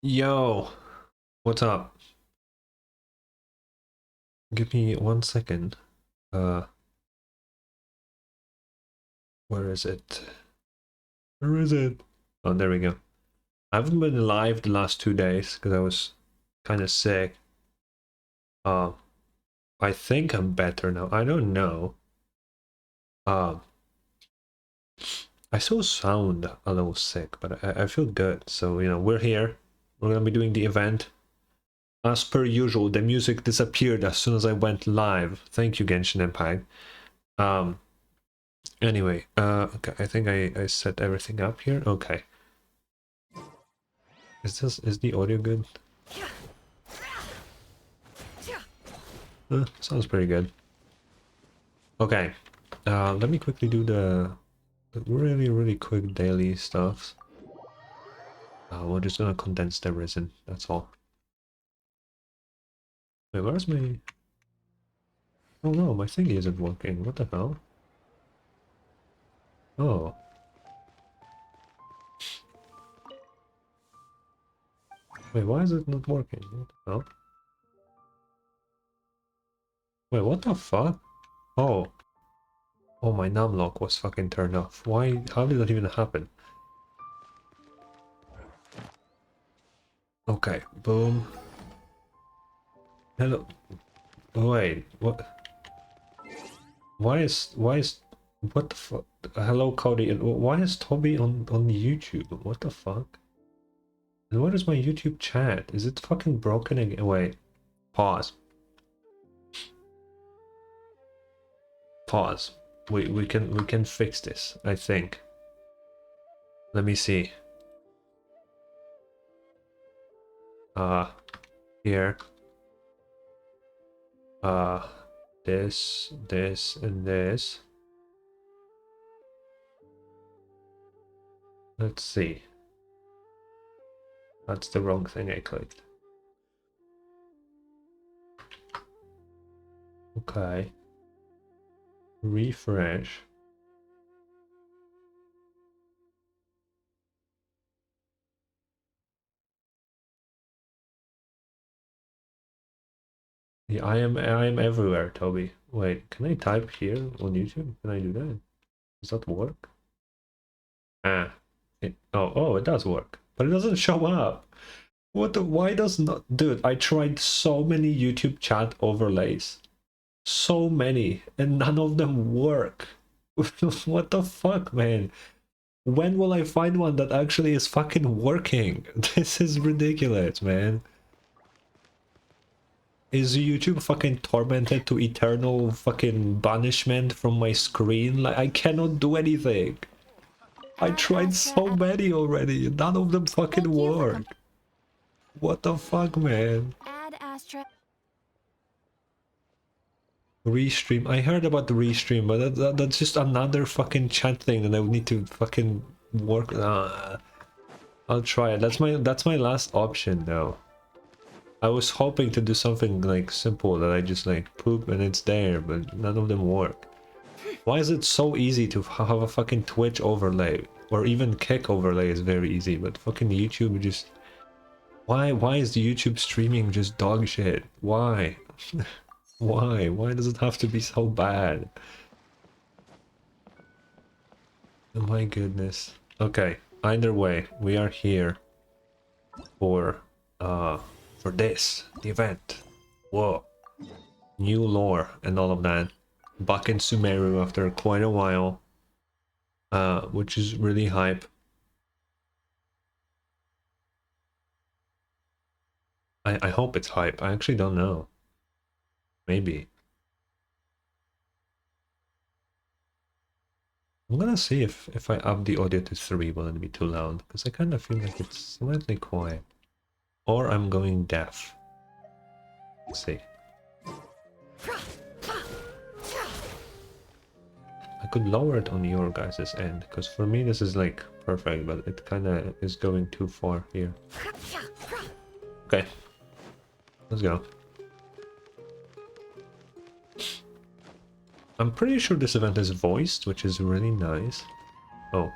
Yo, what's up? Give me 1 second. Uh, where is it? Where is it? Oh, there we go. I haven't been live the last 2 days because I was kind of sick. Uh, I think I'm better now. I don't know. Uh, I still sound a little sick, but I feel good. So, we're here. We're gonna be doing the event. As per usual, the music disappeared as soon as I went live. Thank you, Genshin Impact. Anyway, okay, I think I set everything up here. Okay. Is the audio good? Sounds pretty good. Okay. Let me quickly do the really quick daily stuff. We're just gonna condense the resin, that's all. Wait, where's my... Oh no, my thingy isn't working. What the hell? Oh. Wait, why is it not working? What the hell? Wait, what the fuck? Oh. Oh, my numlock was fucking turned off. Why? How did that even happen? Okay, boom. Hello. Wait, what? Why is what the fuck? Hello, Cody. And why is Toby on YouTube? What the fuck? And what is my YouTube chat? Is it fucking broken again? Wait, pause. Pause. We can fix this, I think. Let me see. Here. This, and this. Let's see. That's the wrong thing I clicked. Okay. Refresh. Yeah, I am everywhere, Toby. Wait, can I type here on YouTube? Can I do that? Does that work? Ah. Oh, it does work. But it doesn't show up. What the, why does not... Dude, I tried so many YouTube chat overlays. So many. And none of them work. What the fuck, man? When will I find one that actually is fucking working? This is ridiculous, man. Is YouTube fucking tormented to eternal fucking banishment from my screen? Like, I cannot do anything. I tried so many already. None of them fucking work. What the fuck, man? Restream. I heard about the restream, but that's just another fucking chat thing that I would need to fucking work. I'll try it. That's my last option though. I was hoping to do something like simple that I just like poop and it's there, but none of them work. Why is it so easy to have a fucking Twitch overlay? Or even Kick overlay is very easy, but fucking YouTube just... Why is the YouTube streaming just dog shit? Why? Why does it have to be so bad? Oh my goodness. Okay, either way, we are here for this, the event. Whoa. New lore and all of that. Back in Sumeru after quite a while. Which is really hype. I hope it's hype. I actually don't know. Maybe. I'm gonna see if I up the audio to 3 will it be too loud, because I kind of feel like it's slightly quiet. Or I'm going deaf. Let's see. I could lower it on your guys' end, because for me this is like perfect, but it kind of is going too far here. Okay. Let's go. I'm pretty sure this event is voiced, which is really nice. Oh.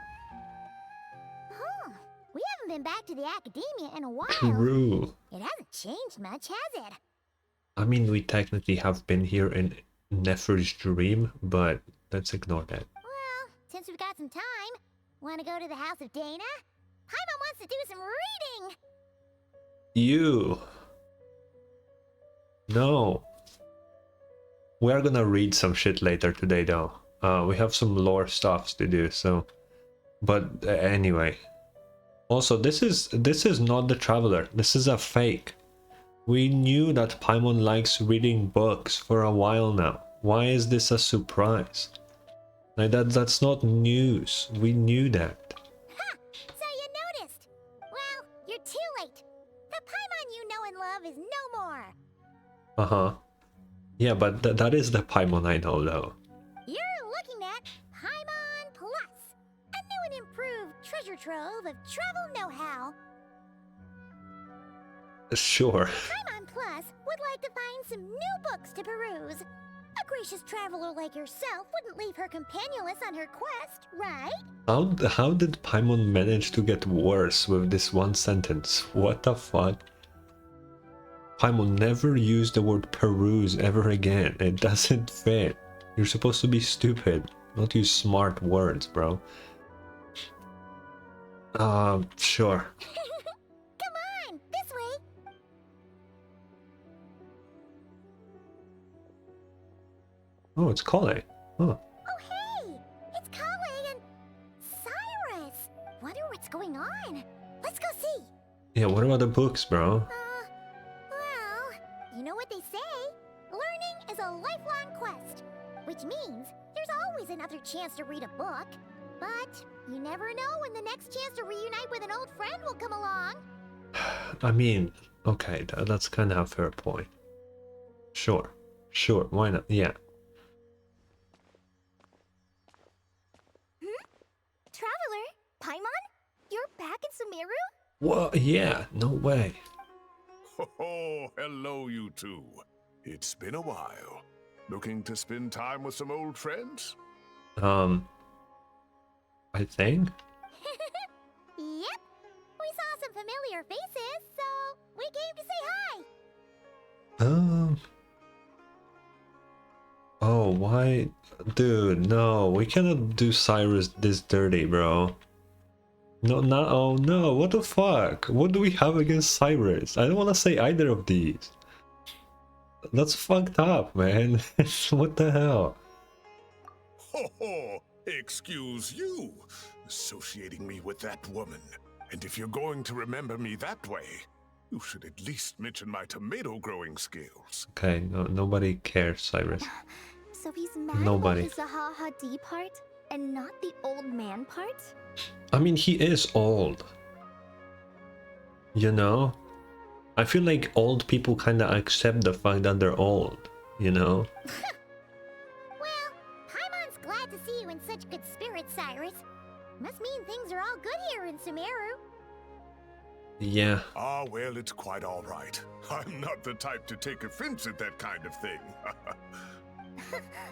Huh. We haven't been back to to the academia in a while. True. It hasn't changed much, has it? I mean, we technically have been here in Nefer's dream, but let's ignore that. Well, since we've got some time, want to go to the house of Dana? Paimon wants to do some reading! You. No. We are gonna read some shit later today, though. We have some lore stuffs to do, so... But anyway. Also, this is not the Traveler. This is a fake. We knew that Paimon likes reading books for a while now. Why is this a surprise? Like that's not news. We knew that. Ha! So you noticed! Well, you're too late. The Paimon you know and love is no more. Uh-huh. Yeah, but that is the Paimon I know, though. You're looking at Paimon Plus, a new and improved treasure trove of travel know-how. Sure. Paimon Plus would like to find some new books to peruse. A gracious traveler like yourself wouldn't leave her companionless on her quest, right? How did Paimon manage to get worse with this one sentence? What the fuck? Paimon, never use the word peruse ever again. It doesn't fit. You're supposed to be stupid, not use smart words, bro. Sure. Come on, this way. Oh, it's Kale. Huh. Oh, hey! It's Kale and Cyrus! Wonder what's going on. Let's go see. Yeah, what about the books, bro? Well, you know what they say? Learning is a lifelong quest. Which means there's always another chance to read a book. But you never know when the next chance to reunite with an old friend will come along. I mean, okay, that's kind of a fair point. Sure, why not? Yeah. Traveler, Paimon? You're back in Sumeru? Well, yeah, no way. Oh, hello, you two. It's been a while. Looking to spend time with some old friends? I think? Yep. We saw some familiar faces, so we came to say hi. Oh, why? Dude, no, we cannot do Cyrus this dirty, bro. No, no, oh no, what the fuck? What do we have against Cyrus? I don't want to say either of these. That's fucked up, man. What the hell? Ho ho! Excuse you, associating me with that woman. And if you're going to remember me that way, you should at least mention my tomato growing skills. Okay, no, nobody cares, Cyrus. So he's mad Nobody. about the Zaha-Ha-D part and not the old man part? I mean, he is old. You know? I feel like old people kind of accept the fact that they're old, you know? Well, Paimon's glad to see you in such good spirits, Cyrus. Must mean things are all good here in Sumeru. Yeah. Ah, well, it's quite all right. I'm not the type to take offense at that kind of thing.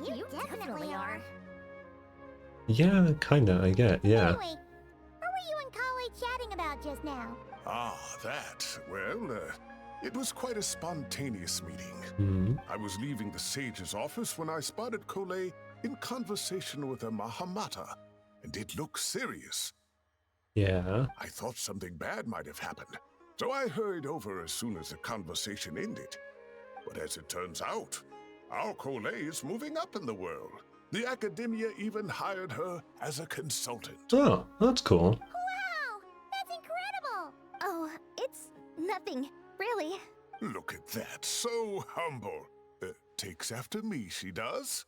You definitely are. Yeah, kinda, I get, yeah. Anyway, what were you and Kale chatting about just now? Ah, that. Well, it was quite a spontaneous meeting. Hmm. I was leaving the sage's office when I spotted Kole in conversation with a Mahamata, and it looked serious. Yeah. I thought something bad might have happened, so I hurried over as soon as the conversation ended. But as it turns out, our Kole is moving up in the world. The academia even hired her as a consultant. Oh, that's cool. Wow, that's incredible! Oh, it's nothing, really. Look at that, so humble. Takes after me, she does.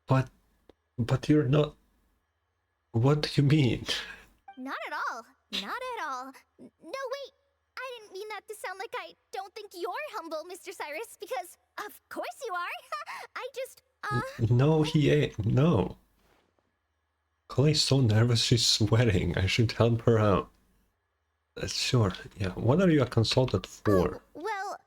But you're not... What do you mean? Not at all. Not at all. No, wait. I didn't mean that to sound like I don't think you're humble, Mr. Cyrus, because of course you are. I just, No, he ain't. No. Kale's so nervous she's sweating. I should help her out. Sure, yeah. What are you a consultant for? well,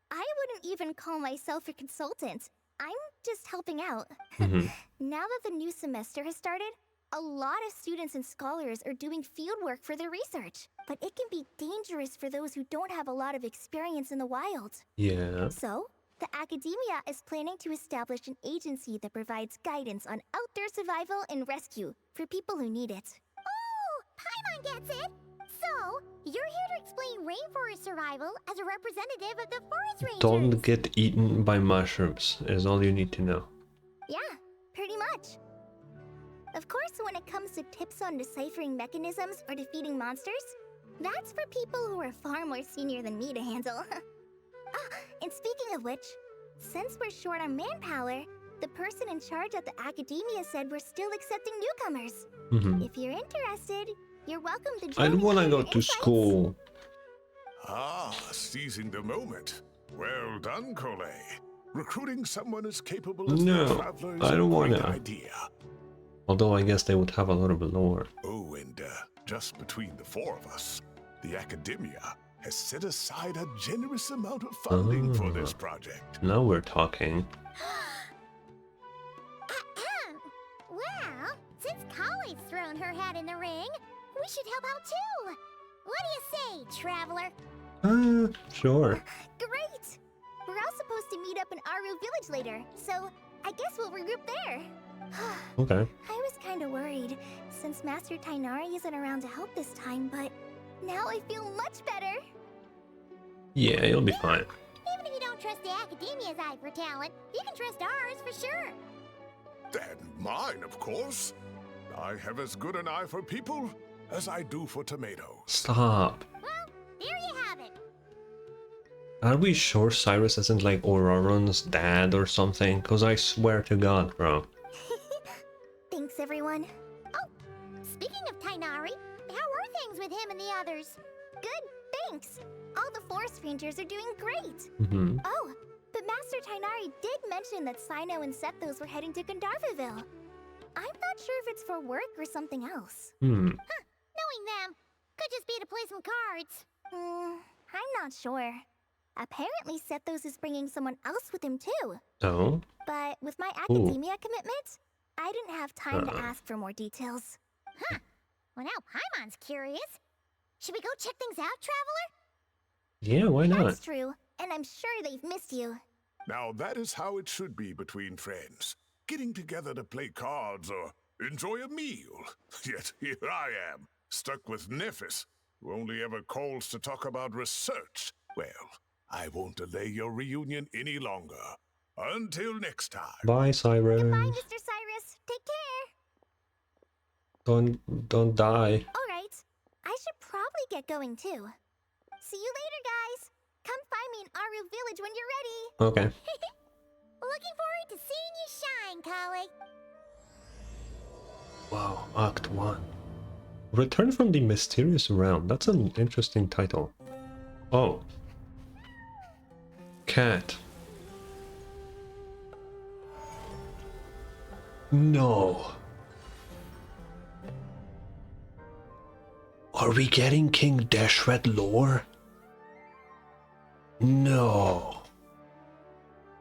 I wouldn't even call myself a consultant. I'm just helping out. Mhm. Now that the new semester has started, A lot of students and scholars are doing fieldwork for their research, but it can be dangerous for those who don't have a lot of experience in the wild. Yeah. So, the academia is planning to establish an agency that provides guidance on outdoor survival and rescue for people who need it. Oh, Paimon gets it! So, you're here to explain rainforest survival as a representative of the forest rangers! Don't get eaten by mushrooms is all you need to know. Yeah, pretty much. Of course, when it comes to tips on deciphering mechanisms or defeating monsters, that's for people who are far more senior than me to handle. And speaking of which, since we're short on manpower, the person in charge at the academia said we're still accepting newcomers. If you're interested, you're welcome to join. I don't want to and go share to insights. school. Ah, seizing the moment. Well done, Cole. Recruiting someone as capable as No, the traveler is I don't a great wanna. idea. Although I guess they would have a lot of lore. Oh, and just between the four of us, the academia has set aside a generous amount of funding for this project. Now we're talking. Well, since Kali's thrown her hat in the ring, we should help out too! What do you say, traveler? Sure. Great! We're all supposed to meet up in Aru Village later, so I guess we'll regroup there. Okay. I was kind of worried, since Master Tainari isn't around to help this time, but now I feel much better. Yeah, you'll be fine. Even if you don't trust the academia's eye for talent, you can trust ours for sure. And mine, of course. I have as good an eye for people as I do for tomatoes. Stop. Well, there you have it. Are we sure Cyrus isn't like Auroron's dad or something? Cause I swear to God, bro. Thanks, everyone. Oh, speaking of Tainari, how are things with him and the others? Good, thanks. All the forest rangers are doing great. Oh, but Master Tainari did mention that Sino and Sethos were heading to Gandharvaville. I'm not sure if it's for work or something else. Knowing them, could just be to play some cards. I'm not sure. Apparently Sethos is bringing someone else with him too. Oh? But with my academia commitment, I didn't have time to ask for more details. Well, now Paimon's curious. Should we go check things out, traveler? Yeah, why not? That's true, and I'm sure they've missed you. Now that is how it should be between friends. Getting together to play cards or enjoy a meal. Yet here I am, stuck with Nephis, who only ever calls to talk about research. Well, I won't delay your reunion any longer. Until next time. Bye, Cyrus. Bye, Mr. Cyrus. Take care. Don't die. All right. I should probably get going too. See you later, guys. Come find me in Aru Village when you're ready. Okay. Looking forward to seeing you shine, Kali. Wow, Act 1. Return from the Mysterious Realm. That's an interesting title. Oh. Cat. No. Are we getting King Deshret lore? No.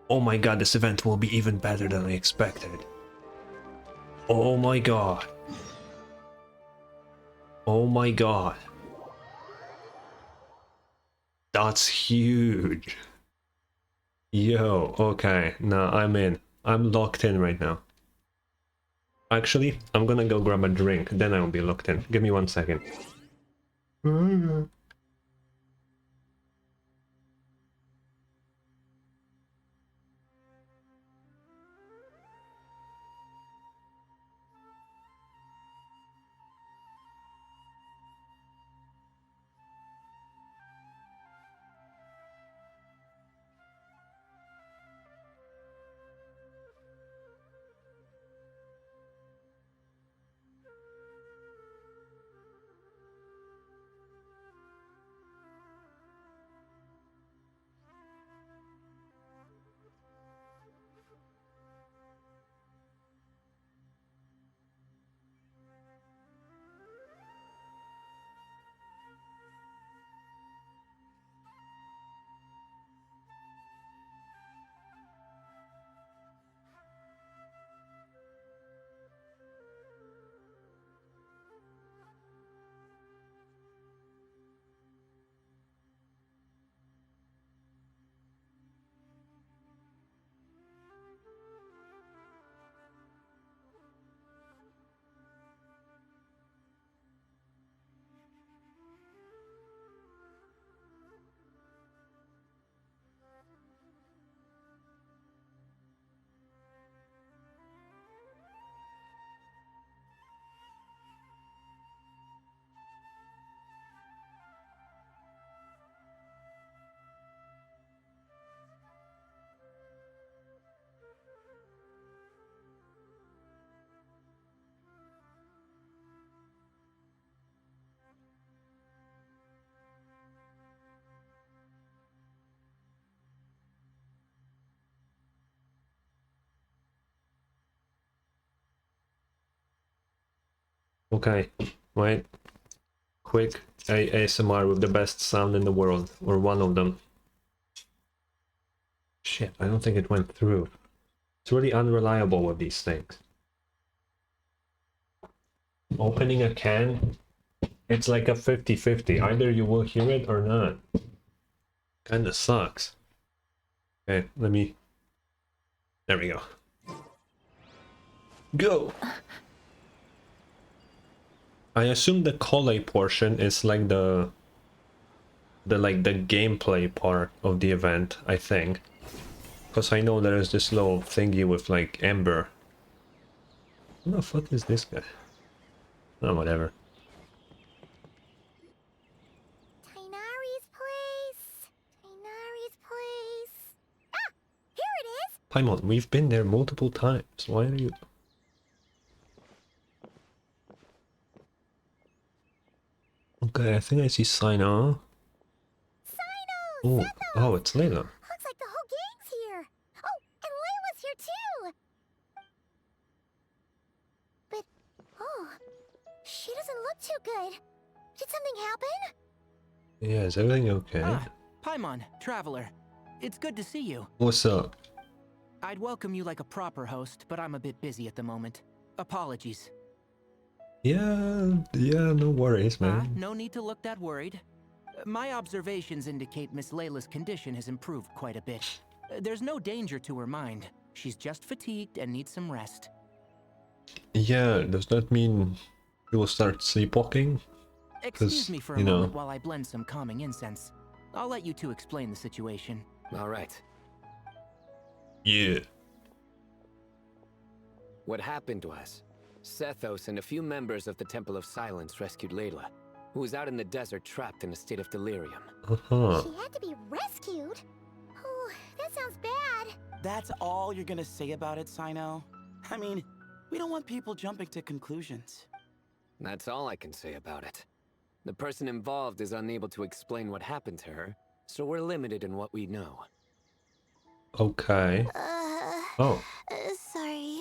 Oh my god, this event will be even better than I expected. Oh my god. Oh my god. That's huge. Yo, okay, now I'm in. I'm locked in right now. Actually, I'm gonna go grab a drink, then I will be locked in. Give me 1 second. Okay, wait. Quick ASMR with the best sound in the world, or one of them. Shit, I don't think it went through. It's really unreliable with these things. Opening a can, it's like a 50-50. Either you will hear it or not. Kinda sucks. Okay, let me... There we go. Go! I assume the collay portion is like the gameplay part of the event, I think. Because I know there is this little thingy with like Ember. Who the fuck is this guy? Oh, whatever. Tainari's place. Tainari's place. Ah! Here it is! Paimon, we've been there multiple times. Why are you... Okay, I think I see Sino. Oh, oh, it's Layla. Looks like the whole gang's here. Oh, and Layla's here too. But, oh, she doesn't look too good. Did something happen? Yeah, is everything okay? Ah, Paimon, Traveler. It's good to see you. What's up? I'd welcome you like a proper host, but I'm a bit busy at the moment. Apologies. Yeah, no worries, man. No need to look that worried. My observations indicate Miss Layla's condition has improved quite a bit. There's no danger to her mind. She's just fatigued and needs some rest. Yeah, does that mean you will start sleepwalking? Excuse me for a you know. moment while I blend some calming incense. I'll let you two explain the situation. All right. Yeah. What happened was, Sethos and a few members of the Temple of Silence rescued Layla, who was out in the desert trapped in a state of delirium. Uh-huh. She had to be rescued? Oh, that sounds bad. That's all you're gonna say about it, Sino? I mean, we don't want people jumping to conclusions. That's all I can say about it. The person involved is unable to explain what happened to her, so we're limited in what we know. Okay. Oh. Sorry.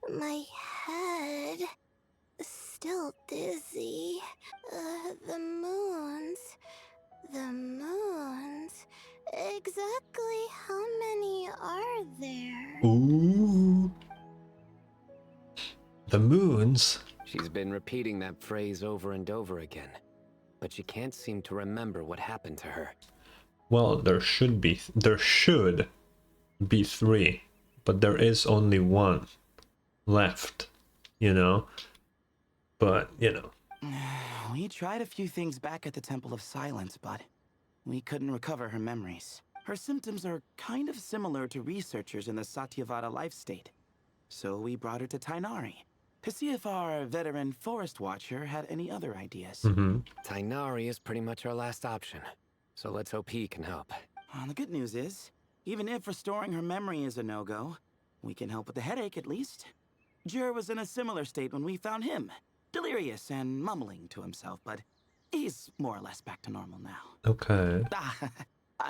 My head. Still dizzy. The moons. The moons. Exactly how many are there? Ooh. The moons. She's been repeating that phrase over and over again, but she can't seem to remember what happened to her. Well, there should be 3, but there is only one left, you know? But, you know. We tried a few things back at the Temple of Silence, but we couldn't recover her memories. Her symptoms are kind of similar to researchers in the Satyavada life state. So we brought her to Tainari to see if our veteran forest watcher had any other ideas. Tainari is pretty much our last option, so let's hope he can help. The good news is, even if restoring her memory is a no-go, we can help with the headache at least. Jur was in a similar state when we found him, delirious and mumbling to himself, but he's more or less back to normal now. Okay.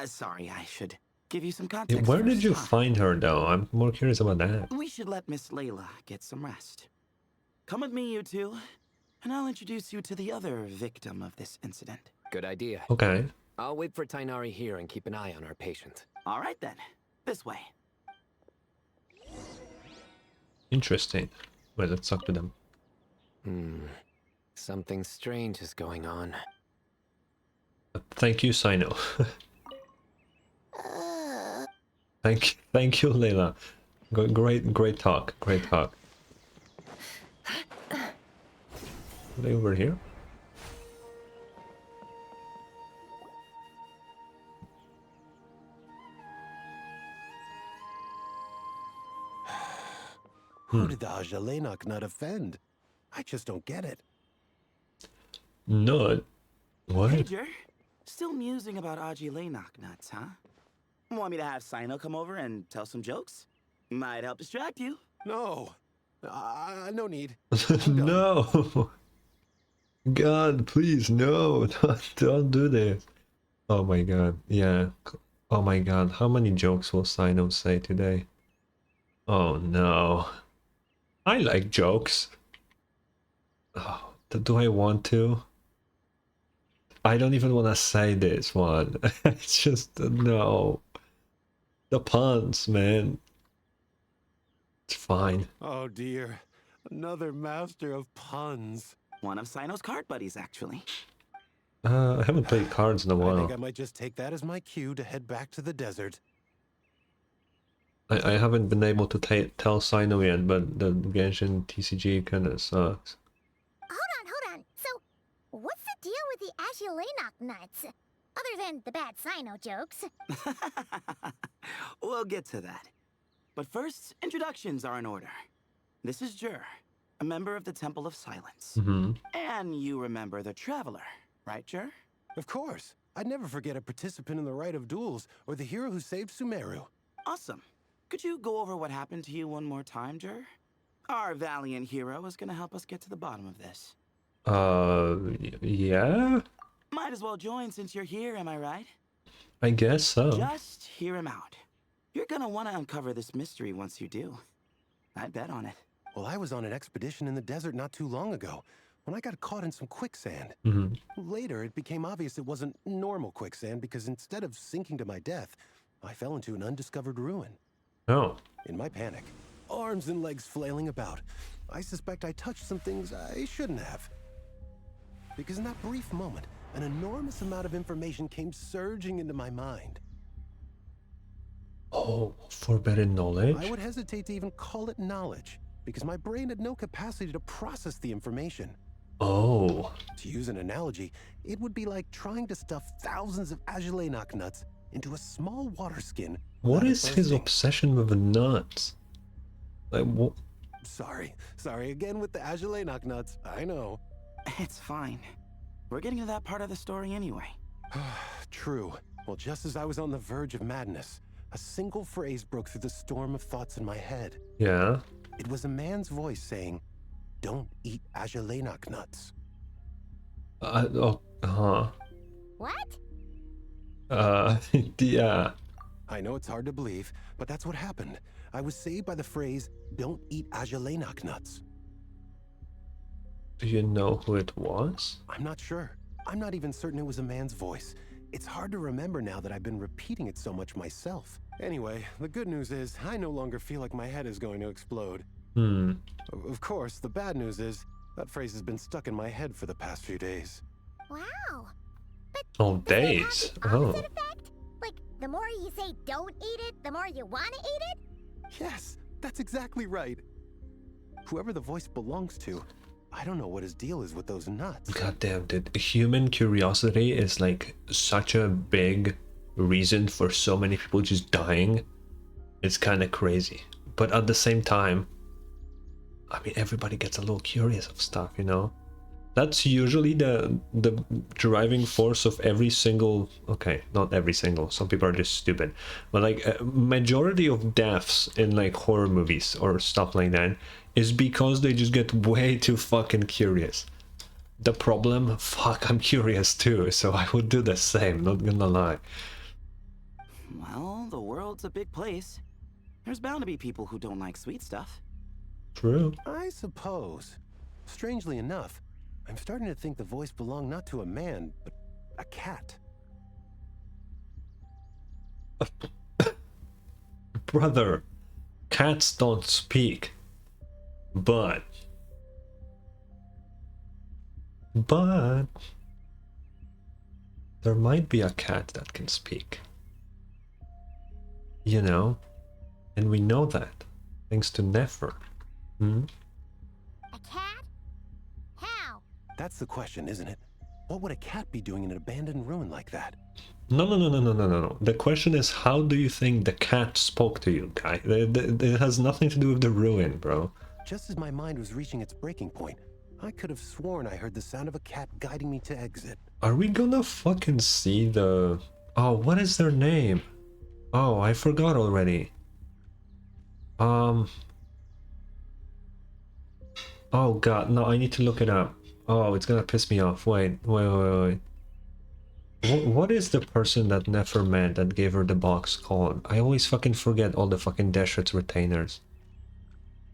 Sorry, I should give you some context. Where did first, you huh? find her, though? I'm more curious about that. We should let Miss Layla get some rest. Come with me, you two, and I'll introduce you to the other victim of this incident. Good idea. Okay. I'll wait for Tainari here and keep an eye on our patient. All right then, this way. Interesting. Well, let's talk to them. Something strange is going on. Thank you, Sino. Thank you, Layla. Great talk. Are they over here? Who did the Ajalenok not offend? I just don't get it. No. What? Hey, Jur. Still musing about Aji Laynok nuts, huh? Want me to have Sino come over and tell some jokes? Might help distract you. No. No need. No. God, please, no. Don't do this. Oh my god. Yeah. Oh my god. How many jokes will Sino say today? Oh no. I like jokes. Oh, do I want to? I don't even want to say this one. It's just no. The puns, man. It's fine. Oh dear. Another master of puns. One of Sino's card buddies, actually. I haven't played cards in a I think while. I might just take that as my cue to head back to the desert. I haven't been able to tell Sino yet, but the Genshin TCG kind of sucks. Hold on. So, what's the deal with the Ashulanok nuts? Other than the bad Sino jokes. We'll get to that. But first, introductions are in order. This is Jur, a member of the Temple of Silence. Mm-hmm. And you remember the Traveler, right, Jur? Of course. I'd never forget a participant in the Rite of Duels or the hero who saved Sumeru. Awesome. Could you go over what happened to you one more time, Jur? Our valiant hero is gonna help us get to the bottom of this. Yeah? Might as well join since you're here, am I right? I guess so. Just hear him out. You're gonna want to uncover this mystery once you do. I bet on it. Well, I was on an expedition in the desert not too long ago when I got caught in some quicksand. Mm-hmm. Later, it became obvious it wasn't normal quicksand because instead of sinking to my death, I fell into an undiscovered ruin. Oh. In my panic, arms and legs flailing about, I suspect I touched some things I shouldn't have. Because in that brief moment, an enormous amount of information came surging into my mind. Oh, forbidden knowledge? I would hesitate to even call it knowledge, because my brain had no capacity to process the information. Oh. To use an analogy, it would be like trying to stuff thousands of Azulenok nuts into a small water skin. What without it is his bursting. obsession with the nuts? Like, what? Sorry again with the Azulenok nuts, I know. It's fine. We're getting to that part of the story anyway. True. Well, just as I was on the verge of madness, a single phrase broke through the storm of thoughts in my head. Yeah? It was a man's voice saying, "Don't eat Azulenok nuts." What? Yeah. I know it's hard to believe, but that's what happened. I was saved by the phrase, "Don't eat Azulenok nuts." Do you know who it was? I'm not sure. I'm not even certain it was a man's voice. It's hard to remember now that I've been repeating it so much myself. Anyway, the good news is I no longer feel like my head is going to explode. Hmm. Of course, the bad news is that phrase has been stuck in my head for the past few days. Wow. But Oh, does it days. have the Oh. opposite effect? Like, the more you say don't eat it, the more you want to eat it? Yes, that's exactly right. Whoever the voice belongs to, I don't know what his deal is with those nuts. Goddamn, dude. Human curiosity is like such a big reason for so many people just dying. It's kind of crazy. But at the same time, I mean, everybody gets a little curious of stuff, you know? That's usually the driving force of every single... Okay, not every single. Some people are just stupid. But like, majority of deaths in like horror movies or stuff like that is because they just get way too fucking curious. The problem? Fuck, I'm curious too, so I would do the same, not gonna lie. Well, the world's a big place. There's bound to be people who don't like sweet stuff. True. I suppose. Strangely enough, I'm starting to think the voice belonged not to a man, but a cat. Brother, cats don't speak. But there might be a cat that can speak. You know? And we know that. Thanks to Nefer. Hmm? A cat? How? That's the question, isn't it? What would a cat be doing in an abandoned ruin like that? No. The question is, how do you think the cat spoke to you, guy? It has nothing to do with the ruin, bro. Just as my mind was reaching its breaking point, I could have sworn I heard the sound of a cat guiding me to exit. Are we gonna fucking see the... Oh, what is their name? Oh, I forgot already. Oh god, no, I need to look it up. Oh, it's gonna piss me off. Wait. What is the person that Nefer met that gave her the box called? I always fucking forget all the fucking Deshet's retainers.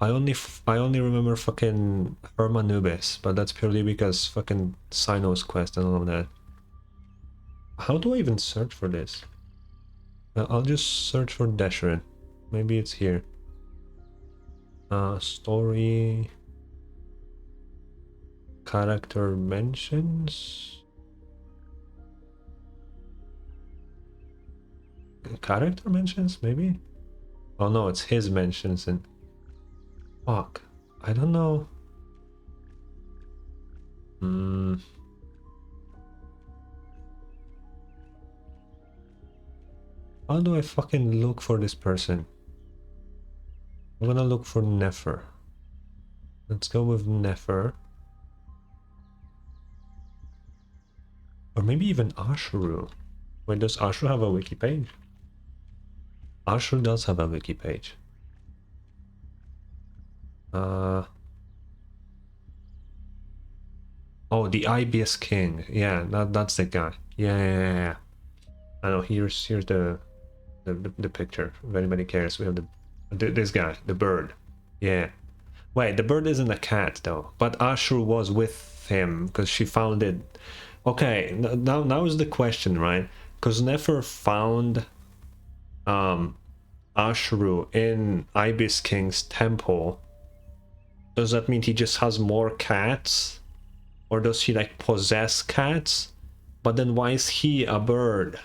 I only remember fucking Hermanubis, but that's purely because fucking Sino's quest and all of that. How do I even search for this? I'll just search for Desherin. Maybe it's here. Story... Character mentions? Character mentions, maybe? Oh no, it's his mentions and... Fuck. I don't know. How do I fucking look for this person? I'm gonna look for Nefer. Let's go with Nefer. Or maybe even Ashuru. Wait, does Ashuru have a wiki page? Ashuru does have a wiki page. Oh, the Ibis King. Yeah, that's the guy. Yeah. I know. Here's the picture. If anybody cares, we have this guy, the bird. Yeah. Wait, the bird isn't a cat though. But Ashur was with him because she found it. Okay, now is the question, right? Because Nefer found Ashuru in Ibis King's temple. Does that mean he just has more cats? Or does he like possess cats? But then why is he a bird?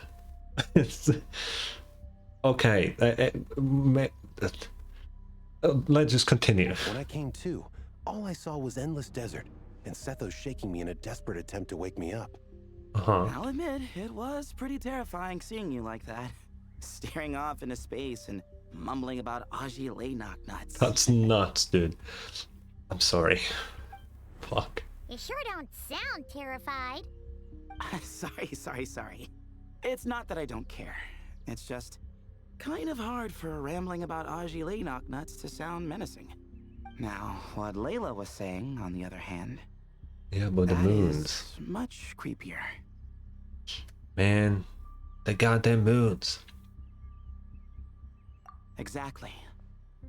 Okay, let's just continue. When I came to, all I saw was endless desert, and Sethos shaking me in a desperate attempt to wake me up. I'll admit, it was pretty terrifying seeing you like that. Staring off into space and mumbling about Aji Laynok nuts. That's nuts, dude. I'm sorry. Fuck. You sure don't sound terrified. Sorry. It's not that I don't care. It's just kind of hard for rambling about Aji Laynok nuts to sound menacing. Now, what Layla was saying, on the other hand... Yeah, but the moons. Is much creepier. Man, the goddamn moons. Exactly.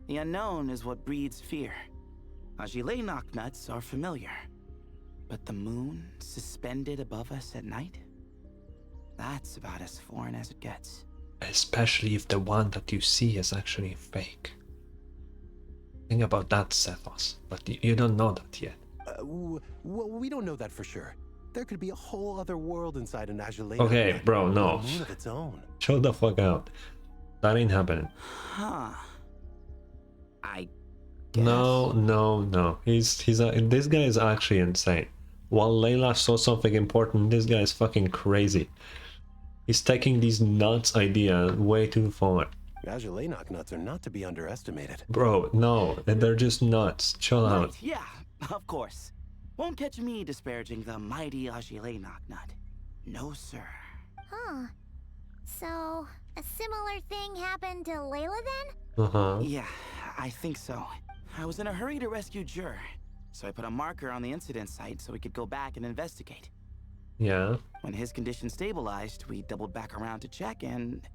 The unknown is what breeds fear. Aji Laynok nuts are familiar. But the moon suspended above us at night? That's about as foreign as it gets. Especially if the one that you see is actually fake. Think about that, Sethos. But you don't know that yet. Well, we don't know that for sure. There could be a whole other world inside an Azulea. Okay, bro, no. A moon of its own. Chill the fuck out. That ain't happening. Huh. I guess. No. This guy is actually insane. While Layla saw something important, this guy is fucking crazy. He's taking these nuts idea way too far. Azulea nuts are not to be underestimated. Bro, no, they're just nuts. Chill out. Yeah, of course. Won't catch me disparaging the mighty Aji Laynok nut. No, sir. Huh. So, a similar thing happened to Layla then? Yeah, I think so. I was in a hurry to rescue Jur, so I put a marker on the incident site so we could go back and investigate. Yeah. When his condition stabilized, we doubled back around to check and...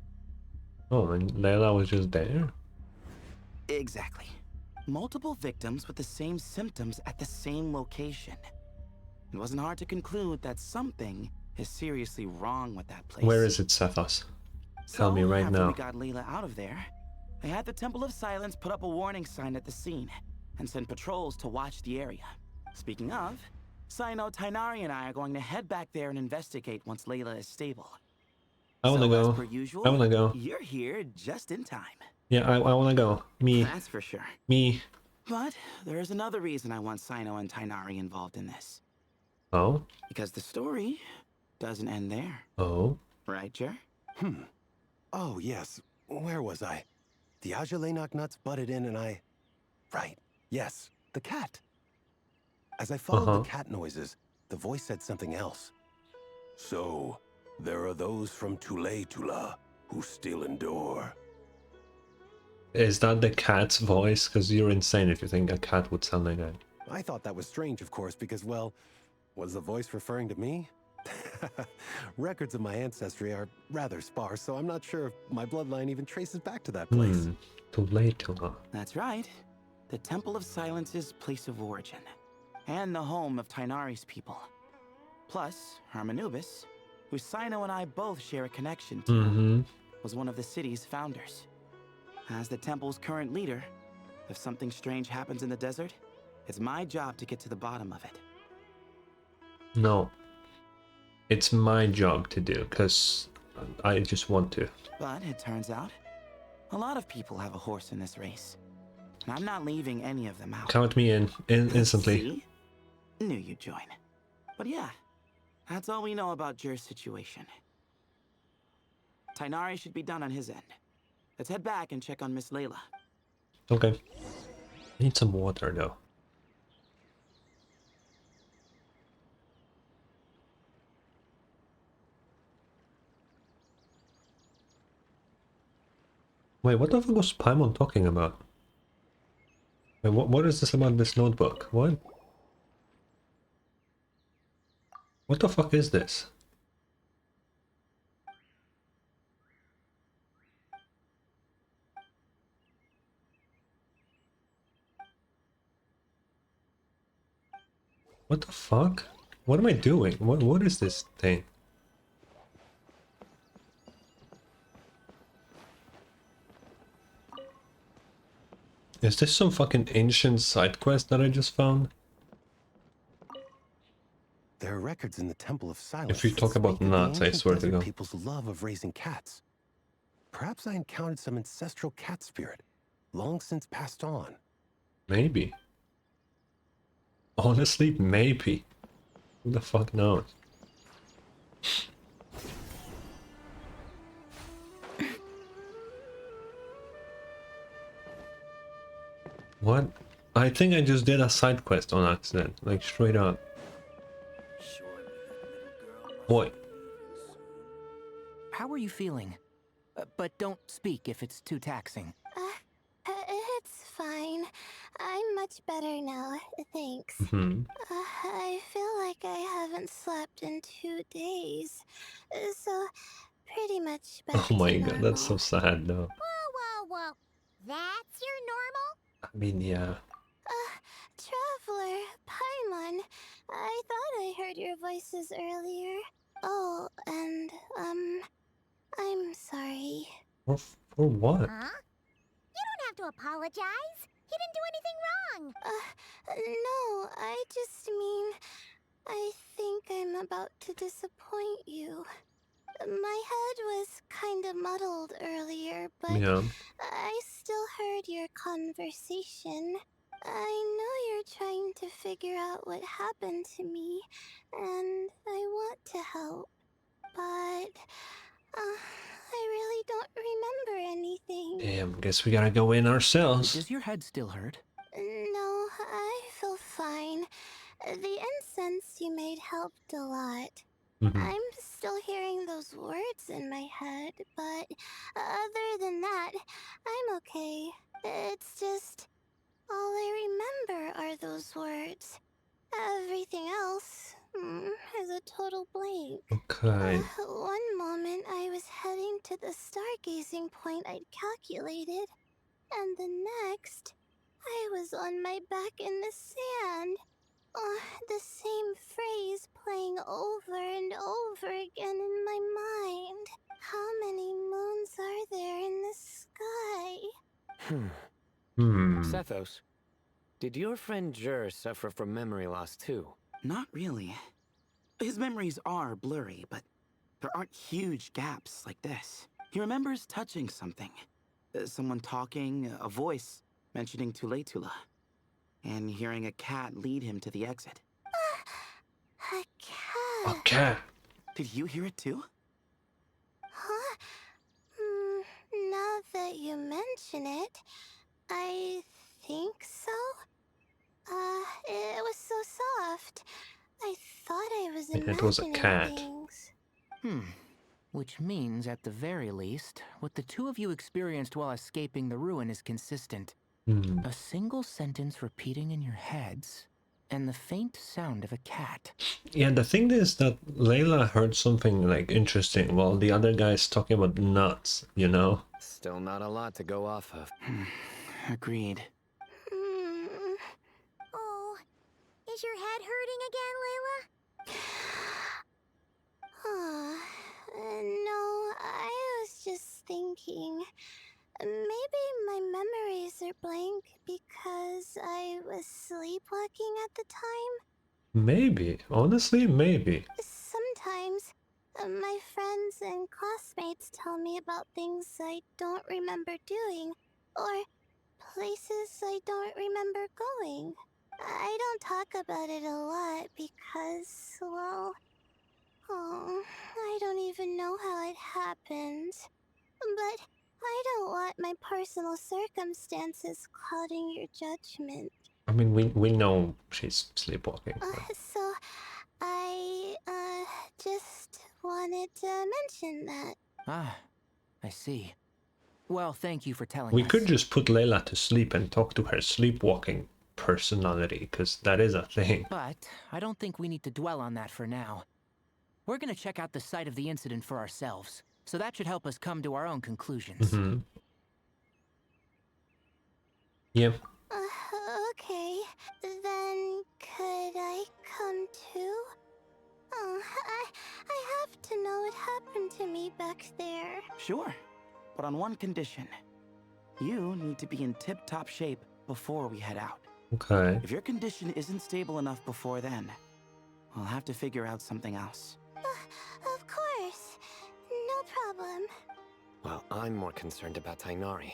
Oh, and Layla was just there? Exactly. Multiple victims with the same symptoms at the same location. It wasn't hard to conclude that something is seriously wrong with that place. Where is it, Sethos? Tell me right after now. We got Layla out of there, I had the Temple of Silence put up a warning sign at the scene and send patrols to watch the area. Speaking of, Sino, Tainari, and I are going to head back there and investigate once Layla is stable. I wanna go. As per usual, I wanna go. You're here just in time. Yeah, I wanna go. Me. That's for sure. Me. But there is another reason I want Sino and Tainari involved in this. Oh? Because the story doesn't end there. Oh? Right, Jer? Oh, yes. Where was I? The Azulea nuts butted in and I... Right. Yes. The cat. As I followed the cat noises, the voice said something else. So, there are those from Tula who still endure. Is that the cat's voice? Because you're insane if you think a cat would sound like that. I thought that was strange, of course, because, well, was the voice referring to me? Records of my ancestry are rather sparse, so I'm not sure if my bloodline even traces back to that place. Tula. That's right. the Temple of Silence's place of origin, and the home of Tainari's people. Plus, Harmonubis, who Sino and I both share a connection to, was one of the city's founders. As the temple's current leader, if something strange happens in the desert, it's my job to get to the bottom of it. No. It's my job to do, because I just want to. But it turns out, a lot of people have a horse in this race. And I'm not leaving any of them out. Count me in instantly. See? Knew you'd join. But yeah, that's all we know about Jer's situation. Tainari should be done on his end. Let's head back and check on Miss Layla. Okay. I need some water though. Wait, what the fuck was Paimon talking about? Wait, what is this about this notebook? What? What the fuck is this? What the fuck? What am I doing? What is this thing? Is this some fucking ancient side quest that I just found? There are records in the Temple of Silence. If you talk that about speak of the nuts, I ancient swear to desert God. people's love of raising cats. Perhaps I encountered some ancestral cat spirit, long since passed on. Maybe. Honestly, maybe. Who the fuck knows? What? I think I just did a side quest on accident, like straight up. Boy. How are you feeling? But don't speak if it's too taxing. It's fine. I'm much better now, thanks. I feel like I haven't slept in 2 days, so pretty much back Oh my to god, that's so normal. sad though. Whoa. That's your normal? I mean, yeah. Traveler, Paimon, I thought I heard your voices earlier. Oh, and, I'm sorry. For what? Huh? You don't have to apologize. He didn't do anything wrong. No, I just mean, I think I'm about to disappoint you. My head was kinda muddled earlier, but Yeah. I still heard your conversation. I know you're trying to figure out what happened to me, and I want to help, but I really don't remember anything. Damn, guess we gotta go in ourselves. Does your head still hurt? No, I feel fine. The incense you made helped a lot. I'm still hearing those words in my head, but other than that, I'm okay. It's just, all I remember are those words. Everything else is a total blank. Okay. One moment I was heading to the stargazing point I'd calculated, and the next, I was on my back in the sand. The same phrase playing over and over again in my mind. How many moons are there in the sky? Sethos, did your friend Jer suffer from memory loss too? Not really. His memories are blurry, but there aren't huge gaps like this. He remembers touching something. Someone talking, a voice mentioning Tuletula, and hearing a cat lead him to the exit. A cat. Okay. Did you hear it too? Huh? Now that you mention it, I think so. It was so soft. I thought I was imagining It was a cat. things. Which means, at the very least, what the two of you experienced while escaping the ruin is consistent. A single sentence repeating in your heads, and the faint sound of a cat. Yeah, the thing is that Layla heard something like interesting while the other guy's talking about nuts, you know? Still not a lot to go off of. Agreed. at the time? Maybe. Honestly, maybe. Sometimes, my friends and classmates tell me about things I don't remember doing, or places I don't remember going. I don't talk about it a lot because, well, I don't even know how it happened. But I don't want my personal circumstances clouding your judgment. I mean, we know she's sleepwalking. So I just wanted to mention that. Ah, I see. Well, thank you for telling We us. could just put Layla to sleep and talk to her sleepwalking personality, because that is a thing. But I don't think we need to dwell on that for now. We're gonna check out the site of the incident for ourselves, so that should help us come to our own conclusions. Mm-hmm. Yeah. Okay. Then could I come too? I have to know what happened to me back there. Sure, but on one condition. You need to be in tip-top shape before we head out. Okay. If your condition isn't stable enough before then, I'll have to figure out something else. Of course. No problem. Well, I'm more concerned about Tainari.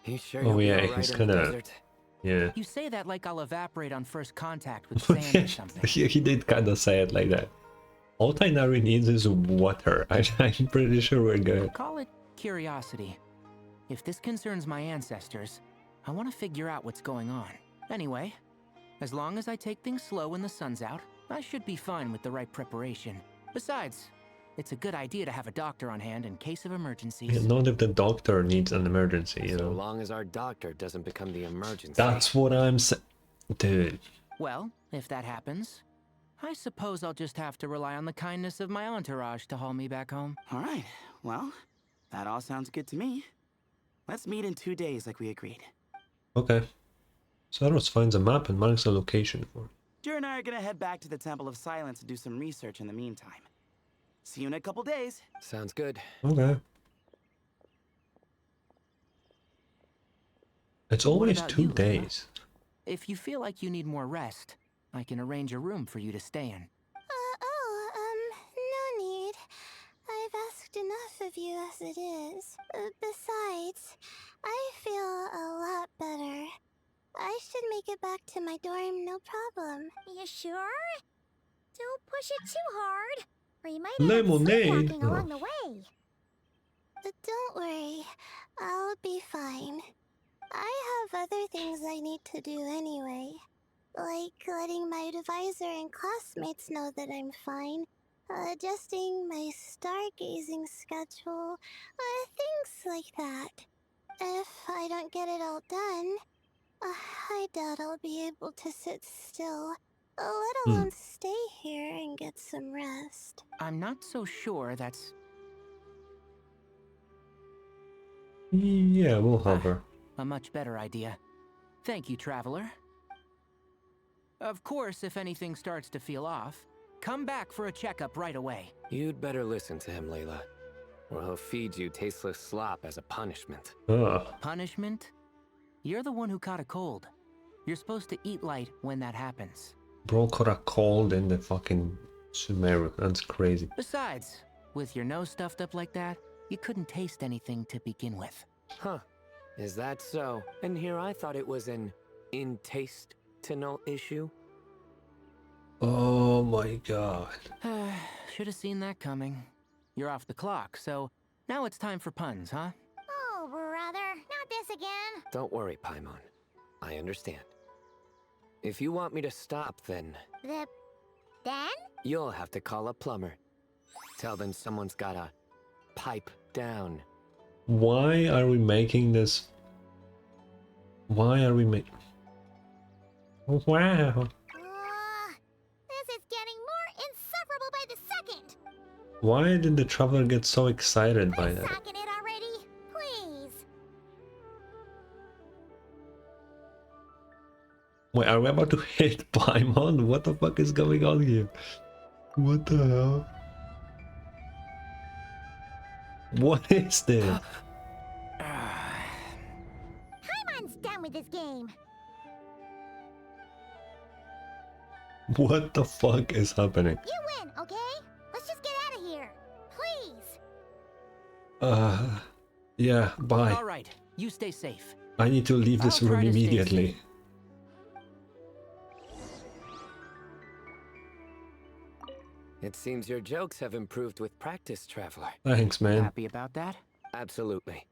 You sure Oh you'll be yeah, all right he's in the kinda... desert? Yeah. You say that like I'll evaporate on first contact with sand or something. He did kind of say it like that. All Tainari needs is water. I'm pretty sure we're good. Call it curiosity. If this concerns my ancestors, I want to figure out what's going on. Anyway, as long as I take things slow when the sun's out, I should be fine with the right preparation. Besides, it's a good idea to have a doctor on hand in case of emergencies. Yeah, not if the doctor needs an emergency, you So know. long as our doctor doesn't become the emergency. That's what I'm saying. Dude. Well, if that happens, I suppose I'll just have to rely on the kindness of my entourage to haul me back home. All right, well, that all sounds good to me. Let's meet in 2 days like we agreed. Okay. Saros finds a map and marks a location for it. Jer and I are gonna head back to the Temple of Silence to do some research in the meantime. See you in a couple days. Sounds good. Okay. It's What always about 2 you, Layla? days. If you feel like you need more rest, I can arrange a room for you to stay in. No need. I've asked enough of you as it is. Besides, I feel a lot better. I should make it back to my dorm, no problem. You sure? Don't push it too hard, or you might end up Lemonade. sleepwalking along the way. Don't worry, I'll be fine. I have other things I need to do anyway. Like letting my advisor and classmates know that I'm fine, adjusting my stargazing schedule, things like that. If I don't get it all done, I doubt I'll be able to sit still, let alone stay here and get some rest. I'm not so sure that's... Yeah, we'll have her. a much better idea. Thank you, Traveler. Of course, if anything starts to feel off, come back for a checkup right away. You'd better listen to him, Layla, or he'll feed you tasteless slop as a punishment. Ugh. Punishment? You're the one who caught a cold. You're supposed to eat light when that happens. Bro caught a cold in the fucking Sumeru. That's crazy. Besides, with your nose stuffed up like that, you couldn't taste anything to begin with. Huh. Is that so? And here I thought it was an in-taste-to-no issue. Oh my god. Should have seen that coming. You're off the clock, so now it's time for puns, huh? Oh, brother, not this again. Don't worry, Paimon. I understand. If you want me to stop, then Then? you'll have to call a plumber. Tell them someone's gotta pipe down. Why are we making this? Why are we making... Wow. This is getting more insufferable by the second. Why did the traveler get so excited by Quit that? sacking it already, please. Wait, are we about to hit Paimon? What the fuck is going on here? What the hell? What is this? Paimon's done with this game. What the fuck is happening? You win, okay? Let's just get out of here. Please. Yeah, bye. All right, you stay safe. I need to leave this I'll room try to stay immediately. safe. It seems your jokes have improved with practice, Traveler. Thanks, man. Happy about that? Absolutely.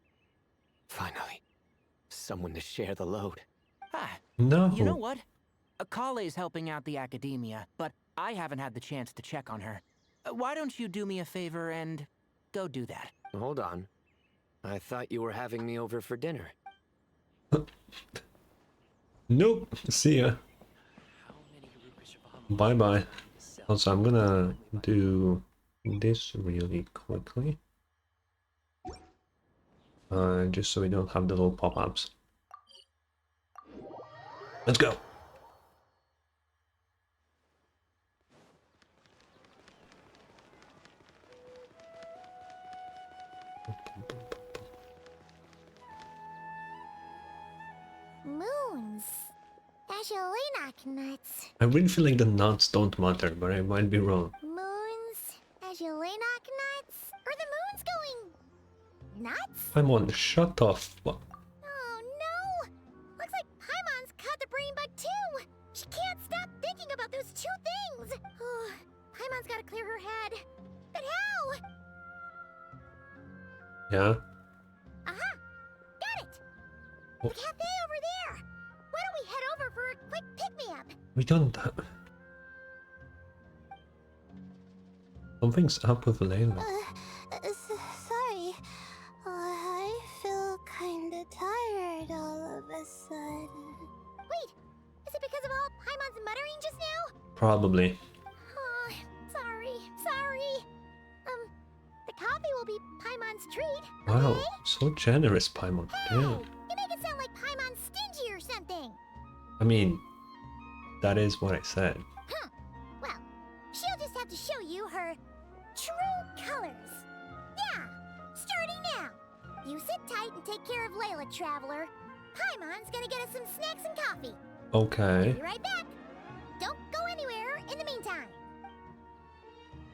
Finally, someone to share the load. Ah, No. you know what? Akale's helping out the academia, but I haven't had the chance to check on her. Why don't you do me a favor and go do that? Hold on. I thought you were having me over for dinner. Nope. See ya. Bye bye. Also, I'm gonna do this really quickly. Just so we don't have the little pop-ups. Let's go. Moons. Azulina nuts. I really feel like the nuts don't matter, but I might be wrong. Moons. Azulina nuts. Are the moons going nuts? I'm on. Shut off. Oh no! Looks like Paimon's caught the brain bug too! She can't stop thinking about those two things! Oh, Paimon's gotta clear her head. But how? Yeah. Aha! Got it! Oh. The cafe over there! Why don't we head over for a quick pick-me-up? We don't. Something's up with Layla. Sorry. I feel kinda tired all of a sudden. Wait! Is it because of all Paimon's muttering just now? Probably. Oh, sorry. The coffee will be Paimon's treat. Wow, Okay? so generous, Paimon. Hey! Damn. You make it sound like Paimon's stingy or something. I mean, that is what I said. Huh. Well, she'll just have to show you her true colors. Yeah, starting now. You sit tight and take care of Layla, Traveler. Paimon's gonna get us some snacks and coffee. Okay, Be right back. Don't go anywhere in the meantime.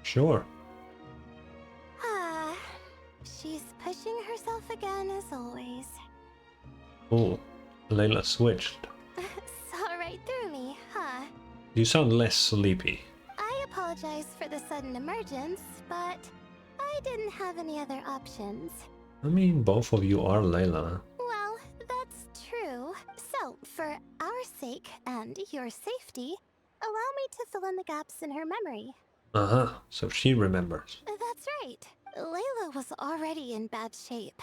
sure. Ah, she's pushing herself again as always. Oh, Layla switched. Saw right through me, huh? You sound less sleepy. I apologize for the sudden emergence, but I didn't have any other options. I mean, both of you are Layla. Well, that's true. So, for our sake and your safety, allow me to fill in the gaps in her memory. Uh-huh, so she remembers. That's right. Layla was already in bad shape,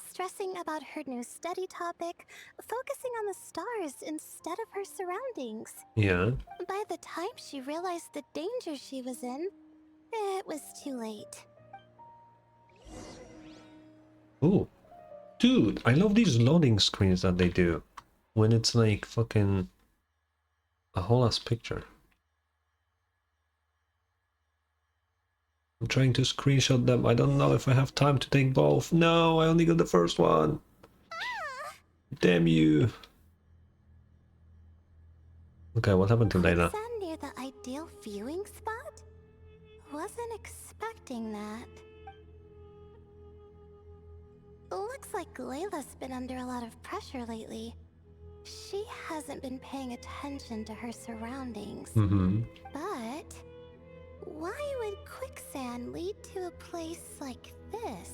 stressing about her new study topic, focusing on the stars instead of her surroundings. Yeah. By the time she realized the danger she was in, it was too late. Ooh. Dude, I love these loading screens that they do. When it's like fucking a whole ass picture. I'm trying to screenshot them. I don't know if I have time to take both. No, I only got the first one. Damn you. Okay, what happened to Layla? Quicksand near the ideal viewing spot? Wasn't expecting that. Looks like Layla's been under a lot of pressure lately. She hasn't been paying attention to her surroundings. Mm-hmm. But why would quicksand lead to a place like this?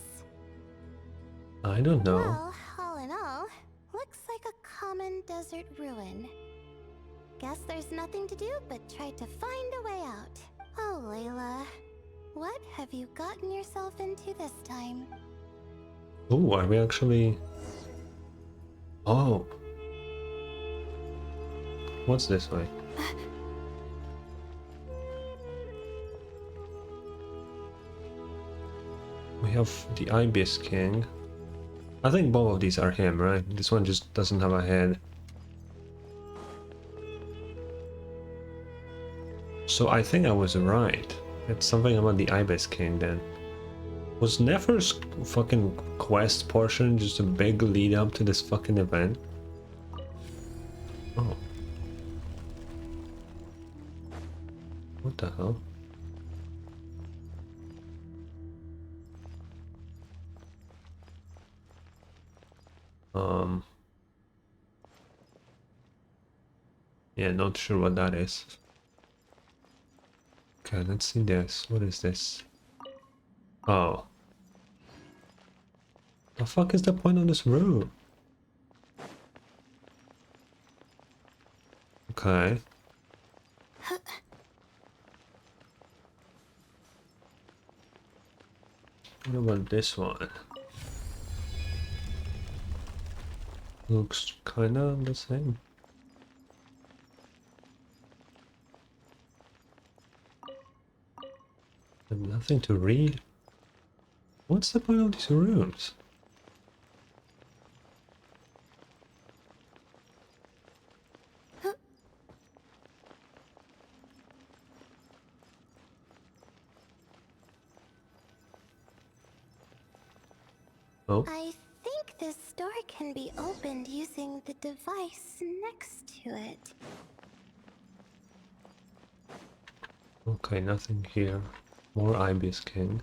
I don't know. Well, all in all, looks like a common desert ruin. Guess there's nothing to do but try to find a way out. Oh, Layla, what have you gotten yourself into this time? Oh, are we actually... Oh. What's this way? We have the Ibis King. I think both of these are him, right? This one just doesn't have a head. So I think I was right. It's something about the Ibis King then. Was Nefer's fucking quest portion just a big lead up to this fucking event? Oh. What the hell? Yeah, not sure what that is. Okay, let's see this. What is this? Oh. The fuck is the point of this room? Okay. What about this one? Looks kinda the same. And nothing to read. What's the point of these rooms? Oh. I think this door can be opened using the device next to it. Okay, nothing here. More Ibis King.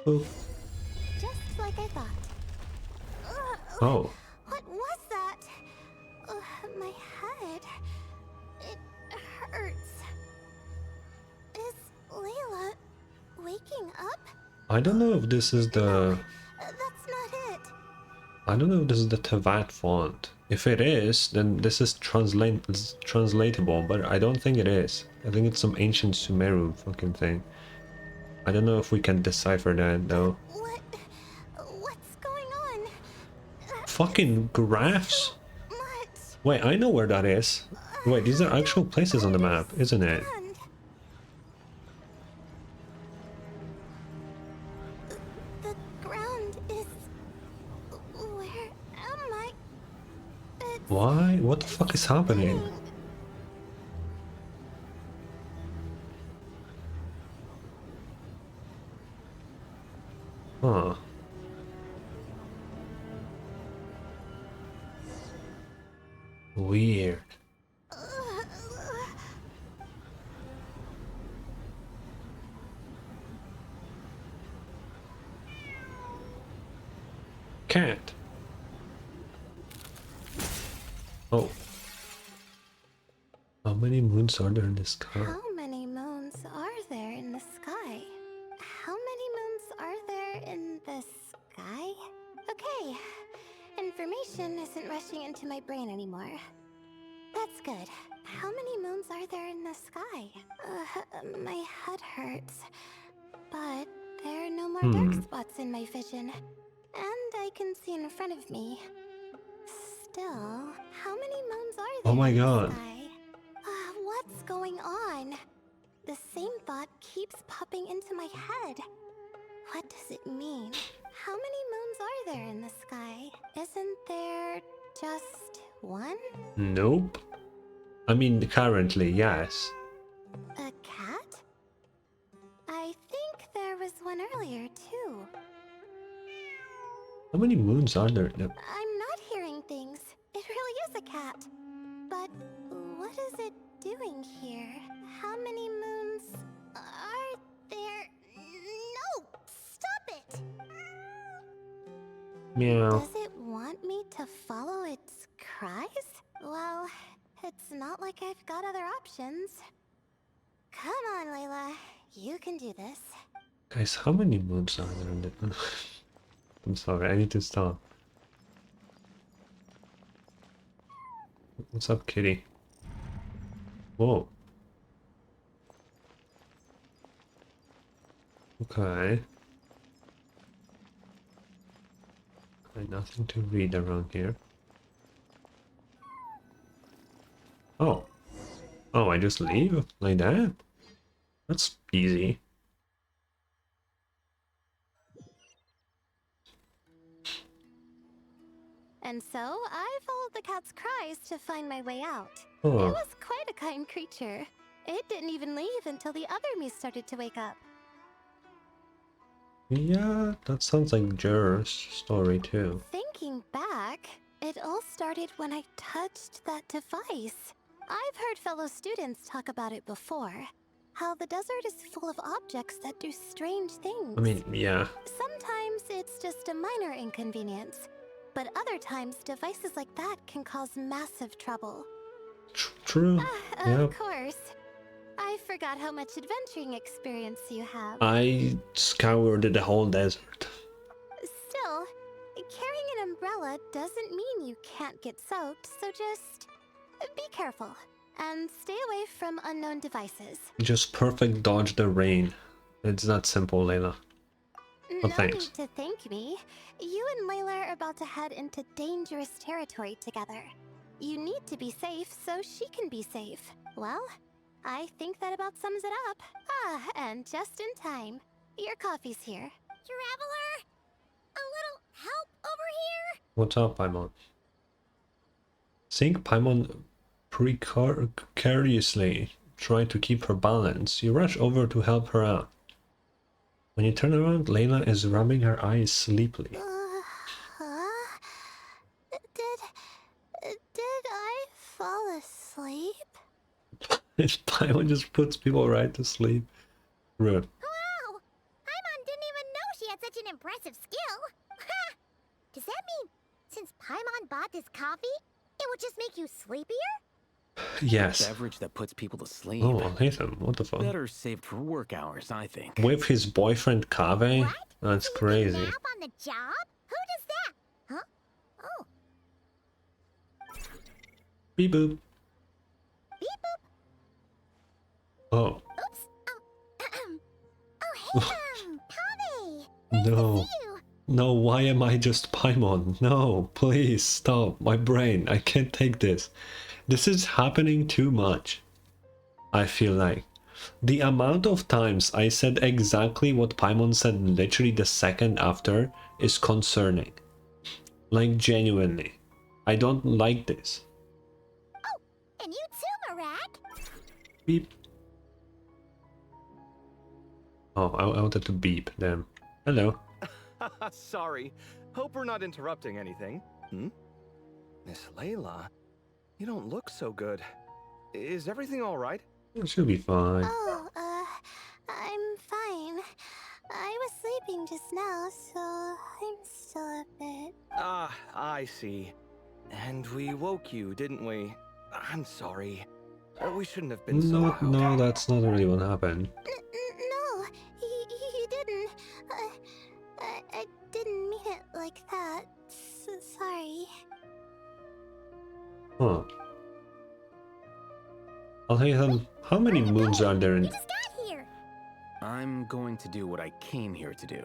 Oh. Just like I thought. Oh. What was that? My head. It hurts. Is Layla waking up? I don't know if this is the... That's not it. I don't know if this is the Tevat font. If it is, then this is translatable, but I don't think it is. I think it's some ancient Sumeru fucking thing. I don't know if we can decipher that though. What's going on? Fucking graphs? Much. Wait, I know where that is. Wait, these are actual places on the map, isn't it? The ground is... Where am I? It's Why? What the fuck is happening? Huh. Weird. Cat. Oh. How many moons are there in the sky? How many moons are there in the sky? How many moons are there in the sky? Okay. Information isn't rushing into my brain anymore. That's good. How many moons are there in the sky? My head hurts. But there are no more dark spots in my vision. And I can see in front of me. Still, how many moons are there Oh my in the god. sky? What's going on? The same thought keeps popping into my head. What does it mean? How many moons are there in the sky? Isn't there just one? Nope. I mean, currently, yes. A cat? I think there was one earlier, too. How many moons are there? I'm not hearing things. It really is a cat. But what is it doing here? How many moons are there? No! Stop it! Meow. Does it want me to follow its cries? Well, it's not like I've got other options. Come on, Layla. You can do this. Guys, how many moons are there in the... I'm sorry, I need to stop. What's up, kitty? Whoa. Okay. Nothing to read around here. Oh. Oh, I just leave? Like that? That's easy. And so, I followed the cat's cries to find my way out. Oh. It was quite a kind creature. It didn't even leave until the other me started to wake up. Yeah, that sounds like Jer's story too. Thinking back, It all started when I touched that device. I've heard fellow students talk about it before. How the desert is full of objects that do strange things. I mean, yeah. Sometimes it's just a minor inconvenience, but other times devices like that can cause massive trouble. True. Yep. Of course. I forgot how much adventuring experience you have. I scoured the whole desert. Still, carrying an umbrella doesn't mean you can't get soaked, so just be careful and stay away from unknown devices. Just perfect dodge the rain. It's that simple, Layla. No thanks. need to thank me. You and Layla are about to head into dangerous territory together. You need to be safe so she can be safe. Well, I think that about sums it up. Ah, and just in time. Your coffee's here. Traveler? A little help over here? What's up, Paimon? Seeing Paimon precariously try to keep her balance, you rush over to help her out. When you turn around, Layla is rubbing her eyes sleepily. Did I fall asleep? Paimon just puts people right to sleep. Rude. Wow! Paimon didn't even know she had such an impressive skill. Ha! Does that mean since Paimon bought this coffee, it would just make you sleepier? Yes. Beverage that puts people to sleep. Oh, Nathan, what the fuck? Better saved for work hours, I think. With his boyfriend Kaveh? What? That's So you can crazy. nap on the job? Who does that? Huh? Oh, Beep boop. beep boop. Oh. Oops. Oh, hey, Kaveh. Nice No. to see you. No, why am I just Paimon? No, please stop. My brain, I can't take this. This is happening too much. I feel like. The amount of times I said exactly what Paimon said literally the second after is concerning. Like, genuinely. I don't like this. Oh, and you too, Marak. Beep. Oh, I wanted to beep them. Hello. Sorry. Hope we're not interrupting anything. Miss Layla, you don't look so good. Is everything all right? It should be fine. Oh, I'm fine. I was sleeping just now, so I'm still a bit... Ah, I see. And we woke you, didn't we? I'm sorry. We shouldn't have been so loud. No, that's not really what happened. No, you didn't. I didn't mean it like that. Sorry. Huh. I'll tell you them. How many moons are there We in... just got here. I'm going to do what I came here to do.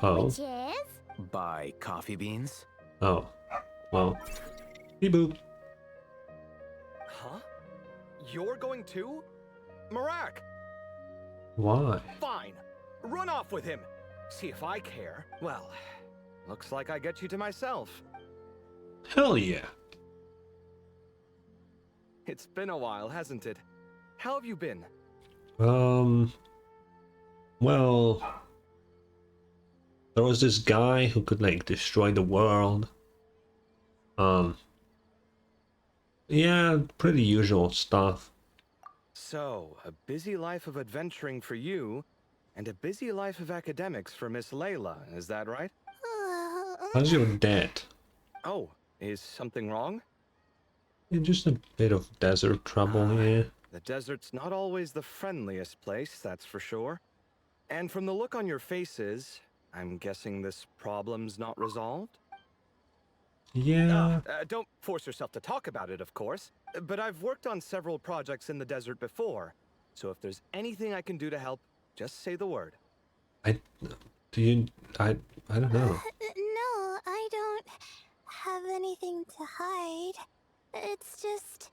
Oh. Which is? Buy coffee beans. Oh. Well. Beep boop. Huh? You're going too? Marak! Why? Fine. Run off with him. See if I care. Well, looks like I get you to myself. Hell yeah. It's been a while, hasn't it? How have you been? Well, there was this guy who could like destroy the world. Yeah, pretty usual stuff. So, a busy life of adventuring for you, and a busy life of academics for Miss Layla, is that right? How's your dad? Oh, is something wrong? Yeah, just a bit of desert trouble here. The desert's not always the friendliest place, that's for sure. And from the look on your faces, I'm guessing this problem's not resolved? Yeah. Don't force yourself to talk about it, of course. But I've worked on several projects in the desert before. So if there's anything I can do to help, just say the word. I don't know. No, I don't have anything to hide. It's just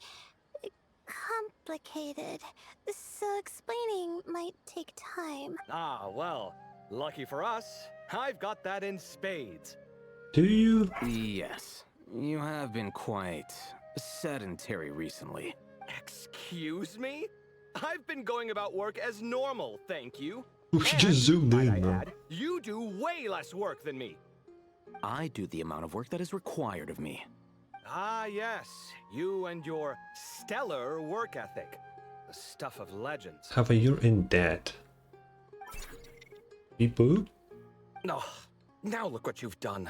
complicated, so explaining might take time. Ah, well, lucky for us, I've got that in spades. Do you? Yes, you have been quite sedentary recently. Excuse me? I've been going about work as normal, thank you. We just zoomed might in, I bro. add, you do way less work than me. I do the amount of work that is required of me. Ah, yes. You and your stellar work ethic. The stuff of legends. Have a you're in debt. Beep boop. Oh, now look what you've done.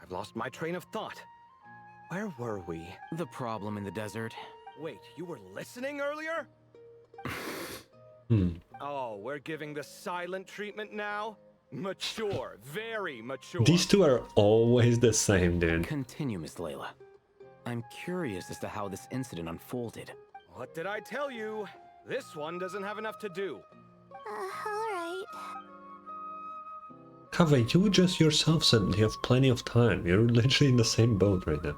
I've lost my train of thought. Where were we? The problem in the desert. Wait, you were listening earlier? Oh, we're giving the silent treatment now? Mature, very mature. These two are always the same, dude. Continue, Miss Layla. I'm curious as to how this incident unfolded. What did I tell you? This one doesn't have enough to do. Alright. Kaveh, you just yourself said you have plenty of time. You're literally in the same boat right now.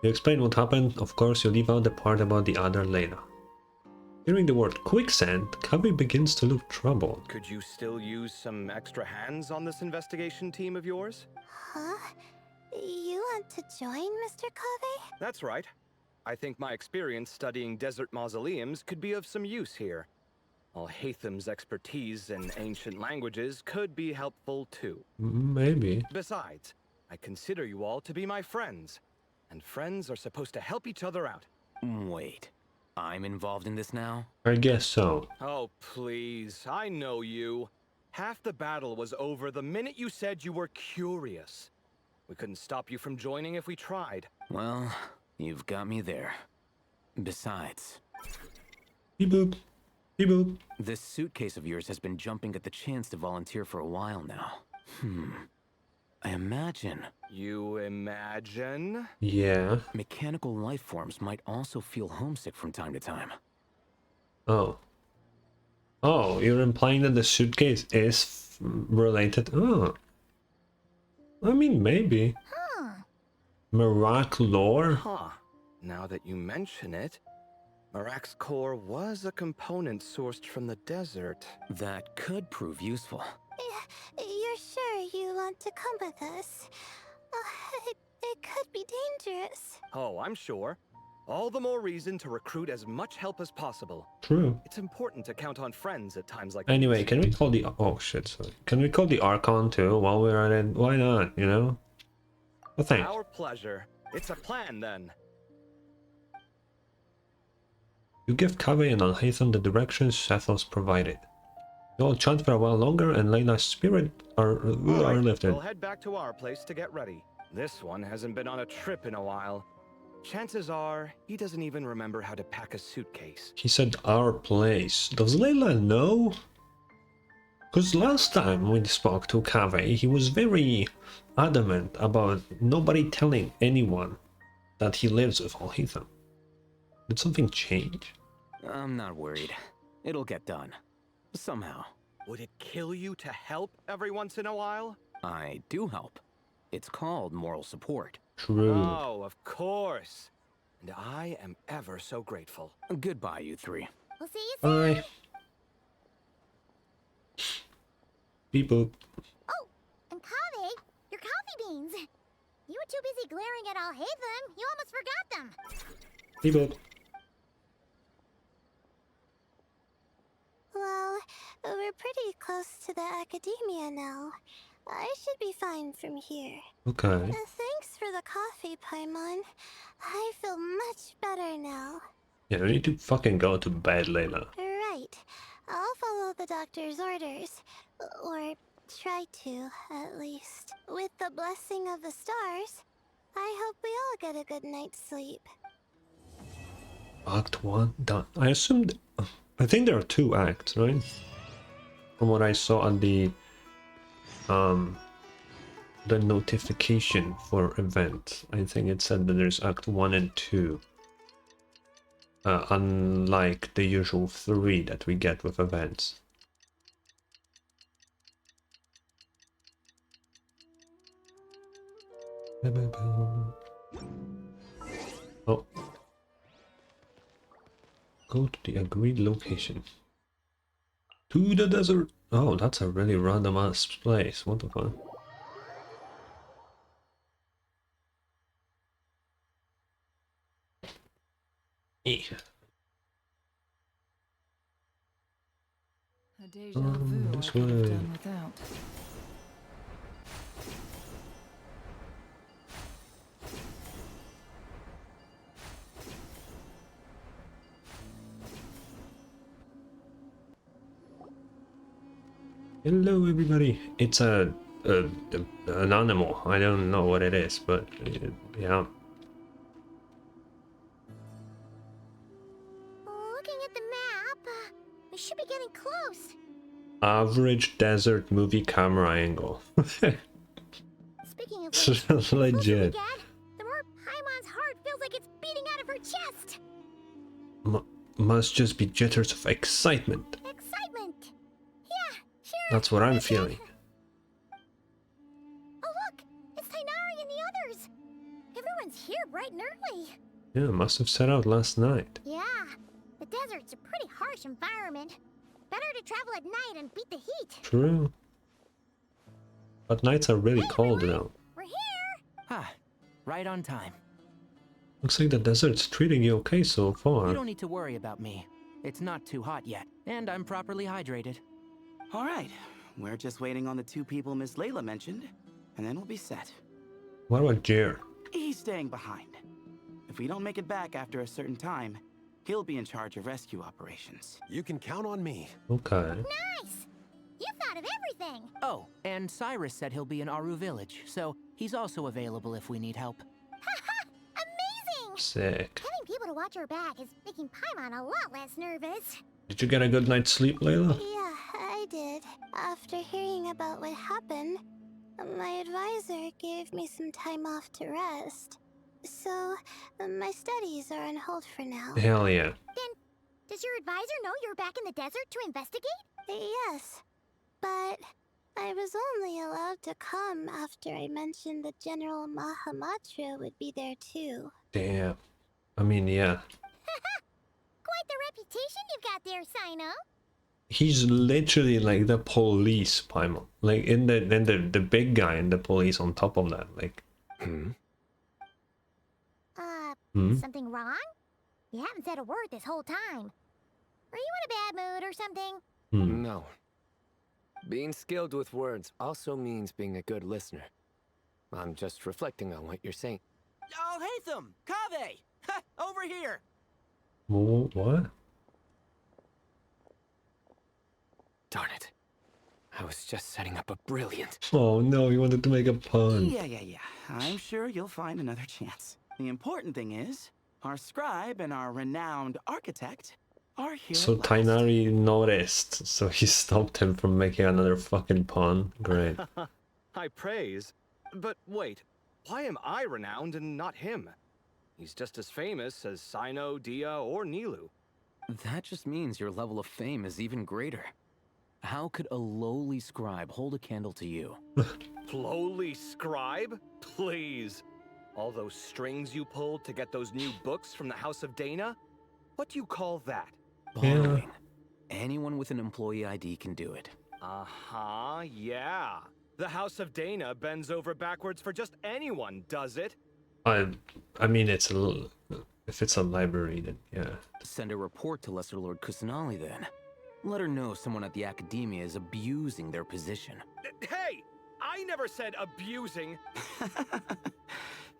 You explain what happened, of course you leave out the part about the other Layla. Hearing the word quicksand, Kaveh begins to look troubled. Could you still use some extra hands on this investigation team of yours? Huh? You want to join, Mr. Kaveh? That's right. I think my experience studying desert mausoleums could be of some use here. Alhaitham's expertise in ancient languages could be helpful too. Maybe. Besides, I consider you all to be my friends. And friends are supposed to help each other out. Wait, I'm involved in this now? I guess so. Oh, please. I know you. Half the battle was over the minute you said you were curious. We couldn't stop you from joining if we tried. Well, you've got me there. Besides... Beep boop. Beep boop. This suitcase of yours has been jumping at the chance to volunteer for a while now. I imagine... You imagine? Yeah. Mechanical life forms might also feel homesick from time to time. Oh. Oh, you're implying that the suitcase is related? Oh. I mean, maybe. Huh. Marak lore? Huh. Now that you mention it, Marak's core was a component sourced from the desert. That could prove useful. You're sure you want to come with us? It could be dangerous. Oh, I'm sure. All the more reason to recruit as much help as possible. True. It's important to count on friends at times like Anyway, these. can we call the... Oh, shit, sorry. Can we call the Archon too while we're at it? Why not, you know? Well, thanks. Our pleasure. It's a plan, then. You give Kaveh and Alhaitham the directions Sethos provided. You all chant for a while longer and Layla's spirit are lifted. We'll head back to our place to get ready. This one hasn't been on a trip in a while. Chances are, he doesn't even remember how to pack a suitcase. He said our place. Does Layla know? Because last time we spoke to Kaveh, he was very adamant about nobody telling anyone that he lives with Alhaitham. Did something change? I'm not worried. It'll get done. Somehow. Would it kill you to help every once in a while? I do help. It's called moral support. True. Oh, of course. And I am ever so grateful. Goodbye, you three. We'll see you soon. Bye. Beep boop. Oh, and Kaveh, your coffee beans. You were too busy glaring at Alhaitham. You almost forgot them. Beep boop. Well, we're pretty close to the academia now. I should be fine from here. Okay. Thanks for the coffee, Paimon. I feel much better now. Yeah, you need to fucking go to bed, Layla. Right. I'll follow the doctor's orders. Or try to, at least. With the blessing of the stars, I hope we all get a good night's sleep. Act 1 done. I assumed... I think there are 2 acts, right? From what I saw on the notification for events. I think it said that there's Act 1 and 2. Unlike the usual 3 that we get with events. Oh. Go to the agreed location. To the desert. Oh, that's a really random ass place. What the fuck? A deja vu this I could have way. done without. Hello, everybody. It's an animal. I don't know what it is, but yeah. Looking at the map, we should be getting close. Average desert movie camera angle. Speaking of It's which, the closer we legit. get, the more Paimon's heart feels like it's beating out of her chest. Must just be jitters of excitement. Excitement. Yeah, sure. That's what I'm feeling. Oh look, it's Tainari and the others. Everyone's here bright and early. Yeah, must have set out last night. Yeah, the desert's a pretty harsh environment. Better to travel at night and beat the heat. True. But nights are really cold though. We're here. Ah, right on time. Looks like the desert's treating you okay so You far. don't need to worry about me. It's not too hot yet, and I'm properly hydrated. All right, we're just waiting on the two people Miss Layla mentioned, and then we'll be set. What about Jer? He's staying behind. If we don't make it back after a certain time, he'll be in charge of rescue operations. You can count on me. Okay. Nice. You thought of everything. Oh, and Cyrus said he'll be in Aru Village, so he's also available if we need help. Amazing. Sick. Having people to watch her back is making Paimon a lot less nervous. Did you get a good night's sleep, Layla? Yeah, I did. After hearing about what happened, my advisor gave me some time off to rest. So, my studies are on hold for now. Hell yeah. Then, does your advisor know you're back in the desert to investigate? Yes, but I was only allowed to come after I mentioned that General Mahamatra would be there too. Damn. I mean, yeah. Quite the reputation you've got there, Sino. He's literally like the police, Paimon. Like in the big guy in the police on top of that. Like. Something wrong? You haven't said a word this whole time. Are you in a bad mood or something? No. Being skilled with words also means being a good listener. I'm just reflecting on what you're saying. Oh, Hatham! Kaveh! Ha! Over here! What? Darn it. I was just setting up a brilliant... Oh no, he wanted to make a pun. Yeah. I'm sure you'll find another chance. The important thing is, our scribe and our renowned architect are here So at last. Tainari noticed, so he stopped him from making another fucking pun. Great. High praise. But wait, why am I renowned and not him? He's just as famous as Sino, Dia, or Nilu. That just means your level of fame is even greater. How could a lowly scribe hold a candle to you? Lowly scribe? Please. All those strings you pulled to get those new books from the House of Dana? What do you call that? Borrowing. Anyone with an employee ID can do it. Uh-huh, yeah. The House of Dana bends over backwards for just anyone, does it? I mean, it's a little, if it's a library, then yeah. Send a report to Lesser Lord Kusanali then. Let her know someone at the academia is abusing their position. Hey! I never said abusing!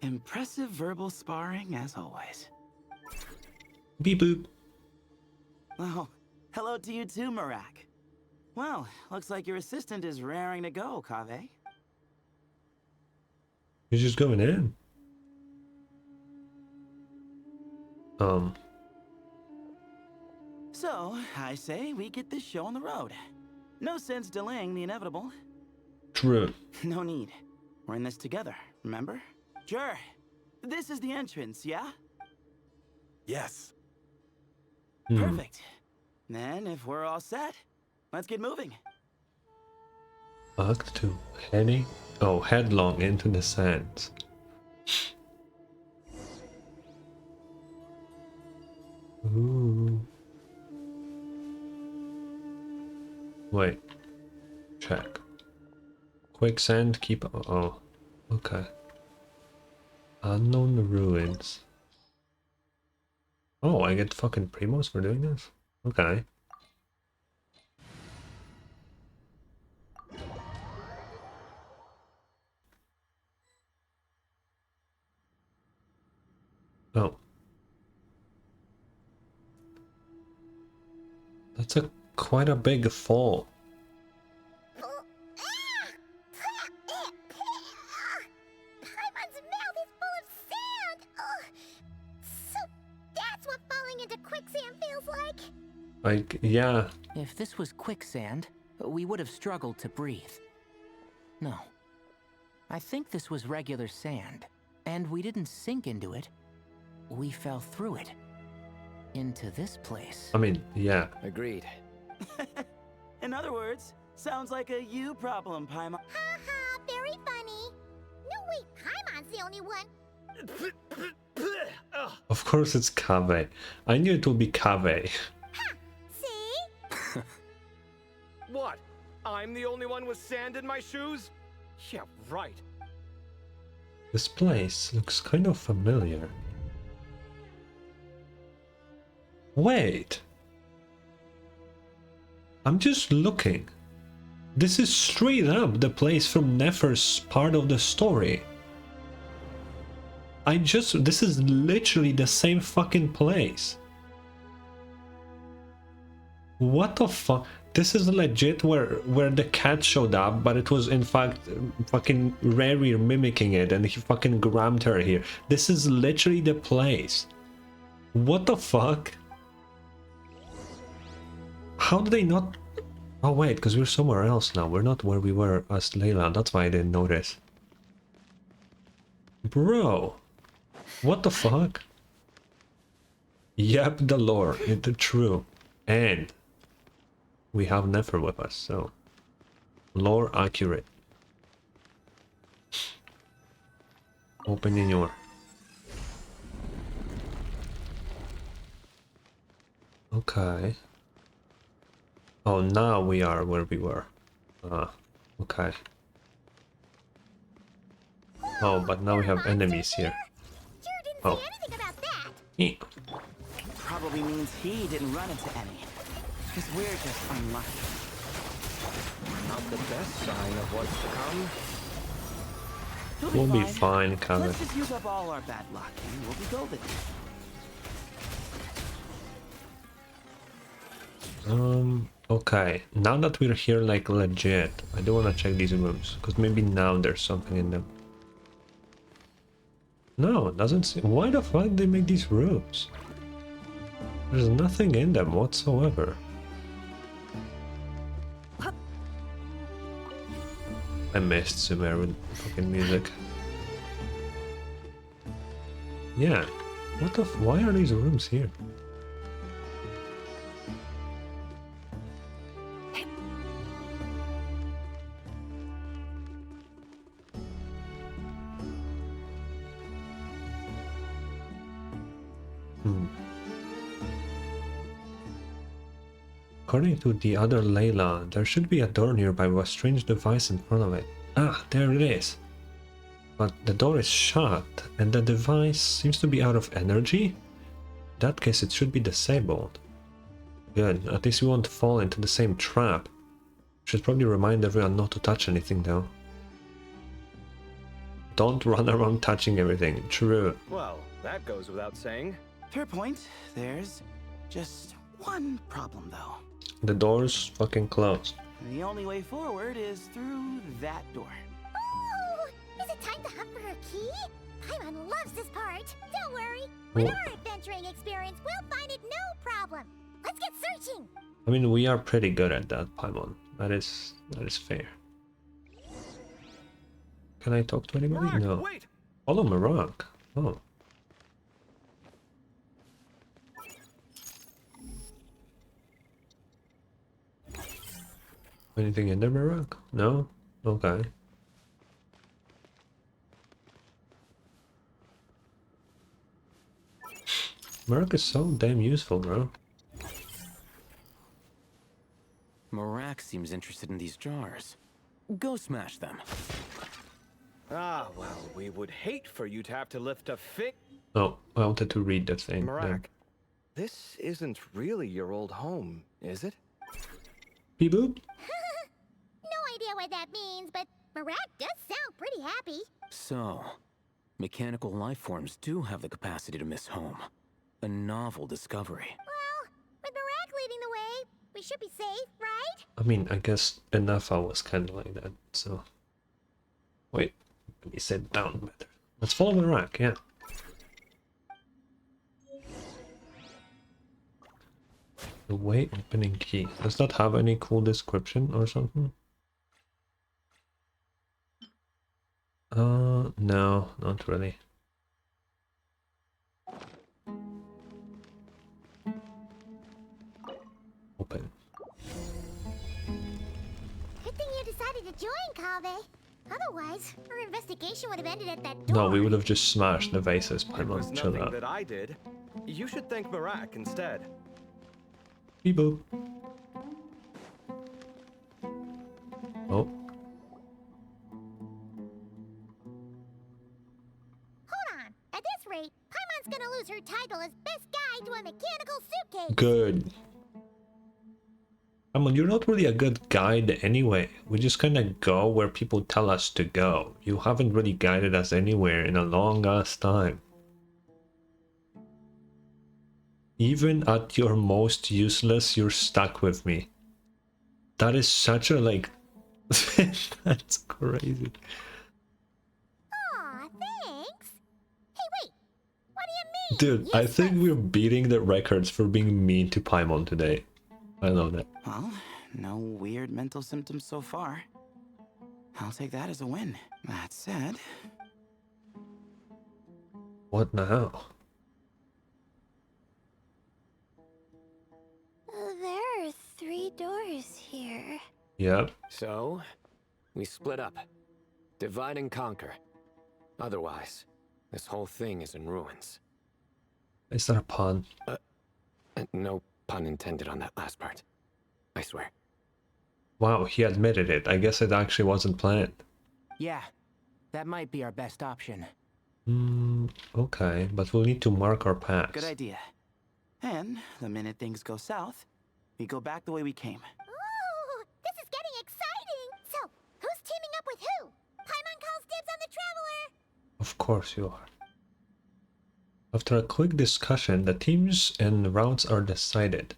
Impressive verbal sparring, as always. Beep boop. Oh, hello to you too, Marak. Well, looks like your assistant is raring to go, Kaveh. He's just going in. So, I say we get this show on the road. No sense delaying the inevitable. True. No need. We're in this together, remember? Sure. This is the entrance, yeah? Yes. Perfect. Then, if we're all set, let's get moving. Act 2. Headlong into the sands. Ooh. Wait. Check. Quicksand, keep... Oh. Okay. Unknown ruins. Oh, I get fucking primos for doing this? Okay. Oh. That's quite a big fall. Like, yeah. If this was quicksand, we would have struggled to breathe. No. I think this was regular sand, and we didn't sink into it. We fell through it. Into this place. I mean, yeah. Agreed. In other words, sounds like a you problem, Paimon. Ha ha, very funny. No, wait, Paimon's the only one. Of course it's Kave. I knew it would be Kave. Ha! See? What? I'm the only one with sand in my shoes? Yeah, right. This place looks kind of familiar. Wait. I'm just looking. This is straight up the place from Nefer's part of the story. This is literally the same fucking place. What the fuck? This is legit where the cat showed up, but it was in fact fucking Rary mimicking it, and he fucking grabbed her here. This is literally the place. What the fuck? How did they not... Oh wait, because we're somewhere else now. We're not where we were as Layla. That's why I didn't notice. Bro. What the fuck? Yep, the lore. It's true. And we have Nefer with us, so lore accurate. Opening your... Okay. Oh, now we are where we were. Okay. Oh, but now we have enemies here. Oh. Yeah. Probably means he didn't run into any. Because we're just unlucky. Not the best sign of what's to come. We'll be fine, Kevin. Let's just use up all our bad luck and we'll be golden. Okay. Now that we're here, like, legit, I do want to check these rooms. Because maybe now there's something in them. No, it doesn't seem... Why the fuck did they make these rooms? There's nothing in them whatsoever. I missed Sumeru fucking music. Yeah. What the f... Why are these rooms here? According to the other Layla, there should be a door nearby with a strange device in front of it. Ah, there it is. But the door is shut, and the device seems to be out of energy? In that case, it should be disabled. Good, at least we won't fall into the same trap. Should probably remind everyone not to touch anything though. Don't run around touching everything, true. Well, that goes without saying. Fair point. There's just one problem though. The door's fucking closed. The only way forward is through that door. Oh, is it time to hunt for a key? Paimon loves this part. Don't worry. With our adventuring experience, we'll find it no problem. Let's get searching. I mean, we are pretty good at that, Paimon. That is fair. Can I talk to anybody? Mark, No. wait. Follow Marak. Oh. Anything in there, Marak? No? Okay. Marak is so damn useful, bro. Marak seems interested in these jars. Go smash them. Ah, well, we would hate for you to have to lift a fit. Oh, I wanted to read the thing. Marak, this isn't really your old home, is it? Beep boop. No idea what that means, but Marak does sound pretty happy. So, mechanical life forms do have the capacity to miss home. A novel discovery. Well, with Marak leading the way, we should be safe, right? I mean, I guess Enafa was kind of like that, so... Wait, let me sit down better. Let's follow Marak, yeah. The way opening key. Does that have any cool description or something? No, not really. Open. Good thing you decided to join, Kaveh. Otherwise, our investigation would have ended at that door. No, we would have just smashed the vases. It was Chill nothing out. that I did. You should thank Marak instead. Beep boop. Oh. Hold on. At this rate, Paimon's gonna lose her title as best guide to a mechanical suitcase. Good. I mean, you're not really a good guide anyway. We just kind of go where people tell us to go. You haven't really guided us anywhere in a long ass time. Even at your most useless, you're stuck with me. That is such a like... That's crazy. Aw, thanks. Hey, wait. What do you mean? Dude, I think we're beating the records for being mean to Paimon today. I love that. Well, no weird mental symptoms so far. I'll take that as a win. That said... What now? There are 3 doors here. Yep. So, we split up. Divide and conquer. Otherwise, this whole thing is in ruins. Is that a pun? No pun intended on that last part. I swear. Wow, he admitted it. I guess it actually wasn't planned. Yeah, that might be our best option. Okay, but we'll need to mark our paths. Good idea. And the minute things go south, we go back the way we came. Ooh, this is getting exciting. So, who's teaming up with who? Paimon calls dibs on the Traveler. Of course you are. After a quick discussion, the teams and routes are decided.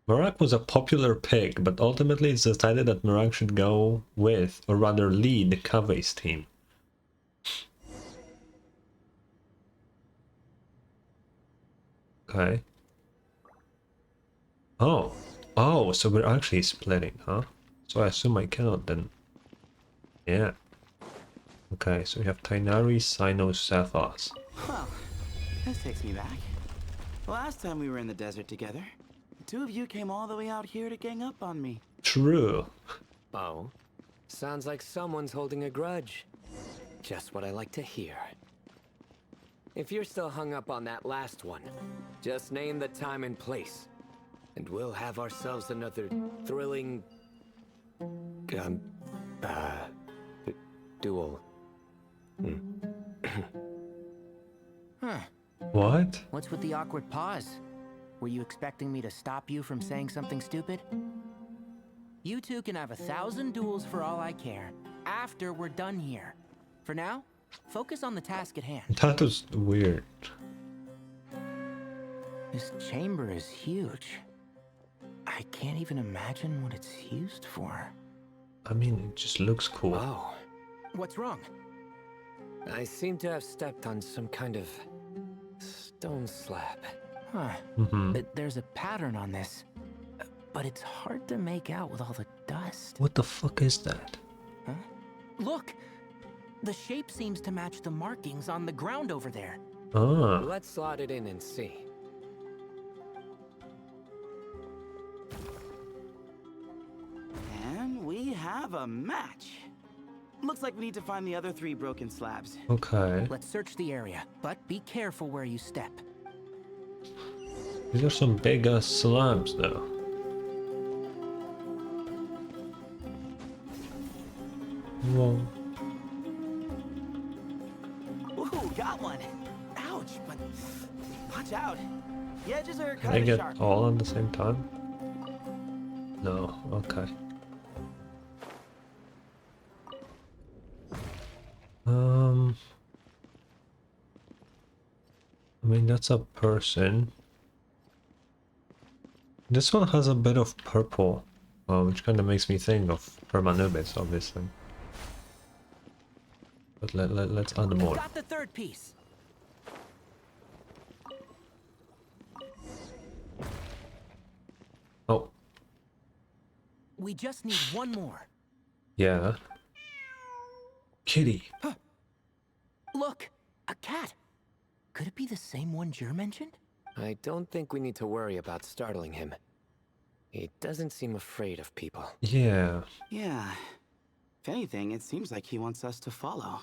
Marak was a popular pick, but ultimately it's decided that Marak should go with, or rather lead, Kaveh's team. Okay. Oh, so we're actually splitting, huh? So I assume I cannot then. Yeah. Okay, so we have Tainari, Sino, Sethos. Well, this takes me back. Last time we were in the desert together, the 2 of you came all the way out here to gang up on me. True. Oh? Sounds like someone's holding a grudge. Just what I like to hear. If you're still hung up on that last one, just name the time and place. And we'll have ourselves another thrilling... duel. Huh. What? What's with the awkward pause? Were you expecting me to stop you from saying something stupid? You two can have 1,000 duels for all I care, after we're done here. For now, focus on the task at hand. That was weird. This chamber is huge. I can't even imagine what it's used for. I mean, it just looks cool. Oh. What's wrong? I seem to have stepped on some kind of stone slab. Huh. There's a pattern on this, but it's hard to make out with all the dust. What the fuck is that? Huh? Look! The shape seems to match the markings on the ground over there. Ah. Let's slot it in and see. And we have a match. Looks like we need to find the other 3 broken slabs. Okay. Let's search the area, but be careful where you step. These are some big ass slabs though. Whoa. Ooh, got one. Ouch, but watch out. The edges are Can I kind of get sharp. all at the same time? No, okay. I mean, that's a person. This one has a bit of purple, which kind of makes me think of Hermanubis, obviously. But let's add more. Got the 3rd piece. We just need one more. Yeah. Kitty. Look, a cat. Could it be the same one Jer mentioned? I don't think we need to worry about startling him. He doesn't seem afraid of people. Yeah. Yeah. If anything, it seems like he wants us to follow.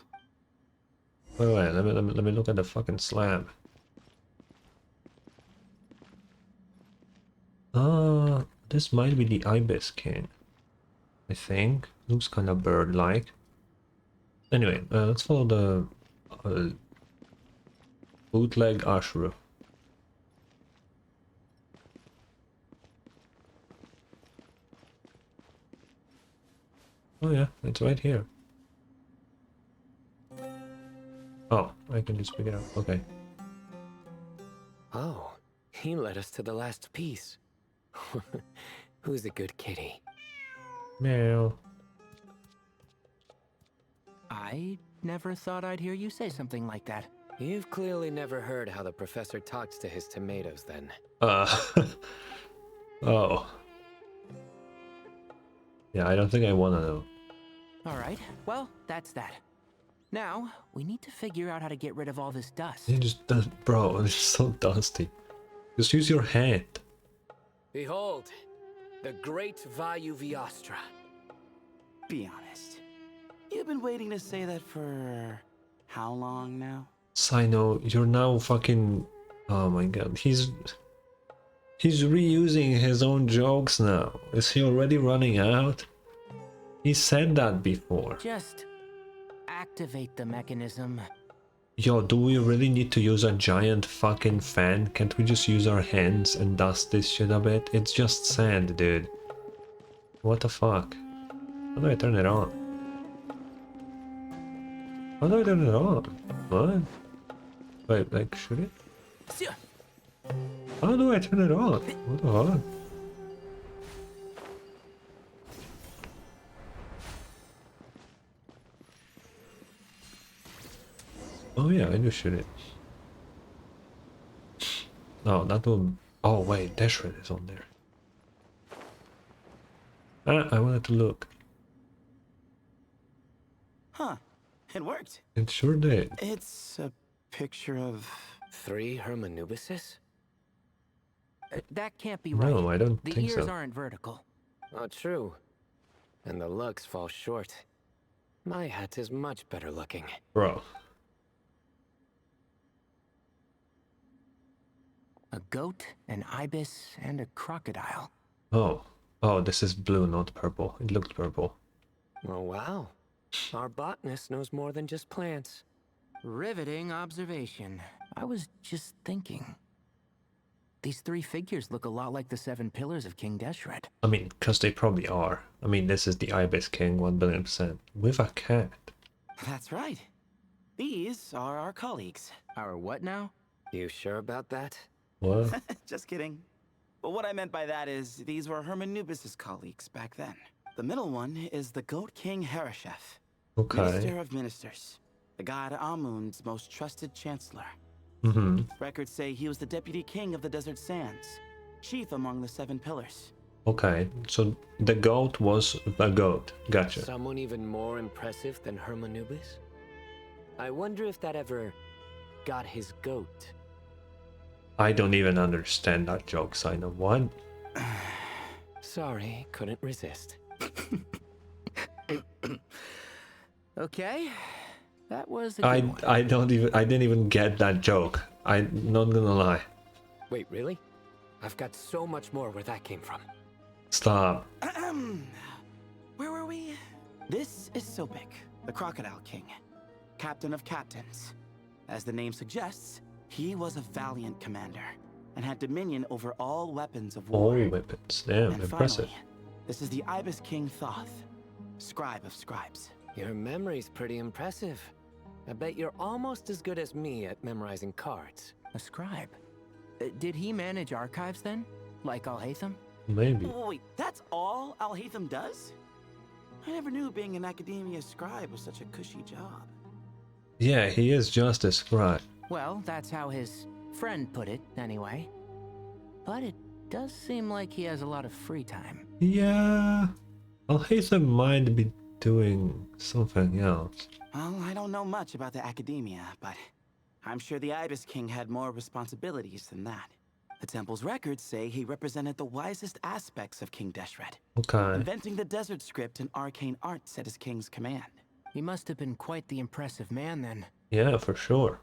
Wait, let me look at the fucking slab. This might be the Ibis King. I think. Looks kind of bird-like. Anyway, let's follow the bootleg Ashru. Oh yeah, it's right here. Oh, I can just pick it up. Okay. Oh, he led us to the last piece. Who's a good kitty? Meow. I never thought I'd hear you say something like that. You've clearly never heard how the professor talks to his tomatoes, then. Oh. Yeah, I don't think I wanna know. Alright, well, that's that. Now, we need to figure out how to get rid of all this dust. You just, bro, it's so dusty. Just use your hand. Behold, the great Vtuber. Be honest. You've been waiting to say that for how long now? Sino, you're now fucking... Oh my god, he's reusing his own jokes now. Is he already running out? He said that before. Just activate the mechanism. Yo, do we really need to use a giant fucking fan? Can't we just use our hands and dust this shit a bit? It's just sand, dude. What the fuck? How do I turn it on? How do I turn it on? What? Wait, like, should it? How do I turn it on? What the fuck? Oh yeah, I do shoot it. No, that one. Oh wait, Deshred is on there. I wanted to look. Huh. It worked. It sure did. It's a picture of... 3 Hermanubises? That can't be right. No, I don't the think ears so. aren't vertical. Not true. And the looks fall short. My hat is much better looking. Bro. A goat, an ibis, and a crocodile. Oh. Oh, this is blue, not purple. It looked purple. Oh, wow. Our botanist knows more than just plants. Riveting observation. I was just thinking. These 3 figures look a lot like the 7 pillars of King Deshred. I mean, because they probably are. I mean, this is the Ibis King, 1,000,000,000%. With a cat. That's right. These are our colleagues. Our what now? You sure about that? What? Just kidding. But what I meant by that is these were Hermanubis' colleagues back then. The middle one is the Goat King Harashef, Okay. Minister of Ministers, the god Amun's most trusted chancellor. Mm-hmm. Records say he was the deputy king of the Desert Sands, chief among the 7 pillars. Okay, so the goat was the goat. Gotcha. Someone even more impressive than Hermanubis? I wonder if that ever got his goat. I don't even understand that joke, Sino. What? Sorry, couldn't resist. Okay, that was a good one. I didn't even get that joke. I'm not gonna lie. Wait, really? I've got so much more where that came from. Stop. Where were we? This is Sobek, the Crocodile King, captain of captains. As the name suggests, he was a valiant commander and had dominion over all weapons of war. All weapons. Damn, And impressive. finally, this is the Ibis King Thoth, scribe of scribes. Your memory's pretty impressive. I bet you're almost as good as me at memorizing cards. A scribe. Did he manage archives then? Like Alhaitham? Maybe. Oh, wait, that's all Alhaitham does? I never knew being an academia scribe was such a cushy job. Yeah, he is just a scribe. Well, that's how his friend put it, anyway. But it does seem like he has a lot of free time. Yeah. Al-Haytham might be doing something else. Well, I don't know much about the academia, but I'm sure the Ibis King had more responsibilities than that. The temple's records say he represented the wisest aspects of King Deshret, Okay. inventing the desert script and arcane arts at his king's command. He must have been quite the impressive man then. Yeah, for sure.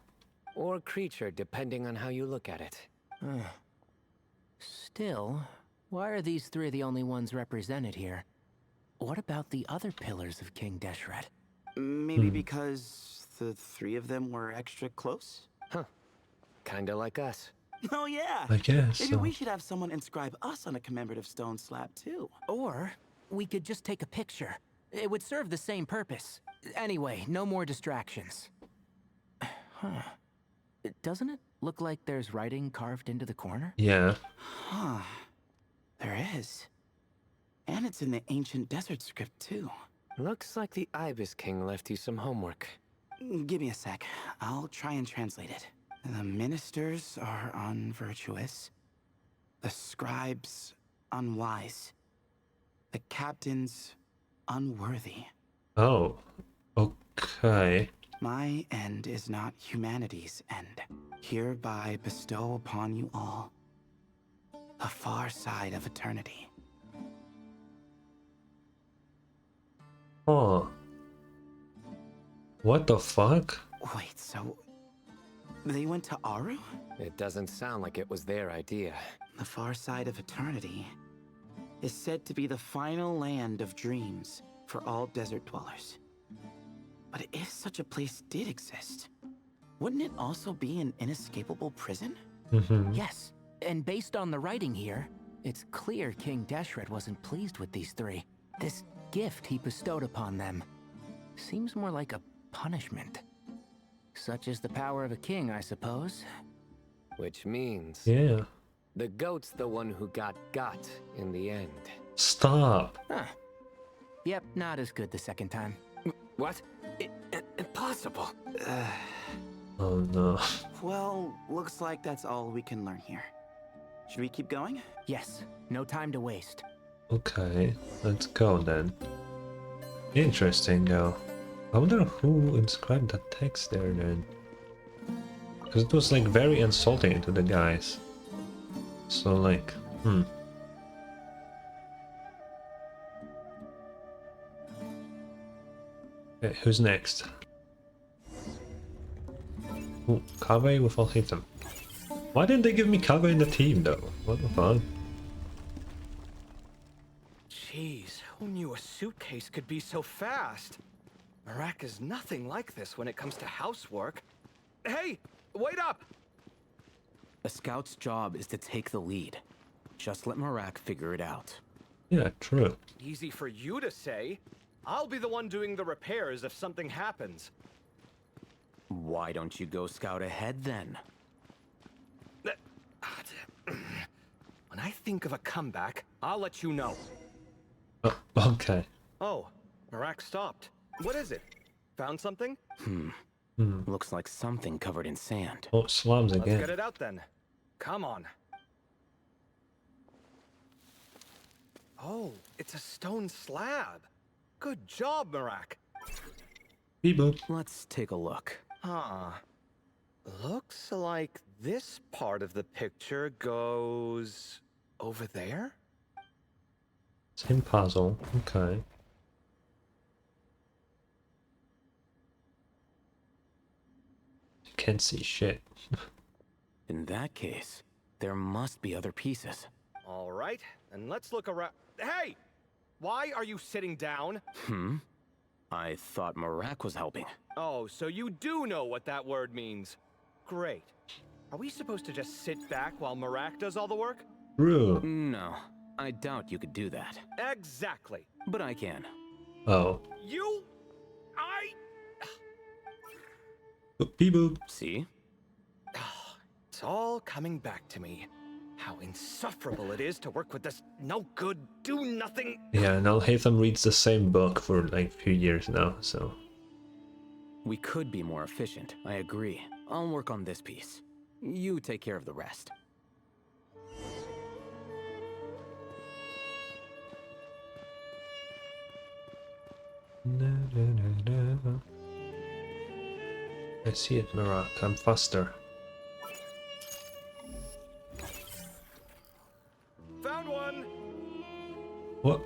Or creature, depending on how you look at it. Still, why are these three the only ones represented here? What about the other pillars of King Deshret? Maybe because the three of them were extra close? Kinda like us. Oh yeah! I guess Maybe so. we should have someone inscribe us on a commemorative stone slab too. Or we could just take a picture. It would serve the same purpose. Anyway, no more distractions. Doesn't it look like there's writing carved into the corner? Yeah. Huh. There is. And it's in the ancient desert script too. Looks like the Ibis King left you some homework. Give me a sec. I'll try and translate it. The ministers are unvirtuous. The scribes unwise. The captains unworthy. Oh. Okay. My end is not humanity's end. Hereby bestow upon you all the far side of eternity. Huh. What the fuck? Wait, so they went to Aru? It doesn't sound like it was their idea. The far side of eternity is said to be the final land of dreams for all desert dwellers. But if such a place did exist, wouldn't it also be an inescapable prison? Yes, and based on the writing here, it's clear King Deshret wasn't pleased with these three. This gift he bestowed upon them seems more like a punishment. Such is the power of a king, I suppose. Which means Yeah. the goat's the one who got in the end. Stop. Yep, not as good the second time. What? Impossible. Oh no. Well, looks like that's all we can learn here. Should we keep going? Yes, no time to waste. Okay, let's go then. Interesting though. I wonder who inscribed that text there then. Because it was like very insulting to the guys. So like, Okay, who's next? Ooh, Kaveh with Al-Haytham. Why didn't they give me Kaveh in the team though? What the fuck? Jeez, who knew a suitcase could be so fast? Marak is nothing like this when it comes to housework. Hey, wait up! A scout's job is to take the lead. Just let Marak figure it out. Yeah, true. Easy for you to say. I'll be the one doing the repairs if something happens. Why don't you go scout ahead then? When I think of a comeback, I'll let you know. Oh, okay. Oh, Marak stopped. What is it? Found something? Looks like something covered in sand. Oh, slums Let's again. get it out then. Come on. Oh, it's a stone slab. Good job, Marak. Beep-boop. Let's take a look. Huh. Looks like this part of the picture goes over there? Same puzzle. Okay. Can't see shit. In that case, there must be other pieces. All right, and let's look around. Hey! Why are you sitting down? I thought Marak was helping. Oh, so you do know what that word means. Great. Are we supposed to just sit back while Marak does all the work? True. No, I doubt you could do that. Exactly. But I can. Oh. Beep-boop. See? It's all coming back to me. How insufferable it is to work with this no-good, do-nothing... Yeah, and Al-Haytham reads the same book for like a few years now, so... We could be more efficient, I agree. I'll work on this piece. You take care of the rest. Na, na, na, na. I see it, Marak. I'm faster. Found one. What?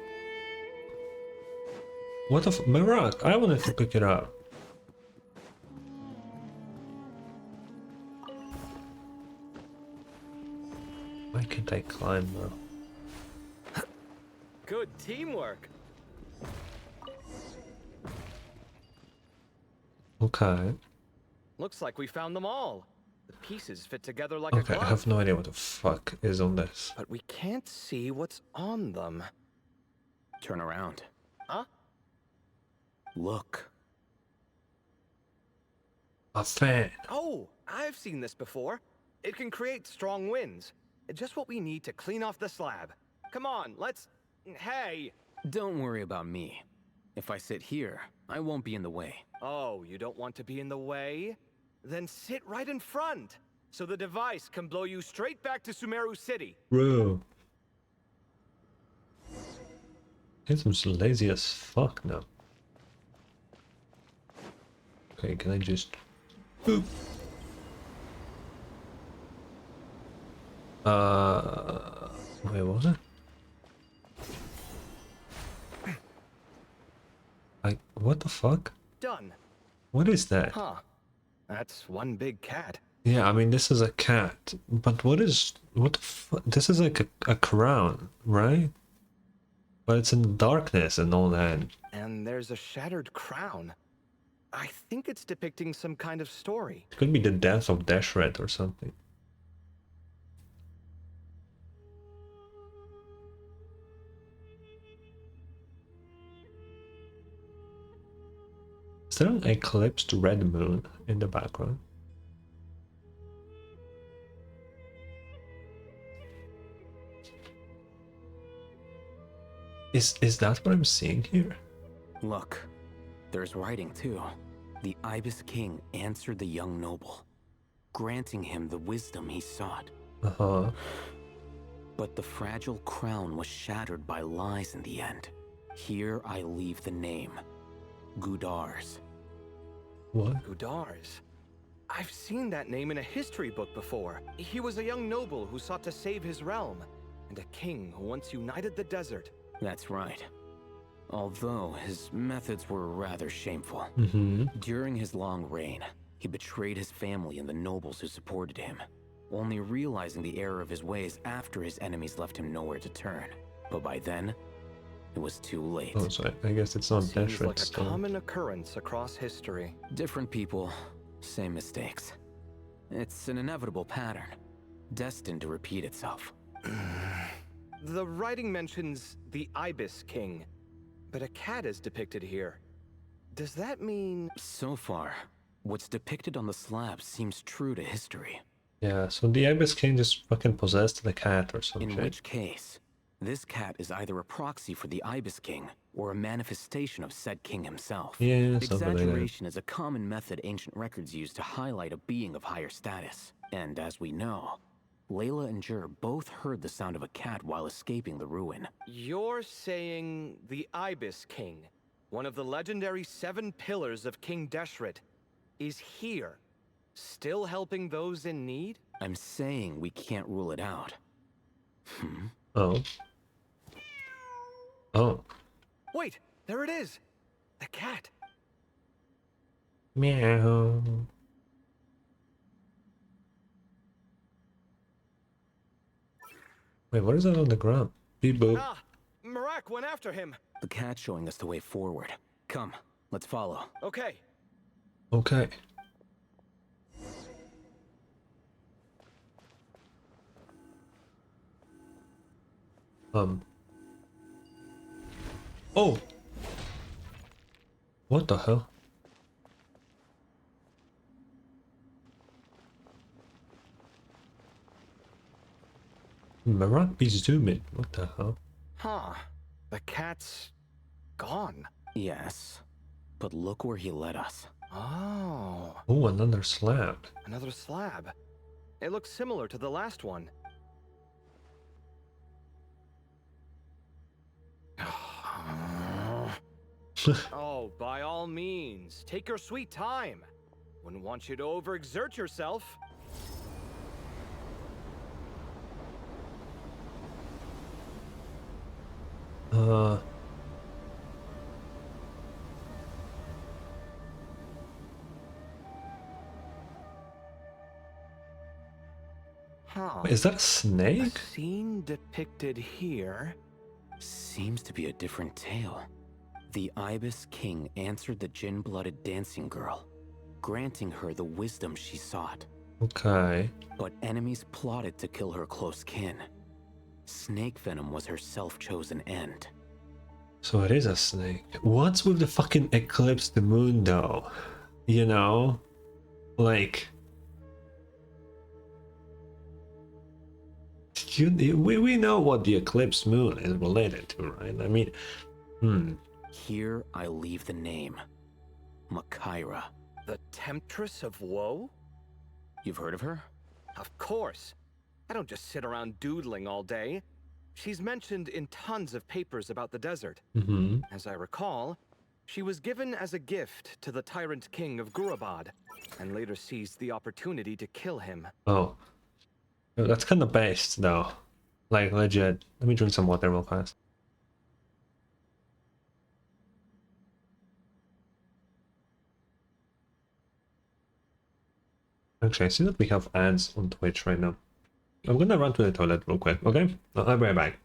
What the Marak? I wanted to pick it up. Why can't I climb though? Good teamwork. Okay. Looks like we found them all. The pieces fit together like a Okay, glove. I have no idea what the fuck is on this. But we can't see what's on them. Turn around. Huh? Look. A fan. Oh, I've seen this before. It can create strong winds. Just what we need to clean off the slab. Come on, let's... Hey! Don't worry about me. If I sit here, I won't be in the way. Oh, you don't want to be in the way? Then sit right in front, so the device can blow you straight back to Sumeru City. Bro. I'm so lazy as fuck now. Okay, can I just... Boop. Wait, what was it? What the fuck? Done. What is that? Huh. That's one big cat. Yeah, I mean, this is a cat, but what the fuck? This is like a crown, right? But it's in darkness and all that. And there's a shattered crown. I think it's depicting some kind of story. It could be the death of Dashred or something. Is there an eclipsed red moon in the background? Is that what I'm seeing here? Look, there's writing too. The Ibis King answered the young noble, granting him the wisdom he sought. Uh-huh. But the fragile crown was shattered by lies in the end. Here I leave the name. Gudar's. What? Gudars. I've seen that name in a history book before. He was a young noble who sought to save his realm, and a king who once united the desert. That's right. Although his methods were rather shameful. Mm-hmm. During his long reign, he betrayed his family and the nobles who supported him, only realizing the error of his ways after his enemies left him nowhere to turn. But by then, it was too late. Oh, so I guess it's not Seems Dashred like a still. common occurrence across history. Different people, same mistakes. It's an inevitable pattern, destined to repeat itself. The writing mentions the Ibis King, but a cat is depicted here. Does that mean... So far, what's depicted on the slab seems true to history. Yeah, so the Ibis King just fucking possessed the cat or something. In which case, this cat is either a proxy for the Ibis King or a manifestation of said king himself. Yeah, something like that. Exaggeration is a common method ancient records use to highlight a being of higher status. And as we know, Layla and Jur both heard the sound of a cat while escaping the ruin. You're saying the Ibis King, one of the legendary 7 pillars of King Deshret, is here, still helping those in need? I'm saying we can't rule it out. Oh. Oh. Wait, there it is! The cat! Meow. Wait, what is that on the ground? Beep boop. Ah! Marak went after him! The cat's showing us the way forward. Come, let's follow. Okay. Okay. Oh! What the hell? Marat be zooming. What the hell? Huh. The cat's... gone. Yes, but look where he led us. Oh. Oh, another slab. Another slab. It looks similar to the last one. Oh, all means, take your sweet time. Wouldn't want you to overexert yourself. Huh. Is that a A snake? scene depicted here. Seems to be a different tale. The Ibis King answered the Jinn-blooded dancing girl, granting her the wisdom she sought. Okay. But enemies plotted to kill her close kin. Snake venom was her self-chosen end. So it is a snake. What's with the fucking eclipse the moon though? You know? Like... we know what the eclipse moon is related to, right? I mean... Here I leave the name. Makaira. The Temptress of Woe? You've heard of her? Of course. I don't just sit around doodling all day. She's mentioned in tons of papers about the desert. As I recall, she was given as a gift to the tyrant king of Gurabad, and later seized the opportunity to kill him. Oh. That's kind of based though. Like legit. Let me drink some water real fast. Actually, I see that we have ads on Twitch right now. I'm gonna run to the toilet real quick, okay? I'll be right back.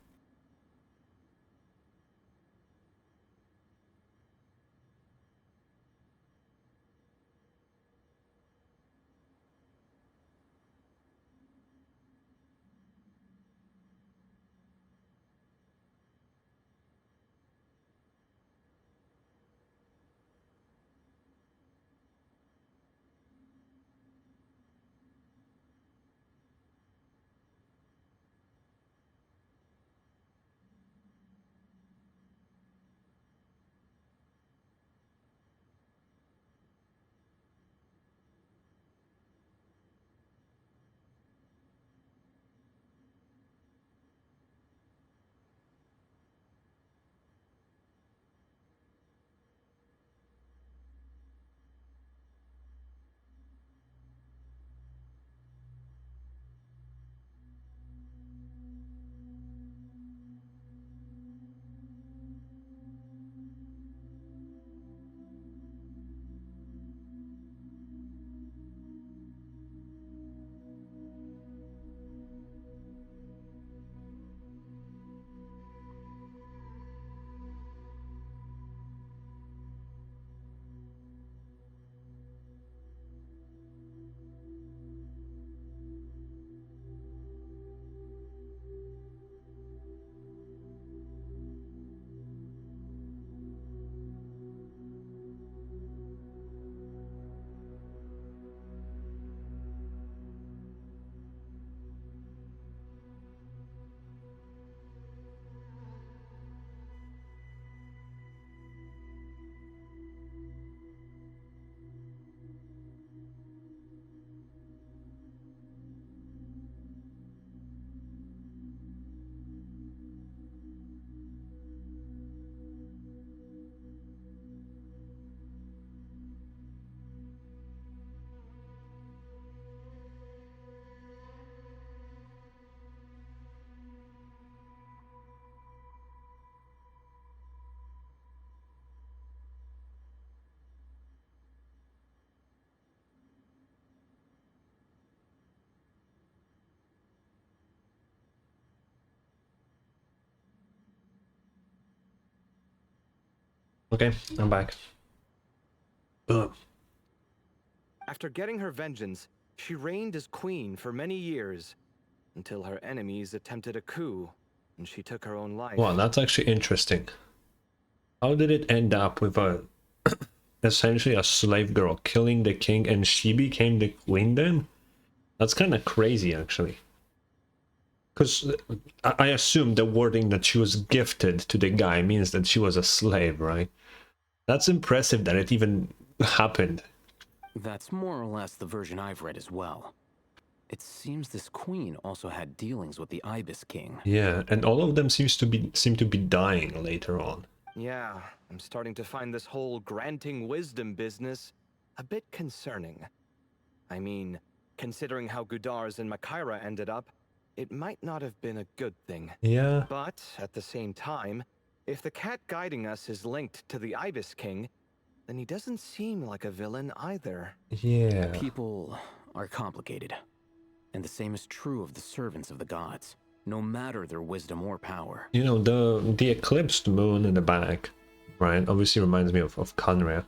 Okay, I'm back. Ugh. After getting her vengeance, she reigned as queen for many years, until her enemies attempted a coup, and she took her own life. Well, that's actually interesting. How did it end up with a essentially a slave girl killing the king and she became the queen then? That's kind of crazy actually. Because I assume the wording that she was gifted to the guy means that she was a slave, right? That's impressive that it even happened. That's more or less the version I've read as well. It seems this queen also had dealings with the Ibis King. Yeah, and all of them seem to be dying later on. Yeah, I'm starting to find this whole granting wisdom business a bit concerning. I mean, considering how Gudars and Makaira ended up, it might not have been a good thing. Yeah. But at the same time, if the cat guiding us is linked to the Ibis King, then he doesn't seem like a villain either. Yeah. People are complicated. And the same is true of the servants of the gods, no matter their wisdom or power. You know, the eclipsed moon in the back, right, obviously reminds me of Conria.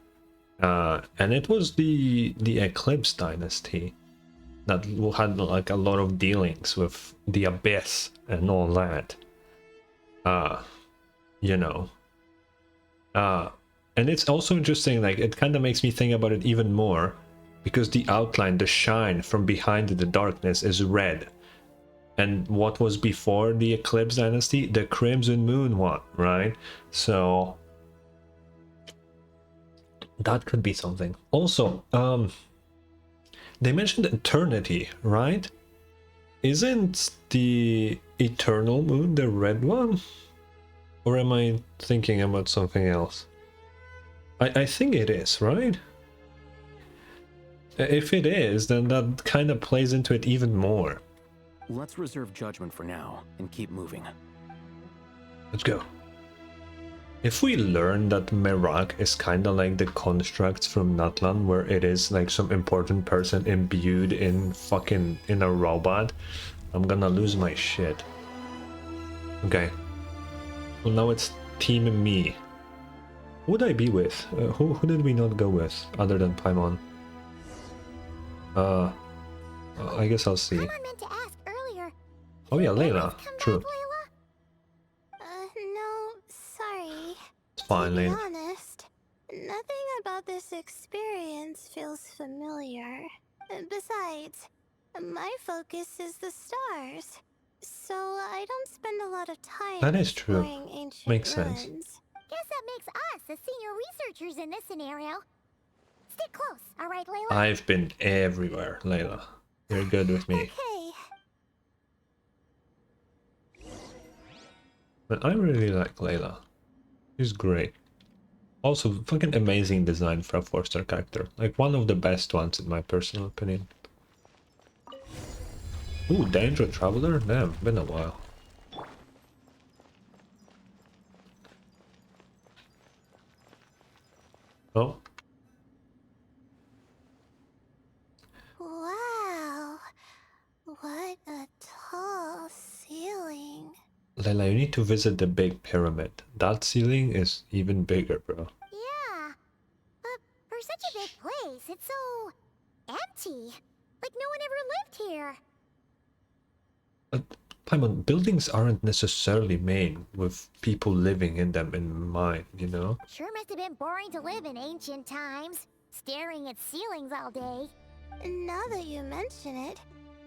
And it was the Eclipse dynasty that had like a lot of dealings with the Abyss and all that. You know. And it's also interesting, like, it kind of makes me think about it even more, because the outline, the shine from behind the darkness is red. And what was before the Eclipse dynasty? The Crimson Moon one, right? So that could be something. Also, they mentioned eternity, right? Isn't the Eternal Moon the red one? Or am I thinking about something else? I think it is, right? If it is, then that kind of plays into it even more. Let's reserve judgment for now and keep moving. Let's go. If we learn that Merak is kind of like the constructs from Natlan, where it is like some important person imbued in a robot, I'm gonna lose my shit. Okay. Well, now it's Team Me. Who would I be with? Who did we not go with other than Paimon? I guess I'll see. Paimon meant to ask earlier. Oh yeah, Did you Layla. almost come True. back, Layla? No, sorry. It's fine, To be Layla. honest, nothing about this experience feels familiar. Besides, my focus is the stars, so I don't spend a lot of time That is true. exploring ancient Makes ruins. sense. Guess that makes us the senior researchers in this scenario. Stick close, all right, Layla? I've been everywhere, Layla. You're good with me. Okay. But I really like Layla. She's great. Also, fucking amazing design for a 4-star character. Like, one of the best ones in my personal opinion. Ooh, Danger Traveler? Damn, been a while. Oh. Wow. What a tall ceiling. Layla, you need to visit the big pyramid. That ceiling is even bigger, bro. Yeah. But for such a big place, it's so empty. Like no one ever lived here. Paimon, buildings aren't necessarily made with people living in them in mind, you know? Sure must have been boring to live in ancient times, staring at ceilings all day. Now that you mention it,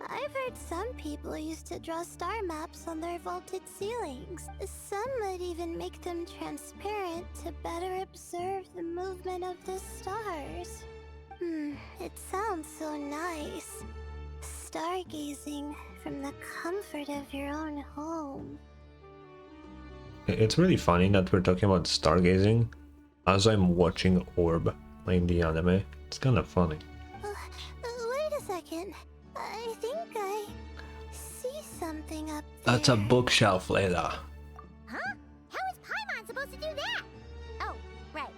I've heard some people used to draw star maps on their vaulted ceilings. Some might even make them transparent to better observe the movement of the stars. It sounds so nice. Stargazing from the comfort of your own home. It's really funny that we're talking about stargazing as I'm watching Orb, like the anime. It's kind of funny. Wait a second. I think I see something up there. That's a bookshelf, Layla. Huh? How is Paimon supposed to do that? Oh, right.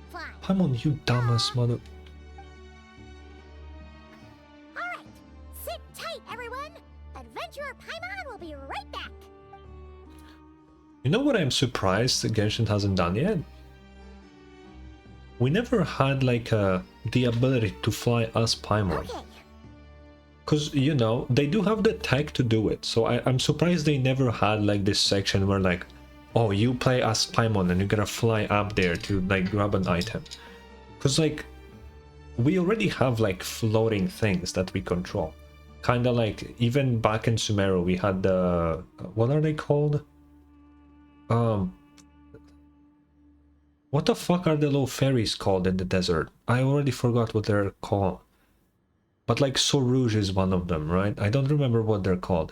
Flying. Paimon, you dumbass mother... Alright. Sit tight, everyone. Adventurer Paimon will be right back. You know what I'm surprised Genshin hasn't done yet? We never had like the ability to fly as Paimon. Okay. Because, you know, they do have the tech to do it. So I'm surprised they never had like this section where like, oh, you play as Paimon and you gotta fly up there to like grab an item. Because like, we already have like floating things that we control. Kind of like, even back in Sumeru we had the, what are they called? What the fuck are the little fairies called in the desert? I already forgot what they're called. But like Sorouge is one of them, right? I don't remember what they're called.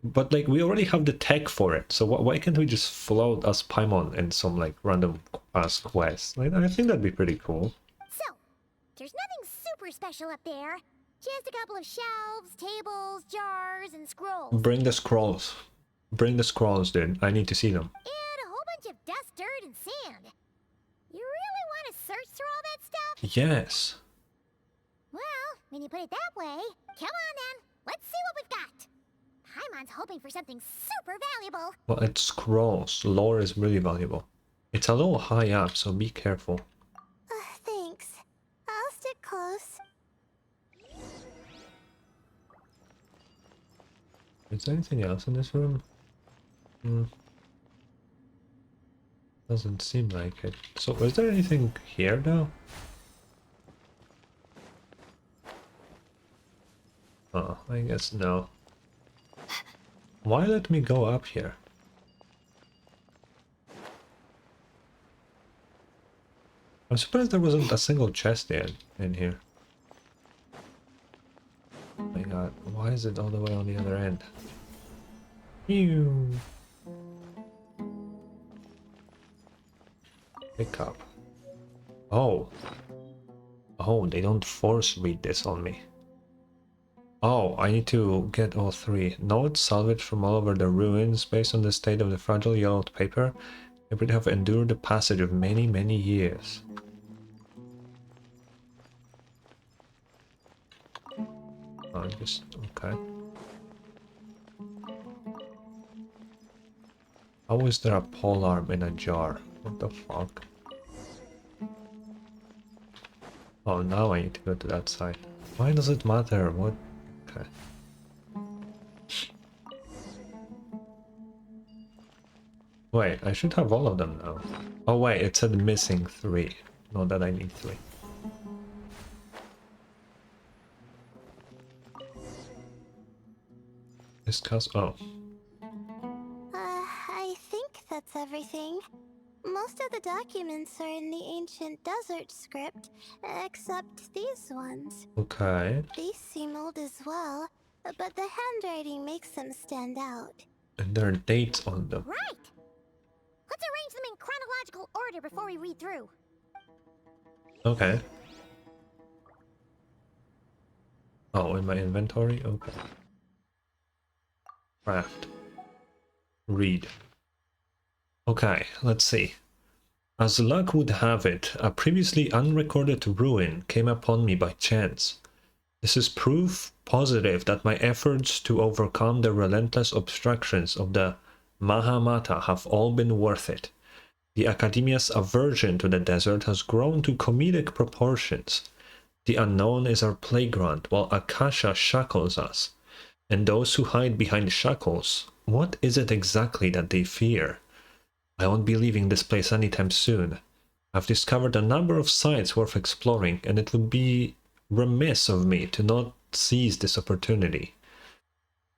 But like we already have the tech for it, so why can't we just float as Paimon in some like random ass quest? Like I think that'd be pretty cool. So, there's nothing super special up there. Just a couple of shelves, tables, jars, and scrolls. Bring the scrolls. Bring the scrolls, dude. I need to see them. And a whole bunch of dust, dirt, and sand. You really want to search through all that stuff? Yes. Well, when you put it that way, come on then. Let's see what we've got. Paimon's hoping for something super valuable. Well, it's scrolls. Lore is really valuable. It's a little high up, so be careful. Thanks. I'll stick close. Is there anything else in this room? Doesn't seem like it. So, is there anything here though? Oh, I guess no. Why let me go up here? I'm surprised there wasn't a single chest in here. Oh my god, why is it all the way on the other end? Ew. Pick up. Oh. Oh, they don't force read this on me. Oh, I need to get all three. Notes salvaged from all over the ruins based on the state of the fragile yellowed paper. It would have endured the passage of many, many years. Oh, just okay. How is there a polearm in a jar? What the fuck? Oh, now I need to go to that side. Why does it matter? What? Okay. Wait, I should have all of them now. Oh wait, it said missing 3. Not that I need 3. Discuss. Oh. I think that's everything. Most of the documents are in the ancient desert script, except these ones. Okay. These seem old as well, but the handwriting makes them stand out. And there are dates on them. Right! Let's arrange them in chronological order before we read through. Okay. Oh, in my inventory? Okay. Craft. Read. Okay, let's see. As luck would have it, a previously unrecorded ruin came upon me by chance. This is proof positive that my efforts to overcome the relentless obstructions of the Mahamata have all been worth it. The Academia's aversion to the desert has grown to comedic proportions. The unknown is our playground, while Akasha shackles us. And those who hide behind shackles, what is it exactly that they fear? I won't be leaving this place anytime soon. I've discovered a number of sites worth exploring, and it would be remiss of me to not seize this opportunity.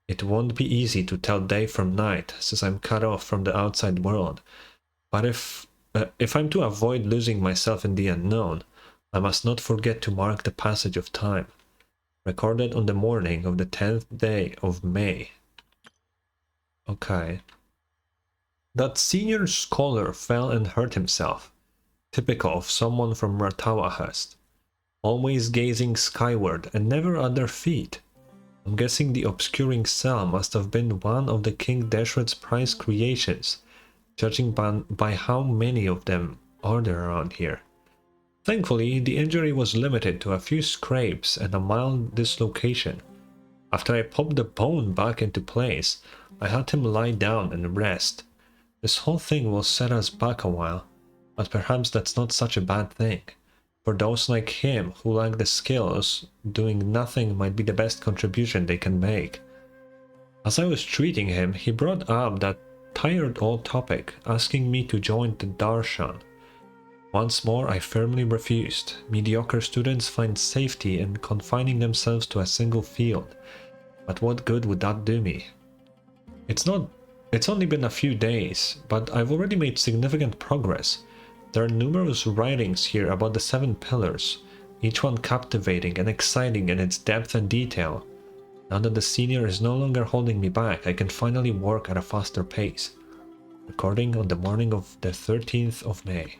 It won't be easy to tell day from night, since I'm cut off from the outside world. But if I'm to avoid losing myself in the unknown, I must not forget to mark the passage of time. Recorded on the morning of the 10th day of May. Okay. That senior scholar fell and hurt himself. Typical of someone from Ratawahast. Always gazing skyward and never at their feet. I'm guessing the obscuring cell must have been one of the King Deshret's prized creations, judging by how many of them are there around here. Thankfully, the injury was limited to a few scrapes and a mild dislocation. After I popped the bone back into place, I had him lie down and rest. This whole thing will set us back a while, but perhaps that's not such a bad thing. For those like him who lack the skills, doing nothing might be the best contribution they can make. As I was treating him, he brought up that tired old topic, asking me to join the Darshan. Once more, I firmly refused. Mediocre students find safety in confining themselves to a single field. But what good would that do me? It's only been a few days, but I've already made significant progress. There are numerous writings here about the 7 pillars, each one captivating and exciting in its depth and detail. Now that the senior is no longer holding me back, I can finally work at a faster pace. Recording on the morning of the 13th of May.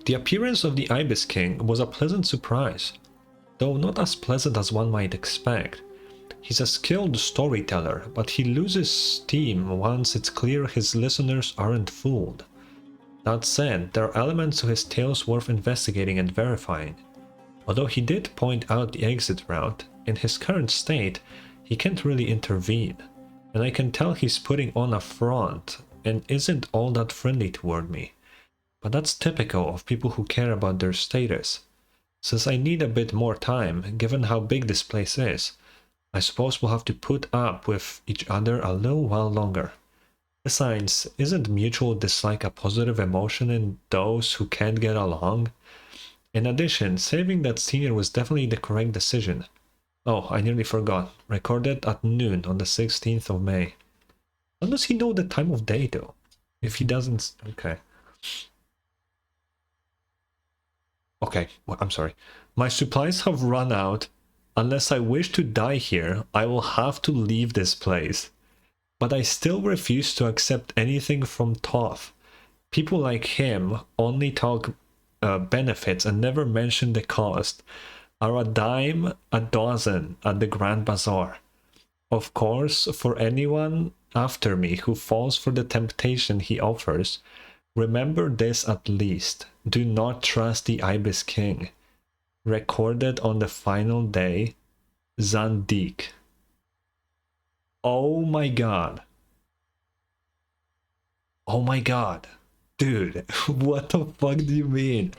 The appearance of the Ibis King was a pleasant surprise, though not as pleasant as one might expect. He's a skilled storyteller, but he loses steam once it's clear his listeners aren't fooled. That said, there are elements to his tales worth investigating and verifying. Although he did point out the exit route, in his current state, he can't really intervene, and I can tell he's putting on a front and isn't all that friendly toward me. But that's typical of people who care about their status. Since I need a bit more time, given how big this place is, I suppose we'll have to put up with each other a little while longer. Besides, isn't mutual dislike a positive emotion in those who can't get along? In addition, saving that senior was definitely the correct decision. Oh, I nearly forgot. Recorded at noon on the 16th of May. How does he know the time of day though? If he doesn't... Okay. Okay, well, I'm sorry. My supplies have run out. Unless I wish to die here, I will have to leave this place. But I still refuse to accept anything from Toth. People like him only talk benefits and never mention the cost. Are a dime a dozen at the Grand Bazaar. Of course, for anyone after me who falls for the temptation he offers, remember this at least. Do not trust the Ibis King. Recorded on the final day, Zandik. Oh my god. Oh my god. Dude, what the fuck do you mean?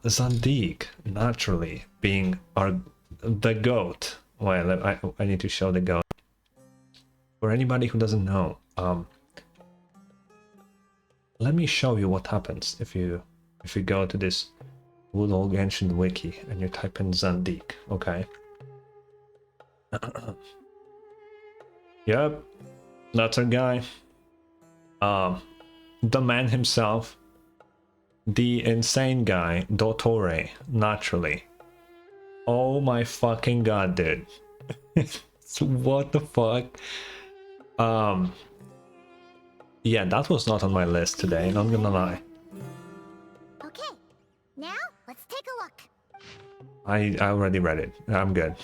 Zandik, naturally, being the goat. Well, I need to show the goat. For anybody who doesn't know, let me show you what happens if you go to this good old Genshin wiki and you type in Zandik, okay? Yep, that's our guy. The man himself, the insane guy, Dottore, naturally. Oh my fucking god, dude. What the fuck? Yeah, that was not on my list today, not gonna lie. Okay, now let's take a look. I already read it. I'm good.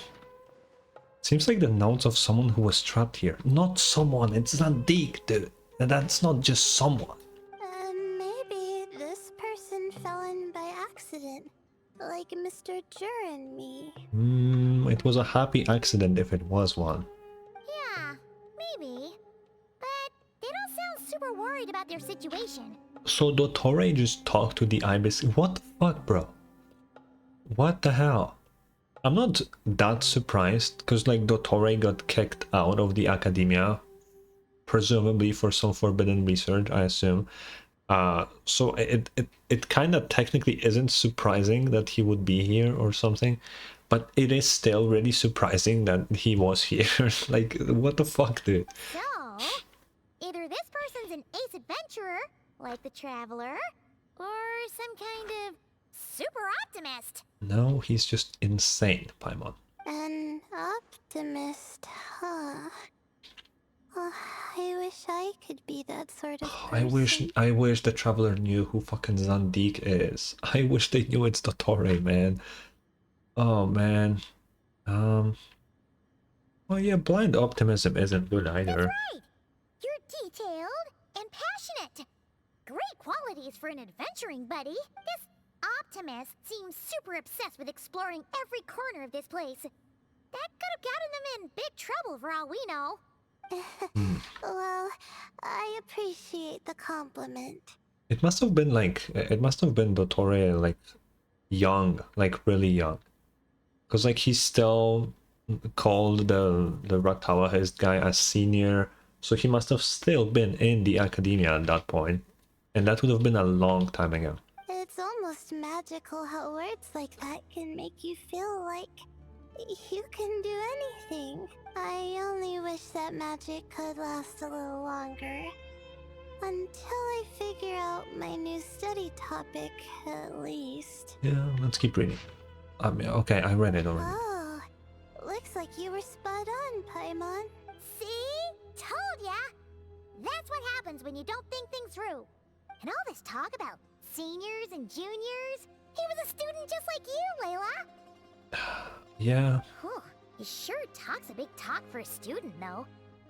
Seems like the notes of someone who was trapped here. Not someone, it's Zandik, dude. And that's not just someone. Maybe this person fell in by accident, like Mr. Jur and me. It was a happy accident if it was one. Yeah, maybe. But they don't sound super worried about their situation. So Dottore just talked to the Ibis. What the fuck, bro? What the hell? I'm not that surprised, because like Dottore got kicked out of the academia, presumably for some forbidden research, I assume. So it kind of technically isn't surprising that he would be here or something, but it is still really surprising that he was here. Like, what the fuck, dude? So, either this person's an ace adventurer, like the Traveler, or some kind of super optimist. No, he's just insane, Paimon. An optimist, huh? Oh, I wish I could be that sort of person. I wish the Traveler knew who fucking Zandik is. I wish they knew it's Dottore, man. Oh man. Oh yeah, blind optimism isn't good either. That's right. You're detailed and passionate. Great qualities for an adventuring buddy. This optimist seems super obsessed with exploring every corner of this place. That could have gotten them in big trouble for all we know. Well, I appreciate the compliment. It must have been Dottore like young, like really young. Because like he still called the Ratawa his guy as senior, so he must have still been in the academia at that point. And that would have been a long time ago. It's almost magical how words like that can make you feel like you can do anything. I only wish that magic could last a little longer. Until I figure out my new study topic, at least. Yeah, let's keep reading. Okay, I read it already. Oh, Looks like you were spot on, Paimon. See? Told ya! That's what happens when you don't think things through. And all this talk about seniors and juniors, he was a student just like you, Layla. Yeah. Whew, he sure talks a big talk for a student, though.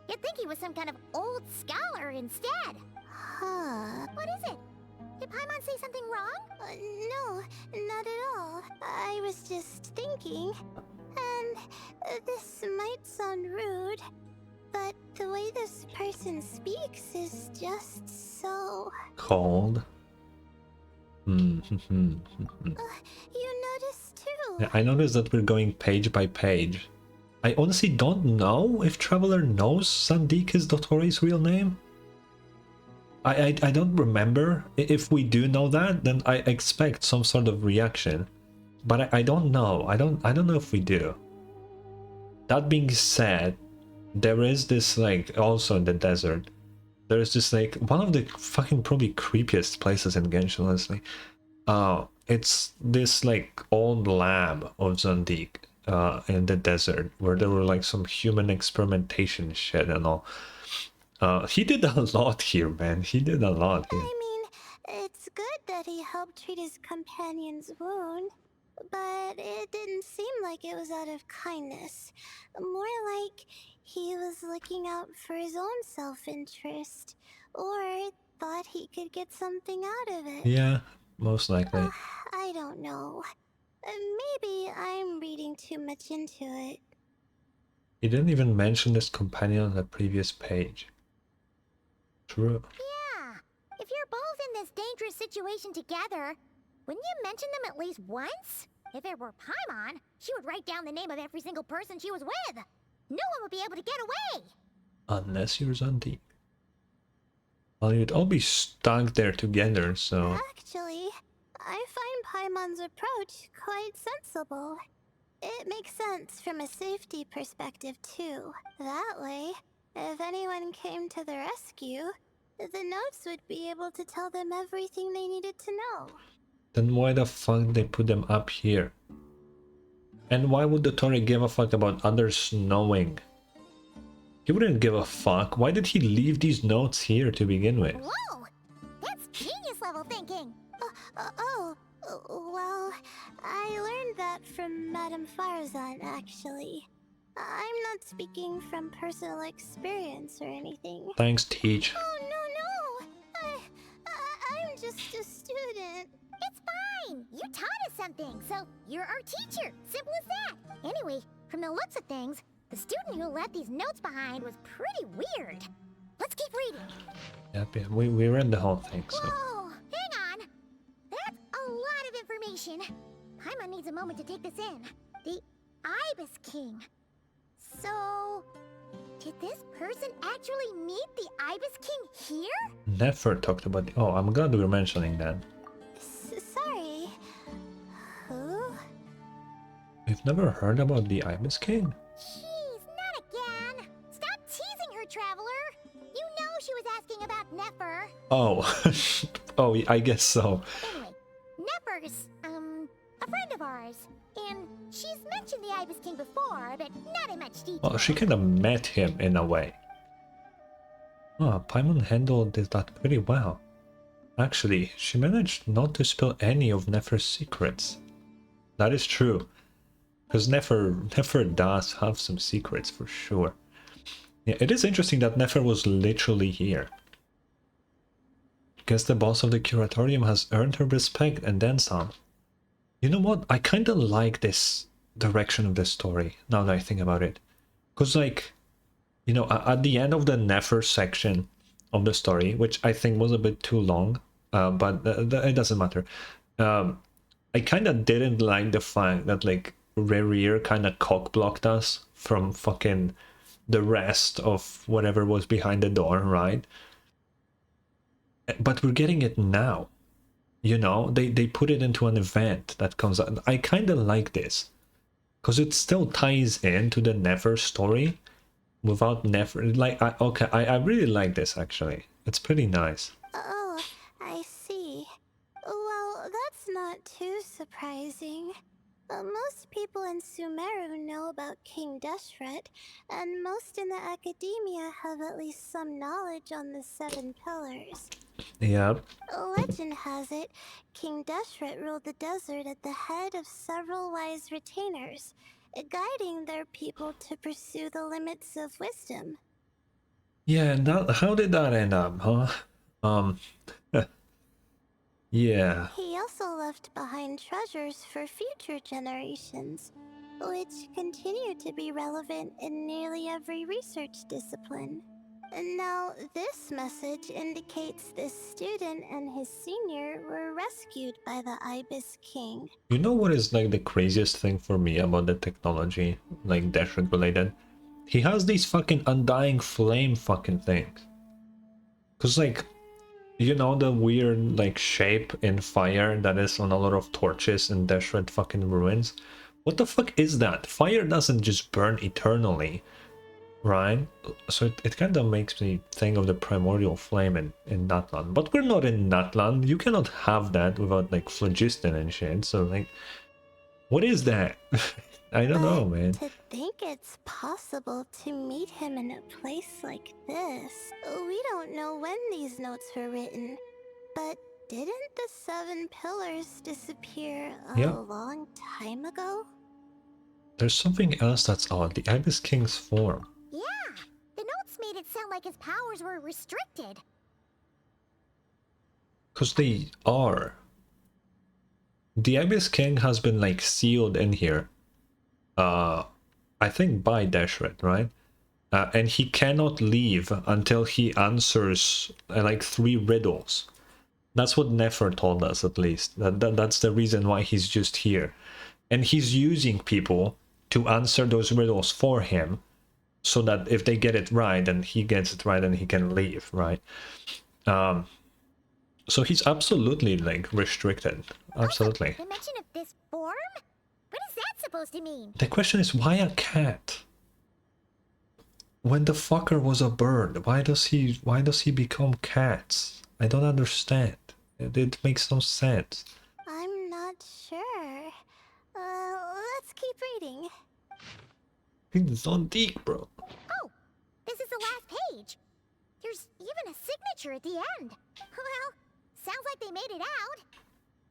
You'd think he was some kind of old scholar instead. Huh. What is it? Did Paimon say something wrong? No, not at all. I was just thinking, and this might sound rude, but the way this person speaks is just so... Cold. You noticed too. Yeah, I noticed that we're going page by page. I honestly don't know if Traveler knows Sandik is Dotori's real name. I don't remember. If we do know that, then I expect some sort of reaction. But I don't know. I don't know if we do. That being said, there is this, like, also in the desert, there's this, like, one of the fucking probably creepiest places in Genshin, honestly. It's this, like, old lab of Zandik in the desert, where there were, like, some human experimentation shit and all. He did a lot here, man. He did a lot here. I mean, it's good that he helped treat his companion's wound, but it didn't seem like it was out of kindness. More like he was looking out for his own self-interest, or thought he could get something out of it. Yeah, most likely. I don't know. Maybe I'm reading too much into it. He didn't even mention this companion on the previous page. True. Yeah. If you're both in this dangerous situation together, wouldn't you mention them at least once? If it were Paimon, she would write down the name of every single person she was with. No one would be able to get away. Unless you're Zandik. Well, you'd all be stuck there together, so... Actually, I find Paimon's approach quite sensible. It makes sense from a safety perspective, too. That way, if anyone came to the rescue, the notes would be able to tell them everything they needed to know. Then why the fuck they put them up here? And why would the Tori give a fuck about others knowing? He wouldn't give a fuck. Why did he leave these notes here to begin with? Whoa! That's genius level thinking! Well, I learned that from Madame Farzan, actually. I'm not speaking from personal experience or anything. Thanks, Teach. Oh, no! I'm just a student. It's fine! You taught us something, so you're our teacher. Simple as that. Anyway, from the looks of things, the student who left these notes behind was pretty weird. Let's keep reading. Yep, yeah, we read the whole thing, so... Whoa! Hang on! That's a lot of information. Paimon needs a moment to take this in. The Ibis King. So... did this person actually meet the Ibis King here? Never talked about... Oh, I'm glad we were mentioning that. Sorry. Who? We've never heard about the Ibis King? Jeez, not again! Stop teasing her, Traveler! You know she was asking about Nefer. Oh. Oh, I guess so. Anyway, Nefer's, a friend of ours. And she's mentioned the Ibis King before, but not in much detail. Well, she kind of met him in a way. Oh, Paimon handled that pretty well. Actually, she managed not to spill any of Nefer's secrets. That is true. Because Nefer does have some secrets for sure. Yeah, it is interesting that Nefer was literally here. Guess the boss of the curatorium has earned her respect and then some. You know what? I kind of like this direction of the story, now that I think about it. Because, like, you know, at the end of the Nefer section of the story, which I think was a bit too long, but it doesn't matter. I kind of didn't like the fact that, like, Rerir kind of cock-blocked us from fucking the rest of whatever was behind the door, right? But we're getting it now. You know, they put it into an event that comes out. I kind of like this. Because it still ties into the Nefer story without Nefer. Like, I really like this, actually. It's pretty nice. Oh, I see. Well, that's not too surprising. Most people in Sumeru know about King Deshret, and most in the academia have at least some knowledge on the Seven Pillars. Yep. Legend has it, King Deshret ruled the desert at the head of several wise retainers, guiding their people to pursue the limits of wisdom. Yeah, how did that end up, huh? Yeah. He also left behind treasures for future generations, which continue to be relevant in nearly every research discipline. And now, this message indicates this student and his senior were rescued by the Ibis King. You know what is like the craziest thing for me about the technology, like Deshret related? He has these fucking undying flame fucking things. Cause like, you know the weird like shape in fire that is on a lot of torches in Deshret fucking ruins? What the fuck is that? Fire doesn't just burn eternally, right? So it kind of makes me think of the primordial flame in Natlan. But we're not in Natlan. You cannot have that without like phlogiston and shit. So like, what is that? I don't know, man. To think it's possible to meet him in a place like this. We don't know when these notes were written, but didn't the Seven Pillars disappear a long time ago? There's something else that's odd. The Ibis King's form. Yeah, the notes made it sound like his powers were restricted. Because they are. The Ibis King has been like sealed in here. I think by Deshret, right? And he cannot leave until he answers like 3 riddles. That's what Nefer told us, at least. That's the reason why he's just here. And he's using people to answer those riddles for him, so that if they get it right, and he gets it right, and he can leave, right? So he's absolutely like restricted. Absolutely. The mention of this form? What is that supposed to mean? The question is, why a cat? When the fucker was a bird, why does he become cats? I don't understand. It makes no sense. I'm not sure. Let's keep reading. He's on deek, bro. Oh, this is the last page. There's even a signature at the end. Well, sounds like they made it out.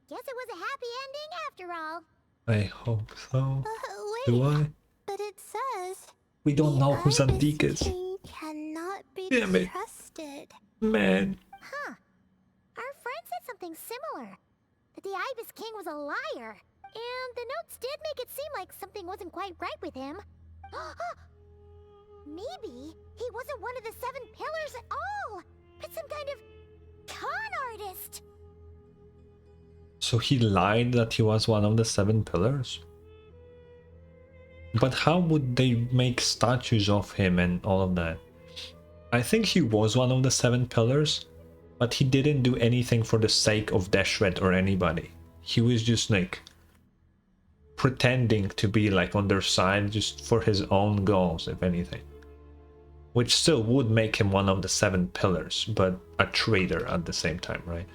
Guess it was a happy ending after all. I hope so. Wait, Do I? but it says We don't know who Zandik is. King cannot be Damn it. trusted. Man. Huh. Our friend said something similar. That the Ibis King was a liar. And the notes did make it seem like something wasn't quite right with him. Maybe he wasn't one of the 7 pillars at all, but some kind of con artist. So he lied that he was one of the 7 pillars? But how would they make statues of him and all of that? I think he was one of the 7 pillars, but he didn't do anything for the sake of Deshret or anybody. He was just like pretending to be like on their side just for his own goals, if anything. Which still would make him one of the 7 pillars, but a traitor at the same time, right?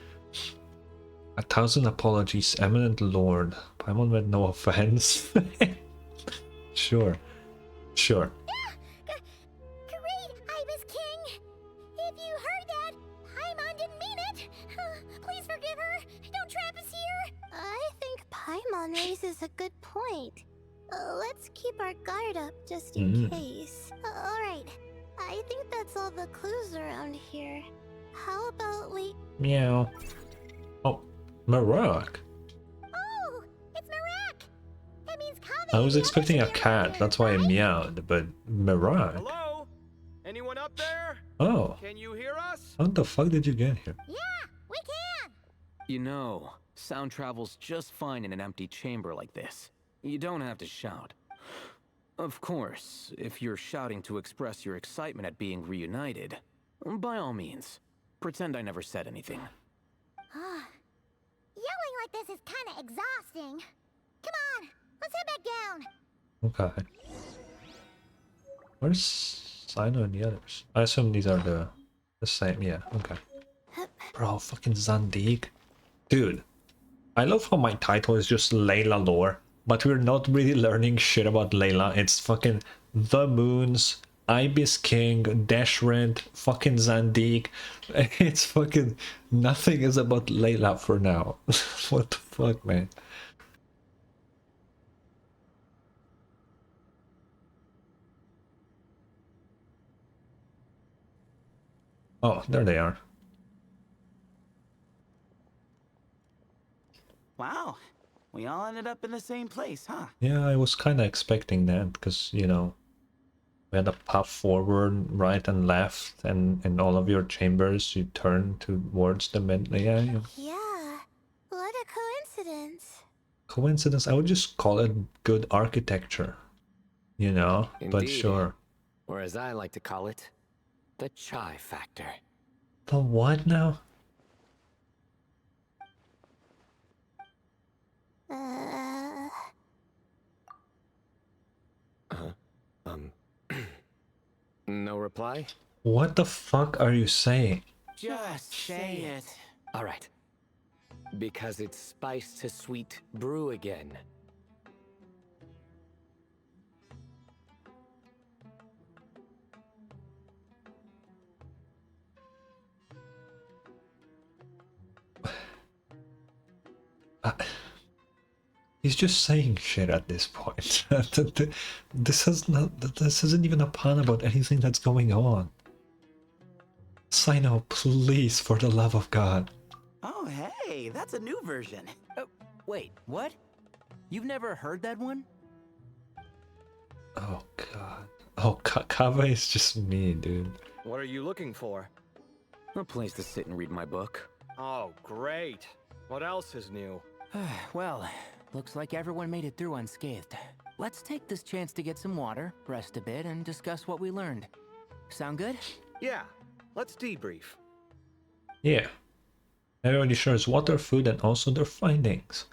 1,000 apologies, eminent lord. Paimon meant no offense. Sure. Sure. Great, Ibis King! If you heard that, Paimon didn't mean it! Please forgive her! Don't trap us here! I think Paimon raises a good point. Let's keep our guard up just in case. Alright, I think that's all the clues around here. How about we... Meow. Oh, Marak. Oh, it's Marak! That means Kaveh I was is expecting a obviously cat, around here, that's why I right? meowed, but Marak. Hello? Anyone up there? Oh, Can you hear us? how the fuck did you get here? Yeah, we can! You know, sound travels just fine in an empty chamber like this. You don't have to shout. Of course, if you're shouting to express your excitement at being reunited, by all means, pretend I never said anything. Yelling like this is kinda exhausting. Come on, let's head back down. Okay. Where's Sino and the others? I assume these are the same, yeah, okay. Bro, fucking Zandik. Dude, I love how my title is just Layla Lore. but we're not really learning shit about Layla. It's fucking the moons, Ibis King, Dashred, fucking Zandik. It's fucking nothing is about Layla for now. What the fuck, man? Oh, there they are. Wow, we all ended up in the same place, huh? Yeah, I was kind of expecting that because, you know, we had a path forward, right and left, and in all of your chambers you turn towards the mid. Yeah, yeah. Yeah, what a coincidence. Coincidence? I would just call it good architecture, you know. But Indeed. sure. Or as I like to call it, the chai factor. The what now? No reply? What the fuck are you saying? Just say it. All right. Because it's spice to sweet brew again. He's just saying shit at this point. This isn't even a pun about anything that's going on. Sino, please, for the love of God. Oh, hey, that's a new version. Wait, what? You've never heard that one? Oh god. Oh, Kava is just me, dude. What are you looking for? A place to sit and read my book. Oh, great. What else is new? Well, looks like everyone made it through unscathed. Let's take this chance to get some water, rest a bit, and discuss what we learned. Sound good? Yeah, let's debrief. Yeah. Everybody shares water, food, and also their findings.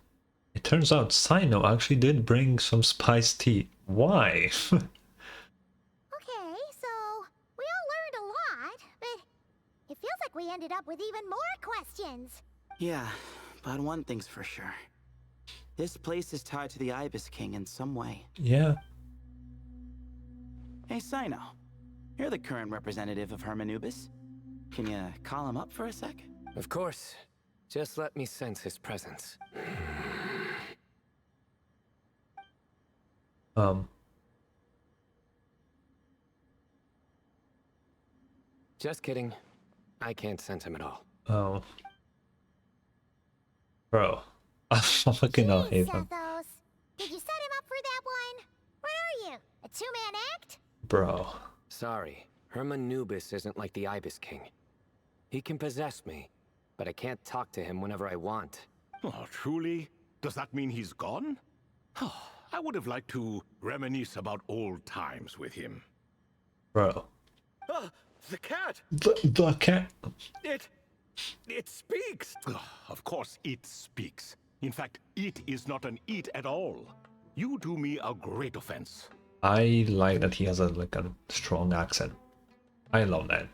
It turns out Sino actually did bring some spiced tea. Why? Okay, so we all learned a lot, but it feels like we ended up with even more questions. Yeah, but one thing's for sure. This place is tied to the Ibis King in some way. Yeah. Hey, Sino. You're the current representative of Hermanubis. Can you call him up for a sec? Of course. Just let me sense his presence. Just kidding. I can't sense him at all. Oh. Bro. I fucking hate him. Sethos, did you set him up for that one? What are you, a two-man act? Bro. Sorry, Hermanubis isn't like the Ibis King. He can possess me, but I can't talk to him whenever I want. Oh, truly? Does that mean he's gone? I would have liked to reminisce about old times with him. Bro. Ah, the cat! The cat. It speaks! Of course it speaks. In fact, it is not an it at all. You do me a great offense. I like that he has a strong accent. I love that.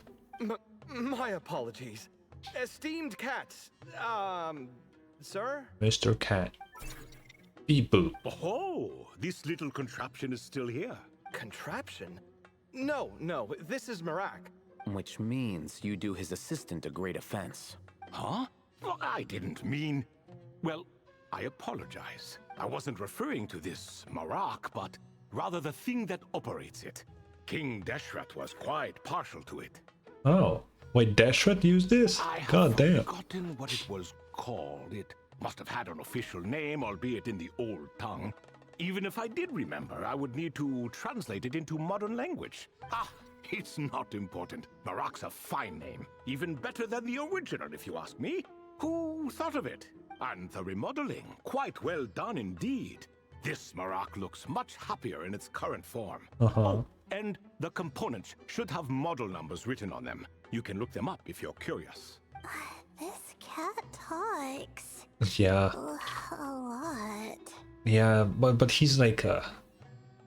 My apologies. Esteemed cats, sir? Mr. Cat. Beep boop. Oh, this little contraption is still here. Contraption? No, this is Marak. Which means you do his assistant a great offense. Huh? Well, I didn't mean... Well, I apologize. I wasn't referring to this Marak, but rather the thing that operates it. King Deshret was quite partial to it. Oh. Wait, Deshret used this? God damn. I've forgotten what it was called. It must have had an official name, albeit in the old tongue. Even if I did remember, I would need to translate it into modern language. It's not important. Marak's a fine name. Even better than the original, if you ask me. Who thought of it? And the remodeling. Quite well done indeed. This Marak looks much happier in its current form. Oh, and the components should have model numbers written on them. You can look them up if you're curious. This cat talks. Yeah. A lot. Yeah, but he's like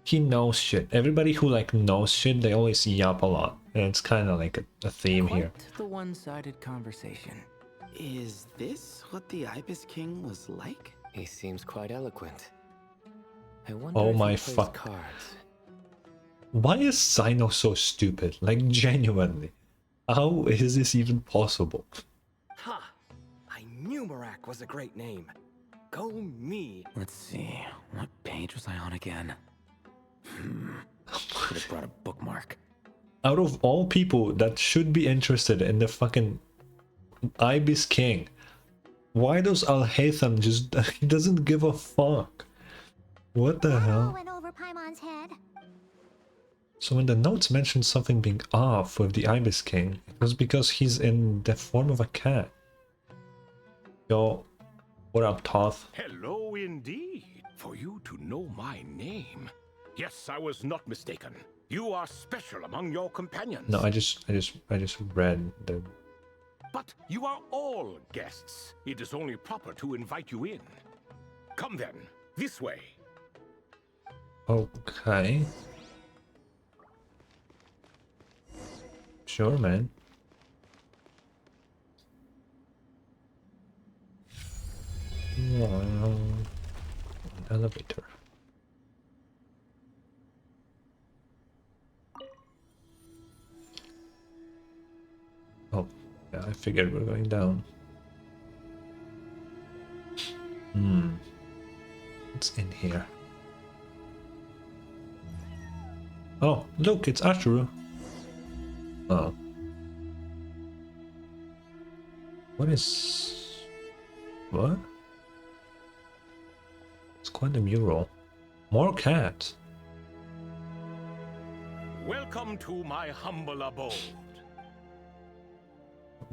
he knows shit. Everybody who knows shit, they always yap a lot. And it's kind of like a theme here. The one-sided conversation. Is this what the Ibis King was like? He seems quite eloquent. I wonder Oh if my he plays fuck. cards. Why is Sino so stupid? Like, genuinely. How is this even possible? Ha! I knew Marak was a great name. Go me. Let's see, what page was I on again? Could have brought a bookmark. Out of all people that should be interested in the fucking Ibis King, why does Al-Haytham just... he doesn't give a fuck? What the hell? Went over Paimon's head. So when the notes mentioned something being off with the Ibis King, it was because he's in the form of a cat. Yo, what up, Toth? Hello indeed. For you to know my name. Yes, I was not mistaken. You are special among your companions. No, I just read the... But you are all guests. It is only proper to invite you in. Come then, this way. Okay. Sure, man. Elevator. Oh, yeah, I figured we're going down. What's in here? Oh, look, it's Ashuru. Oh. What is... What? It's quite a mural. More cats. Welcome to my humble abode.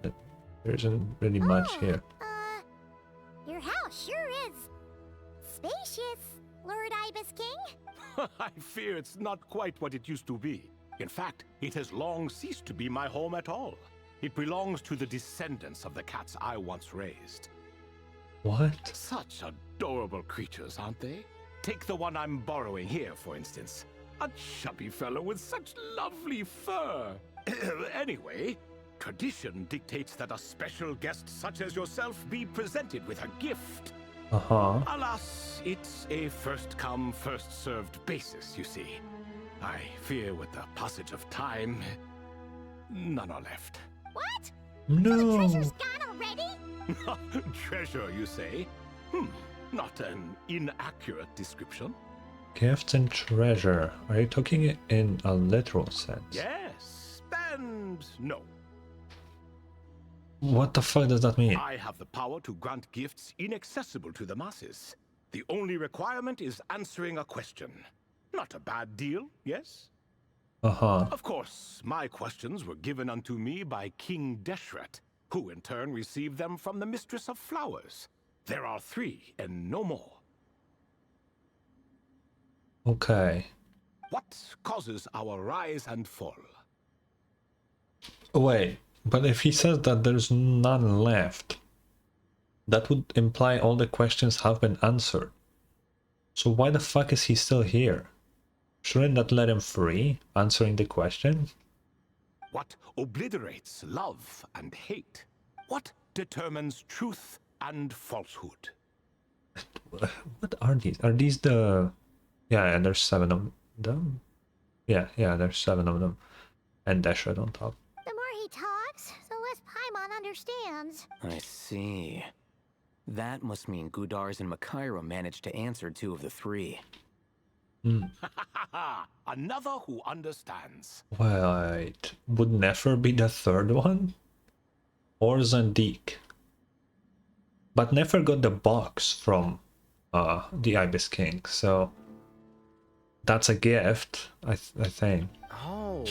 There isn't really much here. Your house sure is spacious, Lord Ibis King. I fear it's not quite what it used to be. In fact, it has long ceased to be my home at all. It belongs to the descendants of the cats I once raised. What? Such adorable creatures, aren't they? Take the one I'm borrowing here, for instance. A chubby fellow with such lovely fur. Anyway, tradition dictates that a special guest such as yourself be presented with a gift. Uh-huh. Alas, it's a first-come, first-served basis, you see. I fear with the passage of time, none are left. What? No. So the treasure's gone already? Treasure, you say? Not an inaccurate description. Gifts and treasure. Are you talking it in a literal sense? Yes, and no. What the fuck does that mean? I have the power to grant gifts inaccessible to the masses. The only requirement is answering a question. Not a bad deal, yes? Uh-huh. Of course, my questions were given unto me by King Deshret, who in turn received them from the Mistress of Flowers. There are 3 and no more. Okay. What causes our rise and fall? Wait, but if he says that there's none left, that would imply all the questions have been answered. So why the fuck is he still here? Shouldn't that let him free, answering the question? What obliterates love and hate? What determines truth and falsehood? What are these? Are these the... Yeah, and there's 7 of them. Yeah, there's 7 of them. And Deshret on top. The more he talks, the less Paimon understands. I see. That must mean Gudars and Makaira managed to answer 2 of the 3. Another who understands. Wait, would Nefer be the 3rd one? Or Zandik? But Nefer got the box from the Ibis King, so that's a gift, I think. Oh,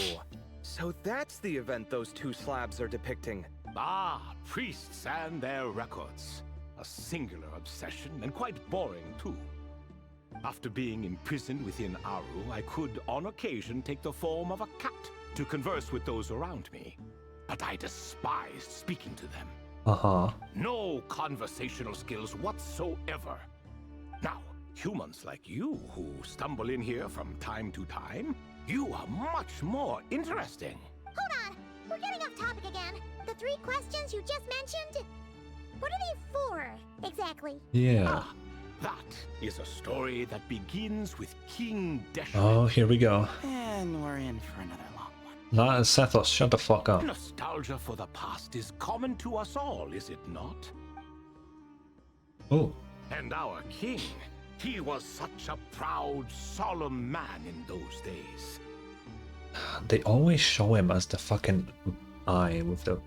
so that's the event those 2 slabs are depicting. Ah, priests and their records. A singular obsession, and quite boring too. After being imprisoned within Aru, I could on occasion take the form of a cat to converse with those around me. But I despised speaking to them. Uh-huh. No conversational skills whatsoever. Now, humans like you who stumble in here from time to time, you are much more interesting. Hold on, we're getting off topic again. The 3 questions you just mentioned? What are they for, exactly? Yeah. That is a story that begins with King Deshret. Oh, here we go. And we're in for another long one. Nah, Sethos, shut the fuck up. Nostalgia for the past is common to us all, is it not? Oh. And our king, he was such a proud, solemn man in those days. They always show him as the fucking eye with the...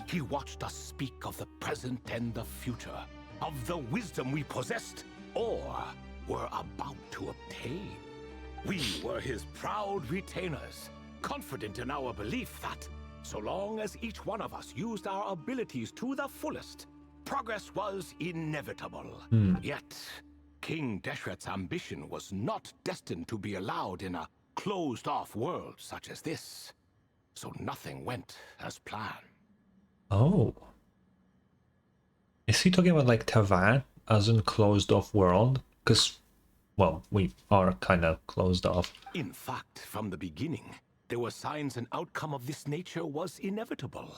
He watched us speak of the present and the future, of the wisdom we possessed, or were about to obtain. We were his proud retainers, confident in our belief that, so long as each one of us used our abilities to the fullest, progress was inevitable. Yet, King Deshret's ambition was not destined to be allowed in a closed-off world such as this. So nothing went as planned. Oh. Is he talking about like Teyvat as in closed off world? Because, well, we are kind of closed off. In fact, from the beginning, there were signs an outcome of this nature was inevitable.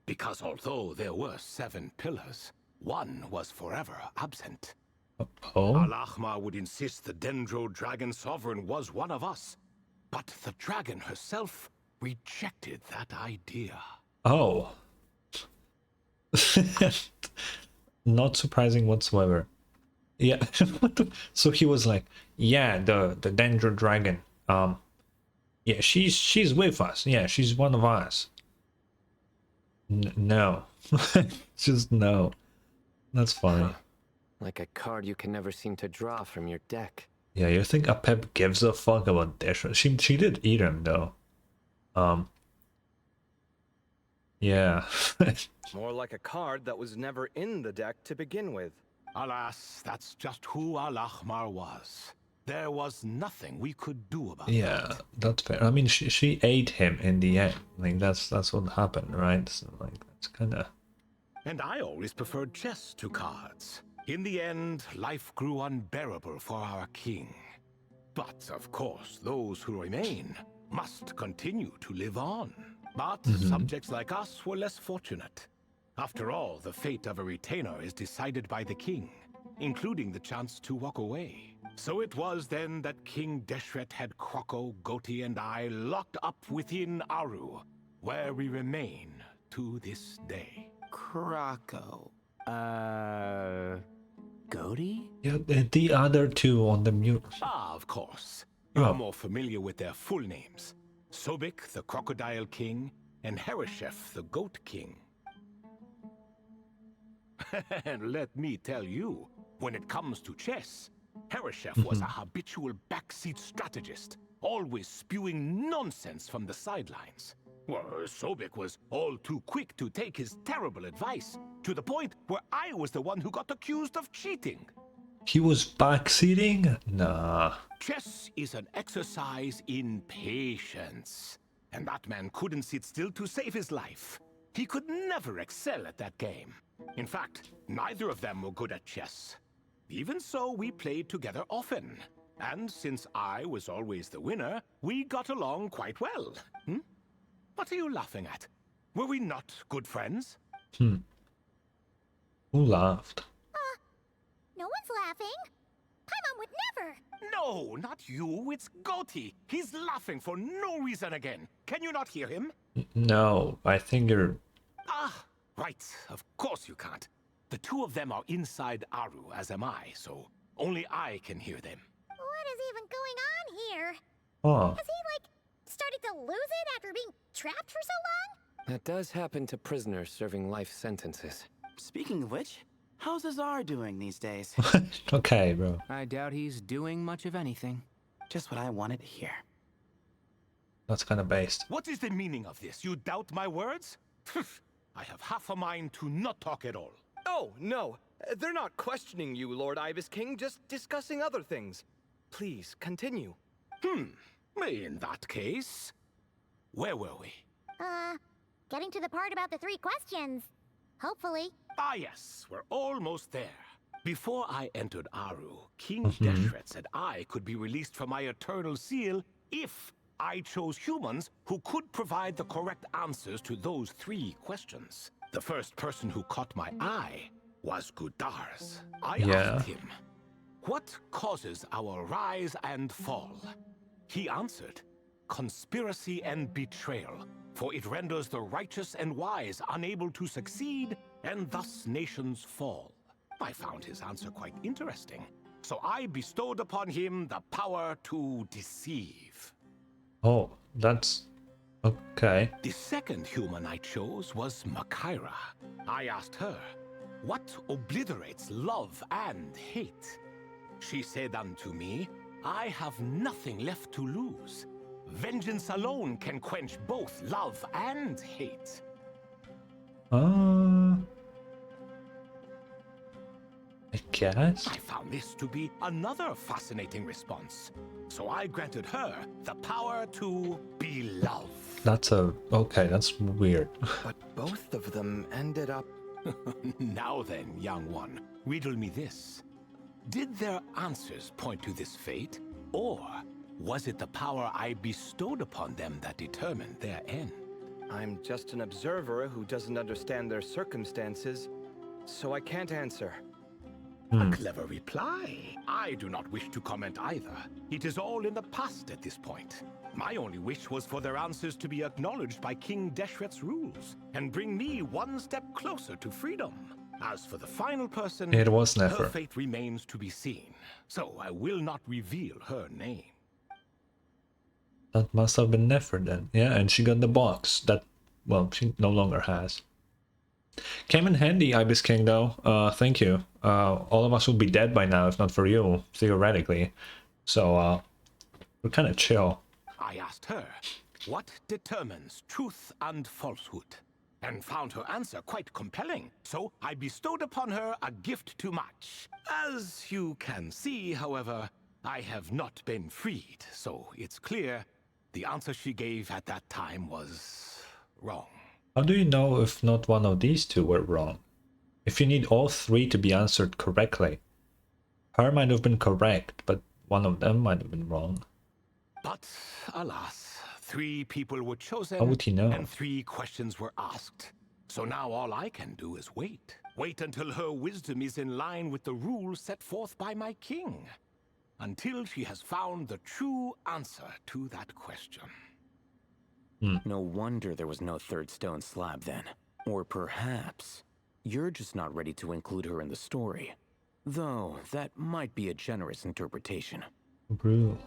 Because although there were 7 pillars, one was forever absent. Oh? Al-Ahmar would insist the Dendro Dragon Sovereign was one of us, but the dragon herself rejected that idea. Oh. Not surprising whatsoever. Yeah. So he was like, yeah, the Dendro Dragon. Yeah, she's with us. Yeah, she's one of us. No. Just no. That's funny. Like a card you can never seem to draw from your deck. Yeah, you think Apep gives a fuck about Deshret? She did eat him though. Yeah. More like a card that was never in the deck to begin with. Alas, that's just who Al-Ahmar was. There was nothing we could do about it. Yeah, that's fair. I mean, she ate him in the end. Like that's what happened, right? So, like that's kind of. And I always preferred chess to cards. In the end, life grew unbearable for our king. But of course, those who remain must continue to live on. But subjects like us were less fortunate. After all, the fate of a retainer is decided by the king, including the chance to walk away. So it was then that King Deshret had Kroko, Goti, and I locked up within Aru, where we remain to this day. Kroko. Goti? Yeah, the other two on the mute. Ah, of course. You're more familiar with their full names. Sobek, the Crocodile King, and Hereshef, the Goat King. And let me tell you, when it comes to chess, Hereshef was a habitual backseat strategist, always spewing nonsense from the sidelines. Well, Sobek was all too quick to take his terrible advice, to the point where I was the one who got accused of cheating. He was backseating? Nah. Chess is an exercise in patience, and that man couldn't sit still to save his life. He could never excel at that game. In fact, neither of them were good at chess. Even so, we played together often. And since I was always the winner, we got along quite well. What are you laughing at? Were we not good friends? Who laughed? No one's laughing. Paimon would never. No, not you. It's Goti. He's laughing for no reason again. Can you not hear him? No, I think you're... Ah, right. Of course you can't. The two of them are inside Aru, as am I, so only I can hear them. What is even going on here? Oh. Has he, like, started to lose it after being trapped for so long? That does happen to prisoners serving life sentences. Speaking of which, how's Azar doing these days? Okay, bro. I doubt he's doing much of anything. Just what I wanted to hear. That's kind of based. What is the meaning of this? You doubt my words? I have half a mind to not talk at all. Oh, no. They're not questioning you, Lord Ibis King, just discussing other things. Please, continue. In that case, where were we? Getting to the part about the 3 questions. Hopefully. Ah, yes, we're almost there. Before I entered Aru, King Deshret said I could be released from my eternal seal if I chose humans who could provide the correct answers to those 3 questions. The first person who caught my eye was Gudars. I asked him, what causes our rise and fall? He answered, conspiracy and betrayal, for it renders the righteous and wise unable to succeed, and thus nations fall. I found his answer quite interesting, so I bestowed upon him the power to deceive. Oh, that's okay. The second human I chose was Makaira. I asked her, what obliterates love and hate? She said unto me, I have nothing left to lose. Vengeance alone can quench both love and hate. I guess. I found this to be another fascinating response. So I granted her the power to be love. That's that's weird. But both of them ended up... Now then, young one, riddle me this. Did their answers point to this fate? Or was it the power I bestowed upon them that determined their end? I'm just an observer who doesn't understand their circumstances, so I can't answer. A clever reply. I do not wish to comment either. It is all in the past at this point. My only wish was for their answers to be acknowledged by King Deshret's rules and bring me one step closer to freedom. As for the final person, It was Nefer. her fate remains to be seen, so I will not reveal her name. That must have been Nefer then. Yeah, and she got the box that, well, she no longer has. Came in handy, Ibis King, though. Thank you. All of us would be dead by now if not for you, theoretically. So, we're kind of chill. I asked her, what determines truth and falsehood? And found her answer quite compelling, so I bestowed upon her a gift to match. As you can see, however, I have not been freed, so it's clear the answer she gave at that time was wrong. How do you know if not one of these two were wrong? If you need all three to be answered correctly. Her might have been correct, but one of them might have been wrong. But, alas, 3 people were chosen, How would he know? and 3 questions were asked. So now all I can do is wait. Wait until her wisdom is in line with the rules set forth by my king. Until she has found the true answer to that question. No wonder there was no third stone slab then. Or perhaps you're just not ready to include her in the story. Though that might be a generous interpretation. Bro.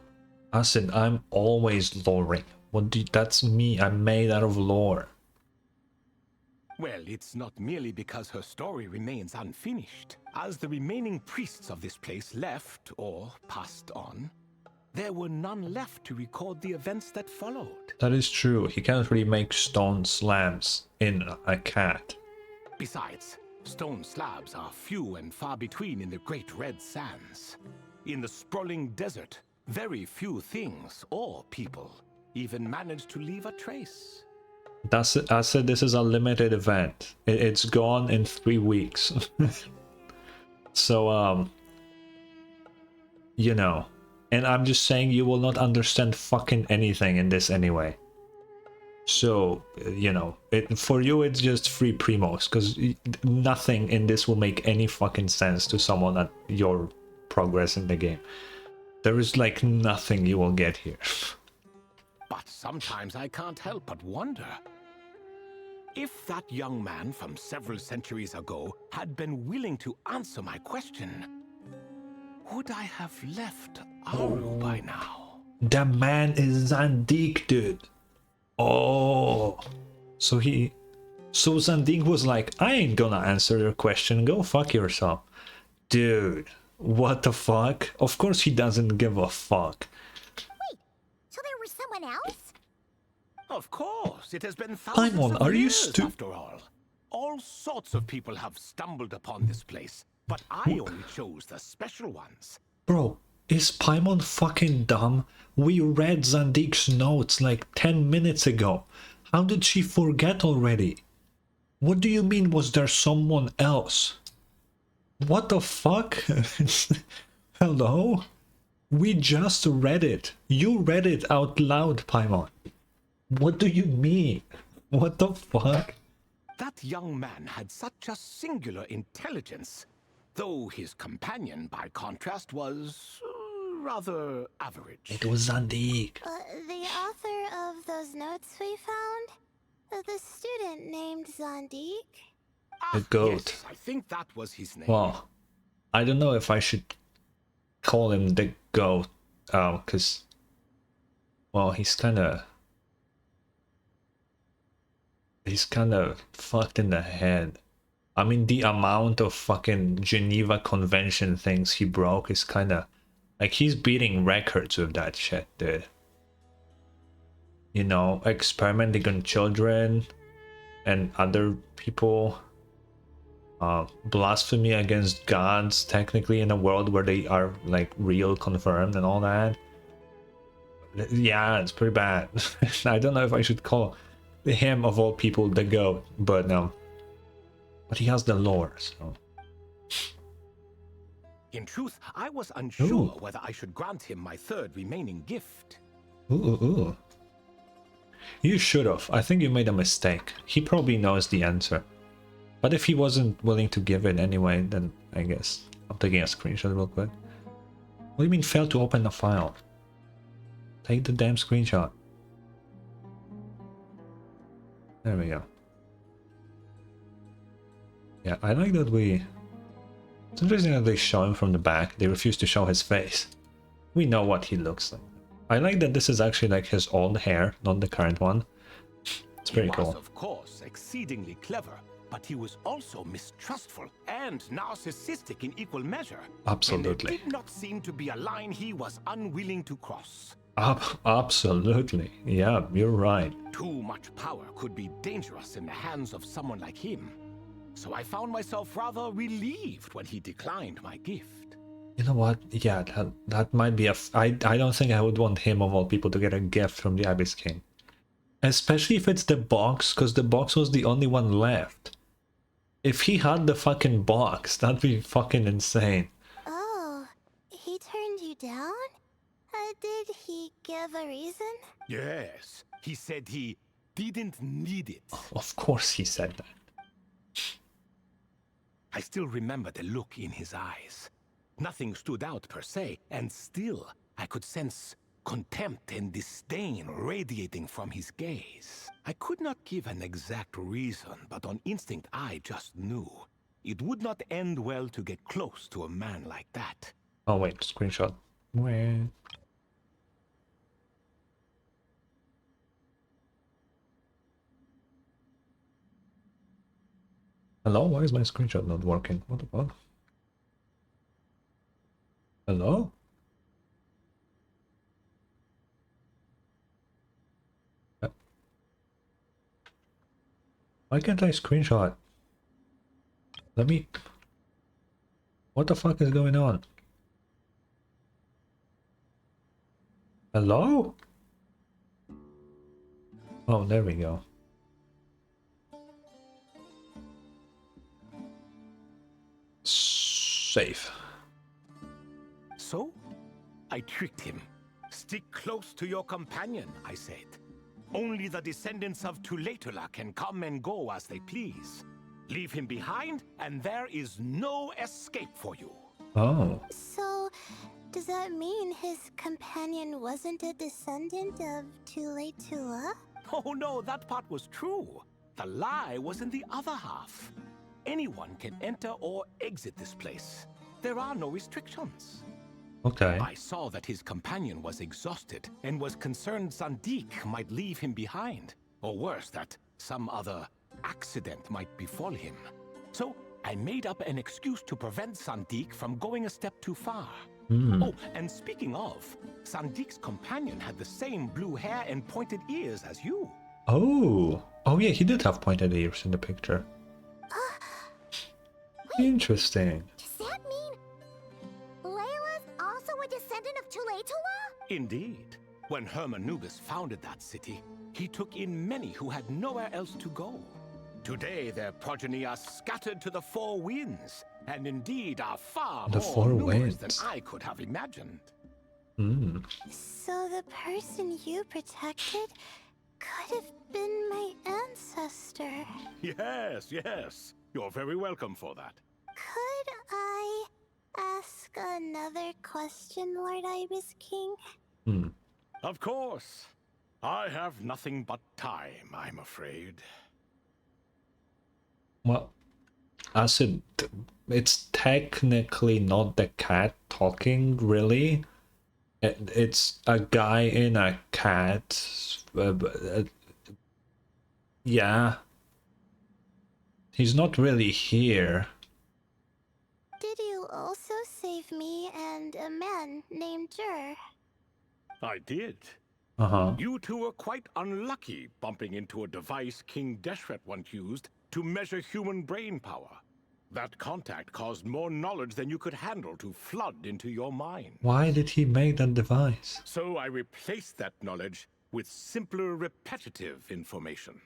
Acid, I'm always loring. That's me, I'm made out of lore. Well, it's not merely because her story remains unfinished. As the remaining priests of this place left or passed on, there were none left to record the events that followed. That is true, he can't really make stone slabs in a cat. Besides, stone slabs are few and far between in the Great Red Sands. In the sprawling desert, very few things or people even manage to leave a trace. That's it. I said this is a limited event. It's gone in 3 weeks. So, you know. And I'm just saying you will not understand fucking anything in this anyway. So, you know, for you it's just free primos, because nothing in this will make any fucking sense to someone at your progress in the game. There is like nothing you will get here. But sometimes I can't help but wonder. If that young man from several centuries ago had been willing to answer my question, would I have left Aru by now? The man is Zandik, dude. Oh. So Zandik was like, I ain't gonna answer your question, go fuck yourself. Dude, what the fuck? Of course he doesn't give a fuck. Wait, so there was someone else? Of course, it has been thousands Paimon, of are you years stu- after all. All sorts of people have stumbled upon this place, but I only chose the special ones. Bro, is Paimon fucking dumb? We read Zandik's notes like 10 minutes ago. How did she forget already? What do you mean, was there someone else? What the fuck? Hello? We just read it. You read it out loud, Paimon. What do you mean? What the fuck? That young man had such a singular intelligence. Though his companion, by contrast, was rather average. It was Zandik. The author of those notes we found? The student named Zandik? The goat. Yes, I think that was his name. Well, I don't know if I should call him the goat. Because, well, he's kind of fucked in the head. I mean, the amount of fucking Geneva Convention things he broke is kind of like he's beating records with that shit, dude. You know, experimenting on children and other people. Blasphemy against gods, technically, in a world where they are like real, confirmed, and all that. Yeah, it's pretty bad. I don't know if I should call him, of all people, the goat, but he has the lore, so. In truth, I was unsure whether I should grant him my third remaining gift. Ooh. You should have. I think you made a mistake. He probably knows the answer. But if he wasn't willing to give it anyway, then I guess. I'm taking a screenshot real quick. What do you mean failed to open the file? Take the damn screenshot. There we go. Yeah, I like that it's interesting that they show him from the back. They refuse to show his face. We know what he looks like. I like that this is actually like his old hair, not the current one. It's pretty cool. He was, of course, exceedingly clever, but he was also mistrustful and narcissistic in equal measure. Absolutely. And there did not seem to be a line he was unwilling to cross. Absolutely. Yeah, you're right. Too much power could be dangerous in the hands of someone like him. So I found myself rather relieved when he declined my gift. You know what? Yeah, that might be I don't think I would want him of all people to get a gift from the Abyss King. Especially if it's the box, because the box was the only one left. If he had the fucking box, that'd be fucking insane. Oh, he turned you down? Did he give a reason? Yes, he said he didn't need it. Of course he said that. I still remember the look in his eyes. Nothing stood out per se, and still I could sense contempt and disdain radiating from his gaze. I could not give an exact reason, but on instinct I just knew. It would not end well to get close to a man like that. Oh wait, screenshot. Wait. Hello? Why is my screenshot not working? What the fuck? Hello? Why can't I screenshot? Let me... What the fuck is going on? Hello? Oh, there we go. Safe. So, I tricked him. Stick close to your companion, I said. Only the descendants of Tulatula can come and go as they please. Leave him behind, and there is no escape for you. Oh. So, does that mean his companion wasn't a descendant of Tulatula? Oh no, that part was true. The lie was in the other half. Anyone can enter or exit this place. There are no restrictions. Okay. I saw that his companion was exhausted and was concerned Zandik might leave him behind. Or worse, that some other accident might befall him. So I made up an excuse to prevent Zandik from going a step too far. Oh, and speaking of, Sandik's companion had the same blue hair and pointed ears as you. Oh. Oh yeah, he did have pointed ears in the picture. Interesting. Does that mean Layla's also a descendant of Tulatula? Indeed. When Hermanubis founded that city, he took in many who had nowhere else to go. Today, their progeny are scattered to the four winds, and indeed are far more numerous than I could have imagined. So the person you protected could have been my ancestor. Yes, yes. You're very welcome for that. Could I ask another question, Lord Ibis King? Hmm. Of course. I have nothing but time, I'm afraid. Well, I said it's technically not the cat talking, really. It's a guy in a cat. Yeah. He's not really here. Did you also save me and a man named Jur? I did. Uh-huh. You two were quite unlucky bumping into a device King Deshret once used to measure human brain power. That contact caused more knowledge than you could handle to flood into your mind. Why did he make that device? So I replaced that knowledge with simpler, repetitive information.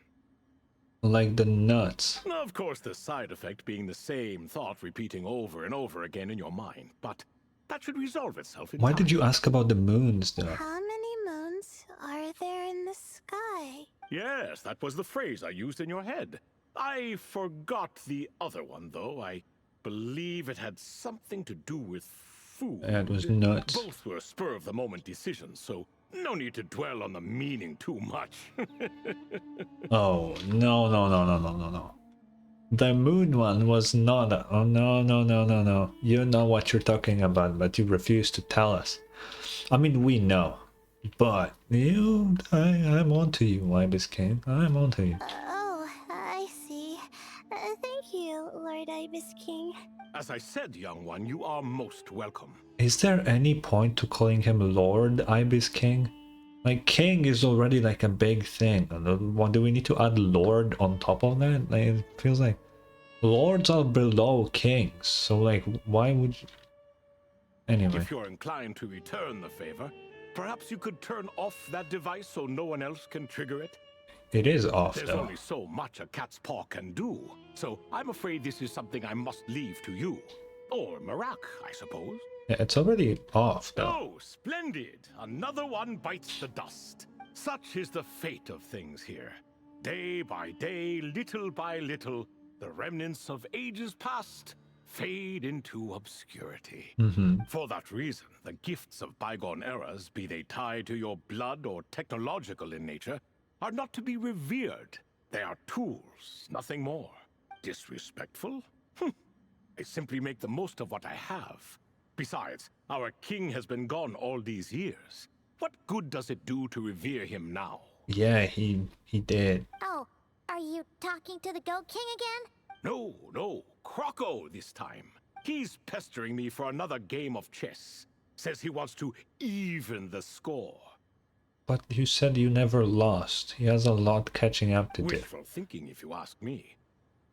Like the nuts. Of course, the side effect being the same thought repeating over and over again in your mind, but that should resolve itself in Why time. did you ask about the moons, though? How many moons are there in the sky? Yes, that was the phrase I used in your head. I forgot the other one, though. I believe it had something to do with food. Yeah, it was nuts. Both were spur-of-the-moment decisions, so no need to dwell on the meaning too much. Oh, no. The moon one was not a... Oh, no. You know what you're talking about, but you refuse to tell us. I mean, we know. But I'm onto you, Ibis King. I'm onto you. Oh, I see. Thank you, Lord Ibis King. As I said, young one, you are most welcome. Is there any point to calling him Lord Ibis King? Like, King is already like a big thing. What do we need to add Lord on top of that? Like, it feels like Lords are below Kings. So, like, why would you... Anyway. If you're inclined to return the favor, perhaps you could turn off that device so no one else can trigger it? It is off, There's though. only so much a cat's paw can do, so I'm afraid this is something I must leave to you. Or Marak, I suppose. Yeah, it's already off, though. Oh, splendid! Another one bites the dust. Such is the fate of things here. Day by day, little by little, the remnants of ages past fade into obscurity. For that reason, the gifts of bygone eras, be they tied to your blood or technological in nature, are not to be revered. They are tools, nothing more. Disrespectful? I simply make the most of what I have. Besides, our king has been gone all these years. What good does it do to revere him now? Yeah, he did. Oh, are you talking to the Goat King again? No, Croco this time. He's pestering me for another game of chess. Says he wants to even the score. But you said you never lost. He has a lot catching up to do. Wishful thinking, if you ask me.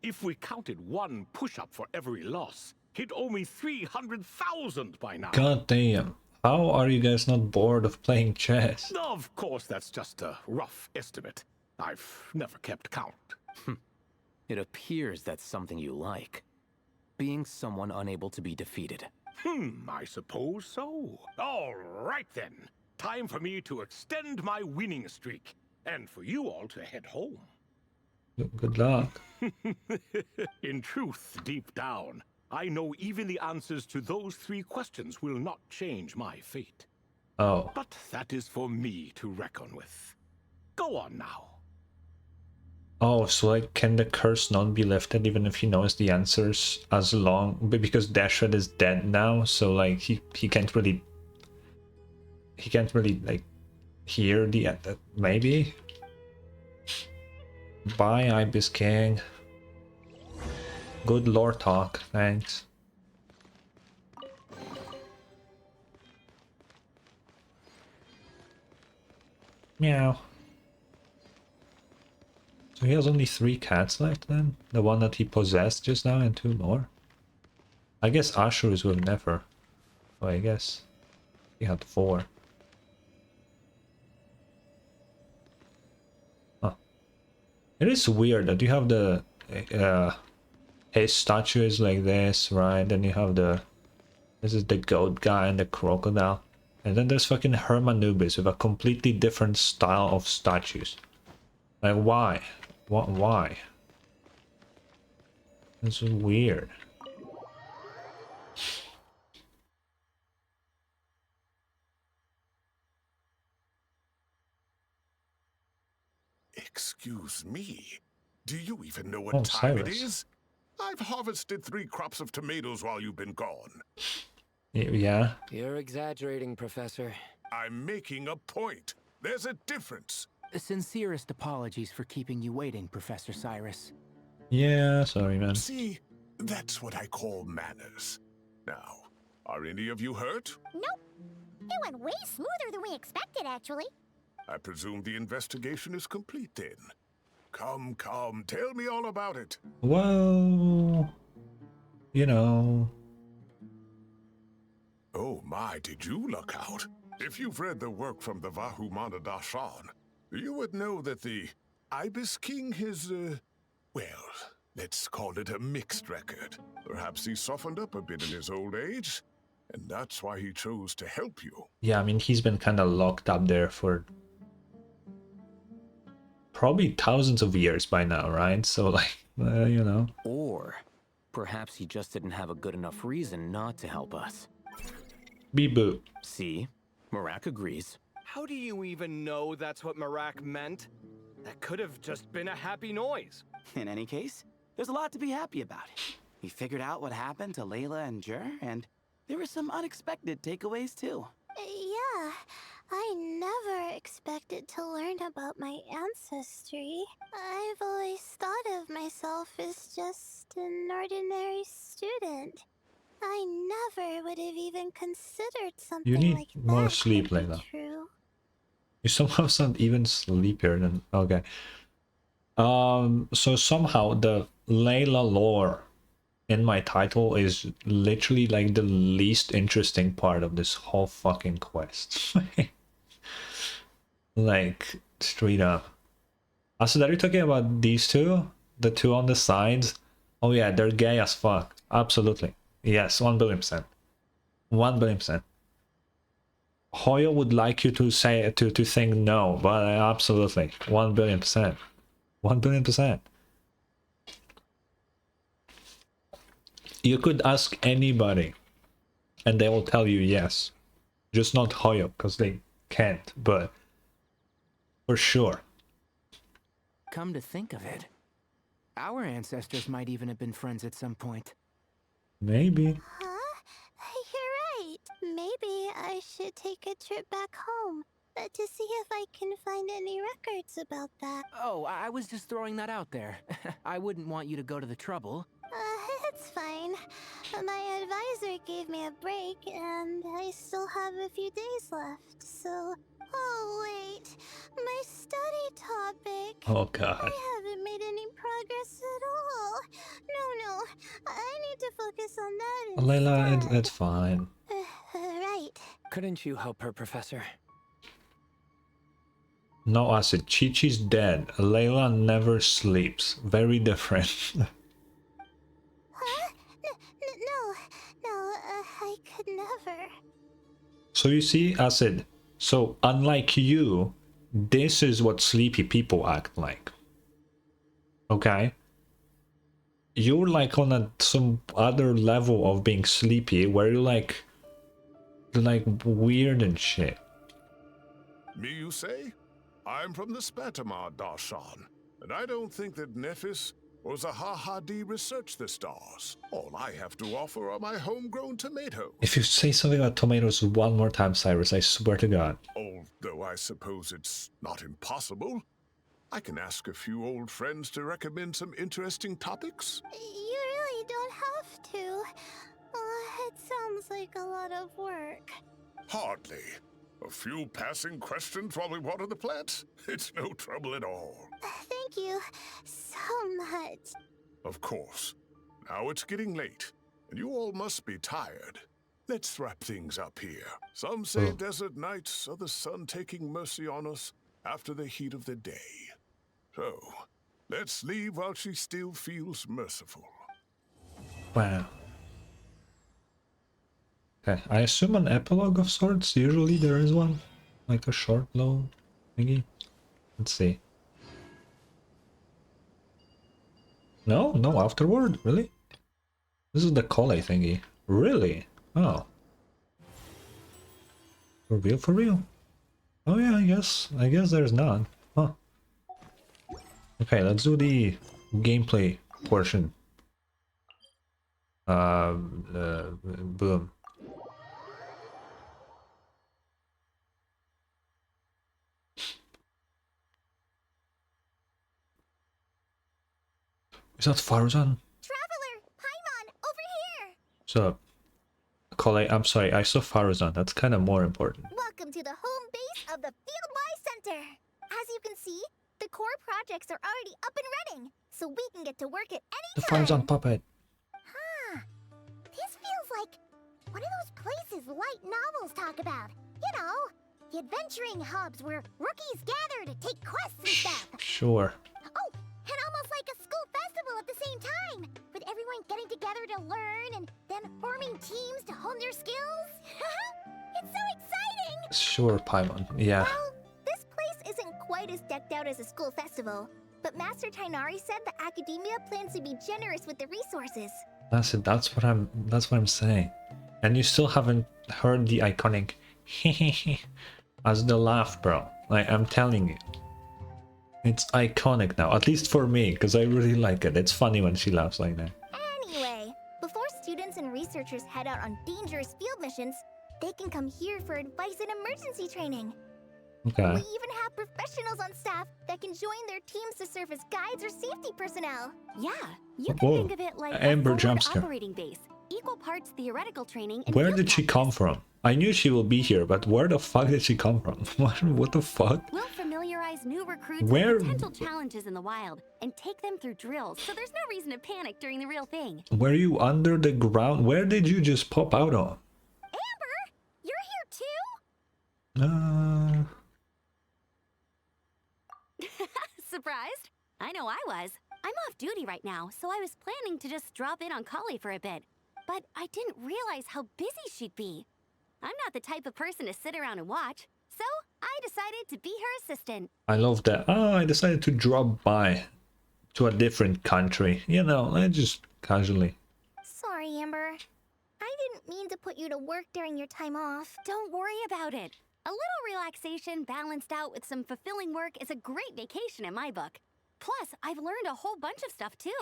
If we counted one push-up for every loss, he'd owe me 300,000 by now. God damn. How are you guys not bored of playing chess? Of course, that's just a rough estimate. I've never kept count. It appears that's something you like. Being someone unable to be defeated. I suppose so. All right then. Time for me to extend my winning streak, and for you all to head home. Good luck. In truth, deep down, I know even the answers to those 3 questions will not change my fate. Oh. But that is for me to reckon with. Go on now. Oh, so like, can the curse not be lifted even if he knows the answers as long... But because Deshret is dead now, so like, he can't really... He can't really, like, hear the... maybe? Bye, Ibis King. Good lore talk, thanks. Meow. So he has only 3 cats left then? The one that he possessed just now and 2 more? I guess Ashur's will never. Oh, I guess he had 4. Huh. It is weird that you have the... his statue is like this, right? Then you have the... This is the goat guy and the crocodile. And then there's fucking Hermanubis with a completely different style of statues. Like, why? Why? This is weird. Excuse me. Do you even know what Oh, time it Cyrus. is? I've harvested 3 crops of tomatoes while you've been gone. Yeah. You're exaggerating, Professor. I'm making a point. There's a difference. Sincerest apologies for keeping you waiting, Professor Cyrus. Yeah, sorry, man. See, that's what I call manners. Now, are any of you hurt? Nope. It went way smoother than we expected, actually. I presume the investigation is complete then. Come, come, tell me all about it. Well, you know. Oh my, did you look out? If you've read the work from the Vahumana Dashan, you would know that the Ibis King has, well, let's call it a mixed record. Perhaps he softened up a bit in his old age, and that's why he chose to help you. Yeah, I mean, he's been kind of locked up there for probably thousands of years by now, right? So, like, you know. Or perhaps he just didn't have a good enough reason not to help us. Beep boop. See? Marak agrees. How do you even know that's what Marak meant? That could have just been a happy noise. In any case, there's a lot to be happy about. We figured out what happened to Layla and Jur, and there were some unexpected takeaways too. Yeah, I never expected to learn about my ancestry. I've always thought of myself as just an ordinary student. I never would have even considered something You need like that more sleep, could be Layla. true. You somehow sound even sleepier than... Okay. So somehow the Layla lore in my title is literally like the least interesting part of this whole fucking quest. Like, straight up. Also, are you talking about these two? The two on the sides? Oh yeah, they're gay as fuck. Absolutely. Yes, 1,000,000,000%. 1,000,000,000%. Hoyo would like you to say to think no, but absolutely 1,000,000,000%. 1,000,000,000%. You could ask anybody, and they will tell you yes. Just not Hoyo, because they can't, but for sure. Come to think of it, our ancestors might even have been friends at some point. Maybe. Huh? You're right. Maybe I should take a trip back home to see if I can find any records about that. Oh, I was just throwing that out there. I wouldn't want you to go to the trouble. It's fine. My advisor gave me a break, and I still have a few days left, so... Oh, wait. My study topic. Oh god. I haven't made any progress at all. No. I need to focus on that Layla, instead. it's fine. Right. Couldn't you help her, Professor? No acid. Chi-Chi's dead. Layla never sleeps. Very different. Huh? No, I could never. So you see, Acid. So unlike you, this is what sleepy people act like. Okay? You're like on some other level of being sleepy where you're like weird and shit. Me, you say? I'm from the Spatamar Darshan, and I don't think that Nephis or Zahahadi researched the stars. All I have to offer are my homegrown tomatoes. If you say something about tomatoes one more time, Cyrus, I swear to God. Although I suppose it's not impossible. I can ask a few old friends to recommend some interesting topics. You really don't have to. It sounds like a lot of work. Hardly. A few passing questions while we water the plants? It's no trouble at all. Thank you so much. Of course. Now it's getting late, and you all must be tired. Let's wrap things up here. Some say desert nights are the sun taking mercy on us after the heat of the day. So, let's leave while she still feels merciful. Wow. Okay, I assume an epilogue of sorts. Usually there is one. Like a short, low thingy. Let's see. No, afterward? Really? This is the Kole thingy. Really? Oh. For real? Oh yeah, I guess there's none. Huh. Okay, let's do the gameplay portion. Boom. Is that Farzan? Traveler, Paimon, over here! So, Colette, I'm sorry, I saw Farzan. That's kind of more important. Welcome to the home base of the Fieldwise Center. As you can see, the core projects are already up and running, so we can get to work at any The time. Farzan puppet. Huh. This feels like one of those places light novels talk about. You know, the adventuring hubs where rookies gather to take quests and stuff. Sure. Oh, and almost like a school festival at the same time, with everyone getting together to learn and then forming teams to hone their skills. It's so exciting! Sure, Paimon. Yeah. Well, this place isn't quite as decked out as a school festival, but Master Tainari said the academia plans to be generous with the resources. That's it. That's what I'm saying. And you still haven't heard the iconic as the laugh, bro. Like, I'm telling you. It's iconic now, at least for me, because I really like it. It's funny when she laughs like that. Anyway, before students and researchers head out on dangerous field missions, they can come here for advice and emergency training. Okay. We even have professionals on staff that can join their teams to serve as guides or safety personnel. Yeah, you can Whoa. think of it like Amber a forward jumpscare. operating base. Equal parts theoretical training and Where field did she practice. come from? I knew she will be here, but where the fuck did she come from? What the fuck? We'll familiarize new recruits Where- with potential challenges in the wild and take them through drills, so there's no reason to panic during the real thing. Were you under the ground? Where did you just pop out of? Amber, you're here too? Surprised? I know I was. I'm off duty right now, so I was planning to just drop in on Kali for a bit. But I didn't realize how busy she'd be. I'm not the type of person to sit around and watch, so I decided to be her assistant. I love that. Oh, I decided to drop by to a different country. You know, I just casually. Sorry, Amber. I didn't mean to put you to work during your time off. Don't worry about it. A little relaxation balanced out with some fulfilling work is a great vacation in my book. Plus, I've learned a whole bunch of stuff too.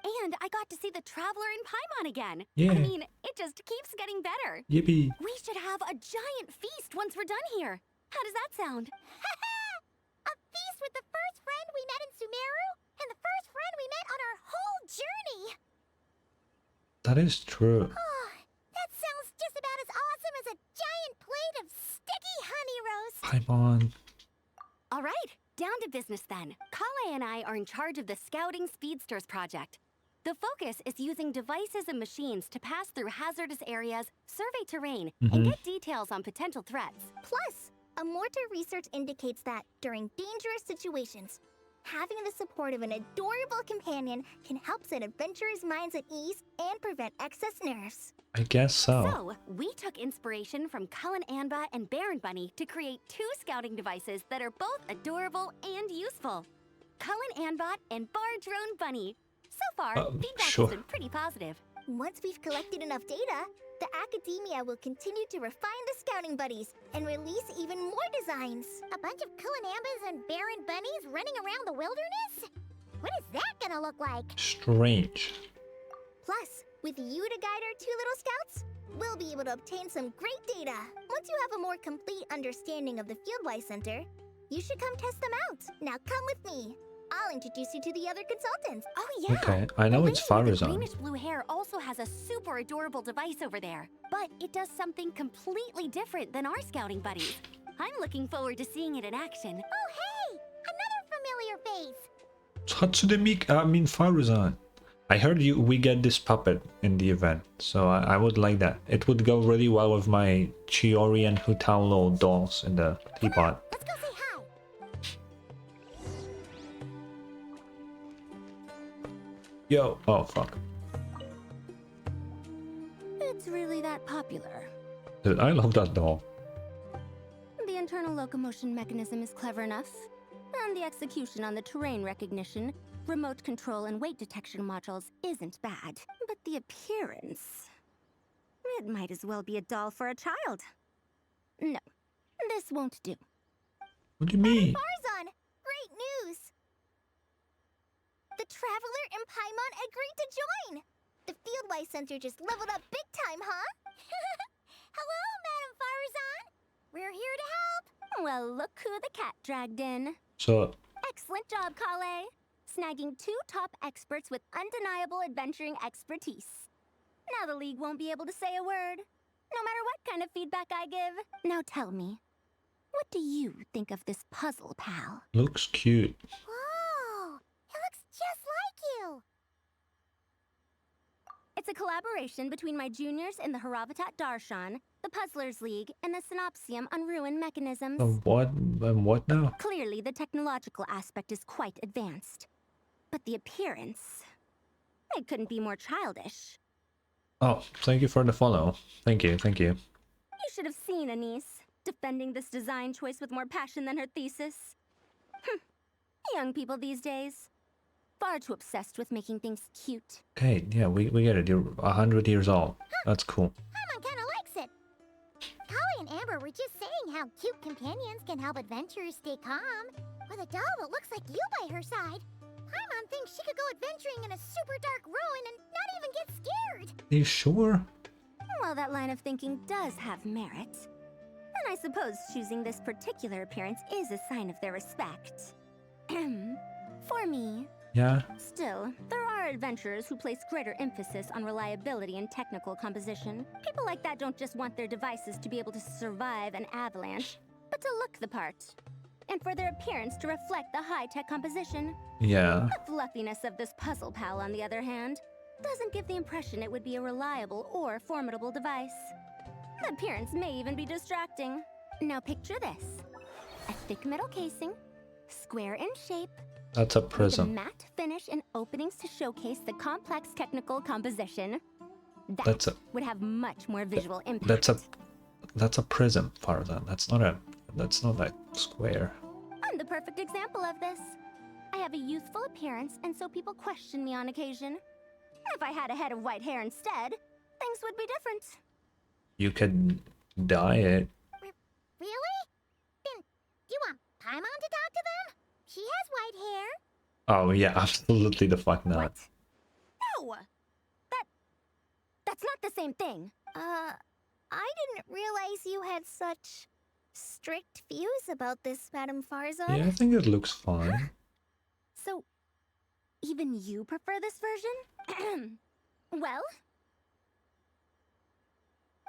And I got to see the Traveler and Paimon again. Yeah. I mean, it just keeps getting better. Yippee. We should have a giant feast once we're done here. How does that sound? A feast with the first friend we met in Sumeru, and the first friend we met on our whole journey! That is true. Oh, that sounds just about as awesome as a giant plate of sticky honey roast! Paimon. All right, down to business then. Kale and I are in charge of the Scouting Speedsters project. The focus is using devices and machines to pass through hazardous areas, survey terrain, and get details on potential threats. Plus, a mortar research indicates that during dangerous situations, having the support of an adorable companion can help set adventurers' minds at ease and prevent excess nerves. I guess so. So, we took inspiration from Cullen Anba and Baron Bunny to create 2 scouting devices that are both adorable and useful. Cullen Anbot and Bar Drone Bunny. So far, feedback sure. has been pretty positive. Once we've collected enough data, the academia will continue to refine the scouting buddies and release even more designs. A bunch of Kulanambas and Baron Bunnies running around the wilderness? What is that gonna look like? Strange. Plus, with you to guide our 2 little scouts, we'll be able to obtain some great data. Once you have a more complete understanding of the Fieldwise Center, you should come test them out. Now come with me. I'll introduce you to the other consultants. Oh yeah. Okay, I know The it's lady with the Farazan. greenish blue hair also has a super adorable device over there, but it does something completely different than our scouting buddies. I'm looking forward to seeing it in action. Oh hey! Another familiar face! Hatsune I mean Farazan. I heard we get this puppet in the event, so I would like that. It would go really well with my Chiori and Hutaulo dolls in the teapot. Let's go say hi! Yo, oh fuck. It's really that popular. Dude, I love that doll. The internal locomotion mechanism is clever enough, and the execution on the terrain recognition, remote control, and weight detection modules isn't bad. But the appearance... it might as well be a doll for a child. No, this won't do. What do you mean? Farzan, great news! Traveler and Paimon agreed to join! The Fieldwise Center just leveled up big time, huh? Hello, Madam Farazan! We're here to help! Well, look who the cat dragged in. So, Excellent job, Kale. Snagging 2 top experts with undeniable adventuring expertise. Now the League won't be able to say a word, no matter what kind of feedback I give. Now tell me, what do you think of this puzzle, pal? looks cute. Whoa! It looks just like you! It's a collaboration between my juniors in the Haravatat Darshan, the Puzzlers League, and the Synopsium on Ruin Mechanisms. What now? Clearly, the technological aspect is quite advanced. But the appearance... it couldn't be more childish. Oh, thank you for the follow. Thank you, thank you. You should have seen Anise, defending this design choice with more passion than her thesis. Young people these days. Far too obsessed with making things cute. Okay, yeah, we get it. You're 100 years old. That's cool. Paimon kinda likes it. Kali and Amber were just saying how cute companions can help adventurers stay calm. With a doll that looks like you by her side, Paimon thinks she could go adventuring in a super dark ruin and not even get scared. Are you sure? Well, that line of thinking does have merit. And I suppose choosing this particular appearance is a sign of their respect. For me. Yeah. Still, there are adventurers who place greater emphasis on reliability and technical composition. People like that don't just want their devices to be able to survive an avalanche, but to look the part. And for their appearance to reflect the high-tech composition. Yeah. The fluffiness of this puzzle pal, on the other hand, doesn't give the impression it would be a reliable or formidable device. The appearance may even be distracting. Now picture this. A thick metal casing, square in shape, That's a with a prism. matte finish and openings to showcase the complex technical composition. That That's a would have much more visual impact. that's a prism, Farzan. That's not like square. I'm the perfect example of this. I have a youthful appearance, and so people question me on occasion. If I had a head of white hair instead, things would be different. You could dye it. Really? Then, do you want Paimon to talk to them? She has white hair. Oh yeah, absolutely the fuck not. What? No! That's not the same thing. I didn't realize you had such strict views about this, Madam Farzan. Yeah, I think it looks fine. So, even you prefer this version? Well,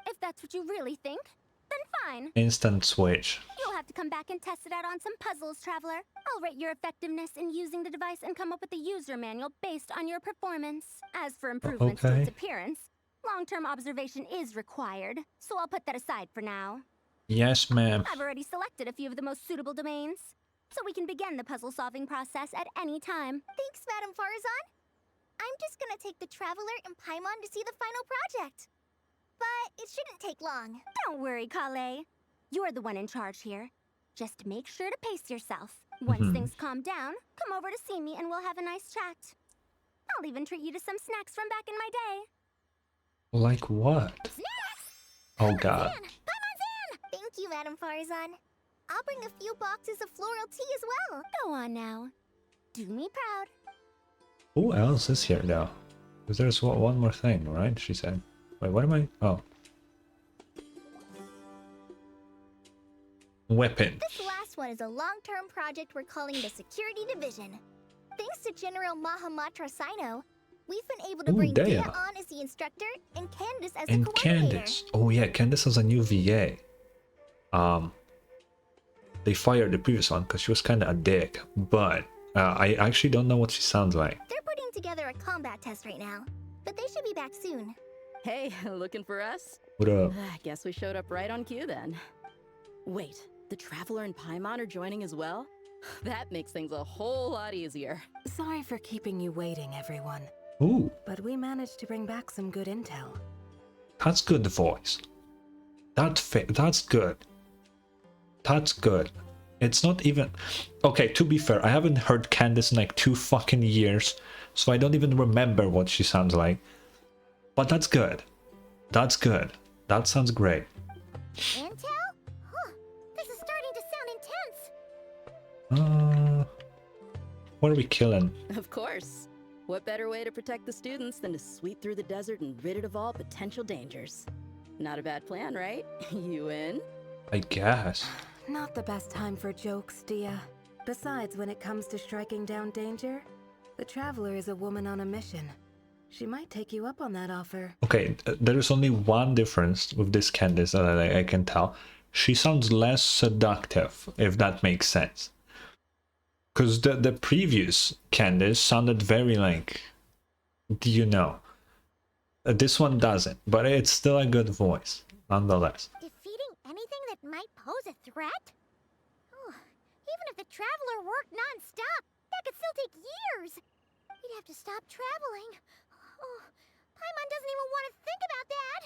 if that's what you really think, then fine. Instant switch. You'll have to come back and test it out on some puzzles, Traveler. I'll rate your effectiveness in using the device and come up with a user manual based on your performance. As for improvements to its appearance, long-term observation is required, so I'll put that aside for now. Yes, ma'am. I've already selected a few of the most suitable domains, so we can begin the puzzle-solving process at any time. Thanks, Madam Farzan. I'm just gonna take the Traveler and Paimon to see the final project. But it shouldn't take long. Don't worry, Kale. You're the one in charge here. Just make sure to pace yourself. Once things calm down, come over to see me and we'll have a nice chat. I'll even treat you to some snacks from back in my day. Like what? Oh god. Paimon's in! Thank you, Madam Farzan. I'll bring a few boxes of floral tea as well. Go on now. Do me proud. Who else is here though? Because there's one more thing, right? She said. Wait, what am I? Oh. Weapon. This last one is a long-term project we're calling the Security Division. Thanks to General Mahamatra Sino, we've been able to bring Dia on as the instructor and Candace as the coordinator. Candace. Oh yeah, Candace has a new VA. They fired the previous one because she was kind of a dick, but I actually don't know what she sounds like. They're putting together a combat test right now, but they should be back soon. Hey, looking for us? What up? I guess we showed up right on cue then. Wait, the Traveler and Paimon are joining as well? That makes things a whole lot easier. Sorry for keeping you waiting, everyone. Ooh. But we managed to bring back some good intel. That's good voice. That's good. That's good. It's not even... Okay, to be fair, I haven't heard Candace in like 2 fucking years, so I don't even remember what she sounds like. But that's good. That's good. That sounds great. Intel? Huh. This is starting to sound intense. What are we killing? Of course. What better way to protect the students than to sweep through the desert and rid it of all potential dangers? Not a bad plan, right? You in? I guess. Not the best time for jokes, Dia. Besides, when it comes to striking down danger, the Traveler is a woman on a mission. She might take you up on that offer. Okay, there is only one difference with this Candace that I can tell. She sounds less seductive, if that makes sense. Because the previous Candace sounded very like, do you know? This one doesn't, but it's still a good voice, nonetheless. Defeating anything that might pose a threat? Oh, even if the Traveler worked non-stop, that could still take years. He'd have to stop traveling. Oh, Paimon doesn't even want to think about that.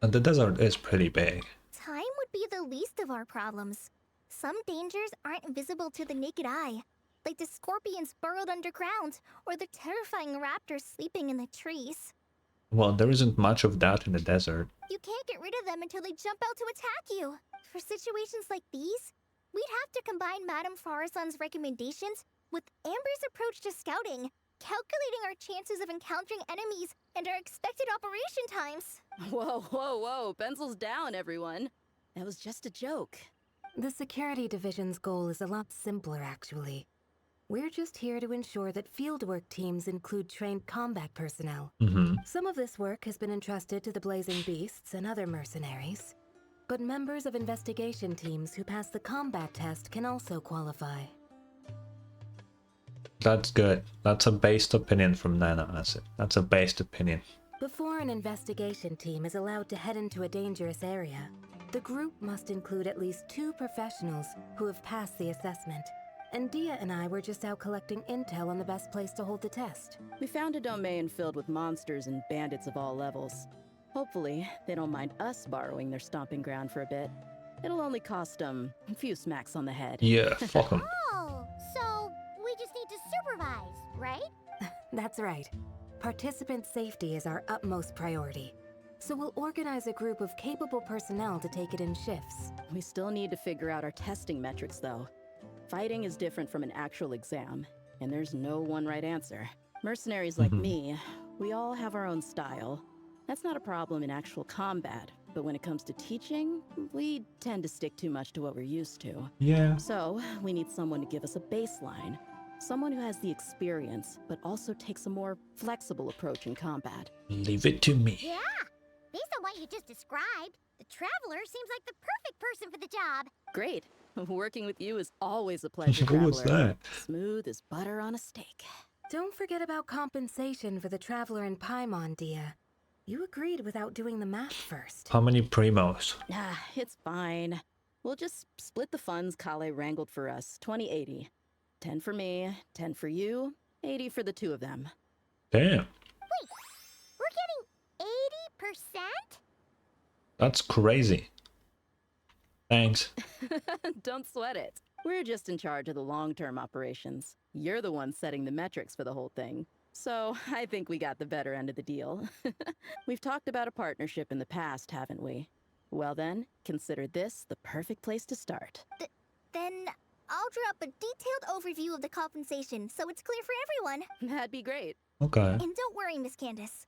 And the desert is pretty big. Time would be the least of our problems. Some dangers aren't visible to the naked eye, like the scorpions burrowed underground, or the terrifying raptors sleeping in the trees. Well, there isn't much of that in the desert. You can't get rid of them until they jump out to attack you. For situations like these, we'd have to combine Madame Farasan's recommendations with Amber's approach to scouting, calculating our chances of encountering enemies and our expected operation times. Whoa, whoa, whoa. Pencils down, everyone. That was just a joke. The security division's goal is a lot simpler, actually. We're just here to ensure that fieldwork teams include trained combat personnel. Some of this work has been entrusted to the Blazing Beasts and other mercenaries, but members of investigation teams who pass the combat test can also qualify. That's good. That's a based opinion from Nana Acid. That's a based opinion. Before an investigation team is allowed to head into a dangerous area, the group must include at least 2 professionals who have passed the assessment. And Dia and I were just out collecting intel on the best place to hold the test. We found a domain filled with monsters and bandits of all levels. Hopefully, they don't mind us borrowing their stomping ground for a bit. It'll only cost a few smacks on the head. Yeah, fuck 'em. Oh, so we just need to supervise, right? That's right. Participant safety is our utmost priority. So we'll organize a group of capable personnel to take it in shifts. We still need to figure out our testing metrics, though. Fighting is different from an actual exam, and there's no one right answer. Mercenaries like me, we all have our own style. That's not a problem in actual combat, but when it comes to teaching, we tend to stick too much to what we're used to. Yeah. So, we need someone to give us a baseline. Someone who has the experience, but also takes a more flexible approach in combat. Leave it to me. Yeah. Based on what you just described, the Traveler seems like the perfect person for the job. Great. Working with you is always a pleasure, Who was Traveler. that? Smooth as butter on a steak. Don't forget about compensation for the Traveler and Paimon, Dia. You agreed without doing the math first. How many primos? It's fine. We'll just split the funds Kale wrangled for us, 20-80. 10 for me, 10 for you, 80 for the 2 of them. Damn. Wait, we're getting 80%? That's crazy. Thanks. Don't sweat it. We're just in charge of the long-term operations. You're the one setting the metrics for the whole thing. So I think we got the better end of the deal. We've talked about a partnership in the past, haven't we? Well then, consider this the perfect place to start. Then I'll draw up a detailed overview of the compensation so it's clear for everyone. That'd be great. Okay. And don't worry, Miss Candace.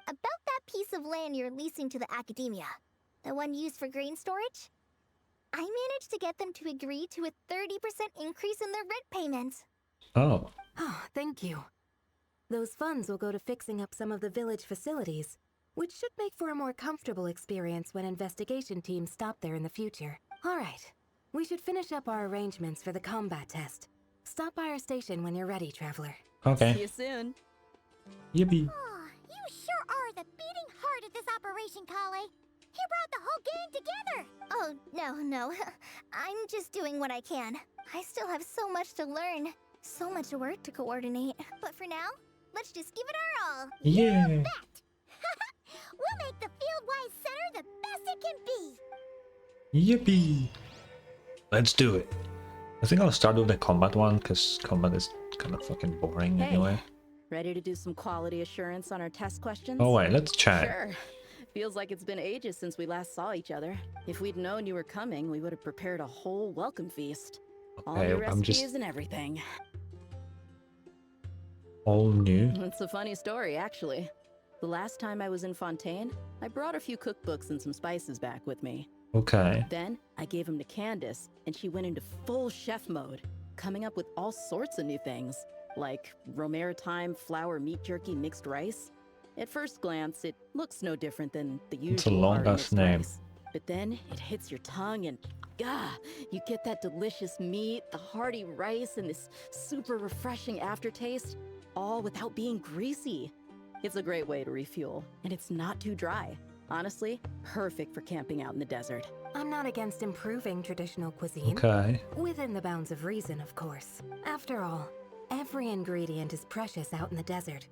About that piece of land you're leasing to the academia, the one used for grain storage, I managed to get them to agree to a 30% increase in their rent payments. Oh. Oh, thank you. Those funds will go to fixing up some of the village facilities, which should make for a more comfortable experience when investigation teams stop there in the future. All right. We should finish up our arrangements for the combat test. Stop by our station when you're ready, Traveler. Okay. See you soon. Yippee. Oh, you sure are the beating heart of this operation, Kale. He brought the whole gang together. Oh, no. I'm just doing what I can. I still have so much to learn, so much work to coordinate. But for now, let's just give it our all. Yeah. You bet. We'll make the Fieldwise Center the best it can be. Yippee. Let's do it. I think I'll start with the combat one, because combat is kind of fucking boring anyway. Ready to do some quality assurance on our test questions? Oh wait, let's chat. Sure. Feels like it's been ages since we last saw each other. If we'd known you were coming, we would have prepared a whole welcome feast. All Okay, new I'm recipes just- and everything. All new. It's a funny story, actually. The last time I was in Fontaine, I brought a few cookbooks and some spices back with me. Okay. Then I gave them to Candace, and she went into full chef mode, coming up with all sorts of new things, like romaritime flour meat jerky mixed rice. At first glance, it looks no different than the It's a usual long hearty ass mixed name. rice. But then it hits your tongue and you get that delicious meat, the hearty rice, and this super refreshing aftertaste, all without being greasy. It's a great way to refuel, and it's not too dry. Honestly, perfect for camping out in the desert. I'm not against improving traditional cuisine. Okay. Within the bounds of reason, of course. After all, every ingredient is precious out in the desert.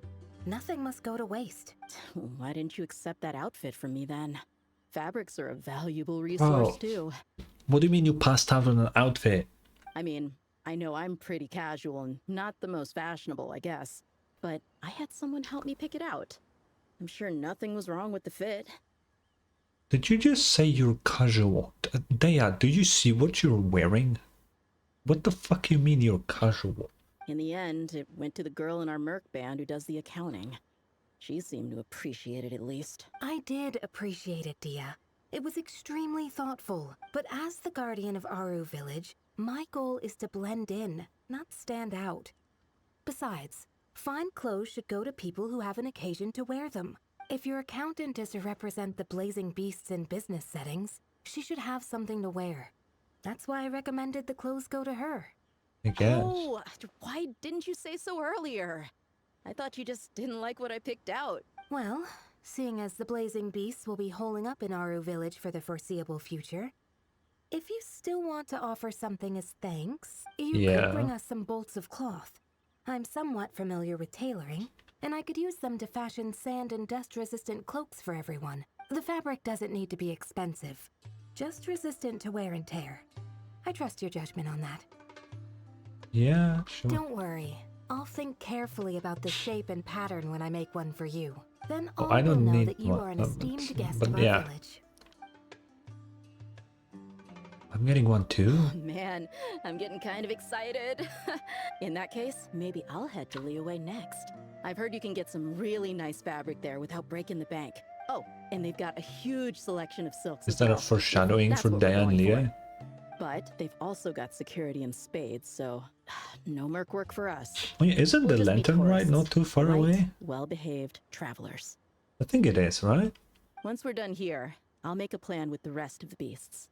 Nothing must go to waste. Why didn't you accept that outfit from me then? Fabrics are a valuable resource Oh. too. What do you mean you passed out on an outfit? I mean, I know I'm pretty casual and not the most fashionable, I guess. But I had someone help me pick it out. I'm sure nothing was wrong with the fit. Did you just say you're casual? Daya, do you see what you're wearing? What the fuck you mean you're casual? In the end, it went to the girl in our Merc band who does the accounting. She seemed to appreciate it at least. I did appreciate it, Dia. It was extremely thoughtful. But as the guardian of Aru Village, my goal is to blend in, not stand out. Besides, fine clothes should go to people who have an occasion to wear them. If your accountant is to represent the blazing beasts in business settings, she should have something to wear. That's why I recommended the clothes go to her. I guess. Oh, why didn't you say so earlier? I thought you just didn't like what I picked out. Well, seeing as the blazing beasts will be holing up in Aru Village for the foreseeable future, if you still want to offer something as thanks, you could bring us some bolts of cloth. I'm somewhat familiar with tailoring, and I could use them to fashion sand and dust-resistant cloaks for everyone. The fabric doesn't need to be expensive, just resistant to wear and tear. I trust your judgment on that. Yeah, sure. Don't worry. I'll think carefully about the shape and pattern when I make one for you. Then Oh, all I don't will know need that you one, are an esteemed guest but of our yeah. village. I'm getting one too. Oh, man, I'm getting kind of excited. In that case, maybe I'll head to Liyue next. I've heard you can get some really nice fabric there without breaking the bank. Oh, and they've got a huge selection of silks Is as that a well. foreshadowing That's for what we're Daya and going for. Leah? But they've also got security in spades, so no merc work for us. Oh, yeah, isn't We'll the just be lantern right tourists, not too far polite, away? well-behaved travelers. I think it is, right? Once we're done here, I'll make a plan with the rest of the beasts.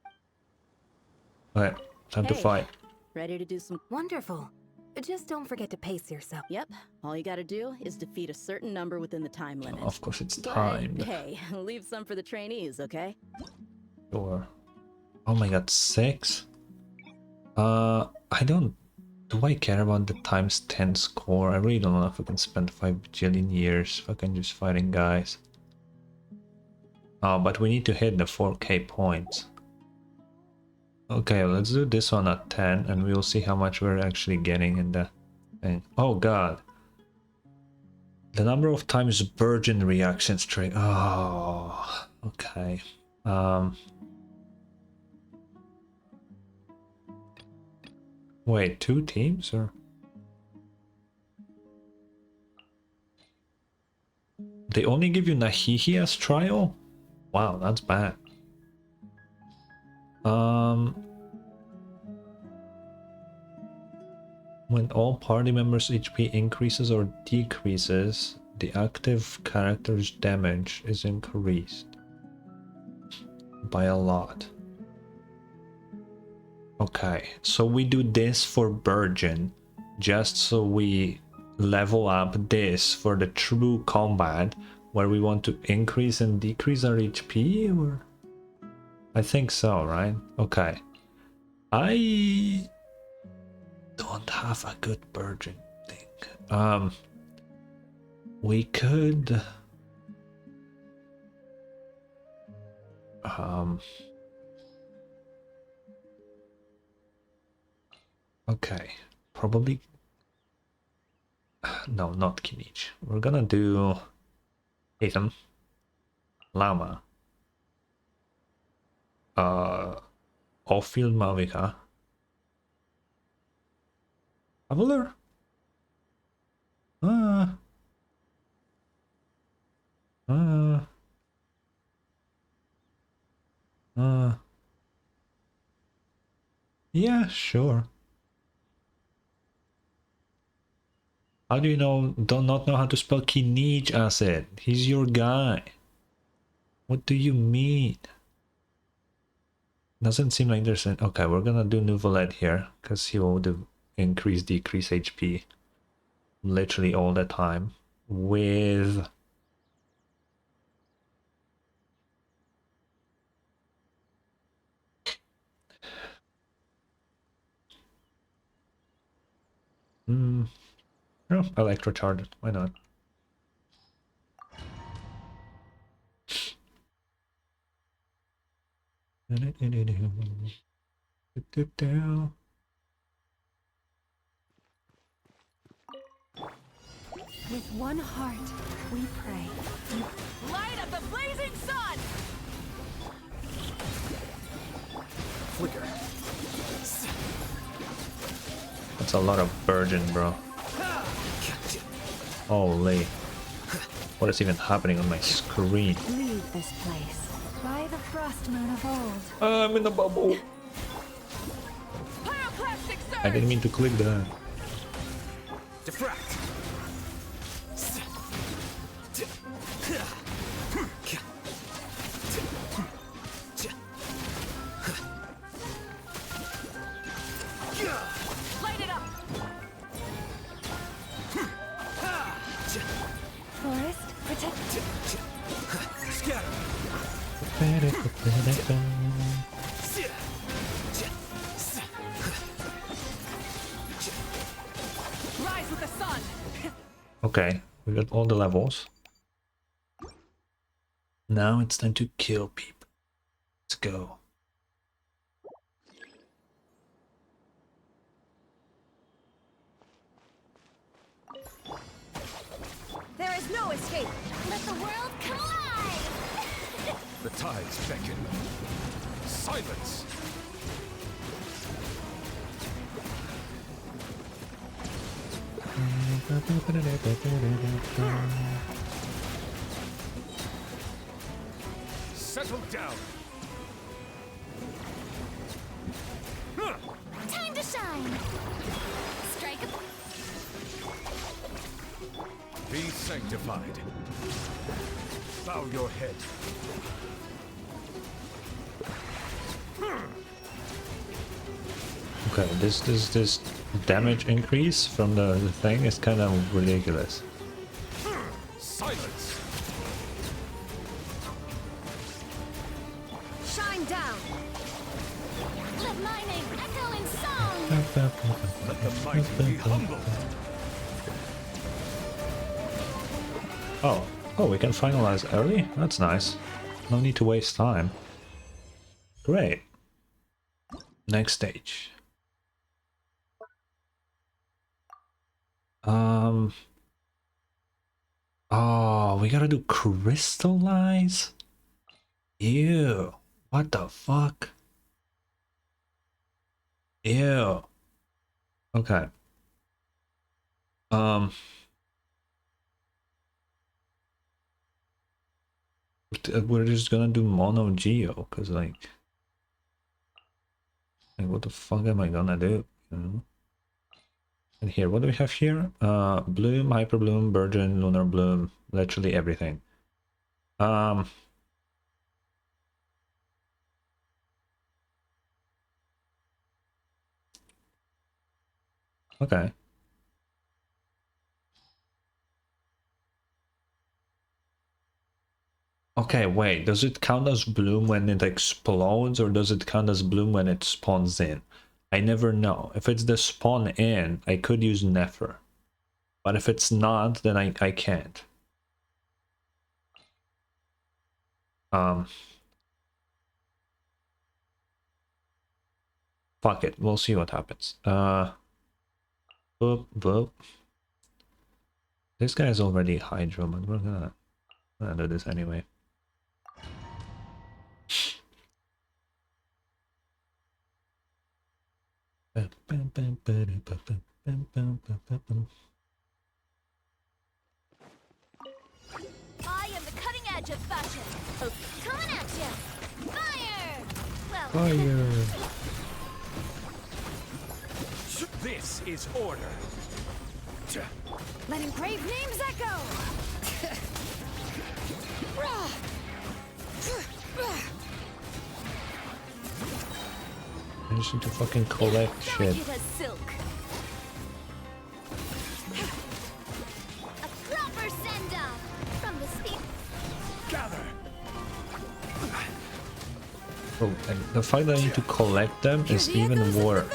Alright, time to Hey, fight. Ready to do some... Wonderful. Just don't forget to pace yourself. Yep, all you gotta do is defeat a certain number within the time limit. Of course it's But, timed. hey, leave some for the trainees, okay? Sure. Oh my god, 6? I don't... Do I care about the times 10 score? I really don't know if I can spend 5 bajillion years fucking just fighting guys. Oh, but we need to hit the 4k points. Okay, let's do this one at 10 and we'll see how much we're actually getting in the thing. Oh god. The number of times virgin reactions trigger. Oh, okay. Wait, 2 teams or? They only give you Nahihi as trial? Wow, that's bad. When all party members' HP increases or decreases, the active character's damage is increased by a lot. Okay, so we do this for Virgin, just so we level up this for the true combat, where we want to increase and decrease our HP, or? I think so, right? Okay. I don't have a good Virgin thing. We could... Okay, probably... No, not Kinich. We're gonna do... Ethan. Lama. Off-field Mavica. Traveler? Ah. Ah. Ah. Yeah, sure. How do you not know how to spell Kinij acid? He's your guy. What do you mean? Doesn't seem like there's an... Okay, we're gonna do Nouvelette here, because he will do increase, decrease HP literally all the time with... Oh, electrocharge it. Why not? With one heart, we pray. Light up the blazing sun! Flicker. That's a lot of virgin, bro. Holy. What is even happening on my screen? Leave this place. By the frost moon of old. I'm in a bubble. I didn't mean to click that. Diffract. Light it up! Forest, protect. Scatter. Rise with the sun! Okay, we got all the levels. Now it's time to kill people. Let's go. There is no escape! Let the world come alive! The tides beckon. Silence! Settle down! Time to shine! Strike a... Be sanctified. Bow your head. Okay, this damage increase from the thing is kind of ridiculous. Silence! Shine down! Let my name echo in song! Let the mighty be humble. Oh, we can finalize early? That's nice. No need to waste time. Great. Next stage. Oh, we gotta do crystallize? Ew. What the fuck? Ew. Okay. We're just gonna do mono geo, cause like what the fuck am I gonna do? You know? And here, what do we have here? Bloom, hyper bloom, virgin, lunar bloom, literally everything. Okay. Okay, wait, does it count as bloom when it explodes, or does it count as bloom when it spawns in? I never know. If it's the spawn in, I could use Nefer. But if it's not, then I can't. Fuck it, we'll see what happens. Boop, boop. This guy is already Hydro, but we're gonna do this anyway. Fire! This is order. Let engraved names echo! I just need to fucking collect shit. Delicate as silk. A proper send-off from the speed. Gather. Oh, and the fact that I need to collect them is even worse.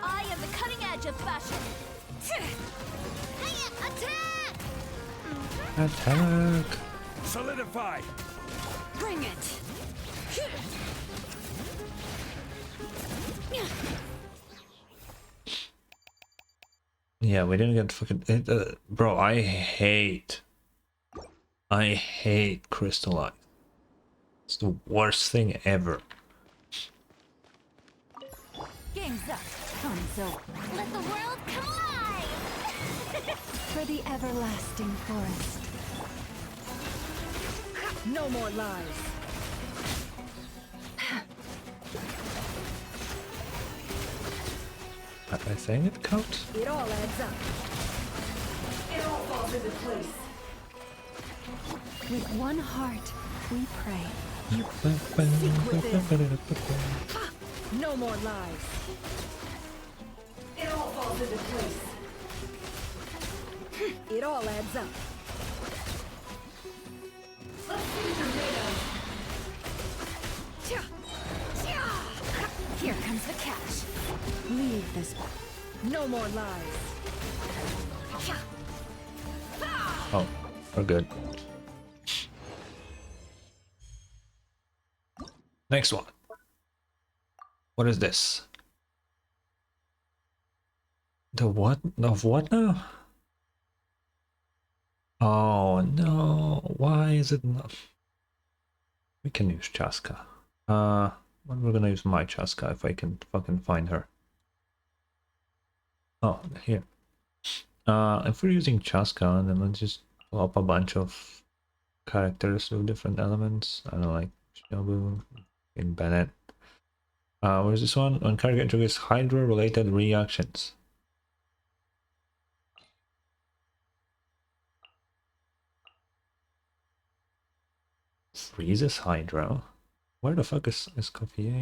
I am the cutting edge of fashion. Attack! Attack! Solidify. Bring it. Yeah, we didn't get fucking... bro, I hate crystalline. It's the worst thing ever. Game's up. Time's over. Let the world come alive! For the everlasting forest. No more lies. I think it counts. It all adds up. It all falls into place. With one heart, we pray. No more lies. It all falls into place. It all adds up. Let's see what you're made of. Here comes the catch. Leave this. No more lies. Oh, we're good. Next one. What is this? The what? Of what now? Oh no, why is it not? We can use Chaska. Well, we're gonna use my Chaska if I can fucking find her. Oh, here. If we're using Chaska, then let's just pull up a bunch of characters with different elements. I don't know, like Shinobu and Bennett. Where's this one? When character triggers Hydra-related reactions. Freezes Hydra. Where the fuck is Copier?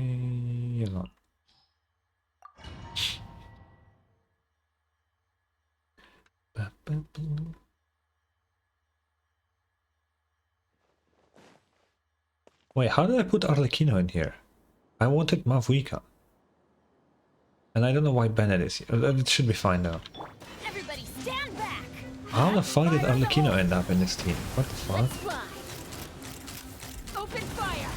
Wait, how did I put Arlecchino in here? I wanted Mavuika. And I don't know why Bennett is here. It should be fine now. Everybody stand back. How the fuck did Arlecchino end up in this team? What the fuck? Open fire.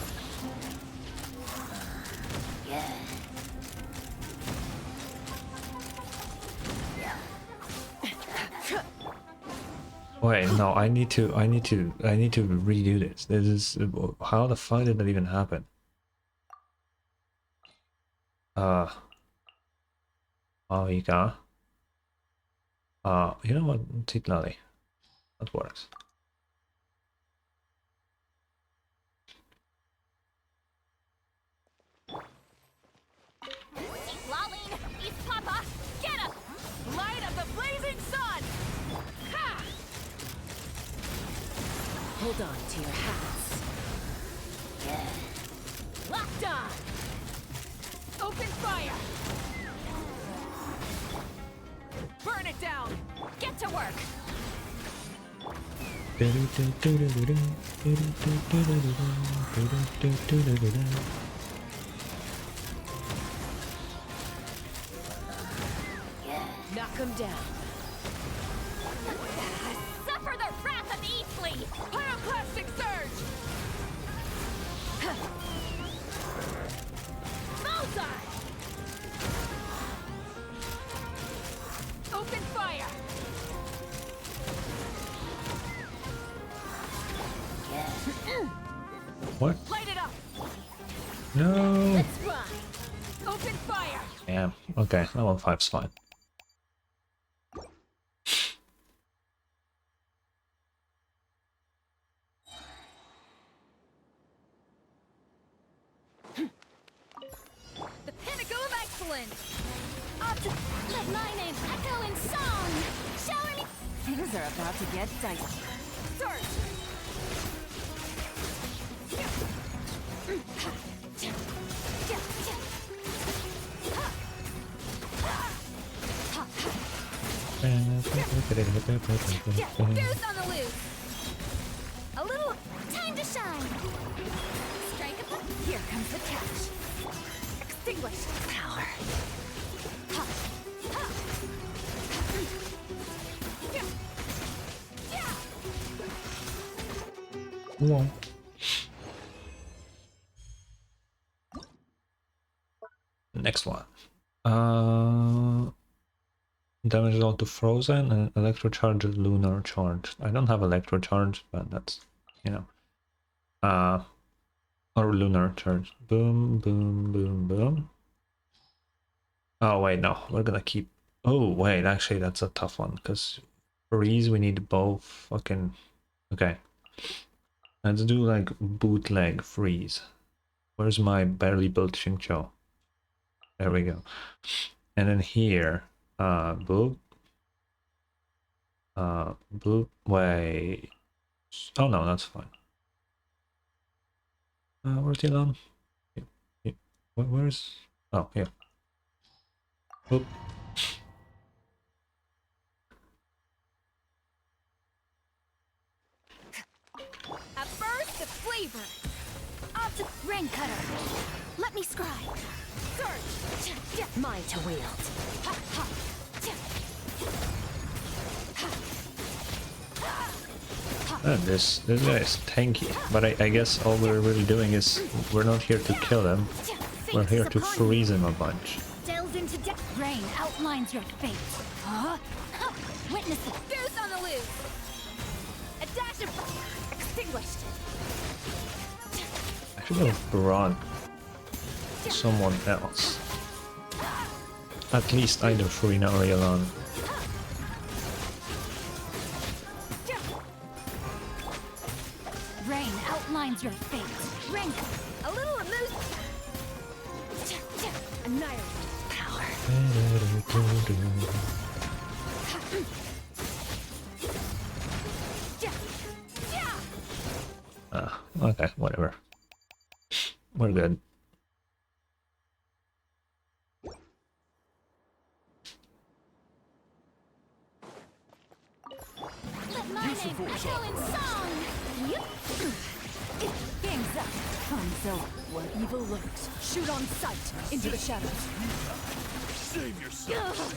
Wait, no, I need to redo this. This is, how the fuck did that even happen? Mavuika. You know what? Titlali. That works. Lolling, East Papa, get up! Light of the blazing sun! Ha! Hold on to your hats. Locked on! Open fire! Burn it down! Get to work! Knock him down. Suffer the wrath of Eastleigh! Pyroclastic surge! Bullseye! Open fire! What? Light it up! No! Let's run! Open fire! Damn. Okay, level 5's fine. Excellent! Let my name echo in song! Shower me! Things are about to get dicey. Surge! Goose on the loose! A little time to shine! Strike up! Here comes the catch! Extinguish power! Whoa. Next one. Damage is all to frozen and electro charge is lunar charge. I don't have electro charge, but that's, you know. Or lunar charge. Boom, boom, boom, boom. Oh wait, no, we're gonna keep. Oh wait, actually that's a tough one because freeze we need both fucking. Okay, let's do like bootleg freeze. Where's my barely built Xingqiu? There we go. And then here, boop. Boop. Wait. Oh no, that's fine. Where's Elon? Where's? Oh, here. Boop. A burst of flavor! Rain cutter! Let me scribe! Surge! Mine to wield! This guy is tanky, but I guess all we're really doing is we're not here to kill him. We're here to freeze him a bunch. Delves into depth. Rain outlines your fate. Witness it. Goose on the loose. A dash of extinguished. I should have brought someone else. At least either Furina or Yelan. Rain outlines your fate. Rank a little amuse. Annihilate power. Okay, whatever. We're good. Let my name echo in song. Yep. Gangs up. Hanzo, where evil lurks. Shoot on sight into the shadows. Save yourself.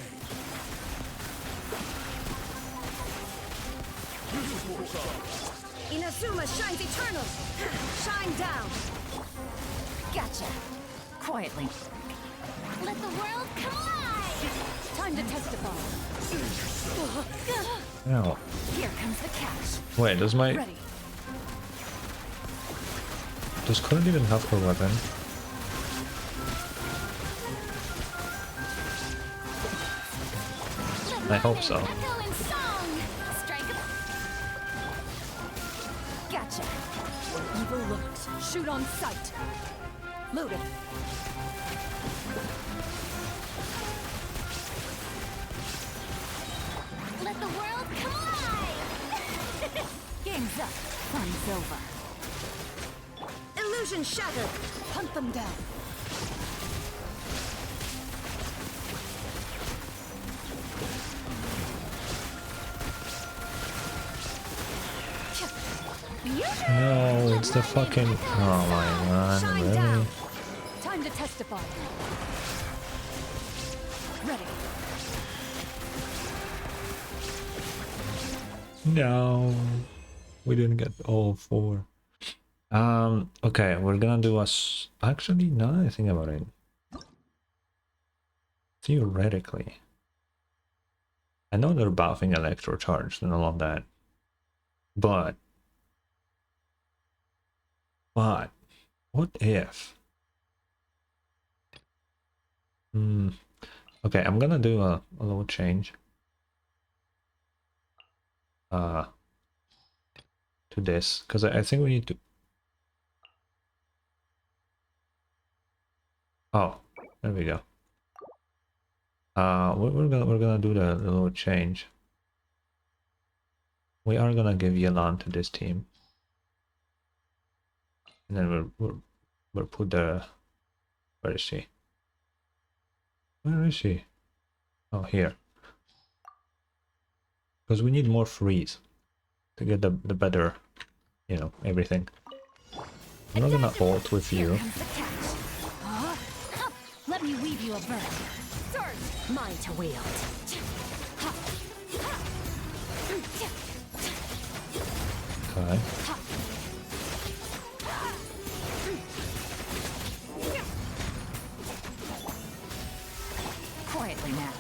Inazuma shines eternal. Shine down. Gotcha. Quietly. Let the world come alive. Time to testify. Ow. Here comes the catch. Wait, does my... Ready. Does Conan even have her weapon? I hope so. Echo in song. Strike a... Gotcha. Where evil lurks. Shoot on sight. Loaded. Let the world come alive! Game's up. Fun's over. Illusion shattered. Hunt them down. No, it's the fucking... Oh my god, really? Time to testify. Ready. No, we didn't get all four. Okay, we're gonna do us. Actually, now that I think about it, theoretically, I know they're buffing electro charge and all of that, but what if? Okay, I'm gonna do a little change. To this, because I think we need to... Oh, there we go. We're gonna do the little change. We are gonna give Yelan to this team, and then we'll put the, where is she? Where is she? Oh, here. Because we need more freeze to get the better, you know, everything. I'm not gonna ult with you. Let me weave you a bird. Surge, mine to wield. Okay. Quietly now.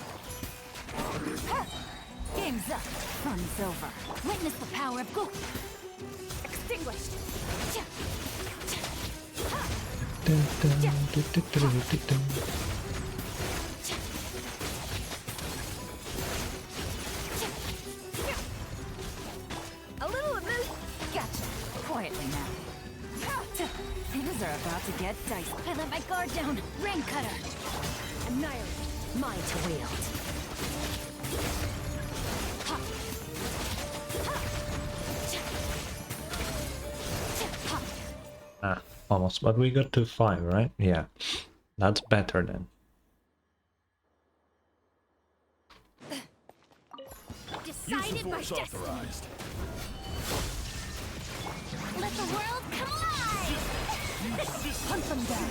Game's up. Fun's over. Witness the power of Go. Extinguished. A little of this. Gotcha. Quietly now. Things are about to get dicey. I let my guard down. Rain cutter. Annihilate. Mine to wield. Ah, almost, but we got to 5, right? Yeah, that's better then. Decided by authorized. Let the world collide! Hunt them down.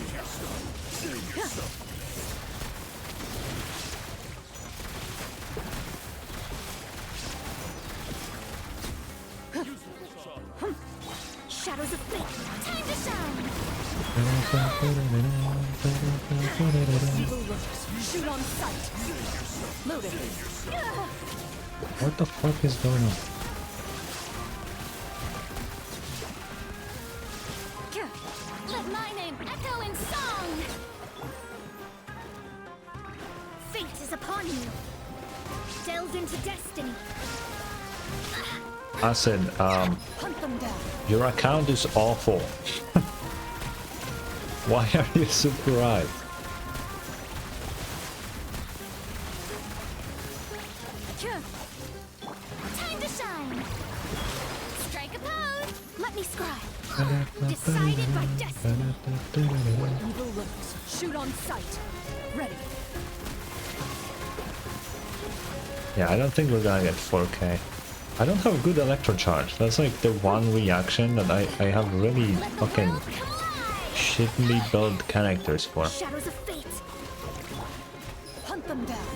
Shadows of fate. Time to shine. Shoot on sight. Loaded. What the fuck is going on? Let my name echo in song. Fate is upon you. Delve into destiny. Acid, Hunt them down. your account is awful. Why are you surprised? Time to shine. Strike a pose. Let me scribe. Decided by destiny. Where evil lurks. Shoot on sight. Ready. Yeah, I don't think we're gonna get 4K. I don't have a good electro charge. That's like the one reaction that I have really fucking shittily built characters for. Shadows of fate. Hunt them down.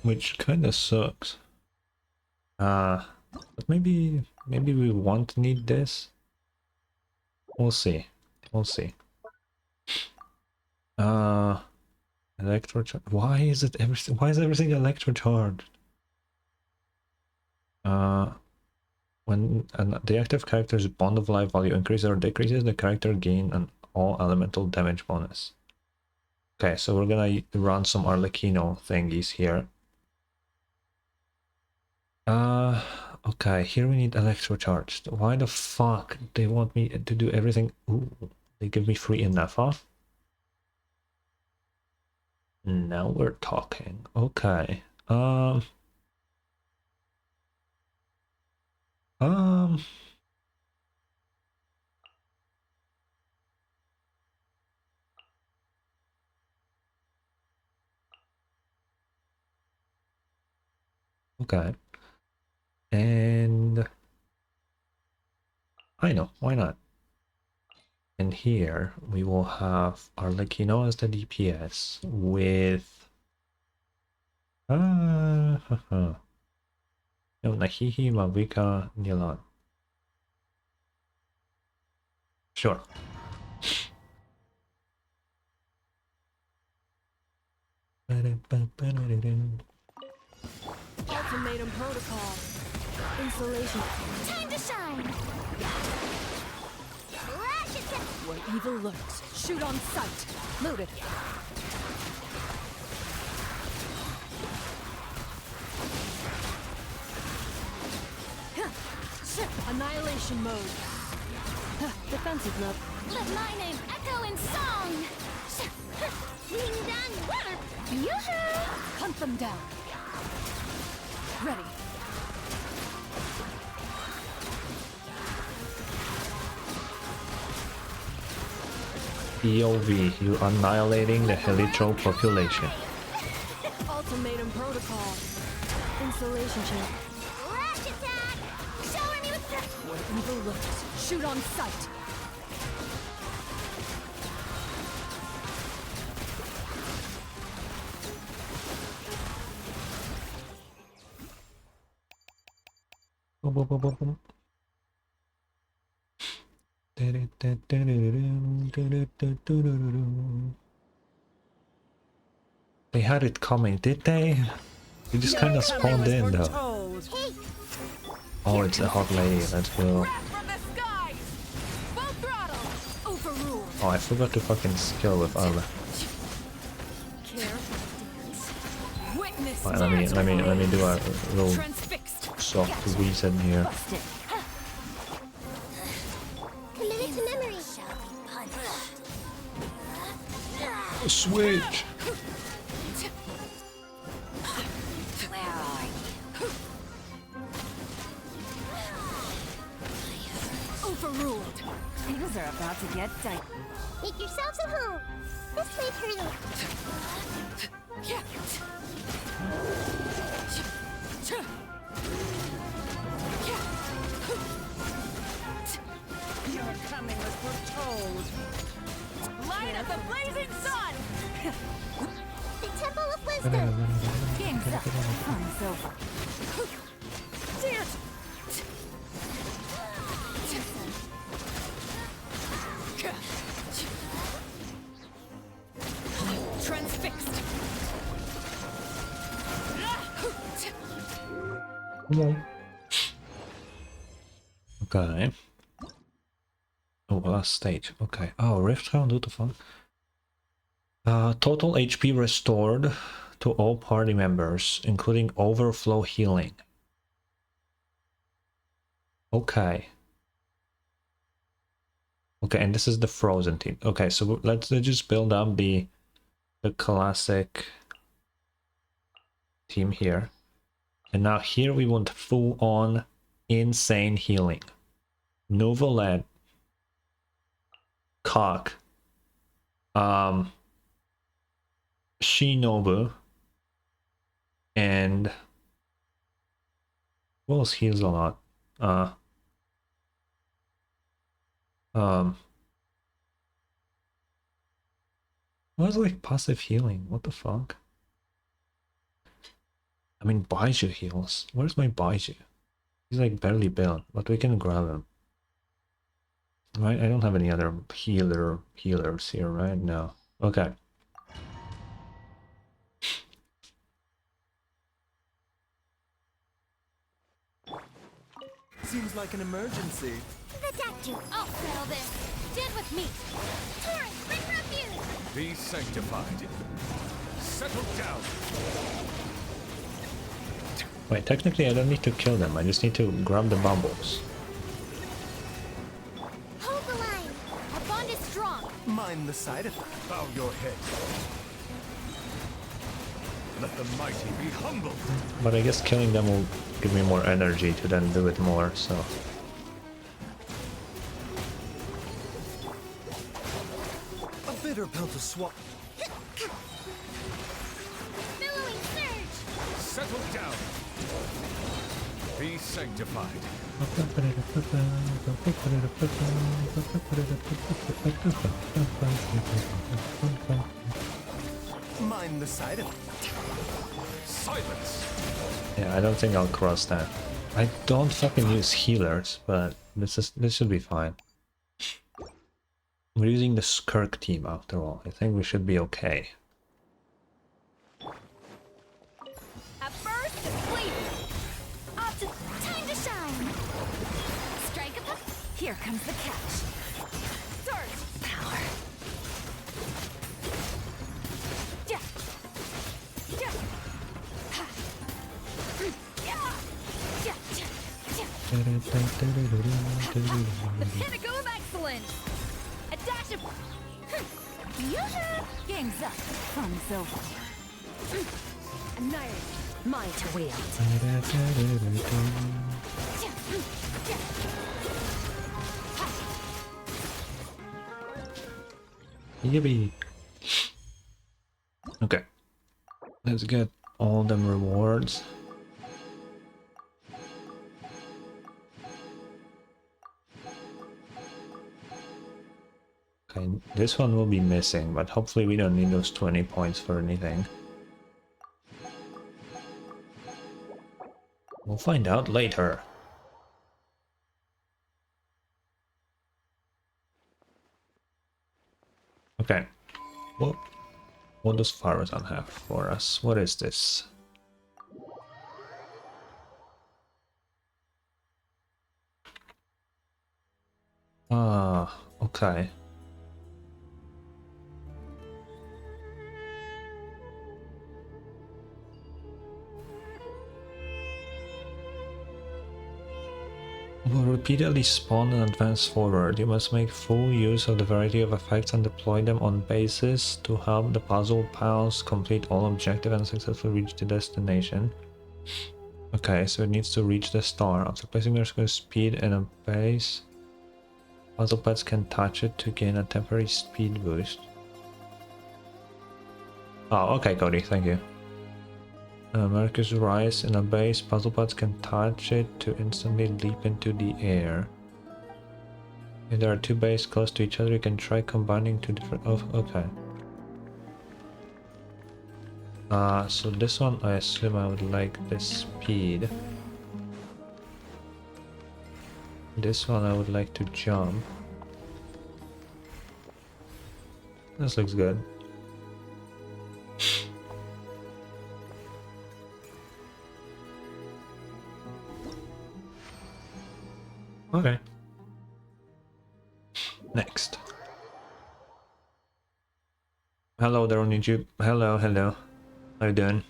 Which kinda sucks. But maybe we won't need this. We'll see. We'll see. Electro charge. Why is it everything? Why is everything electro charged? When the active character's bond of life value increases or decreases, the character gain an all elemental damage bonus. Okay, so we're gonna run some Arlecchino thingies here. Okay, here we need electro charged. Why the fuck they want me to do everything? Ooh, they give me free enough, huh? Now we're talking. Okay. Okay. And I know, why not? And here we will have Arlecchino as the DPS with no, Nahihi, Mavika, Nilan. Sure. Ultimatum protocol. Insulation. Time to shine. Where evil lurks. Shoot on sight. Loaded. Annihilation mode. Defensive mode. Let my name echo in song. Hunt them down. Ready. POV, you annihilating the Helitro population. Ultimatum protocol. Insulation chain. Flash attack! Shower me with the... Where evil lurks, shoot on sight. They had it coming, did they? They just kind of spawned in though. Oh, it's a hot lady, let's go. Oh, I forgot to fucking skill with Arla. Alright, let me do a little soft reason here. Committed to memory. Switch! Overruled. Things are about to get tight. Make yourselves at home. This way, Turtle. Your coming was foretold. Light of the blazing sun! The Temple of Wisdom. Game's up. Fun's over. Cheers! Transfixed. Okay. Oh, last stage. Okay. Oh, Rift Round, what the fuck? Total HP restored to all party members, including overflow healing. Okay. Okay, and this is the frozen team. Okay, so let's just build up the classic team here. And now here we want full on insane healing. Novelet, Cock, Shinobu, and who else heals a lot? What's like passive healing? What the fuck? I mean, Baiju heals. Where's my Baiju? He's like barely built, but we can grab him. Right? I don't have any other healers here, right? No. Okay. Seems like an emergency. The doctor. I'll settle this. Stand with me. Torrent, bring refuge. Be sanctified. Settle down. Wait, technically I don't need to kill them. I just need to grab the bubbles. Hold the line. Our bond is strong. Mind the side effect. Bow your head. Let the mighty be humbled. But I guess killing them will give me more energy to then do it more, so... A bitter pill to swallow. Billowing surge. Settle down. Be sanctified. Mind the side effect. Silence. Yeah, I don't think I'll cross that. I don't fucking use healers, but this should be fine. We're using the Skirk team after all. I think we should be okay. At first, sleep. Time to shine. Strike a puck. Here comes the catch. Surge. Power. Yeah. Yeah. Ha. Yeah. Yeah. Yeah. The pinnacle of excellence. A dash of Yoo-hoo! Game's up. Fun's over. Annihilate. Mine to wield. Yippee. Okay. Let's get all them rewards. Okay, this one will be missing, but hopefully we don't need those 20 points for anything. We'll find out later. Okay. What does Farazan have for us? What is this? Ah, okay. Will repeatedly spawn and advance forward. You must make full use of the variety of effects and deploy them on bases to help the puzzle pals complete all objectives and successfully reach the destination. Okay, so it needs to reach the star. After placing your speed in a base, puzzle pads can touch it to gain a temporary speed boost. Oh, okay, Cody, thank you. Marcus rise in a base, puzzle pads can touch it to instantly leap into the air. If there are two bases close to each other, you can try combining two different... Oh, okay. So this one, I assume I would like this speed. This one I would like to jump. This looks good. Okay. Next. Hello there on YouTube. Hello, hello. How you doing?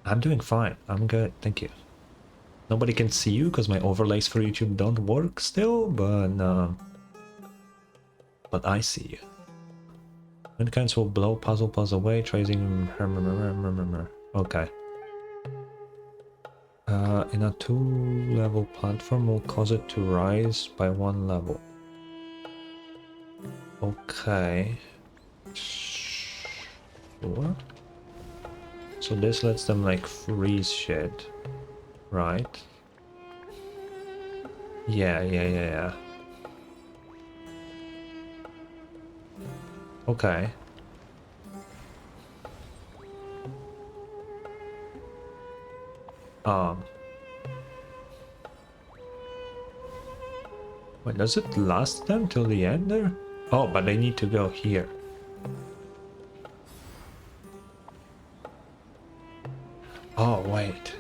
I'm doing fine. I'm good, thank you. Nobody can see you because my overlays for YouTube don't work still, but I see you. Mankinds will blow puzzle away, tracing. Okay. In a 2-level platform will cause it to rise by 1 level. Okay. Sure. So this lets them like freeze shit, right? Yeah. Okay. Wait, does it last them till the end there? Oh, but they need to go here. Oh, wait.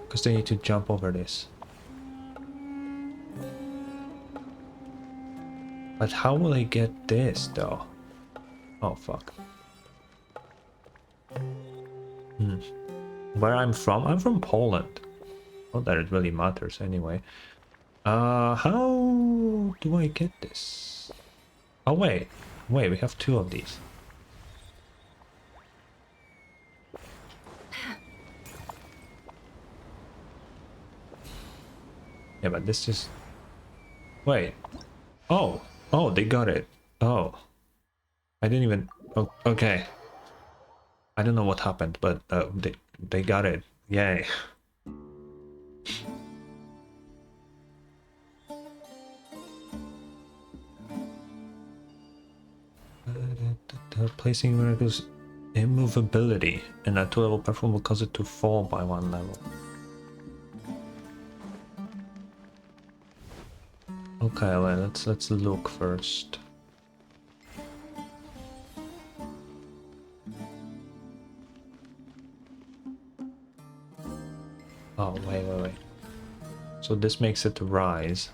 Because they need to jump over this. But how will I get this, though? Oh, fuck. Where I'm from? I'm from Poland. Not that it really matters anyway. How do I get this? Oh, wait. Wait, we have 2 of these. Yeah, but this just... Wait. Oh, they got it. Oh. I didn't even... Oh, okay. I don't know what happened, but they got it. Yay. Placing miracles immovability in a 2-level platform will cause it to fall by 1 level. Okay, well, let's look first. Oh, wait. So this makes it rise.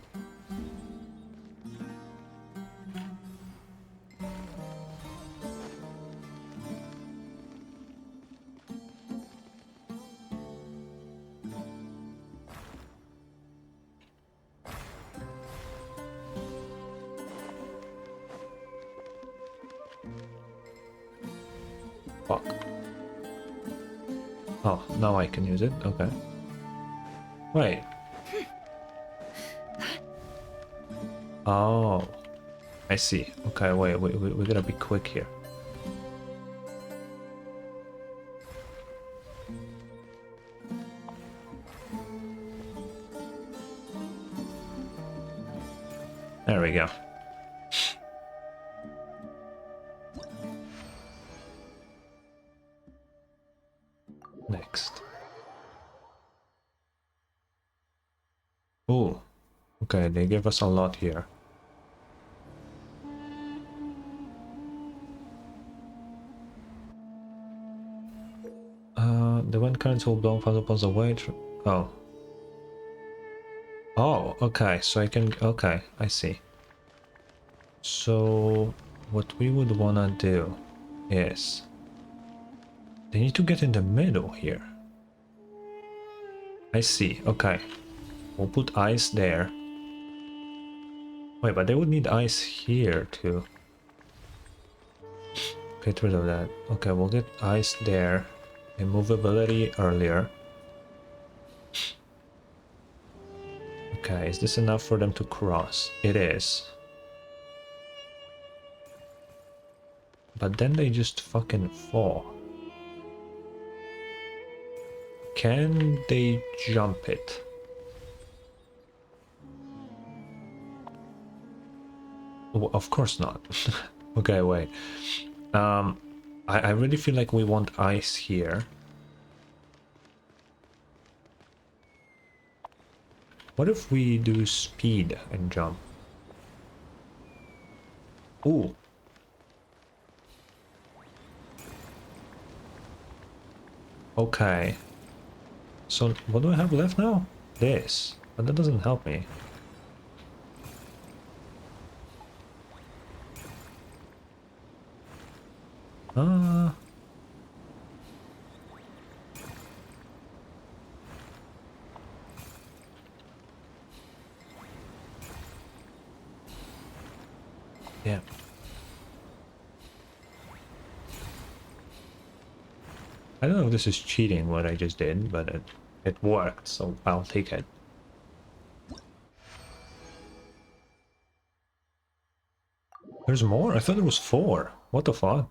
fuck? Oh, now I can use it. Okay. Wait. Oh, I see. Okay, wait, we gotta be quick here. There we go. Next. Oh, okay, they gave us a lot here. The wind currents will blow puzzles away. Oh. Oh, okay, so I can... Okay, I see. So, what we would wanna do is... They need to get in the middle here. I see, okay. We'll put ice there. Wait, but they would need ice here to get rid of that. Okay, we'll get ice there. Immovability earlier. Okay, is this enough for them to cross? It is. But then they just fucking fall. Can they jump it? Well, of course not. Okay, wait. I really feel like we want ice here. What if we do speed and jump? Ooh. Okay. So what do I have left now? This. But that doesn't help me. Yeah. I don't know if this is cheating what I just did, but it worked, so I'll take it. There's more? I thought there was 4. What the fuck?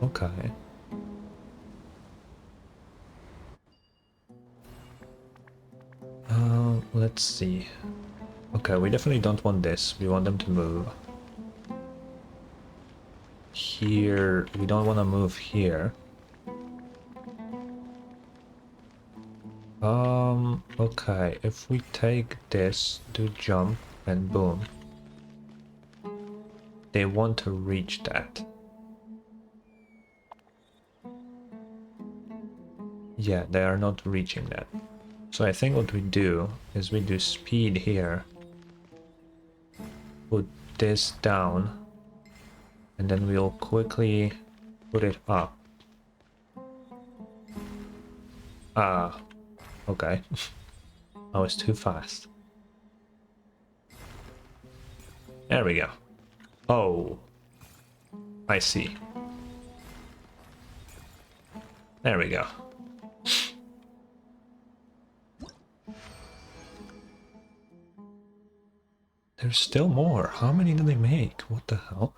Okay. Let's see. Okay, we definitely don't want this. We want them to move. Here, we don't want to move here. Okay, if we take this, do jump, and boom. They want to reach that. Yeah, they are not reaching that. So I think what we do is we do speed here. Put this down. And then we'll quickly put it up. Ah, okay. I was too fast. There we go. Oh, I see. There we go. There's still more. How many do they make? What the hell?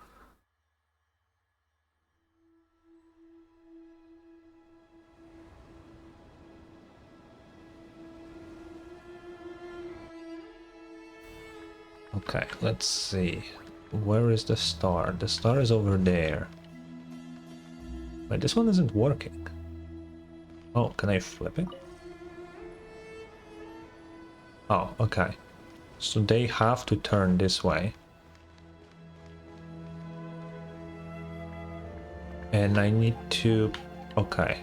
Okay, let's see. Where is the star? The star is over there. Wait, this one isn't working. Oh, can I flip it? Oh, okay. So they have to turn this way. And I need to... Okay.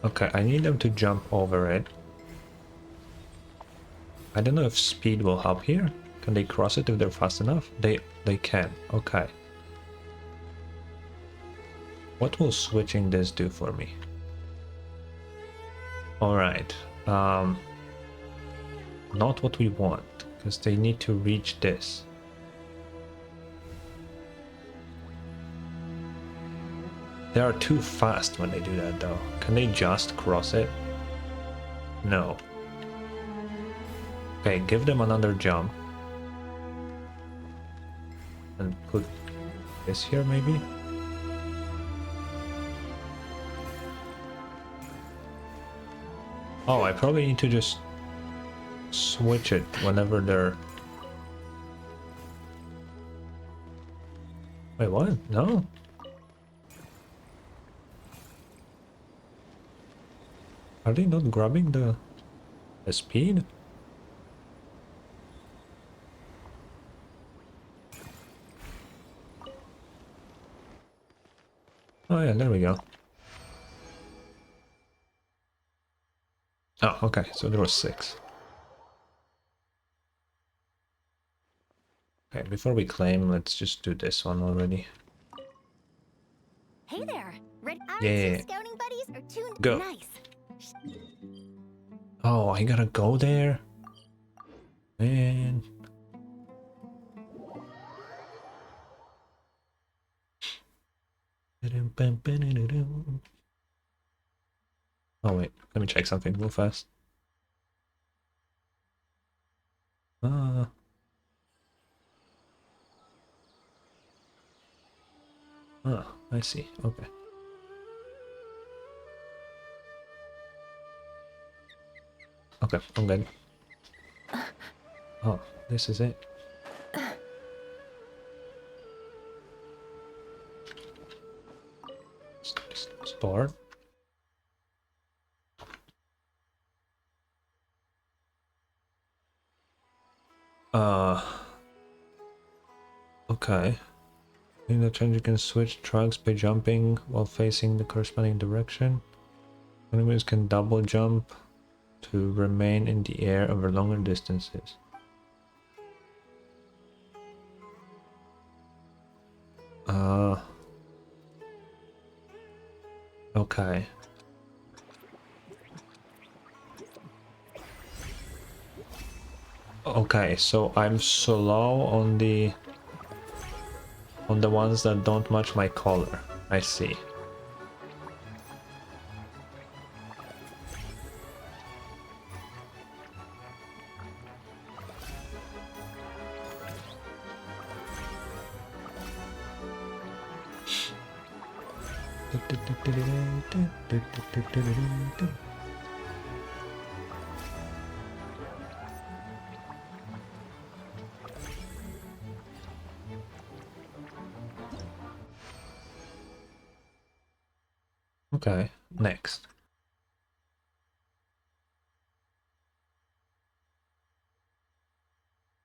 Okay, I need them to jump over it. I don't know if speed will help here. Can they cross it if they're fast enough? They can. Okay. What will switching this do for me? Alright. Not what we want, because they need to reach this. They are too fast when they do that though. Can they just cross it? No. Okay, give them another jump. And put this here maybe? Oh, I probably need to just switch it whenever they're... Wait, what? No? Are they not grabbing the speed? Oh yeah, there we go. Oh, okay, so there was 6. Okay, before we claim, let's just do this one already. Hey there. Our Yeah. two scouting buddies are too Go. nice. Oh, I gotta go there? Man. Oh wait, let me check something real fast. Ah. Ah, I see. Okay. Okay, I'm good. Oh, this is it. Start. Okay. In the change, you can switch tracks by jumping while facing the corresponding direction. Enemies can double jump to remain in the air over longer distances. Okay. Okay, so I'm slow on the ones that don't match my color. I see. Okay, next.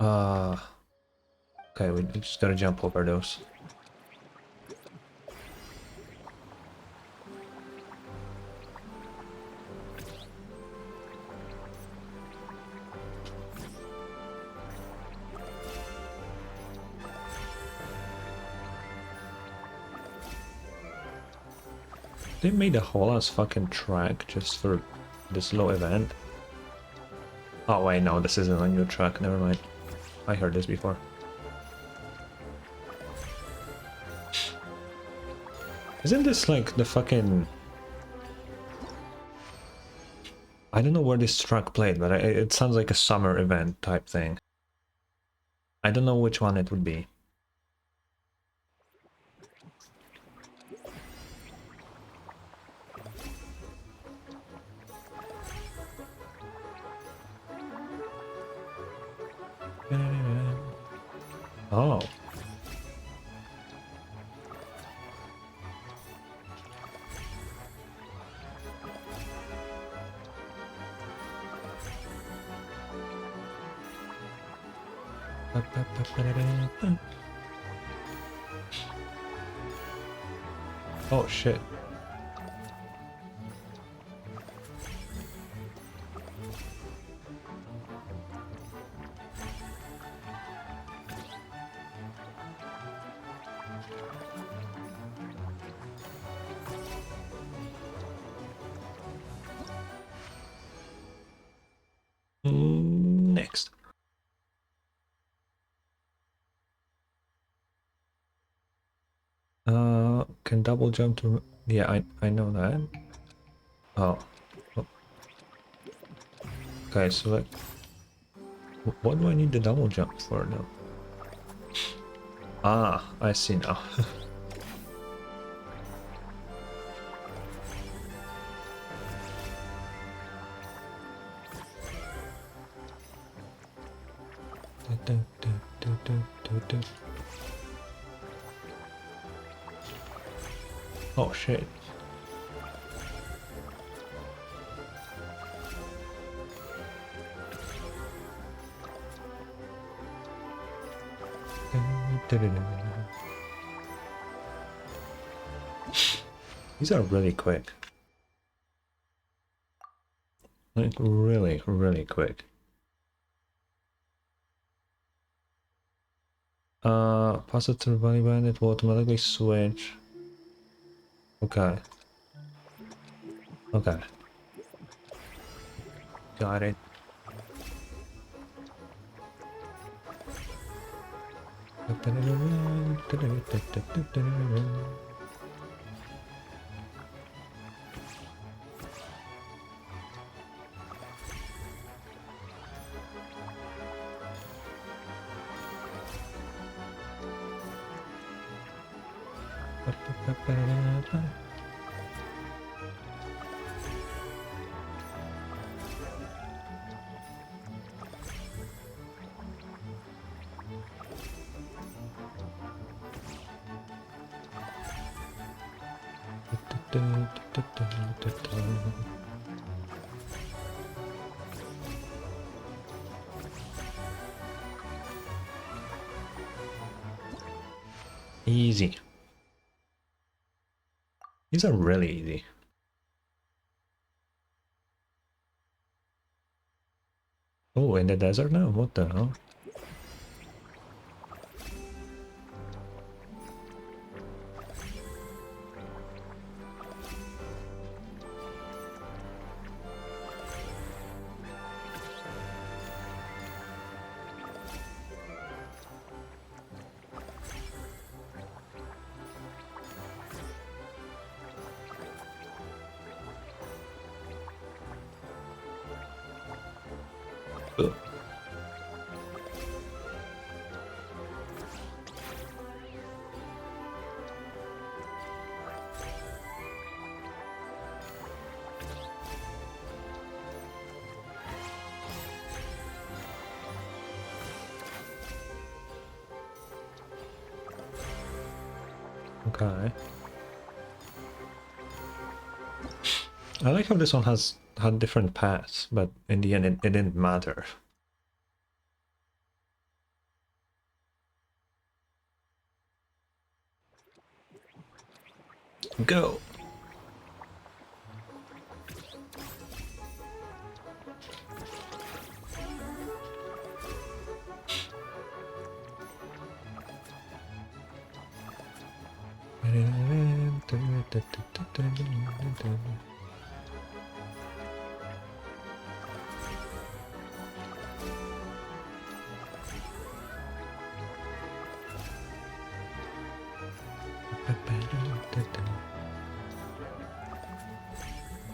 Okay, we just gotta jump over those. They made a whole ass fucking track just for this low event. Oh wait, no, this isn't a new track, never mind. I heard this before. Isn't this like the fucking... I don't know where this track played, but it sounds like a summer event type thing. I don't know which one it would be. Oh. Oh shit. can double jump to... Yeah, I know that. Oh. Oh. Okay, so like... What do I need the double jump for now? Ah, I see now. Oh shit. These are really quick. Like really, really quick. Pass it through Bunny Bandit will automatically switch. Okay. Okay. Got it. Easy. These are really easy. Oh, in the desert now? What the hell? Ugh. Okay. I like how this one has had different paths, but in the end it didn't matter. Go!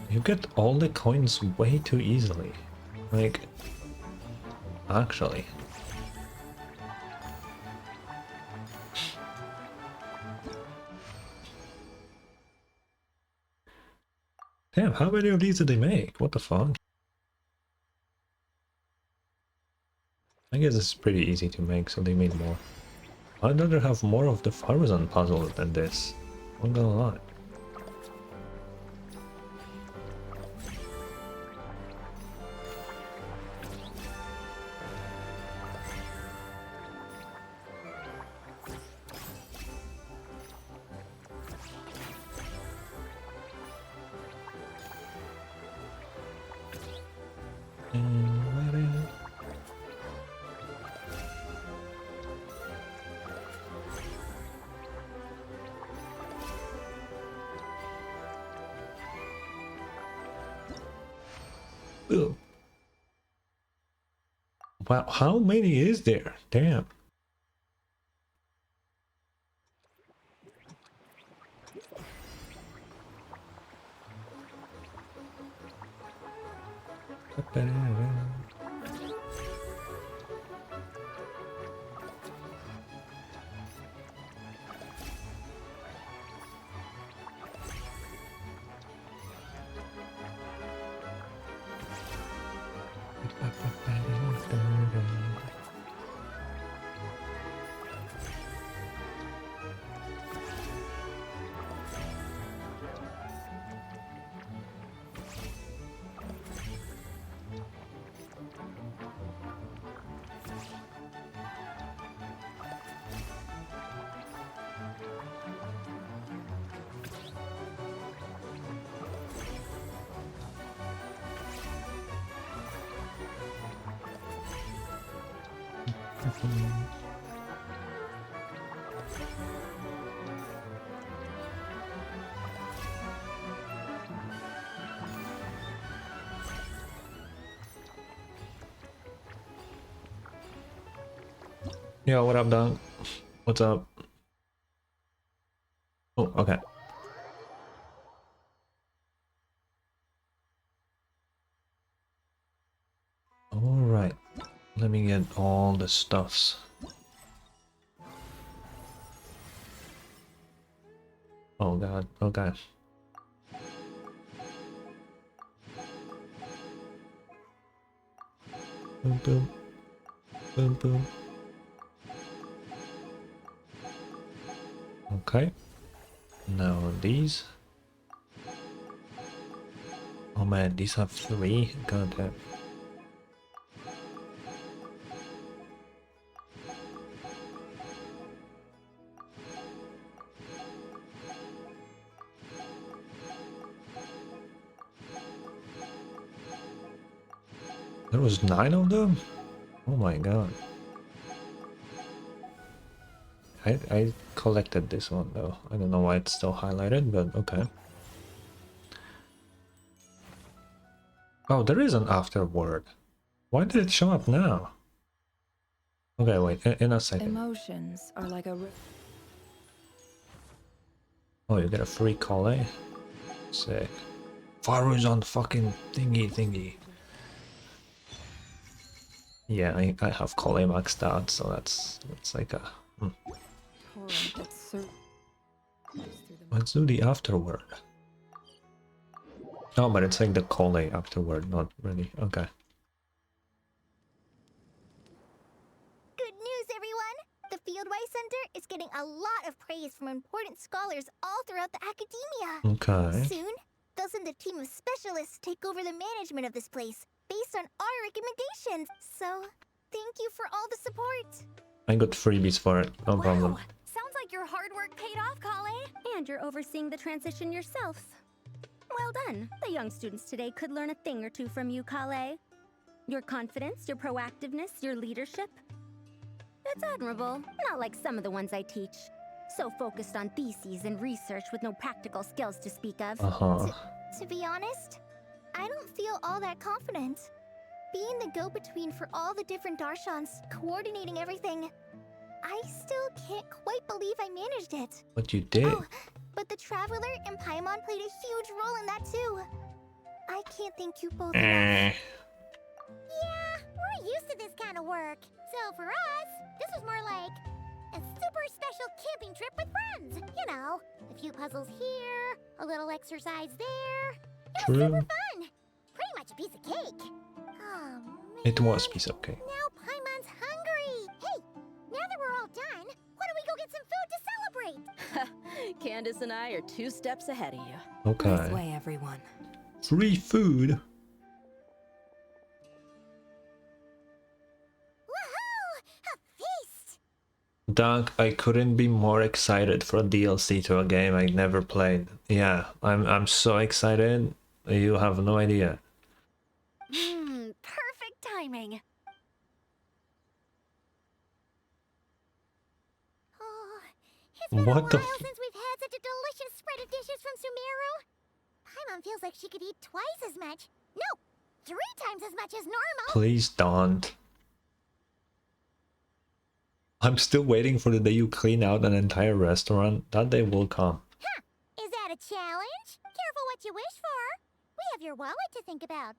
You get all the coins way too easily. Like, actually. Damn, how many of these did they make? What the fuck? I guess it's pretty easy to make, so they made more. I'd rather have more of the Farmazon puzzle than this. I'm gonna lie. Ugh. Wow, how many is there? Damn. Yo, what up, Dunk? What's up? Oh, okay. Alright. Let me get all the stuffs. Oh god, okay. Boom, boom. Boom, boom. Okay. Now these. Oh man, these have 3. God damn. There was 9 of them? Oh my god. I collected this one though. I don't know why it's still highlighted, but okay. Oh, there is an afterword. Why did it show up now? Okay, wait, in a second. Emotions are like a... Oh, you get a free Kale? Sick. Faru's on fucking thingy. Yeah, I have Kale maxed out, so that's like a... Let's do the afterword. Oh, but it's like the Kale afterward, not really. Okay. Good news, everyone! The Fieldway Center is getting a lot of praise from important scholars all throughout the academia. Okay. Soon, they'll send a team of specialists to take over the management of this place based on our recommendations. So, thank you for all the support. I got freebies for it, no problem. Sounds like your hard work paid off, Kale. And you're overseeing the transition yourself. Well done. The young students today could learn a thing or two from you, Kale. Your confidence, your proactiveness, your leadership. It's admirable, not like some of the ones I teach. So focused on theses and research with no practical skills to speak of. To be honest, I don't feel all that confident. Being the go-between for all the different Darshans, coordinating everything, I still can't quite believe I managed it. But you did. Oh, but the Traveler and Paimon played a huge role in that too. I can't thank you both enough. Yeah, we're used to this kind of work. So for us, this was more like a super special camping trip with friends. You know, a few puzzles here, a little exercise there. It was super fun. Pretty much a piece of cake. Oh, man. It was a piece of cake. Now Paimon's hungry. Hey, now that we're all done, why don't we go get some food to celebrate? Candace and I are 2 steps ahead of you. Okay. This way, everyone. Free food. Doug, I couldn't be more excited for a DLC to a game I never played. Yeah, I'm so excited. You have no idea. Perfect timing. Oh, it's been What a the while since we've had such a delicious spread of dishes from Sumeru. Paimon feels like she could eat twice as much. No, 3 times as much as normal. Please don't. I'm still waiting for the day you clean out an entire restaurant. That day will come. Huh, is that a challenge? Careful what you wish for. We have your wallet to think about.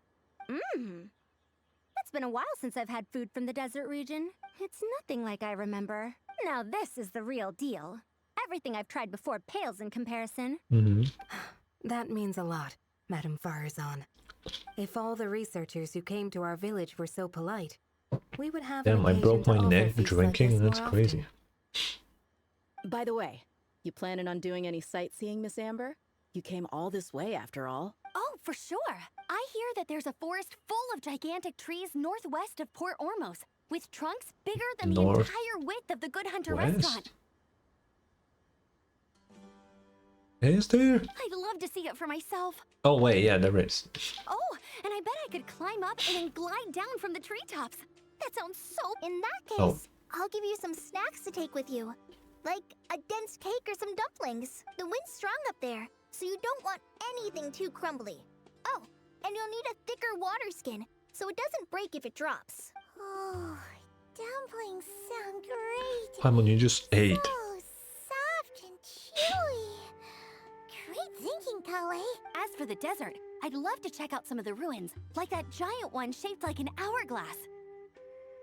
It's been a while since I've had food from the desert region. It's nothing like I remember. Now this is the real deal. Everything I've tried before pales in comparison. That means a lot, Madame Farazan. If all the researchers who came to our village were so polite, we would have Damn, I broke my neck drinking. That's crazy. By the way, you planning on doing any sightseeing, Miss Amber? You came all this way after all. Oh, for sure. I hear that there's a forest full of gigantic trees northwest of Port Ormos, with trunks bigger than the entire width of the Good Hunter restaurant. Is there? I'd love to see it for myself. Oh wait, yeah, there is. Oh, and I bet I could climb up and then glide down from the treetops. That sounds so... In that case, I'll give you some snacks to take with you. Like a dense cake or some dumplings. The wind's strong up there, so you don't want anything too crumbly. Oh, and you'll need a thicker water skin, so it doesn't break if it drops. Oh, dumplings sound great. Paimon, you just ate. So soft and chewy. Great thinking, Kale. As for the desert, I'd love to check out some of the ruins, like that giant one shaped like an hourglass.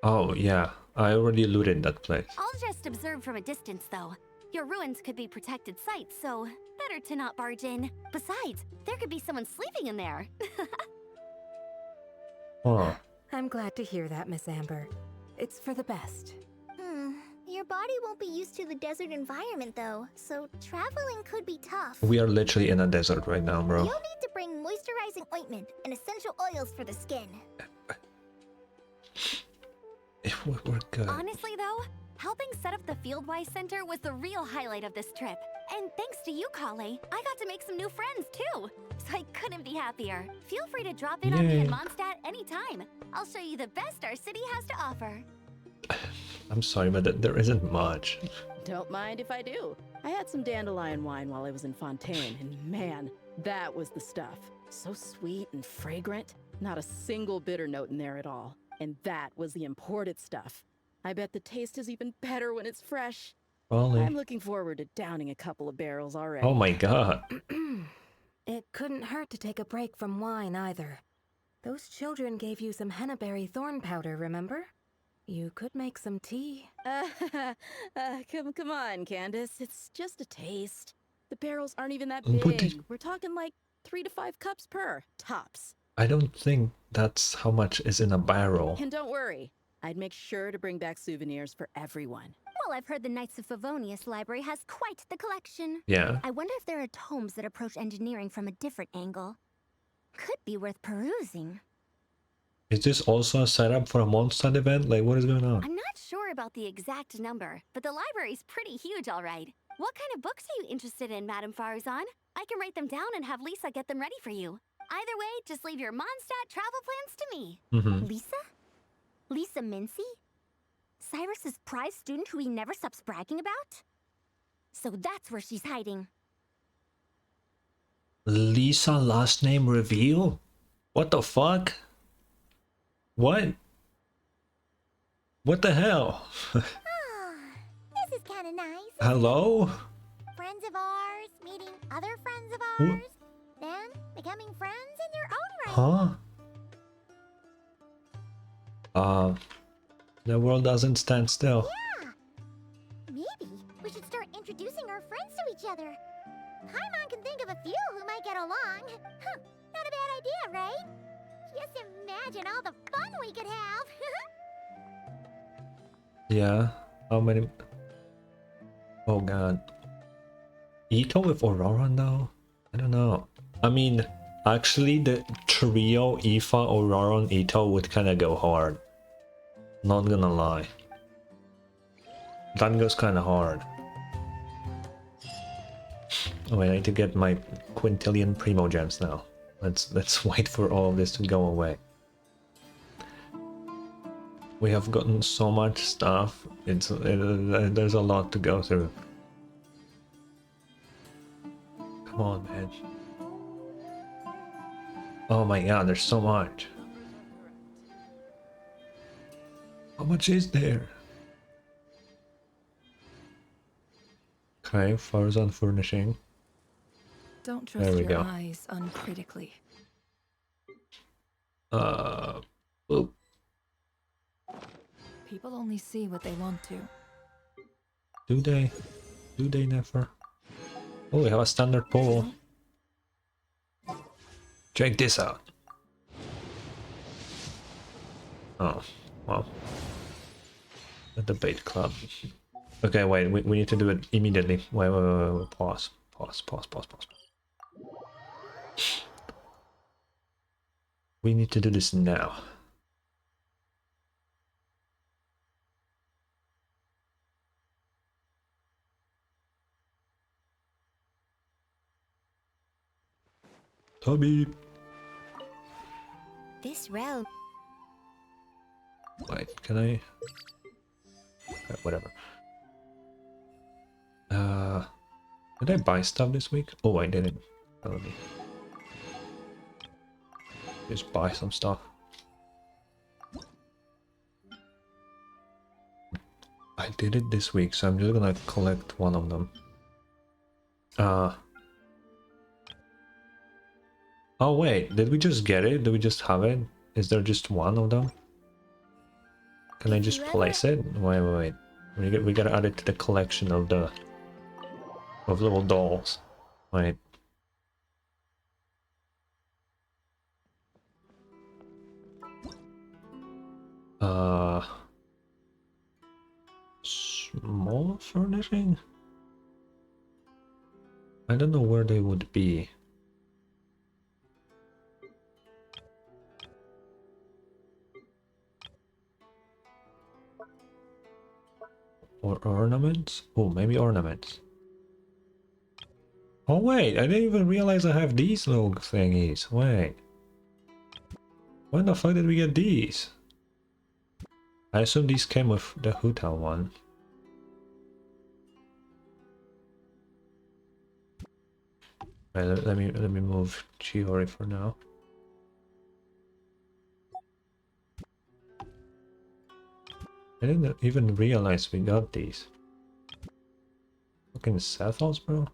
Oh yeah, I already looted that place. I'll just observe from a distance, though. Your ruins could be protected sites, so better to not barge in. Besides, there could be someone sleeping in there. Oh. I'm glad to hear that, Miss Amber. It's for the best. Your body won't be used to the desert environment, though, so traveling could be tough. We are literally in a desert right now, bro. You'll need to bring moisturizing ointment and essential oils for the skin. If we were good. Honestly, though, helping set up the Fieldwise Center was the real highlight of this trip. And thanks to you, Kale, I got to make some new friends, too. So I couldn't be happier. Feel free to drop in on me in Mondstadt anytime. I'll show you the best our city has to offer. I'm sorry, but there isn't much. Don't mind if I do. I had some dandelion wine while I was in Fontaine, and man, that was the stuff. So sweet and fragrant. Not a single bitter note in there at all. And that was the imported stuff. I bet the taste is even better when it's fresh. Probably. I'm looking forward to downing a couple of barrels already. Oh my god. It couldn't hurt to take a break from wine either. Those children gave you some hennaberry thorn powder, remember? You could make some tea. Come on, Candace. It's just a taste. The barrels aren't even that big. We're talking like 3 to 5 cups per, tops. I don't think that's how much is in a barrel. And don't worry. I'd make sure to bring back souvenirs for everyone. Well, I've heard the Knights of Favonius library has quite the collection. Yeah. I wonder if there are tomes that approach engineering from a different angle. Could be worth perusing. Is this also a setup for a Mondstadt event? Like, what is going on? I'm not sure about the exact number, but the library's pretty huge, all right. What kind of books are you interested in, Madame Farazan? I can write them down and have Lisa get them ready for you. Either way, just leave your Mondstadt travel plans to me. Lisa? Lisa Mincy? Cyrus's prize student who he never stops bragging about? So that's where she's hiding. Lisa last name reveal? What the fuck? What? What the hell? This is kind of nice. Hello? Friends of ours meeting other friends of ours, then becoming friends in your own right. Huh? The world doesn't stand still. Yeah. Maybe we should start introducing our friends to each other. Paimon can think of a few who might get along. Huh, not a bad idea, right? Just imagine all the fun we could have. Yeah. How many? Oh god. Ito with Auroran though? I don't know. I mean, actually the trio Aoife, Auroran, Ito would kind of go hard. Not gonna lie. That goes kind of hard. Oh, I need to get my quintillion primo gems now. Let's wait for all of this to go away. We have gotten so much stuff. There's a lot to go through. Come on, man. Oh my god, there's so much. How much is there? Okay, Farazan furnishing. Don't trust your eyes uncritically. Oh, People only see what they want to. do they? Do they never? Oh, we have a standard poll. Check this out. Oh, well. The debate club. Okay, wait, we need to do it immediately. Wait. Pause. We need to do this now. Toby. This realm. Wait, can I? Okay, whatever. Did I buy stuff this week? Oh, I didn't. Tell me. Just buy some stuff. I did it this week, so I'm just gonna collect one of them. Oh wait, did we just get it? Do we just have it? Is there just one of them? Can I just place it? Wait. We gotta add it to the collection of the little dolls. Wait. Small furnishing? I don't know where they would be. Or ornaments? Oh, maybe ornaments. Oh wait, I didn't even realize I have these little thingies. Wait. When the fuck did we get these? I assume these came with the hotel one. Right, let me move Chiori for now. I didn't even realize we got these. Fucking Cephals, bro.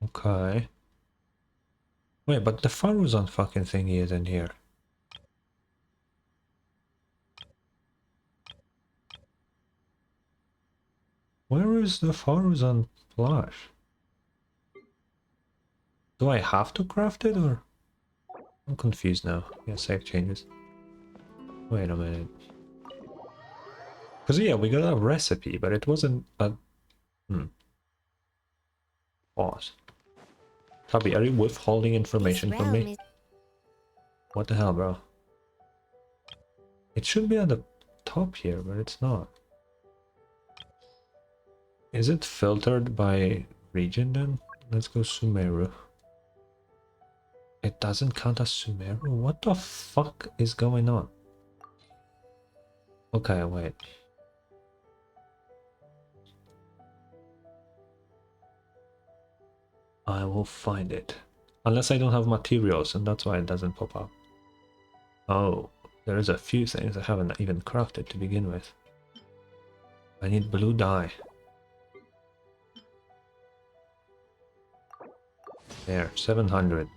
Okay. Wait, but the Faruzan fucking thingy is in here. Where is the Faruzan plush? Do I have to craft it or? I'm confused now. Yeah, save changes. Wait a minute. Because yeah, we got a recipe, but it wasn't a... Pause. Tubby, are you withholding information from me? What the hell, bro? It should be at the top here, but it's not. Is it filtered by region then? Let's go Sumeru. It doesn't count as Sumeru? What the fuck is going on? Okay, wait. I will find it. Unless I don't have materials, and that's why it doesn't pop up. Oh, there is a few things I haven't even crafted to begin with. I need blue dye. There, 700.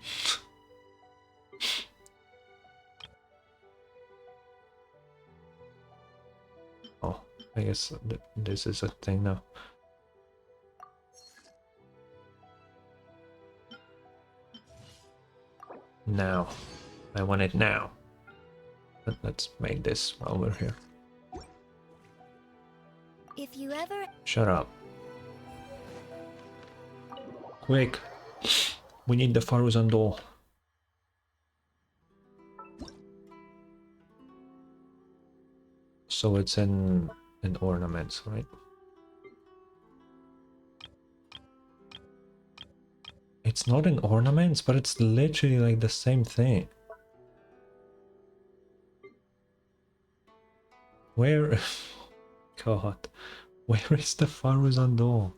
Oh, I guess this is a thing now. Now. I want it now. But let's make this while we're here. If you ever... Shut up. Quick. We need the Faruzan doll. So it's in ornaments, right? It's not in ornaments, but it's literally like the same thing. Where... God. Where is the Faruzan doll?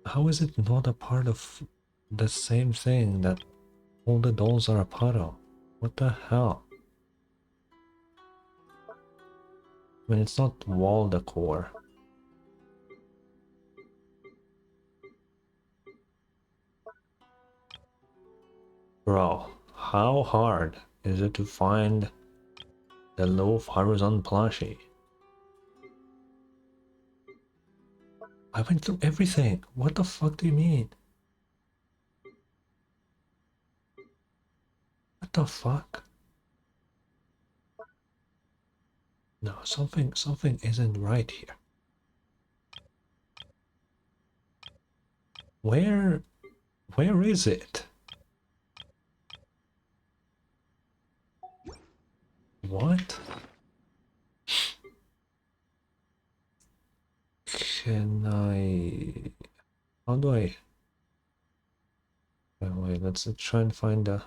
How is it not a part of the same thing that... All the dolls are a puddle. What the hell? I mean, it's not wall decor. Bro, how hard is it to find the low horizon plushie? I went through everything. What the fuck do you mean? What the fuck? No, something isn't right here. Where is it? What? Can I... How do I... Wait, let's try and find the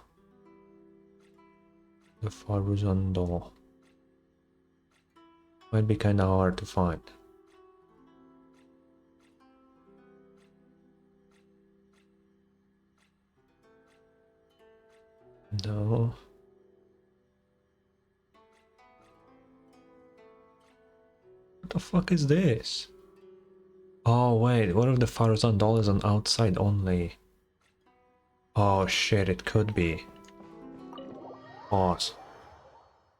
Faruzan doll. Might be kinda hard to find. No. What the fuck is this? Oh wait, what if the Faruzan doll is on outside only? Oh shit, it could be. Pause.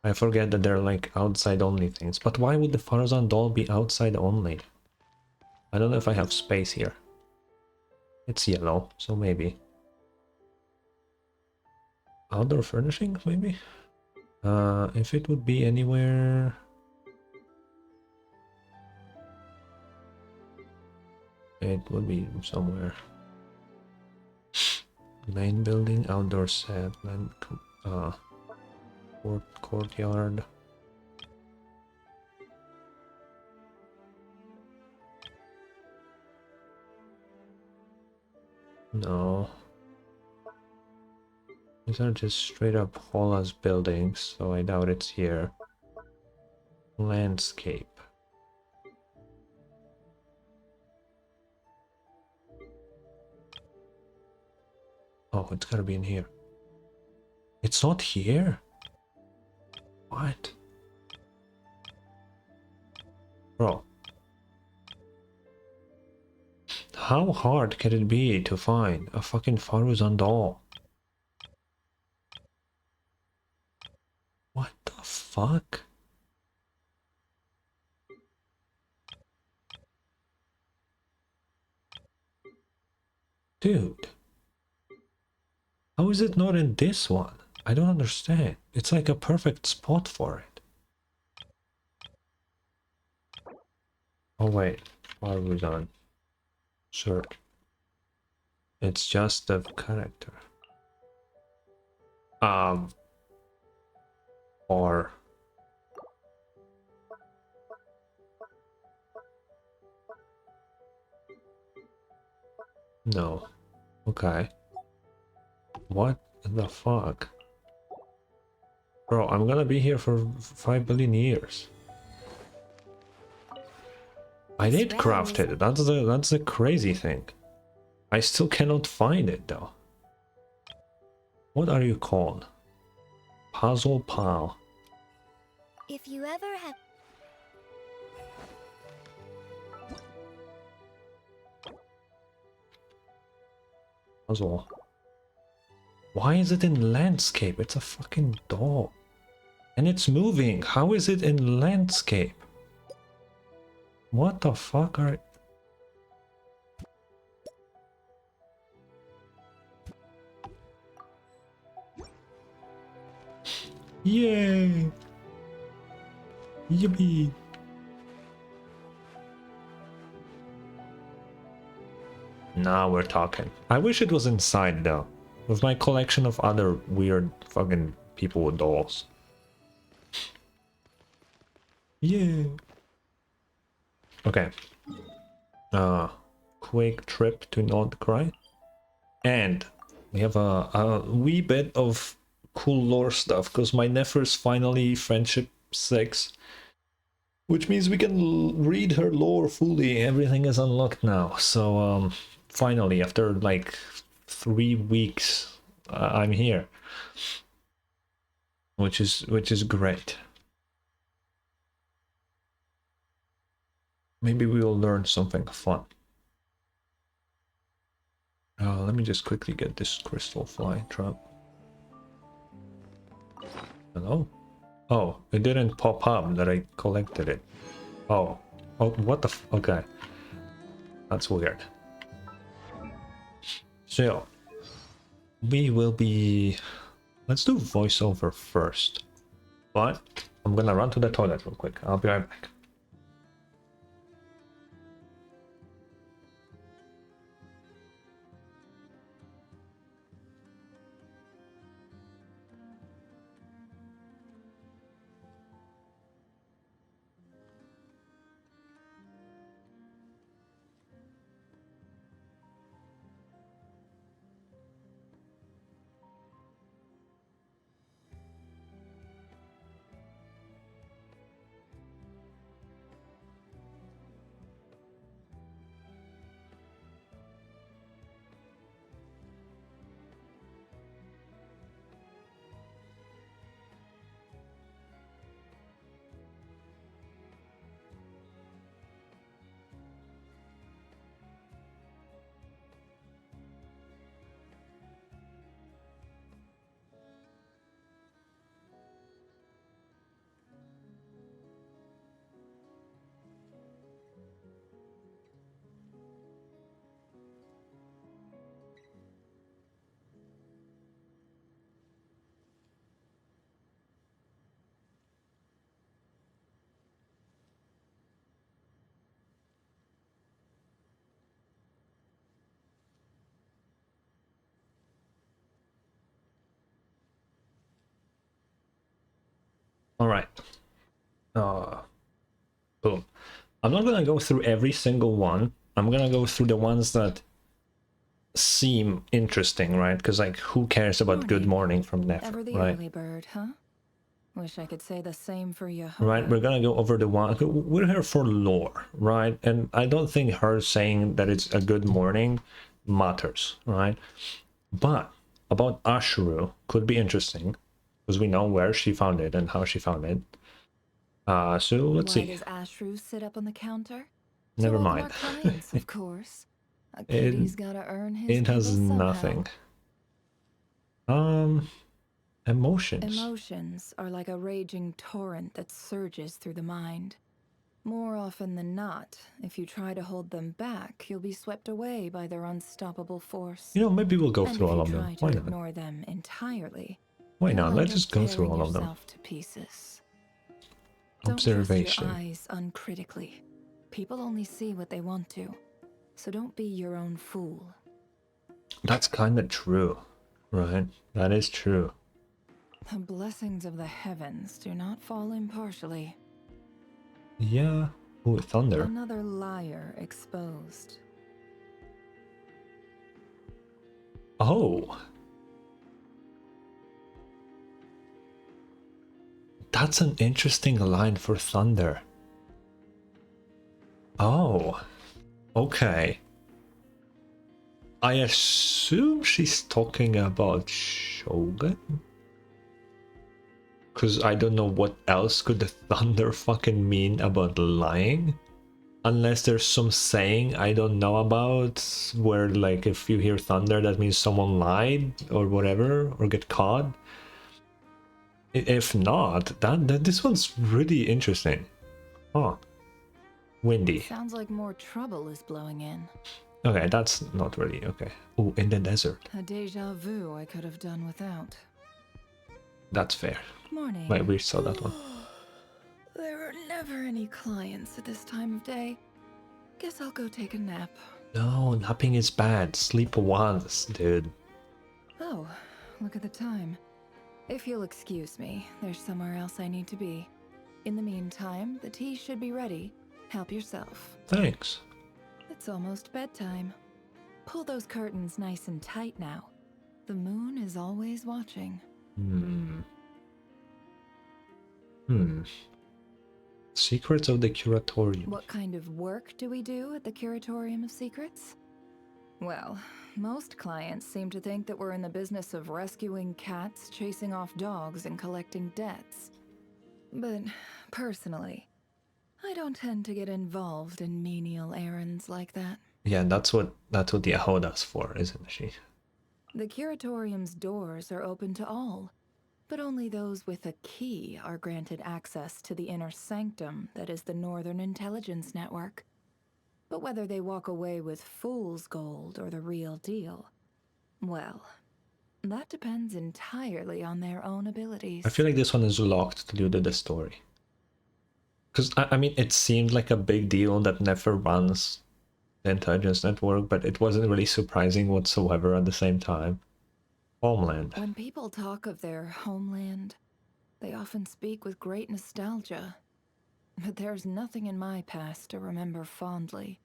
I forget that they're like outside only things. But why would the Faruzan doll be outside only? I don't know if I have space here. It's yellow, so maybe. Outdoor furnishing, maybe? If it would be anywhere... It would be somewhere. Main building, outdoor set, courtyard. No. These are just straight up Hola's buildings, so I doubt it's here. Landscape. Oh, it's gotta be in here. It's not here? What? Bro. How hard can it be to find a fucking Faruzan doll? What the fuck? Dude. How is it not in this one? I don't understand. It's like a perfect spot for it. Oh wait, what are we done? Search. It's just the character. Or... No. Okay. What the fuck? Bro, I'm gonna be here for 5 billion years. I did craft it. That's the crazy thing. I still cannot find it though. What are you called? Puzzle Pal. If you ever have... Puzzle. Why is it in landscape? It's a fucking doll. And it's moving. How is it in landscape? What the fuck are... Yay! Yippee! Now we're talking. I wish it was inside though. With my collection of other weird fucking people with dolls. Yeah. Okay. Quick trip to North Cry. And we have a wee bit of cool lore stuff, because my Nephers finally Friendship 6. Which means we can read her lore fully. Everything is unlocked now. So, finally, after like 3 weeks I'm here, which is great. Maybe we will learn something fun. Let me just quickly get this crystal fly trap. Hello? Oh, it didn't pop up that I collected it. Oh, what the okay. That's weird. So, we will be... Let's do voiceover first. But, I'm gonna run to the toilet real quick. I'll be right back. All right. Boom. I'm not gonna go through every single one. I'm gonna go through the ones that seem interesting, right? Because like, who cares about Good Morning from Never, Ever the right? early bird, huh? Wish I could say the same for you. Right, we're gonna go over the one. We're here for lore, right? And I don't think her saying that it's a good morning matters, right? But about Ashuru could be interesting because we know where she found it and how she found it. So let's Why see. does Ashru sit up on the counter? Never To welcome mind. our clients, of course. A kitty's gotta earn his It has people somehow. nothing. Emotions. Emotions are like a raging torrent that surges through the mind. More often than not, if you try to hold them back, you'll be swept away by their unstoppable force. You know, maybe we'll go And through if all you of them. try to Why not? ignore them entirely, Why you'll not? end Let's up just go through tearing all of them. yourself to pieces. Don't trust Observation. your eyes uncritically. People only see what they want to, so don't be your own fool. That's kind of true, right? That is true. The blessings of the heavens do not fall impartially. Yeah. Ooh, thunder. Another liar exposed. Oh. That's an interesting line for thunder. Oh. Okay. I assume she's talking about Shogun? Because I don't know what else could the thunder fucking mean about lying. Unless there's some saying I don't know about where like if you hear thunder that means someone lied or whatever or get caught. If not, that this one's really interesting. Huh. Windy. Sounds like more trouble is blowing in. Okay, that's not really okay. Oh, in the desert. A deja vu I could have done without. That's fair. Morning. Wait, we saw that one. There are never any clients at this time of day. Guess I'll go take a nap. No, napping is bad. Sleep once, dude. Oh, look at the time. If you'll excuse me, there's somewhere else I need to be. In the meantime, the tea should be ready. Help yourself. Thanks. It's almost bedtime. Pull those curtains nice and tight now. The moon is always watching. Secrets of the Curatorium. What kind of work do we do at the Curatorium of Secrets? Well, most clients seem to think that we're in the business of rescuing cats, chasing off dogs, and collecting debts. But personally, I don't tend to get involved in menial errands like that. Yeah, that's what the Ahoda's for, isn't she? The curatorium's doors are open to all, but only those with a key are granted access to the inner sanctum that is the Northern Intelligence Network. But whether they walk away with fool's gold or the real deal, well, that depends entirely on their own abilities. I feel like this one is locked to do the story. Because, I mean, it seemed like a big deal that Nefer runs the Intelligence Network, but it wasn't really surprising whatsoever at the same time. Homeland. When people talk of their homeland, they often speak with great nostalgia. But there's nothing in my past to remember fondly.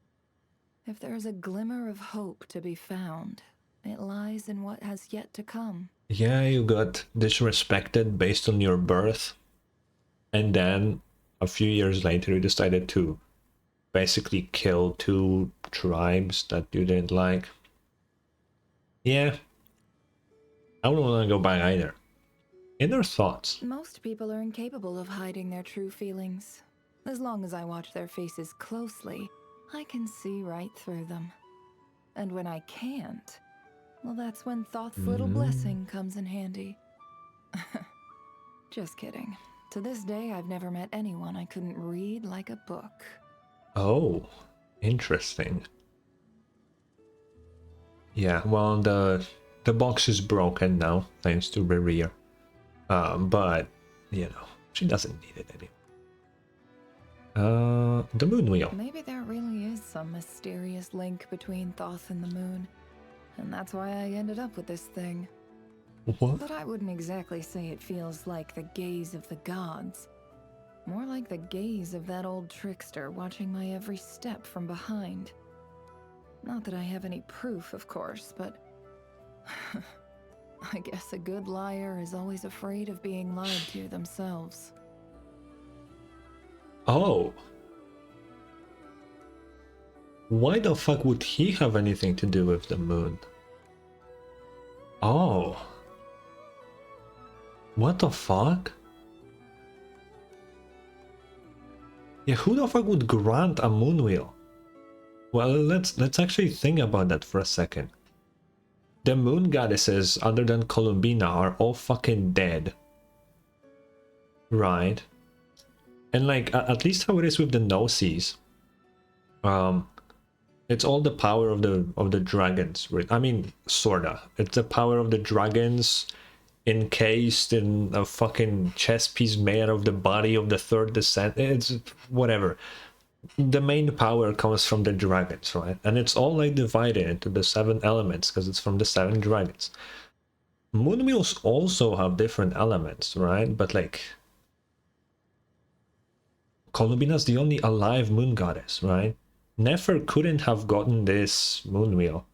If there's a glimmer of hope to be found, it lies in what has yet to come. Yeah, you got disrespected based on your birth, and then a few years later you decided to basically kill 2 tribes that you didn't like. Yeah, I wouldn't want to go back either. Inner thoughts. Most people are incapable of hiding their true feelings. As long as I watch their faces closely, I can see right through them. And when I can't, well, that's when Thoth's little blessing comes in handy. Just kidding. To this day, I've never met anyone I couldn't read like a book. Oh, interesting. Yeah, well, the box is broken now, thanks to Rerir. But, you know, she doesn't need it anymore. The moon wheel. Maybe there really is some mysterious link between Thoth and the moon, and that's why I ended up with this thing. What? But I wouldn't exactly say it feels like the gaze of the gods. More like the gaze of that old trickster watching my every step from behind. Not that I have any proof, of course, but I guess a good liar is always afraid of being lied to themselves. Oh. Why the fuck would he have anything to do with the moon? Oh. What the fuck? Yeah, who the fuck would grant a moon wheel? Well, let's actually think about that for a second. The moon goddesses, other than Columbina, are all fucking dead. Right? And like, at least how it is with the Gnosis, it's all the power of the dragons. I mean, sorta. It's the power of the dragons encased in a fucking chess piece made of the body of the third descent. It's whatever. The main power comes from the dragons, right? And it's all like divided into the 7 elements because it's from the 7 dragons. Moon wheels also have different elements, right? But like, Columbina's the only alive moon goddess, right? Nefer couldn't have gotten this moon wheel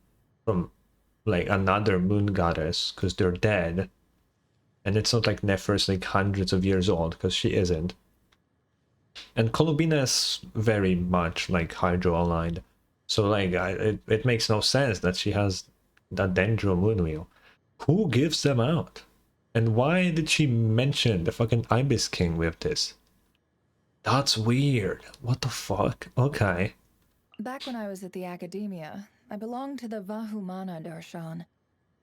from like another moon goddess because they're dead. And it's not like Nefer's like hundreds of years old, because she isn't. And Columbina is very much like Hydro aligned. So like it makes no sense that she has that Dendro moon wheel. Who gives them out? And why did she mention the fucking Ibis King with this? That's weird. What the fuck? Okay. Back when I was at the academia, I belonged to the Vahumana Darshan,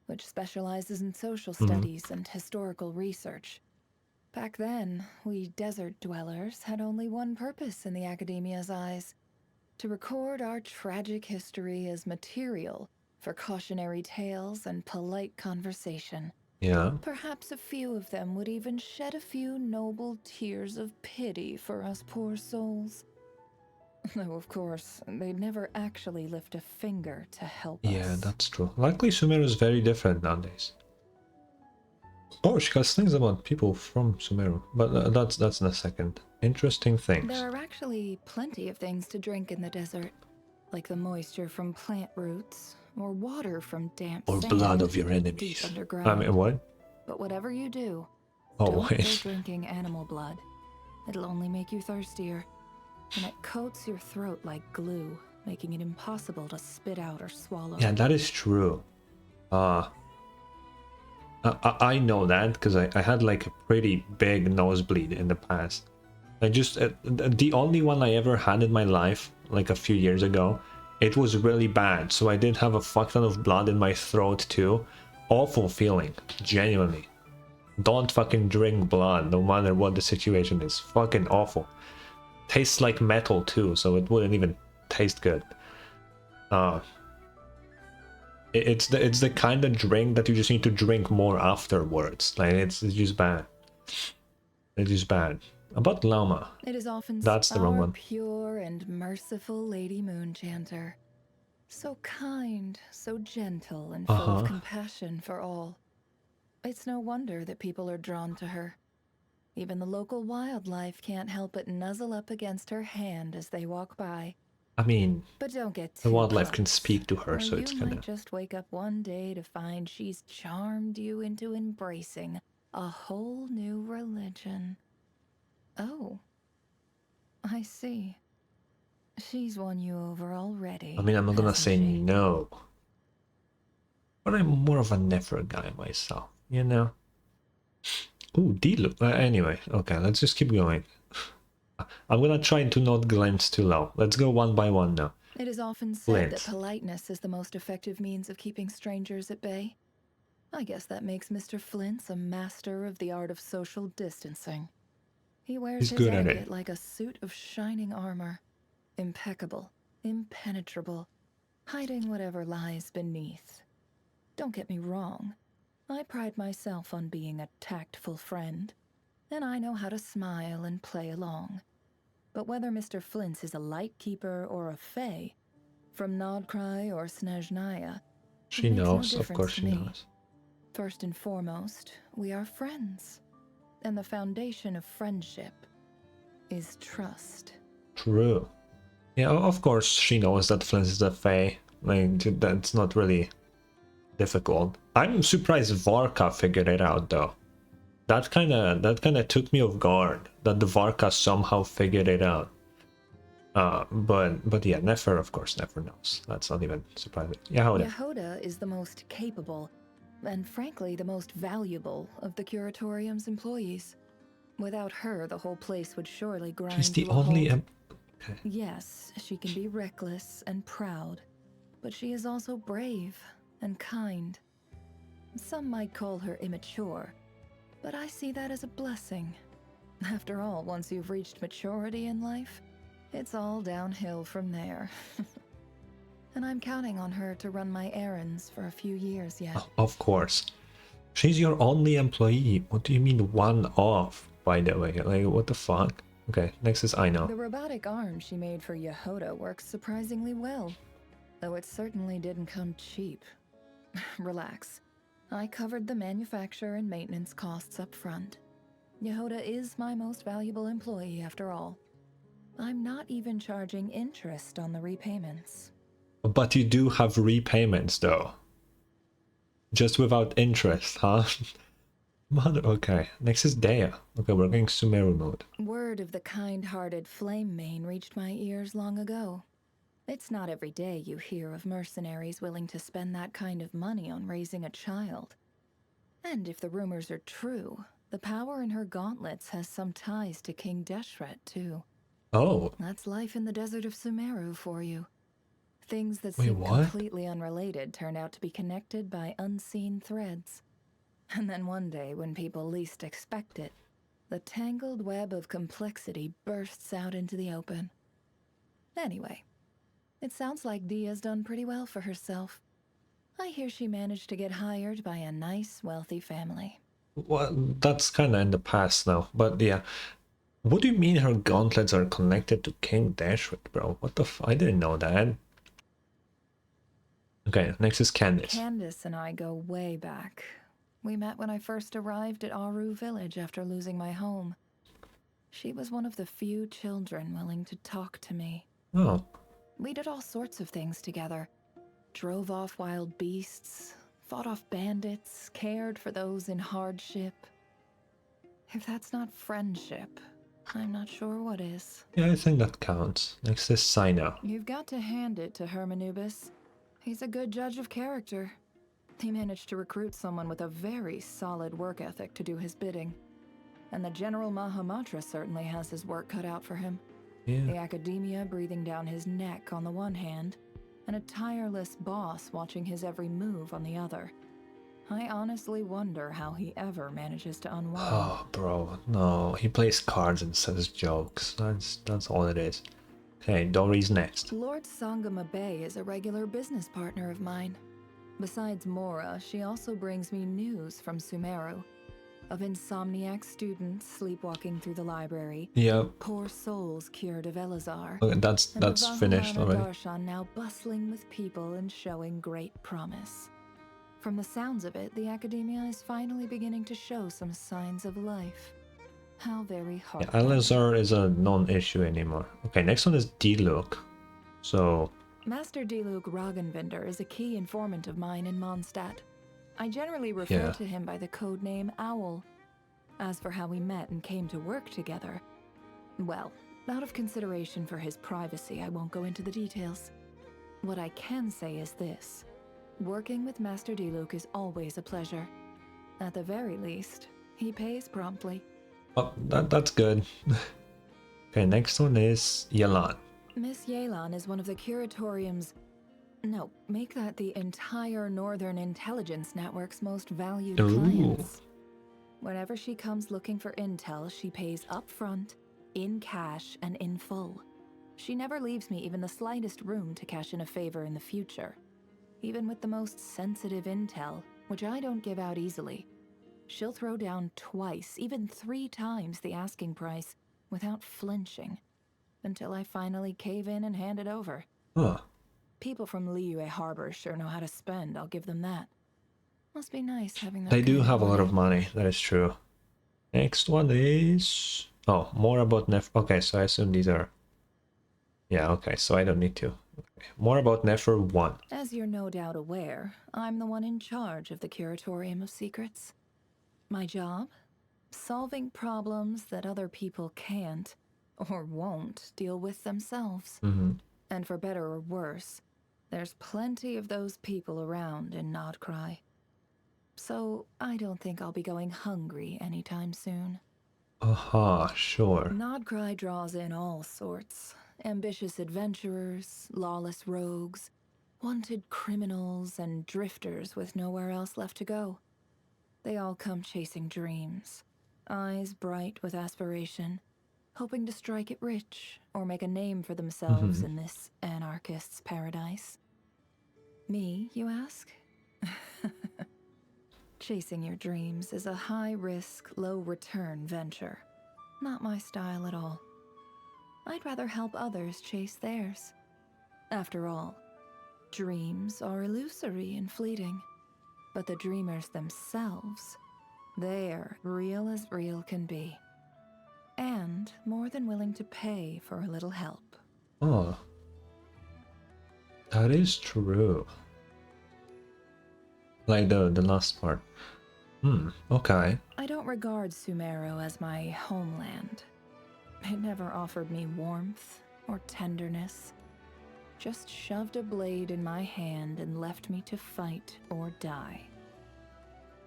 which specializes in social studies and historical research. Back then, we desert dwellers had only one purpose in the academia's eyes: to record our tragic history as material for cautionary tales and polite conversation. Yeah. Perhaps a few of them would even shed a few noble tears of pity for us poor souls. Though, of course, they'd never actually lift a finger to help us. Yeah, that's true. Luckily, Sumeru is very different nowadays. Oh, she has things about people from Sumeru, but that's in a second. Interesting things. There are actually plenty of things to drink in the desert, like the moisture from plant roots, or water from damp Or sand blood of your deep enemies. underground. I mean, what? But whatever you do, Oh, don't go wait. drinking animal blood. It'll only make you thirstier, and it coats your throat like glue. making it impossible to spit out or swallow. Yeah, that is true. I know that because I had like a pretty big nosebleed in the past. I just the only one I ever had in my life, like a few years ago, it was really bad. So I did have a fuck ton of blood in my throat too. Awful feeling, genuinely. Don't fucking drink blood, no matter what the situation is. Fucking awful. Tastes like metal too, so it wouldn't even taste good. It's the kind of drink that you just need to drink more afterwards. Like it's just bad. It's just bad. About Llama. It is often That's the wrong our one. pure and merciful Lady Moonchanter. So kind, so gentle, and full of compassion for all. It's no wonder that people are drawn to her. Even the local wildlife can't help but nuzzle up against her hand as they walk by. I mean, but don't get the too wildlife can close, speak to her, or so it's you kind might of... just wake up one day to find she's charmed you into embracing a whole new religion. Oh, I see. She's won you over already. I mean, I'm not gonna hasn't say she? no. But I'm more of a never guy myself, you know? Ooh, D-loop. Anyway, okay, let's just keep going. I'm gonna try to not glance too low. Let's go one by one now. It is often said Flint. that politeness is the most effective means of keeping strangers at bay. I guess that makes Mr. Flint's a master of the art of social distancing. He wears He's his good at it. etiquette like a suit of shining armor. Impeccable, impenetrable, hiding whatever lies beneath. Don't get me wrong. I pride myself on being a tactful friend, and I know how to smile and play along. But whether Mr. Flint's is a lightkeeper or a fae, from Nodcry or Snezhnaya, She it makes knows, no of course difference to she me. knows. First and foremost, we are friends. And the foundation of friendship is trust. True. Yeah, of course she knows that Flint is a fae. Like, that's not really difficult. I'm surprised Varka figured it out, though. That kind of took me off guard, that the Varka somehow figured it out. But yeah, Nefer, of course, never knows. That's not even surprising. Yahoda. Yahoda is the most capable, and frankly the most valuable of the Curatorium's employees. Without her, the whole place would surely grind She's the to a only... halt. Okay. Yes, she can be reckless and proud, but she is also brave and kind. Some might call her immature, but I see that as a blessing. After all, once you've reached maturity in life, it's all downhill from there. And I'm counting on her to run my errands for a few years yet. Of course. She's your only employee. What do you mean one off, by the way? Like, what the fuck? Okay, next is Aino. The robotic arm she made for Yahoda works surprisingly well, though it certainly didn't come cheap. Relax. I covered the manufacture and maintenance costs up front. Yahoda is my most valuable employee after all. I'm not even charging interest on the repayments. But you do have repayments, though. Just without interest, huh? Mother... Okay, next is Dea. Okay, we're going Sumeru mode. Word of the kind-hearted Flame Mane reached my ears long ago. It's not every day you hear of mercenaries willing to spend that kind of money on raising a child. And if the rumors are true, the power in her gauntlets has some ties to King Deshret, too. Oh. That's life in the desert of Sumeru for you. Things that Wait, seem what? completely unrelated turn out to be connected by unseen threads. And then one day, when people least expect it, the tangled web of complexity bursts out into the open. Anyway, it sounds like Dia's done pretty well for herself. I hear she managed to get hired by a nice, wealthy family. Well, that's kind of in the past now, but yeah. What do you mean her gauntlets are connected to King Dashwood, bro? What the f... I didn't know that. Okay, next is Candace. Candace and I go way back. We met when I first arrived at Aru Village after losing my home. She was one of the few children willing to talk to me. Oh. We did all sorts of things together. Drove off wild beasts, fought off bandits, cared for those in hardship. If that's not friendship, I'm not sure what is. Yeah, I think that counts. Next is Sino. You've got to hand it to Hermanubis. He's a good judge of character. He managed to recruit someone with a very solid work ethic to do his bidding. And the General Mahamatra certainly has his work cut out for him. Yeah. The academia breathing down his neck on the one hand, and a tireless boss watching his every move on the other. I honestly wonder how he ever manages to unwind. Oh, bro, no. He plays cards and says jokes. That's all it is. Okay, Dory's next. Lord Sangama Bay is a regular business partner of mine. Besides Mora, she also brings me news from Sumeru. Of insomniac students sleepwalking through the library. Yep. Poor souls cured of Elazar. Okay, that's finished already. Darshan now bustling with people and showing great promise. From the sounds of it, the academia is finally beginning to show some signs of life. How very hard. Yeah, Elazar is a non-issue anymore. Okay, next one is D-Look. So... Master D-Luke Roggenvinder is a key informant of mine in Mondstadt. I generally refer to him by the codename Owl. As for how we met and came to work together, well, out of consideration for his privacy, I won't go into the details. What I can say is this. Working with Master D-Luke is always a pleasure. At the very least, he pays promptly. Oh, that's good. Okay, next one is Yelan. Miss Yelan is one of the Curatorium's... No, make that the entire Northern Intelligence Network's most valued clients. Whenever she comes looking for intel, she pays up front, in cash, and in full. She never leaves me even the slightest room to cash in a favor in the future. Even with the most sensitive intel, which I don't give out easily, she'll throw down twice, even 3 times the asking price, without flinching, until I finally cave in and hand it over. Huh. People from Liyue Harbor sure know how to spend, I'll give them that. Must be nice having that. They do kind have a of lot of money. money, that is true. Next one is... Oh, more about Nef... Okay, so I assume these are... Yeah, okay, so I don't need to. Okay. More about Nefer 1. As you're no doubt aware, I'm the one in charge of the Curatorium of Secrets. My job? Solving problems that other people can't, or won't, deal with themselves. And for better or worse, there's plenty of those people around in Nodcry. So I don't think I'll be going hungry anytime soon. Aha, sure. Nodcry draws in all sorts. Ambitious adventurers, lawless rogues, wanted criminals, and drifters with nowhere else left to go. They all come chasing dreams, eyes bright with aspiration, hoping to strike it rich or make a name for themselves in this anarchist's paradise. Me, you ask? Chasing your dreams is a high-risk, low-return venture. Not my style at all. I'd rather help others chase theirs. After all, dreams are illusory and fleeting. But the dreamers themselves, they're real as real can be. And more than willing to pay for a little help. Oh. That is true. Like the last part. Okay. I don't regard Sumeru as my homeland. It never offered me warmth or tenderness. Just shoved a blade in my hand and left me to fight or die.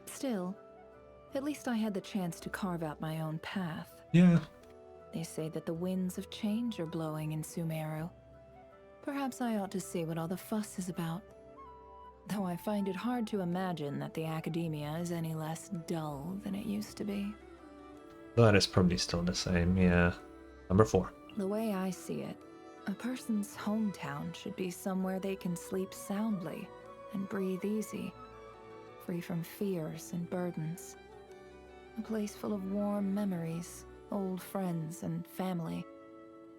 Still, at least I had the chance to carve out my own path. Yeah. They say that the winds of change are blowing in Sumeru. Perhaps I ought to see what all the fuss is about. Though I find it hard to imagine that the academia is any less dull than it used to be. That is probably still the same, yeah. Number 4. The way I see it, a person's hometown should be somewhere they can sleep soundly and breathe easy, free from fears and burdens. A place full of warm memories, old friends and family,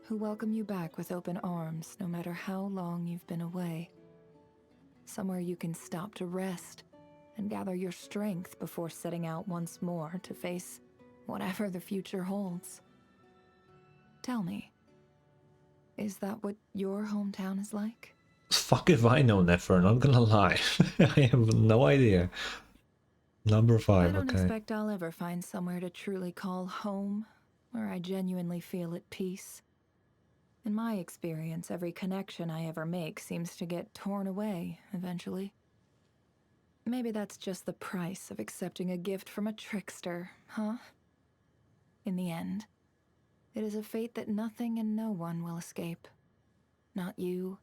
who welcome you back with open arms no matter how long you've been away. Somewhere you can stop to rest and gather your strength before setting out once more to face whatever the future holds. Tell me, is that what your hometown is like? Fuck if I know, Nefer, not gonna lie. I have no idea. Number 5, I don't okay. expect I'll ever find somewhere to truly call home where I genuinely feel at peace. In my experience, every connection I ever make seems to get torn away eventually. Maybe that's just the price of accepting a gift from a trickster, huh? In the end, it is a fate that nothing and no one will escape. Not you,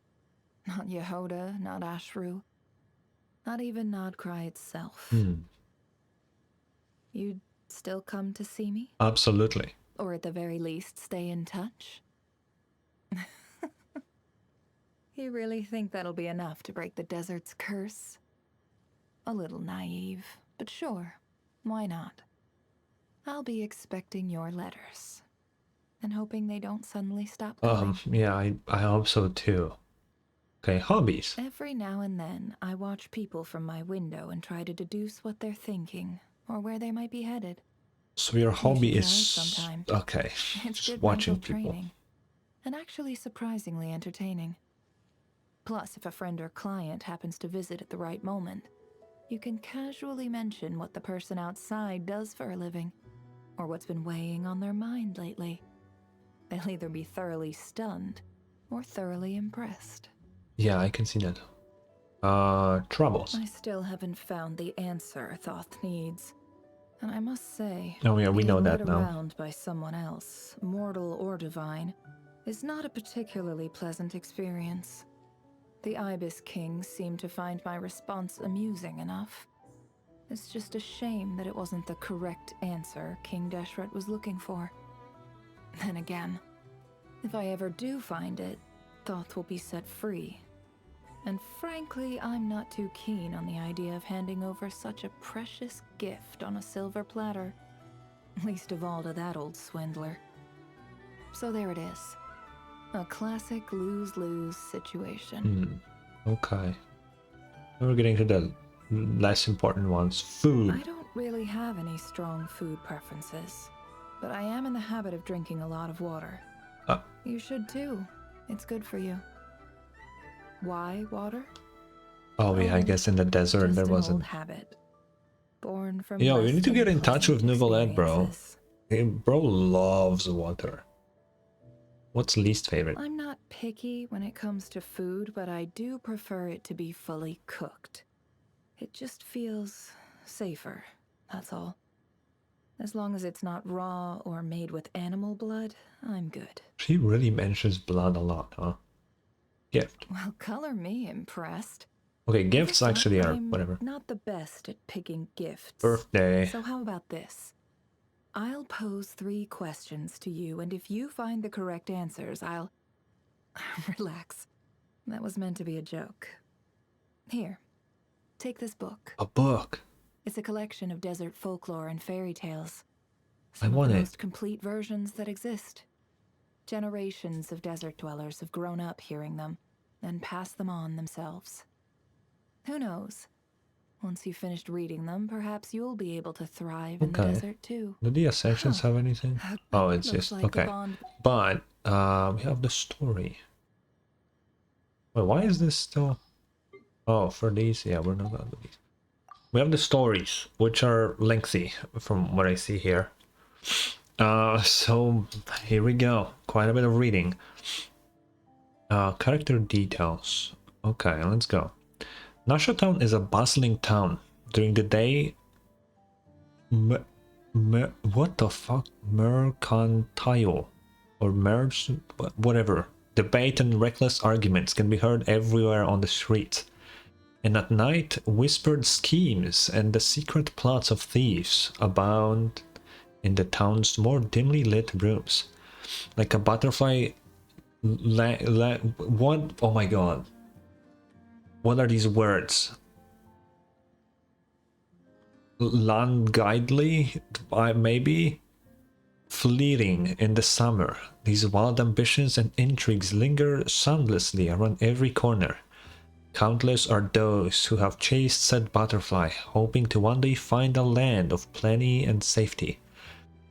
not Yehoda, not Ashru, not even Nodcry itself. You'd still come to see me? Absolutely. Or at the very least, stay in touch? You really think that'll be enough to break the desert's curse? A little naive, but sure, why not? I'll be expecting your letters. And hoping they don't suddenly stop coming. Yeah, I hope so too. Okay, hobbies. Every now and then, I watch people from my window and try to deduce what they're thinking, or where they might be headed. So your hobby You should is... try it sometime. Okay, It's just good watching mental people. training, and actually surprisingly entertaining. Plus, if a friend or client happens to visit at the right moment, you can casually mention what the person outside does for a living, or what's been weighing on their mind lately. They'll either be thoroughly stunned, or thoroughly impressed. Yeah, I can see that. Troubles. I still haven't found the answer Thoth needs. And I must say, Oh yeah, we know being that led now. around by someone else, mortal or divine, is not a particularly pleasant experience. The Ibis Kings seem to find my response amusing enough. It's just a shame that it wasn't the correct answer King Deshret was looking for. Then again, if I ever do find it, Thoth will be set free. And frankly, I'm not too keen on the idea of handing over such a precious gift on a silver platter. Least of all to that old swindler. So there it is. A classic lose-lose situation. Okay. Now we're getting to the less important ones. Food. I don't really have any strong food preferences, but I am in the habit of drinking a lot of water. You should too. It's good for you. Why water? Oh yeah, I guess in the desert Just there an wasn't. old habit. Born from Yo, you need to less get than in touch with pleasant Novelette, bro. experiences. Bro loves water. What's least favorite? I'm not picky when it comes to food, but I do prefer it to be fully cooked. It just feels safer, that's all. As long as it's not raw or made with animal blood, I'm good. She really mentions blood a lot, huh? Gift. Well, color me impressed. Okay, gifts Guess actually are I'm whatever. not the best at picking gifts. Birthday. So how about this? I'll pose 3 questions to you, and if you find the correct answers, I'll... Relax. That was meant to be a joke. Here, take this book. A book. It's a collection of desert folklore and fairy tales. I Some want of the it. most complete versions that exist. Generations of desert dwellers have grown up hearing them, then passed them on themselves. Who knows? Once you've finished reading them, perhaps you'll be able to thrive in the Okay. desert too. Do the Ascensions have anything? Oh, it's Looks just like the okay. bond- But we have the story. Wait, why is this still? Oh, for these, yeah, we're not gonna do these. We have the stories, which are lengthy from what I see here. So here we go. Quite a bit of reading. Character details. Okay, let's go. Nasha Town is a bustling town. During the day, what the fuck? Mercantile or merge, whatever. Debate and reckless arguments can be heard everywhere on the streets. And at night, whispered schemes and the secret plots of thieves abound in the town's more dimly lit rooms. Like a butterfly... what? Oh my god. What are these words? Languidly, maybe? Fleeting in the summer, these wild ambitions and intrigues linger soundlessly around every corner. Countless are those who have chased said butterfly, hoping to one day find a land of plenty and safety.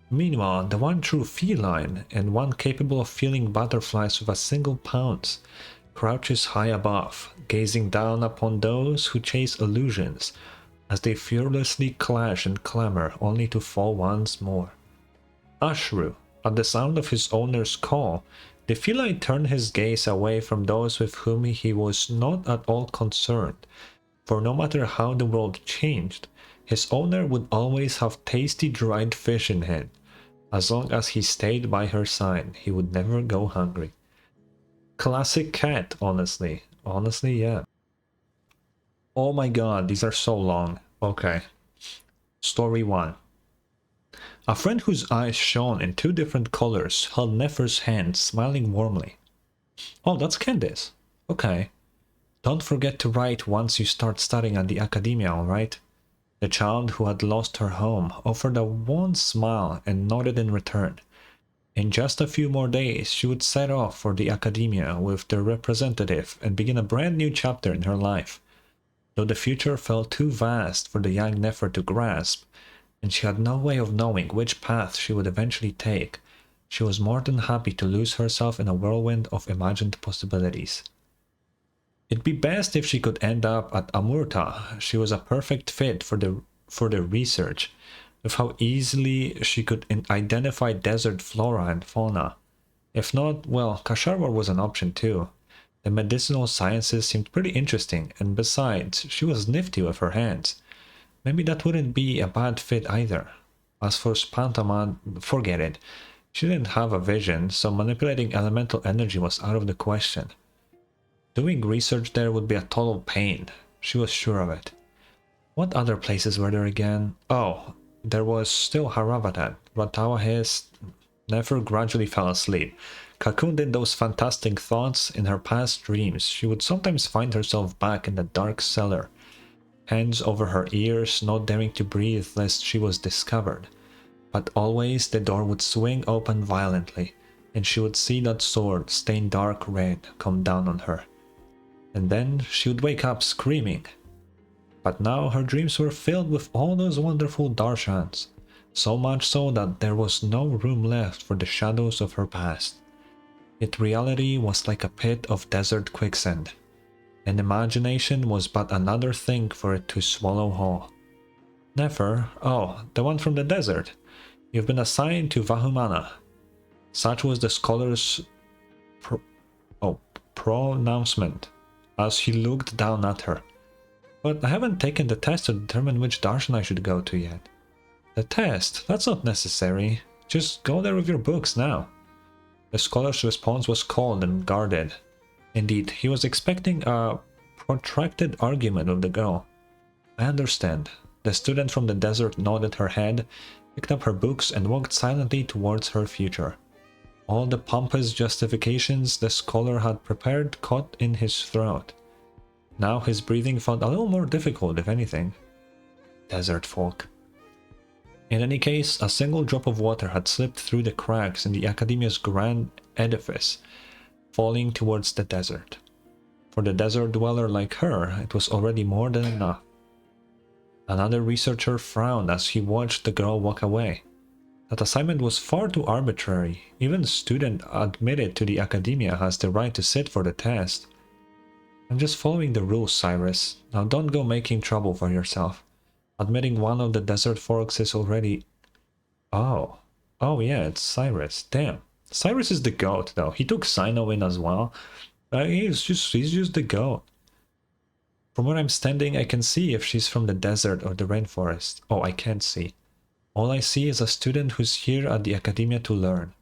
Meanwhile, the one true feline, and one capable of feeling butterflies with a single pounce, crouches high above, gazing down upon those who chase illusions, as they fearlessly clash and clamor only to fall once more. Ashru, At the sound of his owner's call, the feline turned his gaze away from those with whom he was not at all concerned, for no matter how the world changed, his owner would always have tasty dried fish in hand. As long as he stayed by her side, he would never go hungry. Classic cat, honestly. Honestly, yeah. Oh my god, these are so long. Okay. Story 1. A friend whose eyes shone in 2 different colors held Nefer's hand, smiling warmly. Oh, that's Candace. Okay. Don't forget to write once you start studying at the academia, alright? The child who had lost her home offered a wan smile and nodded in return. In just a few more days, she would set off for the academia with their representative and begin a brand new chapter in her life. Though the future felt too vast for the young Nefer to grasp, and she had no way of knowing which path she would eventually take, she was more than happy to lose herself in a whirlwind of imagined possibilities. It'd be best if she could end up at Amurta. She was a perfect fit for the research, with how easily she could identify desert flora and fauna. If not, well, Kasharwar was an option too. The medicinal sciences seemed pretty interesting, and besides, she was nifty with her hands. Maybe that wouldn't be a bad fit either. As for Spantamad, forget it. She didn't have a vision, so manipulating elemental energy was out of the question. Doing research there would be a total pain. She was sure of it. What other places were there again? Oh, there was still Haravatat, Ratawahist. Nefer gradually fell asleep. Cocooned in those fantastic thoughts in her past dreams, she would sometimes find herself back in the dark cellar, hands over her ears, not daring to breathe lest she was discovered. But always the door would swing open violently, and she would see that sword stained dark red come down on her. And then she would wake up screaming. But now her dreams were filled with all those wonderful darshans, so much so that there was no room left for the shadows of her past. Yet reality was like a pit of desert quicksand, and imagination was but another thing for it to swallow whole. Nefer, oh, the one from the desert, you've been assigned to Vahumana. Such was the scholar's pronouncement as he looked down at her. But I haven't taken the test to determine which darshan I should go to yet. The test? That's not necessary. Just go there with your books now. The scholar's response was cold and guarded. Indeed, he was expecting a protracted argument with the girl. I understand. The student from the desert nodded her head, picked up her books, and walked silently towards her future. All the pompous justifications the scholar had prepared caught in his throat. Now his breathing felt a little more difficult, if anything. Desert folk. In any case, a single drop of water had slipped through the cracks in the academia's grand edifice, falling towards the desert. For the desert dweller like her, it was already more than enough. Another researcher frowned as he watched the girl walk away. That assignment was far too arbitrary. Even a student admitted to the academia has the right to sit for the test. I'm just following the rules, Cyrus. Now don't go making trouble for yourself. Admitting one of the desert forks is already... Oh yeah, it's Cyrus. Damn. Cyrus is the goat, though. He took Sino in as well. He's just the goat. From where I'm standing, I can see if she's from the desert or the rainforest. Oh, I can't see. All I see is a student who's here at the academia to learn.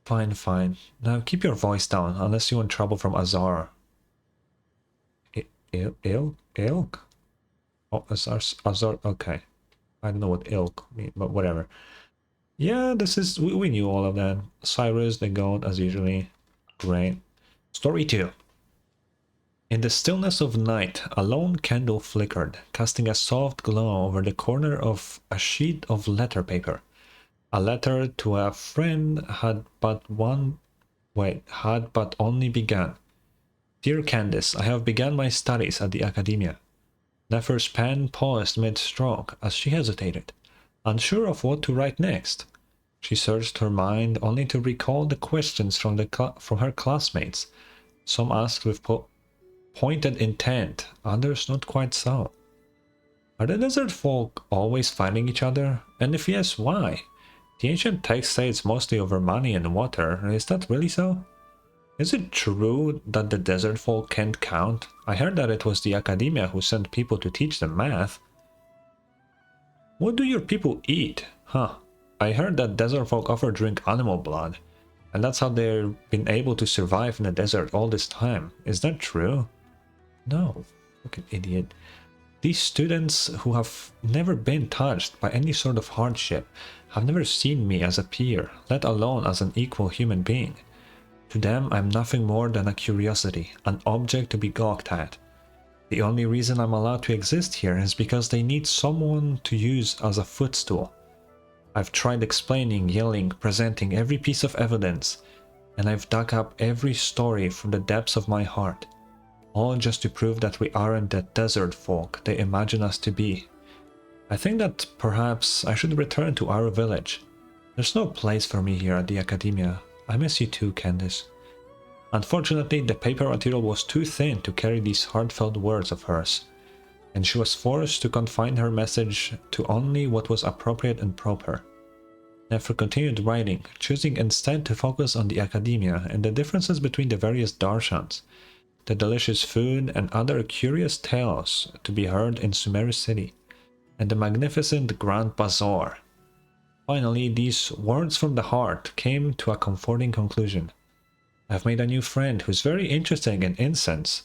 Fine. Now keep your voice down, unless you want trouble from Azar. Ilk? Oh, Azar, okay. I don't know what ilk means, but whatever. Yeah, we knew all of that. Cyrus, the goat, as usually. Great. Story 2. In the stillness of night, a lone candle flickered, casting a soft glow over the corner of a sheet of letter paper. A letter to a friend had but only begun. Dear Candace, I have begun my studies at the academia. Nefer's pen paused mid-stroke as she hesitated, unsure of what to write next. She searched her mind only to recall the questions from her classmates. Some asked with pointed intent, others not quite so. Are the desert folk always fighting each other? And if yes, why? The ancient texts say it's mostly over money and water. Is that really so? Is it true that the desert folk can't count? I heard that it was the academia who sent people to teach them math. What do your people eat? Huh. I heard that desert folk often drink animal blood, and that's how they've been able to survive in the desert all this time. Is that true? No. Fucking idiot. These students who have never been touched by any sort of hardship have never seen me as a peer, let alone as an equal human being. To them, I'm nothing more than a curiosity, an object to be gawked at. The only reason I'm allowed to exist here is because they need someone to use as a footstool. I've tried explaining, yelling, presenting every piece of evidence, and I've dug up every story from the depths of my heart, all just to prove that we aren't the desert folk they imagine us to be. I think that perhaps I should return to our village. There's no place for me here at the academia. I miss you too, Candice. Unfortunately, the paper material was too thin to carry these heartfelt words of hers, and she was forced to confine her message to only what was appropriate and proper. Nefer continued writing, choosing instead to focus on the academia and the differences between the various darshans, the delicious food and other curious tales to be heard in Sumeru City, and the magnificent Grand Bazaar. Finally, these words from the heart came to a comforting conclusion. I've made a new friend who's very interesting in incense.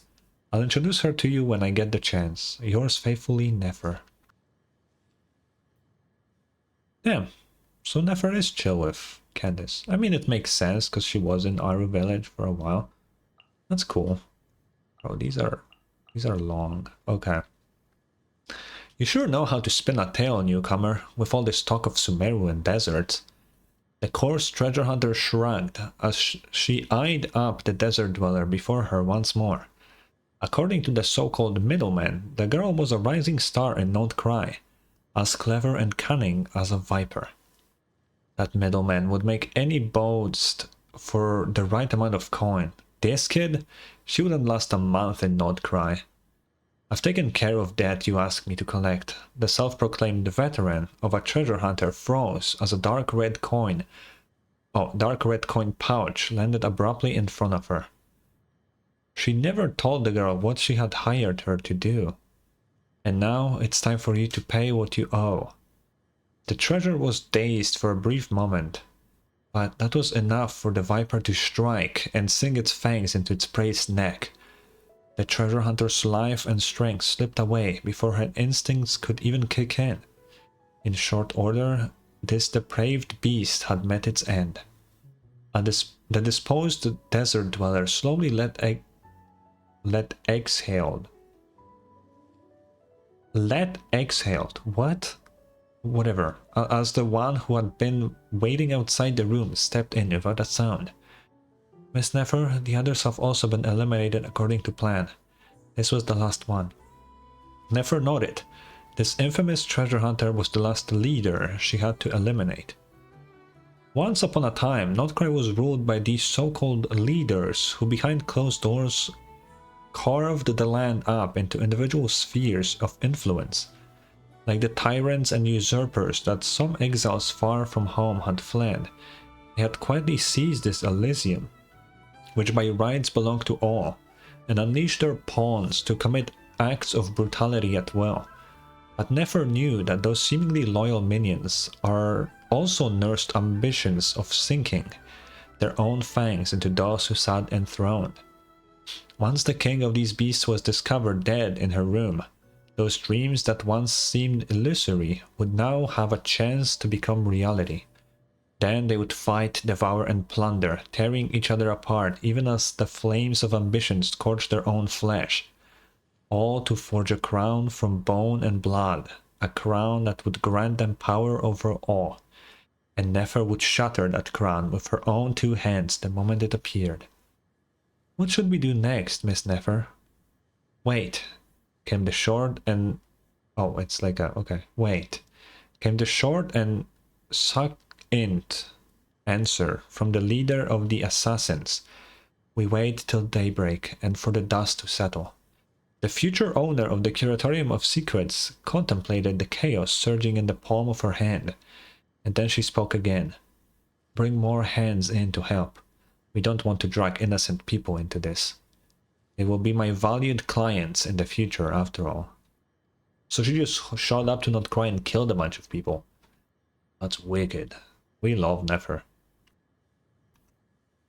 I'll introduce her to you when I get the chance. Yours faithfully, Nefer. Damn. So Nefer is chill with Candice. I mean, it makes sense because she was in Aru village for a while. That's cool. Oh, these are long. Okay. You sure know how to spin a tale, newcomer, with all this talk of Sumeru and deserts. The coarse treasure hunter shrugged as she eyed up the desert dweller before her once more. According to the so-called middleman, the girl was a rising star in Not Cry, as clever and cunning as a viper. That middleman would make any boast for the right amount of coin. This kid, she wouldn't last a month in Not Cry. I've taken care of that you asked me to collect. The self-proclaimed veteran of a treasure hunter froze as a dark red coin pouch landed abruptly in front of her. She never told the girl what she had hired her to do. And now it's time for you to pay what you owe. The treasure was dazed for a brief moment, but that was enough for the viper to strike and sink its fangs into its prey's neck. The treasure hunter's life and strength slipped away before her instincts could even kick in. In short order, this depraved beast had met its end. The disposed desert dweller slowly exhaled. What? Whatever. As the one who had been waiting outside the room stepped in without a sound. Miss Nefer, the others have also been eliminated according to plan. This was the last one. Nefer nodded. This infamous treasure hunter was the last leader she had to eliminate. Once upon a time, Notcry was ruled by these so-called leaders who behind closed doors carved the land up into individual spheres of influence. Like the tyrants and usurpers that some exiles far from home had fled, they had quietly seized this Elysium, which by rights belonged to all, and unleashed their pawns to commit acts of brutality at will. But Nefer knew that those seemingly loyal minions also nursed ambitions of sinking their own fangs into those who sat enthroned. Once the king of these beasts was discovered dead in her room, those dreams that once seemed illusory would now have a chance to become reality. Then they would fight, devour, and plunder, tearing each other apart even as the flames of ambition scorched their own flesh. All to forge a crown from bone and blood, a crown that would grant them power over all. And Nefer would shatter that crown with her own two hands the moment it appeared. What should we do next, Miss Nefer? Wait, came the short and... Oh, it's like a... Okay, wait. Came the short and succinct answer from the leader of the assassins. We wait till daybreak and for the dust to settle. The future owner of the Curatorium of Secrets contemplated the chaos surging in the palm of her hand. And then she spoke again. Bring more hands in to help. We don't want to drag innocent people into this. They will be my valued clients in the future, after all. So she just showed up to not cry and killed a bunch of people. That's wicked. We love Nefer.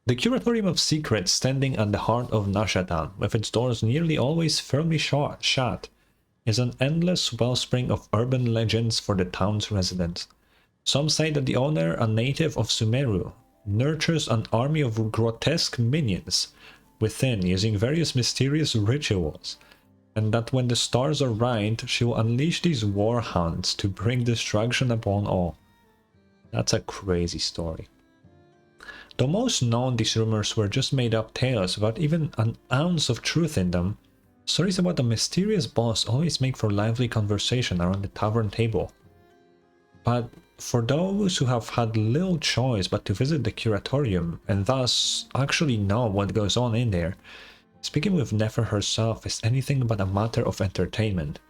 The Curatorium of Secrets, standing at the heart of Nashatan, with its doors nearly always firmly shut, is an endless wellspring of urban legends for the town's residents. Some say that the owner, a native of Sumeru, nurtures an army of grotesque minions within using various mysterious rituals, and that when the stars are right, she will unleash these war hounds to bring destruction upon all. That's a crazy story. Though most known these rumors were just made up tales without even an ounce of truth in them, stories about a mysterious boss always make for lively conversation around the tavern table. But for those who have had little choice but to visit the Curatorium and thus actually know what goes on in there, speaking with Nefer herself is anything but a matter of entertainment.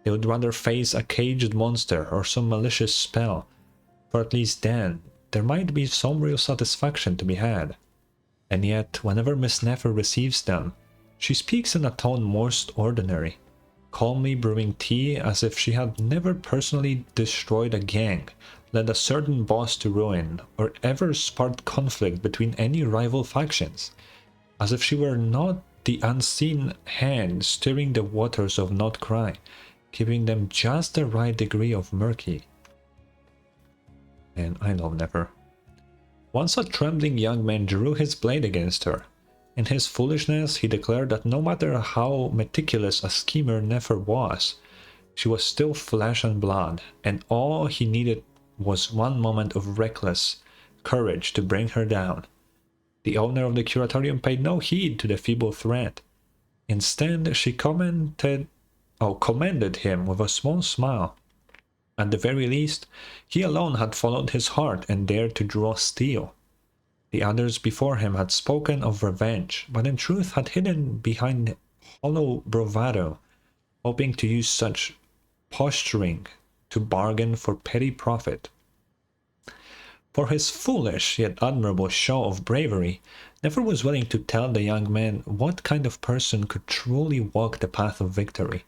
They would rather face a caged monster or some malicious spell, for at least then there might be some real satisfaction to be had. And yet, whenever Miss Nefer receives them, she speaks in a tone most ordinary, calmly brewing tea as if she had never personally destroyed a gang, led a certain boss to ruin, or ever sparked conflict between any rival factions, as if she were not the unseen hand stirring the waters of Not Cry, giving them just the right degree of murky. And I love Nefer. Once a trembling young man drew his blade against her. In his foolishness, he declared that no matter how meticulous a schemer Nefer was, she was still flesh and blood, and all he needed was one moment of reckless courage to bring her down. The owner of the Curatorium paid no heed to the feeble threat. Instead, she commended him with a small smile. At the very least, he alone had followed his heart and dared to draw steel. The others before him had spoken of revenge, but in truth had hidden behind hollow bravado, hoping to use such posturing to bargain for petty profit. For his foolish yet admirable show of bravery, Nefer was willing to tell the young man what kind of person could truly walk the path of victory.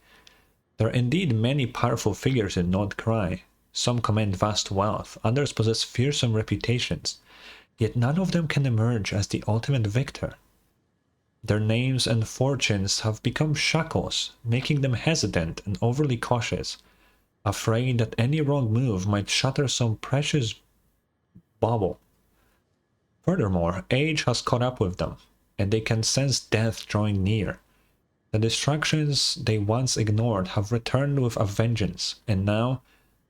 There are indeed many powerful figures in Not Cry. Some command vast wealth, others possess fearsome reputations, yet none of them can emerge as the ultimate victor. Their names and fortunes have become shackles, making them hesitant and overly cautious, afraid that any wrong move might shatter some precious bauble. Furthermore, age has caught up with them, and they can sense death drawing near. The distractions they once ignored have returned with a vengeance, and now,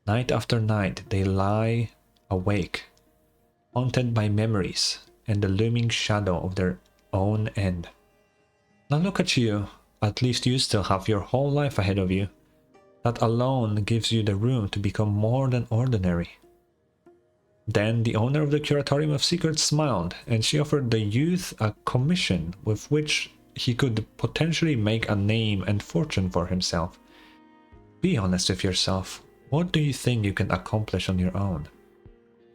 night after night, they lie awake, haunted by memories and the looming shadow of their own end. Now look at you, at least you still have your whole life ahead of you. That alone gives you the room to become more than ordinary. Then the owner of the Curatorium of Secrets smiled, and she offered the youth a commission with which he could potentially make a name and fortune for himself. Be honest with yourself. What do you think you can accomplish on your own?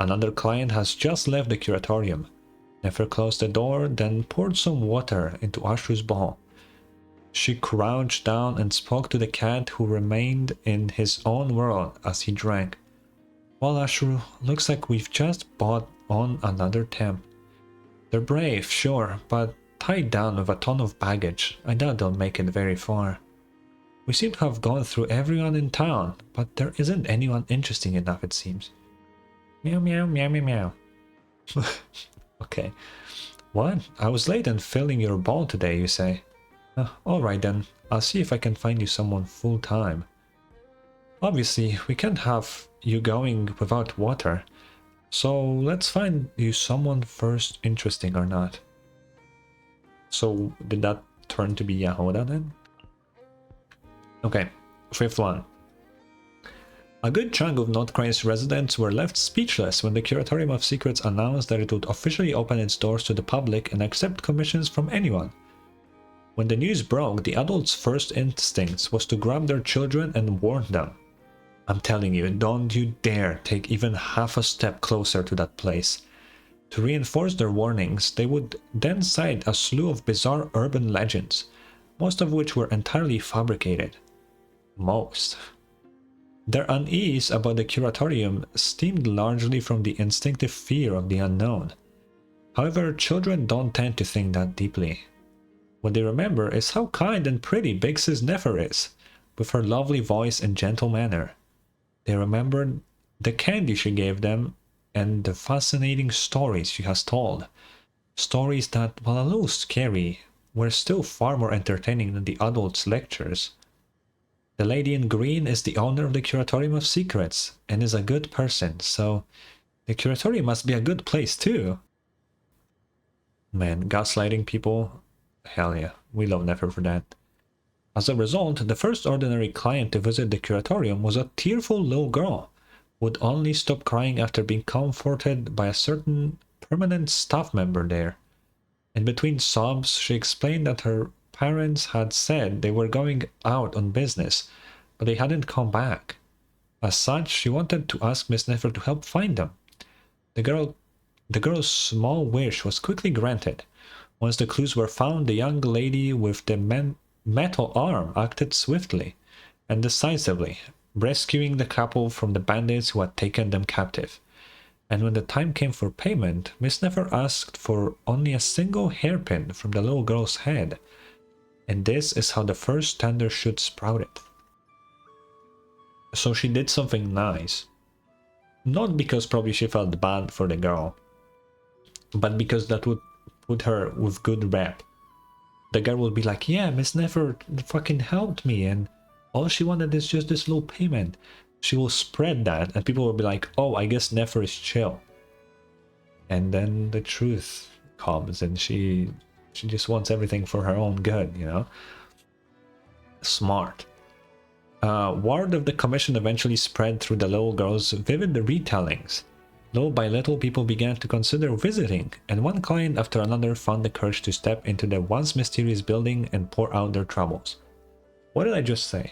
Another client has just left the Curatorium. Nefer closed the door, then poured some water into Ashru's bowl. She crouched down and spoke to the cat who remained in his own world as he drank. Well, Ashru, looks like we've just bought on another temp. They're brave, sure, but tied down with a ton of baggage, I doubt they'll make it very far. We seem to have gone through everyone in town, but there isn't anyone interesting enough, it seems. Meow meow meow meow meow. Okay. What? I was late in filling your bowl today, you say? Alright then, I'll see if I can find you someone full-time. Obviously, we can't have you going without water, so let's find you someone first, interesting or not. So, did that turn to be Yahoda then? Okay, fifth one. A good chunk of Not Cry's residents were left speechless when the Curatorium of Secrets announced that it would officially open its doors to the public and accept commissions from anyone. When the news broke, the adults' first instincts was to grab their children and warn them. I'm telling you, don't you dare take even half a step closer to that place. To reinforce their warnings, they would then cite a slew of bizarre urban legends, most of which were entirely fabricated. Most. Their unease about the curatorium stemmed largely from the instinctive fear of the unknown. However, children don't tend to think that deeply. What they remember is how kind and pretty Biggs's Nefer is, with her lovely voice and gentle manner. They remembered the candy she gave them and the fascinating stories she has told. Stories that, while a little scary, were still far more entertaining than the adults' lectures. The lady in green is the owner of the Curatorium of Secrets and is a good person, so the Curatorium must be a good place too. Man, gaslighting people? Hell yeah, we love Nefer for that. As a result, the first ordinary client to visit the Curatorium was a tearful little girl who would only stop crying after being comforted by a certain permanent staff member there. In between sobs, she explained that her parents had said they were going out on business, but they hadn't come back. As such, she wanted to ask Miss Nefer to help find them. The girl's small wish was quickly granted. Once the clues were found, the young lady with the metal arm acted swiftly and decisively, rescuing the couple from the bandits who had taken them captive. And when the time came for payment, Miss Nefer asked for only a single hairpin from the little girl's head. And this is how the first tender shoot sprouted. So she did something nice. Not because probably she felt bad for the girl, but because that would put her with good rep. The girl would be like, yeah, Miss Nefer fucking helped me and all she wanted is just this little payment. She will spread that and people will be like, oh, I guess Nefer is chill. And then the truth comes and she just wants everything for her own good, you know? Smart. Word of the commission eventually spread through the little girl's vivid retellings. Little by little, people began to consider visiting, and one client after another found the courage to step into the once mysterious building and pour out their troubles. What did I just say?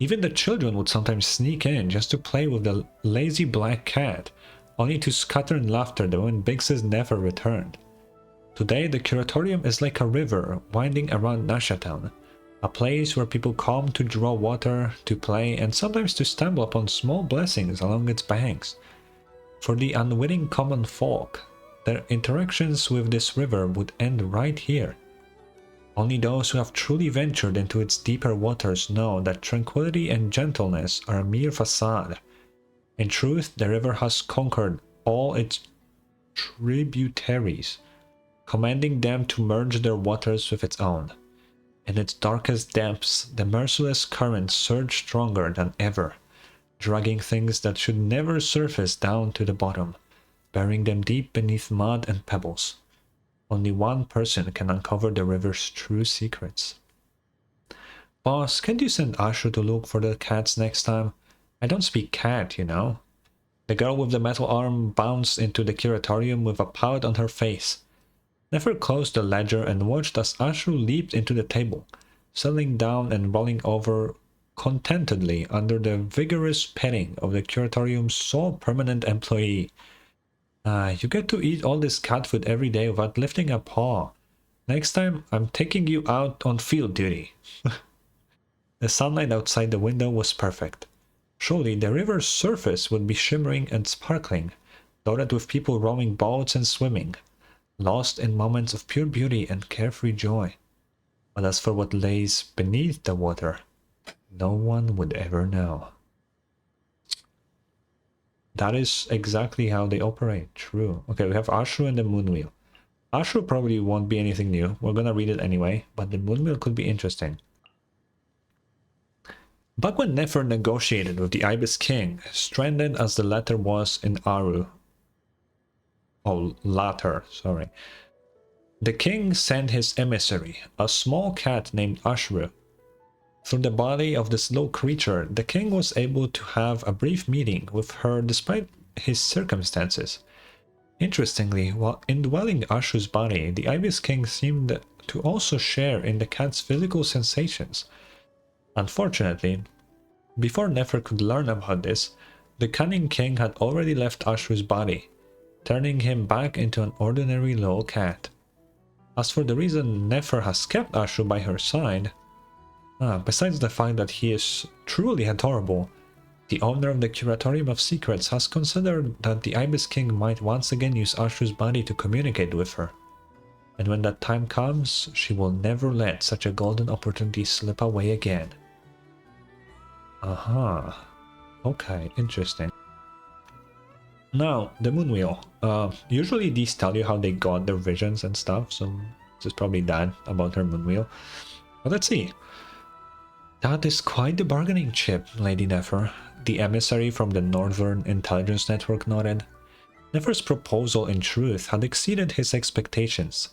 Even the children would sometimes sneak in just to play with the lazy black cat, only to scatter in laughter when Biggs's Nefer returned. Today, the Curatorium is like a river winding around Nashatown, a place where people come to draw water, to play, and sometimes to stumble upon small blessings along its banks. For the unwitting common folk, their interactions with this river would end right here. Only those who have truly ventured into its deeper waters know that tranquility and gentleness are a mere facade. In truth, the river has conquered all its tributaries, commanding them to merge their waters with its own. In its darkest depths, the merciless currents surge stronger than ever, dragging things that should never surface down to the bottom, burying them deep beneath mud and pebbles. Only one person can uncover the river's true secrets. Boss, can't you send Ashu to look for the cats next time? I don't speak cat, you know. The girl with the metal arm bounced into the curatorium with a pout on her face. Nefer closed the ledger and watched as Ashu leaped into the table, settling down and rolling over contentedly under the vigorous petting of the curatorium's sole permanent employee. You get to eat all this cat food every day without lifting a paw. Next time, I'm taking you out on field duty. The sunlight outside the window was perfect. Surely the river's surface would be shimmering and sparkling, dotted with people rowing boats and swimming, lost in moments of pure beauty and carefree joy. But as for what lays beneath the water, no one would ever know. That is exactly how they operate. True. Okay, we have Ashu and the Moonwheel. Ashu probably won't be anything new. We're gonna read it anyway, but the Moonwheel could be interesting. Back when Nefer negotiated with the Ibis King, stranded as the latter was in Aru. Oh, latter, sorry. The king sent his emissary, a small cat named Ashru. Through the body of this little creature, the king was able to have a brief meeting with her despite his circumstances. Interestingly, while indwelling Ashru's body, the Ibis King seemed to also share in the cat's physical sensations. Unfortunately, Before Nefer could learn about this, the cunning king had already left Ashru's body, turning him back into an ordinary little cat. As for the reason Nefer has kept Ashru by her side, besides the fact that he is truly adorable, the owner of the Curatorium of Secrets has considered that the Ibis King might once again use Ashru's body to communicate with her. And when that time comes, she will never let such a golden opportunity slip away again. Okay, interesting. Now, the moon wheel. Usually these tell you how they got their visions and stuff, so this is probably that about her moon wheel. But let's see. That is quite the bargaining chip, Lady Nefer, the emissary from the Northern Intelligence Network noted. Nefer's proposal, in truth, had exceeded his expectations.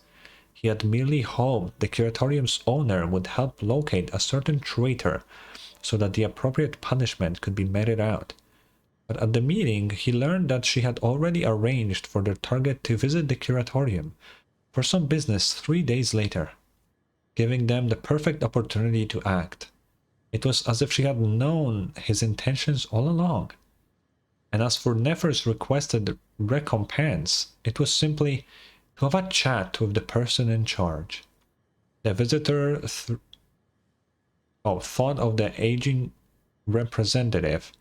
He had merely hoped the Curatorium's owner would help locate a certain traitor so that the appropriate punishment could be meted out. But at the meeting, he learned that she had already arranged for their target to visit the Curatorium for some business 3 days later, giving them the perfect opportunity to act. It was as if she had known his intentions all along. And as for Nefer's requested recompense, it was simply to have a chat with the person in charge. The visitor thought of the aging representative,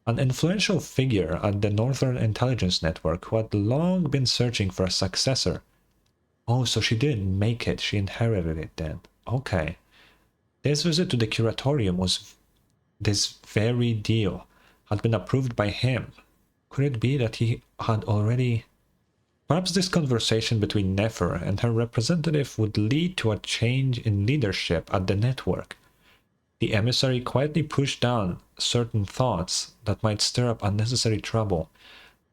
an influential figure at the Northern Intelligence Network who had long been searching for a successor. Oh, so she didn't make it, she inherited it then. Okay. This visit to the Curatorium was this very deal, had been approved by him. Could it be that he had already... Perhaps this conversation between Nefer and her representative would lead to a change in leadership at the network. The emissary quietly pushed down certain thoughts that might stir up unnecessary trouble,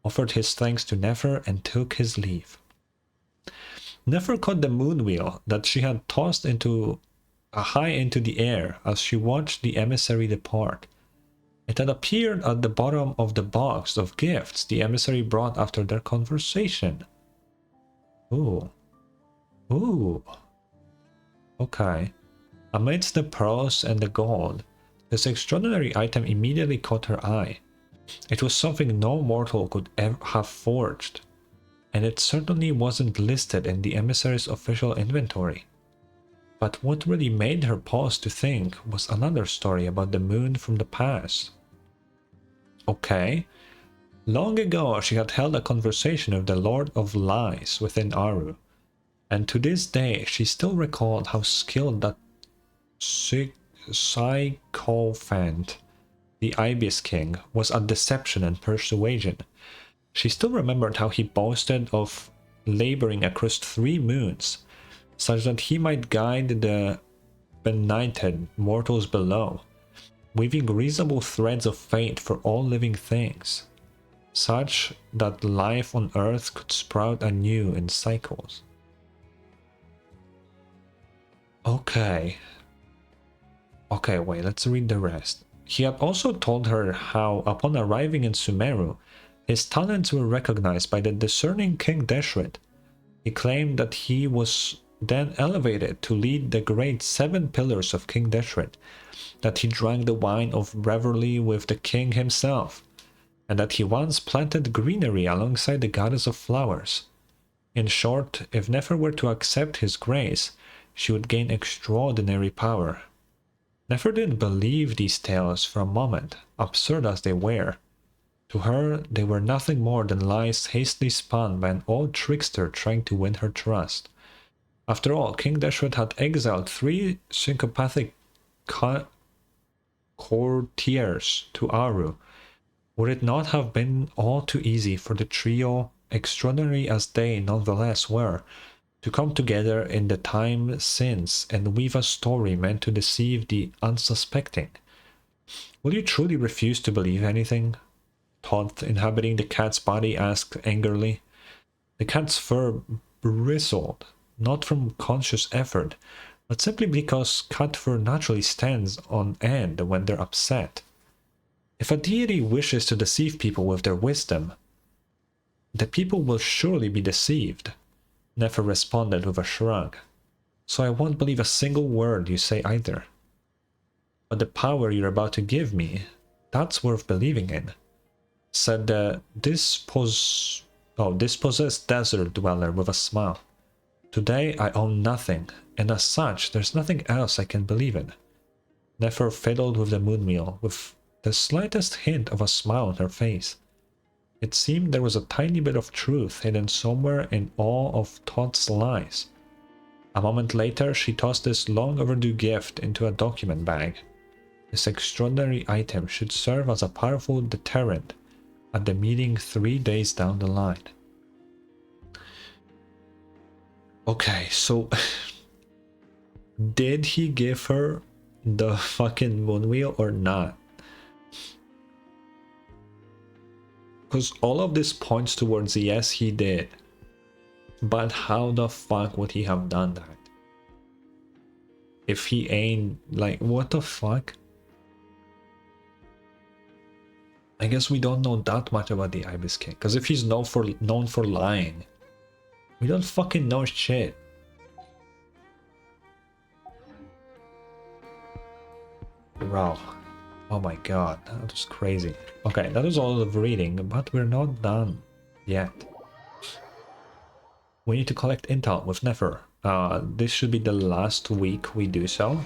offered his thanks to Nefer, and took his leave. Nefer caught the moon wheel that she had tossed high into the air as she watched the emissary depart. It had appeared at the bottom of the box of gifts the emissary brought after their conversation. Ooh. Okay. Amidst the pearls and the gold, this extraordinary item immediately caught her eye. It was something no mortal could ever have forged, and it certainly wasn't listed in the emissary's official inventory. But what really made her pause to think was another story about the moon from the past. Okay. Long ago she had held a conversation with the Lord of Lies within Aru, and to this day she still recalled how skilled that sycophant, the Ibis King, was at deception and persuasion. She still remembered how he boasted of laboring across 3 moons, such that he might guide the benighted mortals below, weaving reasonable threads of fate for all living things, such that life on Earth could sprout anew in cycles. Okay, wait, let's read the rest. He had also told her how, upon arriving in Sumeru, his talents were recognized by the discerning King Deshret. He claimed that he was then elevated to lead the great 7 pillars of King Deshret, that he drank the wine of revelry with the king himself, and that he once planted greenery alongside the goddess of flowers. In short, if Nefer were to accept his grace, she would gain extraordinary power. Nefer didn't believe these tales for a moment, absurd as they were. To her, they were nothing more than lies hastily spun by an old trickster trying to win her trust. After all, King Deshret had exiled 3 sycophantic courtiers to Aru. Would it not have been all too easy for the trio, extraordinary as they nonetheless were, to come together in the time since and weave a story meant to deceive the unsuspecting? Will you truly refuse to believe anything? Thoth, inhabiting the cat's body, asked angrily. The cat's fur bristled, not from conscious effort, but simply because cat fur naturally stands on end when they're upset. If a deity wishes to deceive people with their wisdom, the people will surely be deceived, Nefer responded with a shrug. So I won't believe a single word you say either. But the power you're about to give me, that's worth believing in. Said the dispossessed desert dweller with a smile. Today I own nothing, and as such, there's nothing else I can believe in. Nefer fiddled with the moon wheel, with the slightest hint of a smile on her face. It seemed there was a tiny bit of truth hidden somewhere in all of Todd's lies. A moment later, she tossed this long overdue gift into a document bag. This extraordinary item should serve as a powerful deterrent at the meeting 3 days down the line. Okay, so did he give her the fucking moon wheel or not? Because all of this points towards yes, he did. But how the fuck would he have done that? If he ain't, like, what the fuck? I guess we don't know that much about the Ibis King. Because if he's known for lying, we don't fucking know shit. Wow. Oh my god, that was crazy. Okay, that was all of reading, but we're not done yet. We need to collect intel with Nefer. This should be the last week we do so.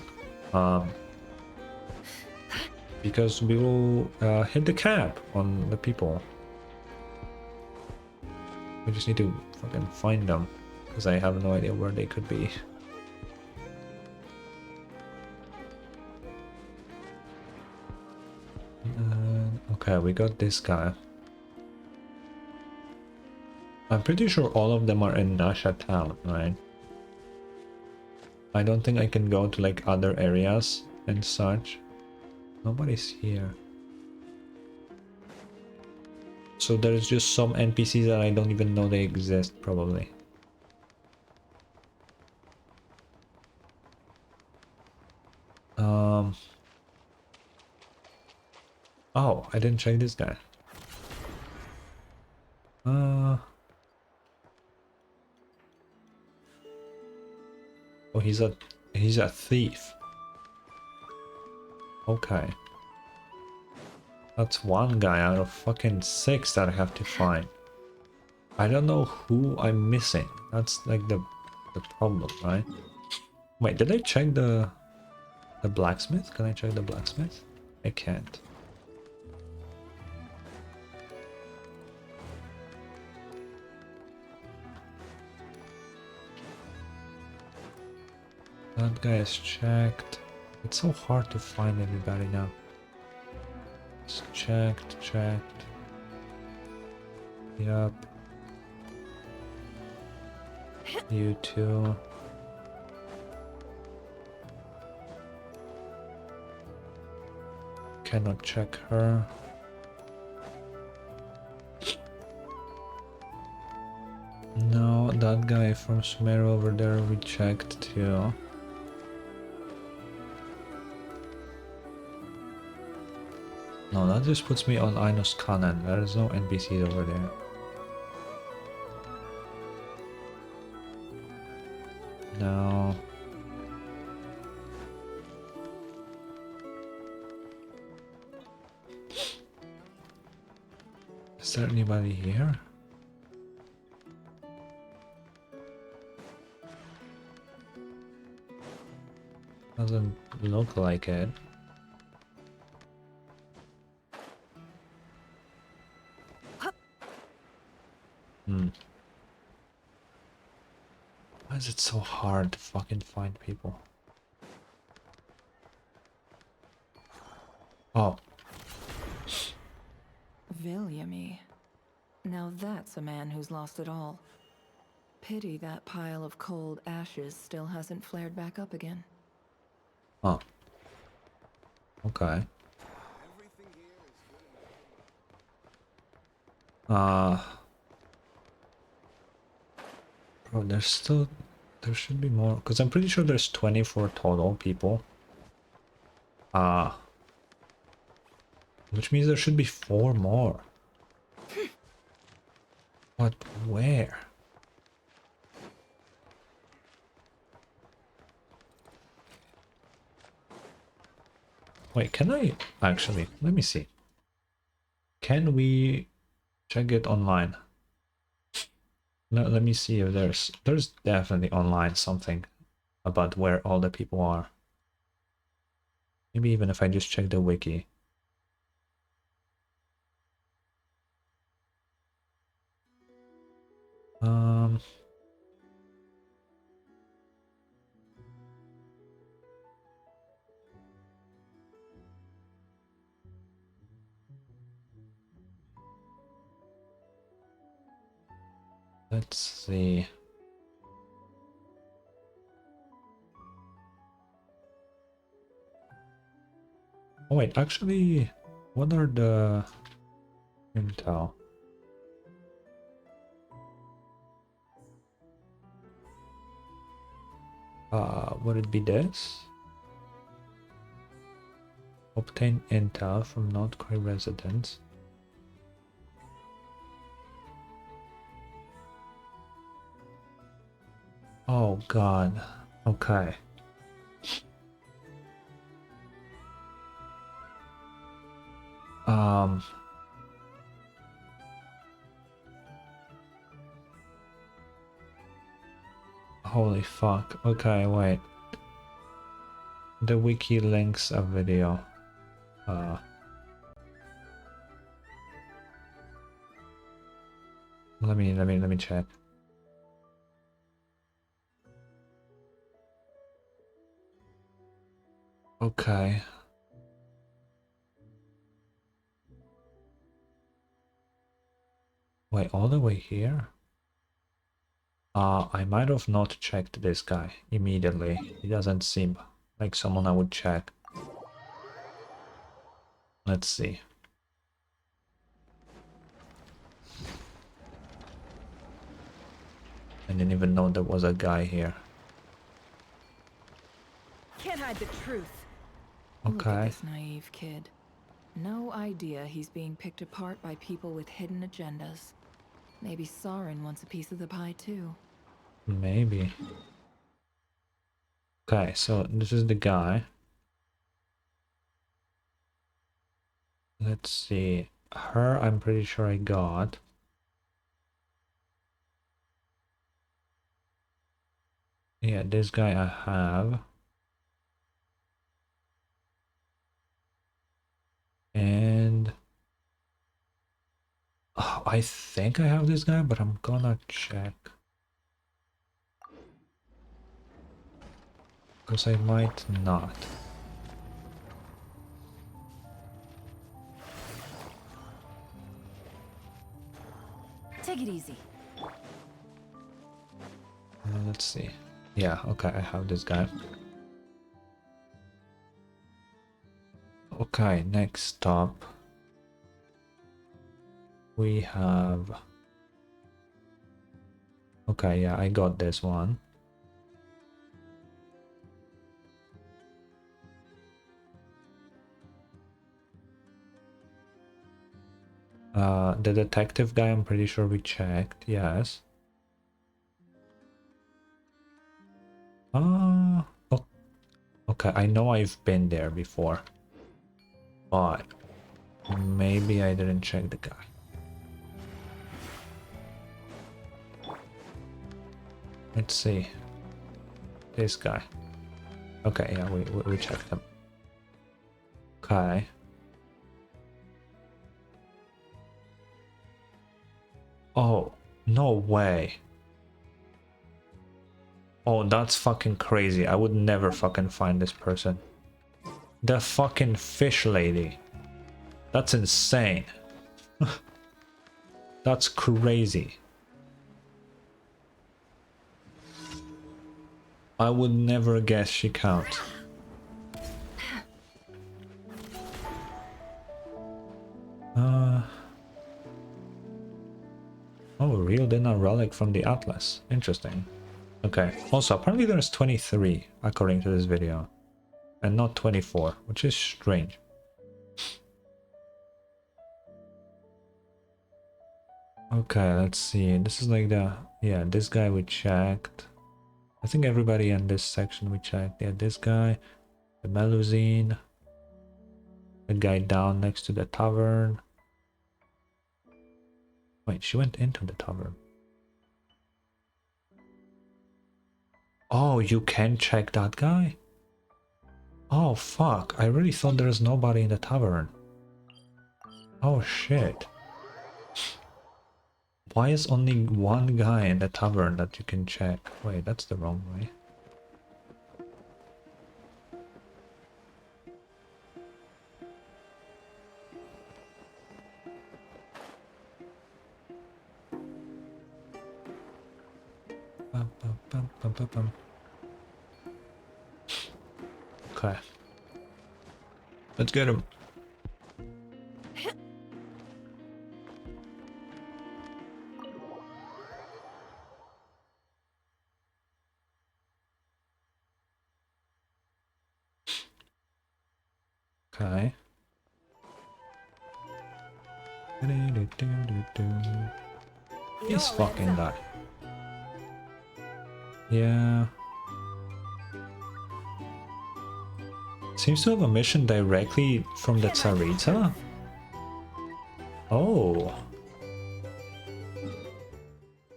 Because we will hit the cap on the people. We just need to fucking find them, because I have no idea where they could be. Okay, we got this guy. I'm pretty sure all of them are in Nasha town, right? I don't think I can go to like other areas and such. Nobody's here. So there's just some NPCs that I don't even know they exist, probably. Oh, I didn't check this guy. Oh, he's a thief. Okay. That's one guy out of fucking 6 that I have to find. I don't know who I'm missing. That's like the problem, right? Wait, did I check the blacksmith? Can I check the blacksmith? I can't. That guy is checked. It's so hard to find everybody now. It's checked. Yup. You too. Cannot check her. No, that guy from Sumeru over there we checked too. No, that just puts me on Inos Kanan. There is no NPCs over there. No. Is there anybody here? Doesn't look like it. Why is it so hard to fucking find people? Oh. Viljami. Now that's a man who's lost it all. Pity that pile of cold ashes still hasn't flared back up again. Oh. Okay. Bro, there should be more, because I'm pretty sure there's 24 total people. Which means there should be 4 more. But where? Wait, can I actually? Let me see. can we check it online? Let me see if there's definitely online something about where all the people are. Maybe even if I just check the wiki. Let's see. Oh wait, actually, what are the intel? Would it be this? Obtain intel from North Korea residents. Oh god. Okay. Holy fuck. Okay, wait. The wiki links a video. Let me check. Okay. Wait, all the way here? I might have not checked this guy immediately. He doesn't seem like someone I would check. Let's see. I didn't even know there was a guy here. Can't hide the truth. Look Okay. at this naive kid. No idea he's being picked apart by people with hidden agendas. Maybe Soren wants a piece of the pie too. Maybe. Okay, so this is the guy. Let's see. Her, I'm pretty sure I got. Yeah, this guy I have. And oh, I think I have this guy, but I'm gonna check. Because I might not. Take it easy. Let's see. Yeah, okay, I have this guy. Okay, next stop. We have... Okay, yeah, I got this one. The detective guy, I'm pretty sure we checked, yes. Oh, okay, I know I've been there before. But maybe I didn't check the guy. Let's see. This guy. Okay, yeah, we checked him. Okay. Oh, no way. Oh, that's fucking crazy. I would never fucking find this person. The fucking fish lady. That's insane. That's crazy. I would never guess she counts. Oh, real dinner relic from the Atlas. Interesting. Okay. Also, apparently there's 23 according to this video, and not 24, which is strange. Okay, let's see. This is like the... Yeah, this guy we checked. I think everybody in this section we checked. Yeah, this guy, the Melusine, the guy down next to the tavern. Wait, she went into the tavern. Oh, you can check that guy? Oh, fuck. I really thought there was nobody in the tavern. Oh, shit. Why is only one guy in the tavern that you can check? Wait, that's the wrong way. Bum, bum, bum, bum, bum, bum. Okay. Let's get him. Okay. He's fucking that. Yeah. Seems to have a mission directly from the Tsarita? Oh.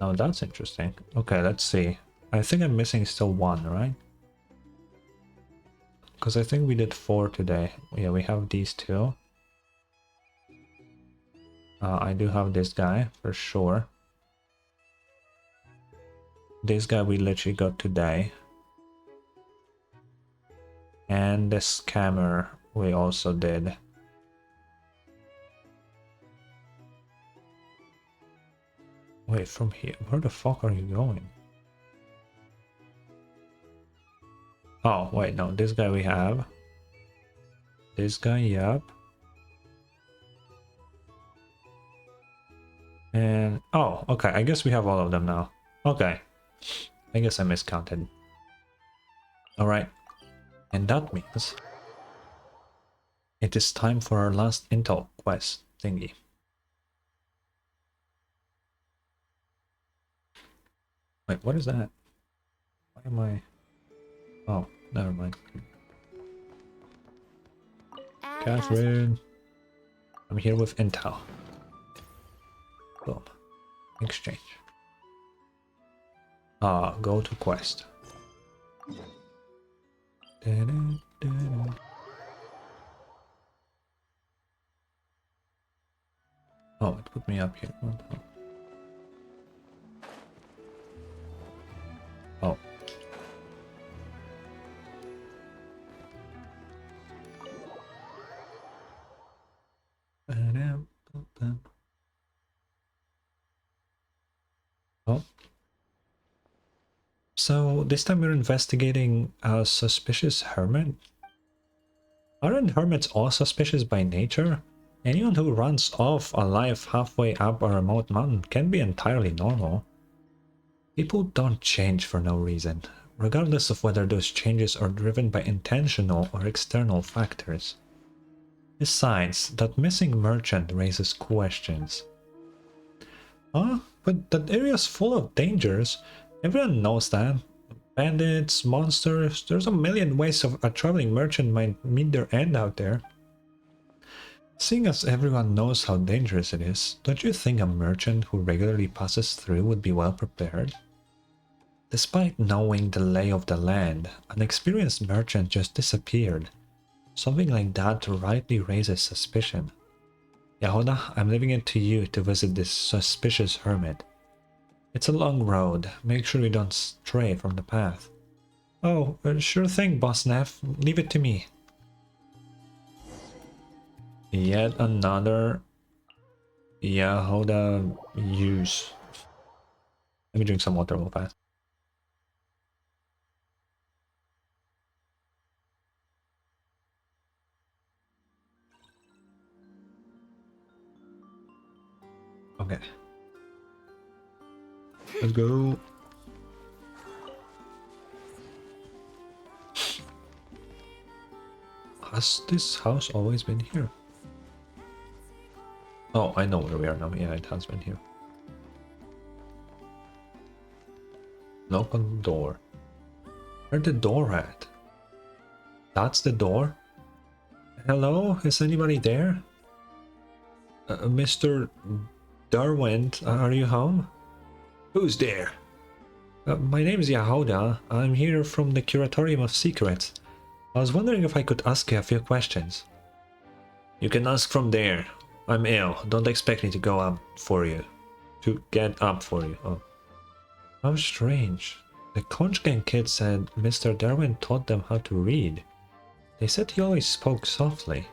Now that's interesting. Okay, let's see. I think I'm missing still one, right? Because I think we did 4 today. Yeah, we have these 2. I do have this guy, for sure. This guy we literally got today. And the scammer we also did. Wait, from here? Where the fuck are you going? Oh, wait, no. This guy we have. This guy, yep. And, oh, okay. I guess we have all of them now. Okay. I guess I miscounted. Alright. And that means it is time for our last intel quest thingy. Wait, what is that? Why am I... Oh, never mind. Catherine. I'm here with intel. Boom. Exchange. Go to quest. Oh, it put me up here. Oh. Oh. So this time we're investigating a suspicious hermit. Aren't hermits all suspicious by nature? Anyone who runs off a life halfway up a remote mountain can be entirely normal. People don't change for no reason, regardless of whether those changes are driven by intentional or external factors. Besides, that missing merchant raises questions. Huh? But that area's full of dangers. Everyone knows that. Bandits, monsters, there's a million ways of a traveling merchant might meet their end out there. Seeing as everyone knows how dangerous it is, don't you think a merchant who regularly passes through would be well prepared? Despite knowing the lay of the land, an experienced merchant just disappeared. Something like that rightly raises suspicion. Yahoda, I'm leaving it to you to visit this suspicious hermit. It's a long road. Make sure you don't stray from the path. Oh, sure thing, Boss Neff. Leave it to me. Yet another Yahoda use. Let me drink some water real fast. Okay. Let's go. Has this house always been here? Oh, I know where we are now. Yeah, it has been here. Knock on the door. Where's the door at? That's the door? Hello? Is anybody there? Mr. Derwent, are you home? Who's there? My name's Yahoda. I'm here from the Curatorium of Secrets. I was wondering if I could ask you a few questions. You can ask from there. I'm ill. Don't expect me to go up for you. To get up for you. Oh. How strange. The Conch Gang kid said Mr. Derwent taught them how to read. They said he always spoke softly.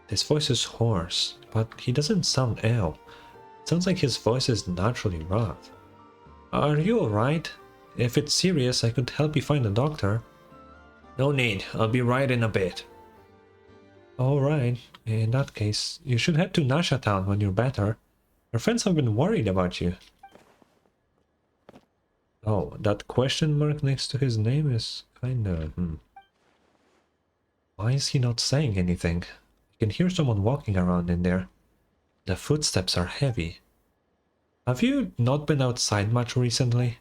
His voice is hoarse, but he doesn't sound ill. It sounds like his voice is naturally rough. Are you alright? If it's serious, I could help you find a doctor. No need, I'll be right in a bit. Alright, in that case, you should head to Nasha Town when you're better. Your friends have been worried about you. Oh, that question mark next to his name is kinda... Why is he not saying anything? I can hear someone walking around in there. The footsteps are heavy. Have you not been outside much recently?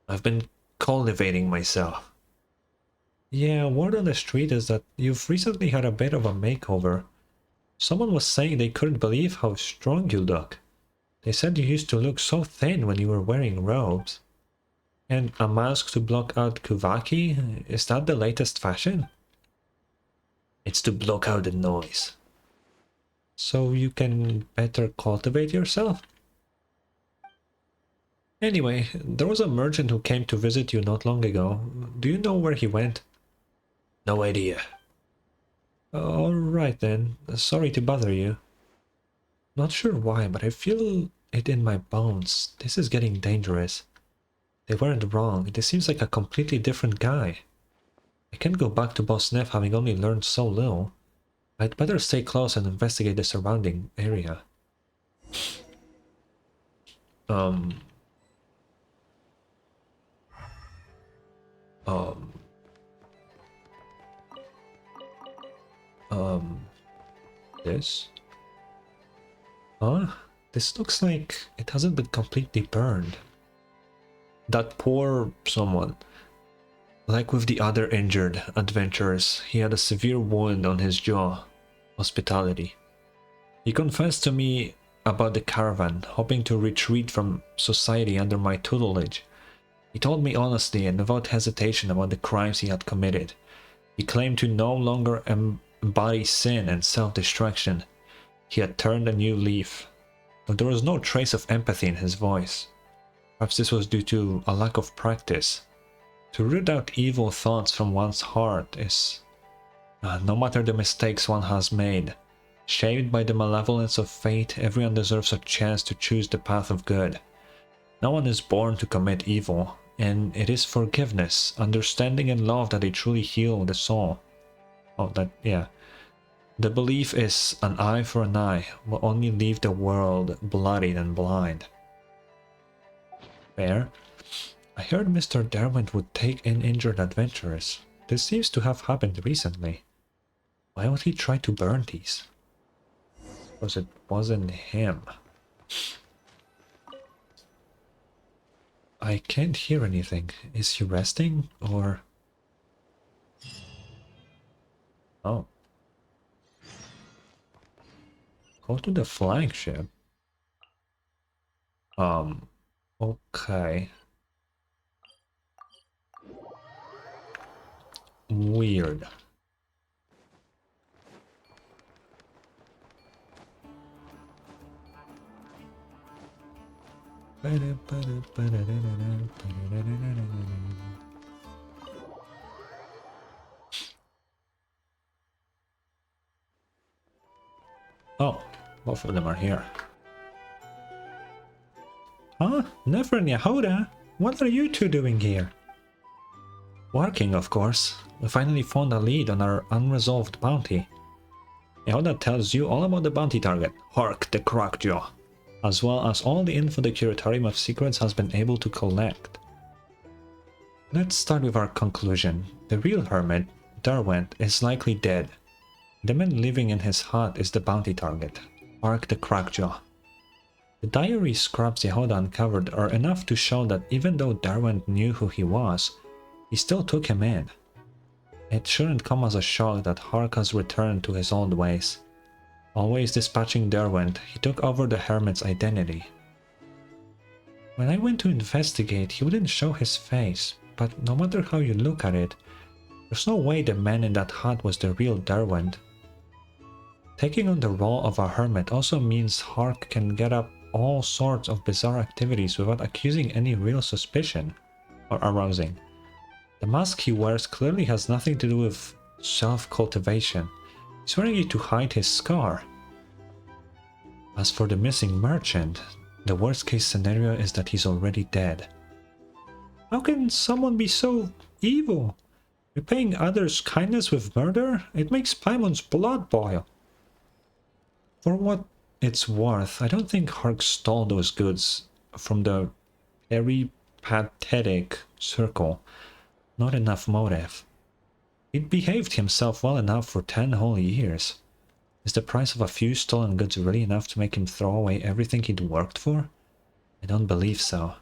I've been cultivating myself. Yeah, word on the street is that you've recently had a bit of a makeover. Someone was saying they couldn't believe how strong you look. They said you used to look so thin when you were wearing robes. And a mask to block out Kuvaki? Is that the latest fashion? It's to block out the noise. So you can better cultivate yourself? Anyway, there was a merchant who came to visit you not long ago. Do you know where he went? No idea. Alright then, sorry to bother you. Not sure why, but I feel it in my bones. This is getting dangerous. They weren't wrong, this seems like a completely different guy. I can't go back to Boss Neff having only learned so little. I'd better stay close and investigate the surrounding area. This? Huh? This looks like it hasn't been completely burned. That poor someone. Like with the other injured adventurers, he had a severe wound on his jaw. Hospitality. He confessed to me about the caravan, hoping to retreat from society under my tutelage. He told me honestly and without hesitation about the crimes he had committed. He claimed to no longer embody sin and self-destruction. He had turned a new leaf, though there was no trace of empathy in his voice. Perhaps this was due to a lack of practice. To root out evil thoughts from one's heart is, no matter the mistakes one has made, shaped by the malevolence of fate, everyone deserves a chance to choose the path of good. No one is born to commit evil, and it is forgiveness, understanding and love that they truly heal the soul. The belief is an eye for an eye will only leave the world bloodied and blind. Fair. I heard Mr. Derwent would take in injured adventurers. This seems to have happened recently. Why would he try to burn these? Because it wasn't him. I can't hear anything. Is he resting or... Oh. Go to the flagship. Okay. Weird. Oh, both of them are here. Huh? Never and Yahoda? What are you two doing here? Working, of course. We finally found a lead on our unresolved bounty. Yahoda tells you all about the bounty target, Hark the Crackjaw, as well as all the info the Curatorium of Secrets has been able to collect. Let's start with our conclusion. The real hermit, Derwent, is likely dead. The man living in his hut is the bounty target, Hark the Crackjaw. The diary scraps Yahoda uncovered are enough to show that even though Derwent knew who he was, he still took him in. It shouldn't come as a shock that Hark has returned to his old ways. Always dispatching Derwent, he took over the hermit's identity. When I went to investigate, he wouldn't show his face, but no matter how you look at it, there's no way the man in that hut was the real Derwent. Taking on the role of a hermit also means Hark can get up all sorts of bizarre activities without accusing any real suspicion or arousing. The mask he wears clearly has nothing to do with self-cultivation. He's wearing it to hide his scar. As for the missing merchant, the worst case scenario is that he's already dead. How can someone be so evil? Repaying others' kindness with murder? It makes Paimon's blood boil. For what it's worth, I don't think Hark stole those goods from the peripatetic circle. Not enough motive. He'd behaved himself well enough for 10 whole years. Is the price of a few stolen goods really enough to make him throw away everything he'd worked for? I don't believe so.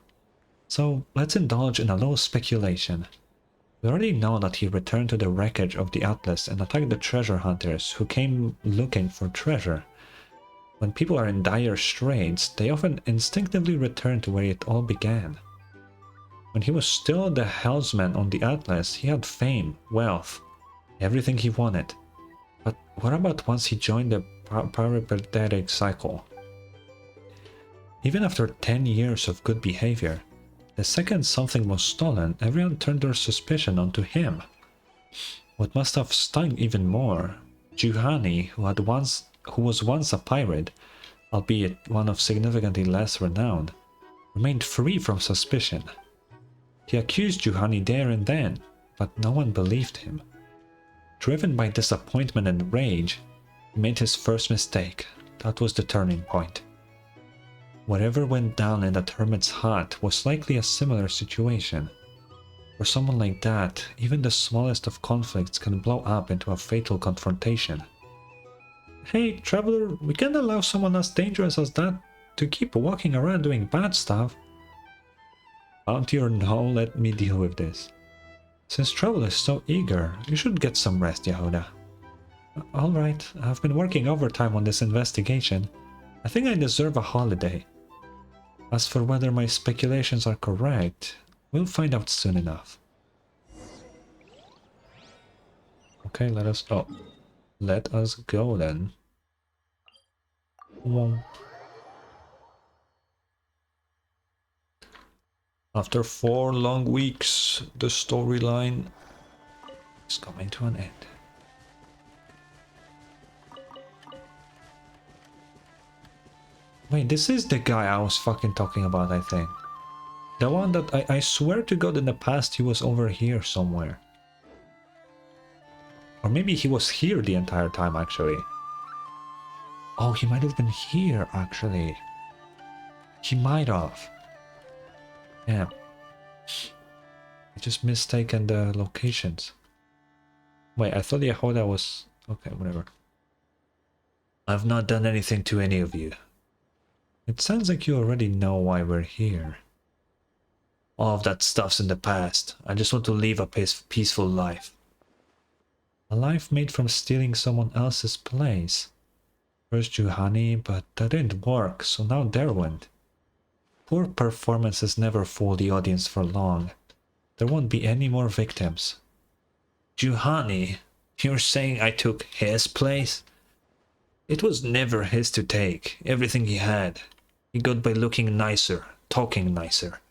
So let's indulge in a little speculation. We already know that he returned to the wreckage of the Atlas and attacked the treasure hunters who came looking for treasure. When people are in dire straits, they often instinctively return to where it all began. When he was still the helmsman on the Atlas, he had fame, wealth, everything he wanted. But what about once he joined the peripatetic cycle? Even after 10 years of good behavior, the second something was stolen, everyone turned their suspicion onto him. What must have stung even more, Juhani, who was once a pirate, albeit one of significantly less renown, remained free from suspicion. He accused Juhani there and then, but no one believed him. Driven by disappointment and rage, he made his first mistake. That was the turning point. Whatever went down in that hermit's hut was likely a similar situation. For someone like that, even the smallest of conflicts can blow up into a fatal confrontation. Hey, traveler, we can't allow someone as dangerous as that to keep walking around doing bad stuff. Bounty or no, let me deal with this. Since travel is so eager, you should get some rest, Yehuda. Alright, I've been working overtime on this investigation. I think I deserve a holiday. As for whether my speculations are correct, we'll find out soon enough. Okay, let us go then. Whoa. After 4 long weeks, the storyline is coming to an end. Wait, this is the guy I was fucking talking about, I think. The one that I swear to God in the past he was over here somewhere. Or maybe he was here the entire time, actually. Oh, he might have been here, actually. He might have. Yeah. I just mistaken the locations. Wait, I thought Yehuda was... Okay, whatever. I've not done anything to any of you. It sounds like you already know why we're here. All of that stuff's in the past. I just want to live a peaceful life. A life made from stealing someone else's place. First Juhani, but that didn't work, so now Derwent. Poor performances never fool the audience for long. There won't be any more victims. Juhani, you're saying I took his place? It was never his to take, everything he had. He got by looking nicer, talking nicer.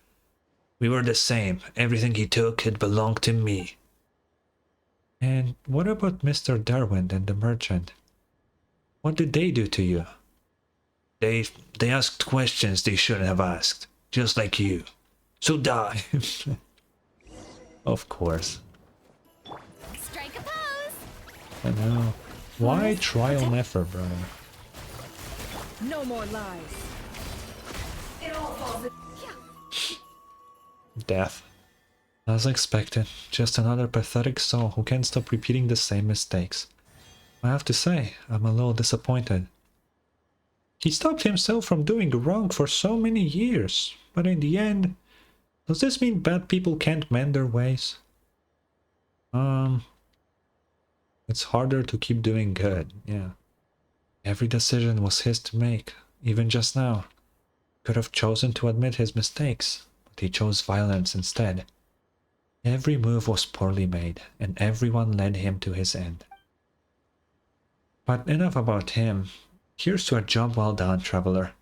We were the same, everything he took had belonged to me. And what about Mr. Derwent and the merchant? What did they do to you? They asked questions they shouldn't have asked, just like you. So die. Of course. Strike a pose. I know. Why trial and effort, brother? No more lies. It all falls in. Death. As expected, just another pathetic soul who can't stop repeating the same mistakes. I have to say, I'm a little disappointed. He stopped himself from doing wrong for so many years, but in the end, does this mean bad people can't mend their ways? It's harder to keep doing good, yeah. Every decision was his to make, even just now. Could have chosen to admit his mistakes, but he chose violence instead. Every move was poorly made, and everyone led him to his end. But enough about him. Here's to a job well done, traveler.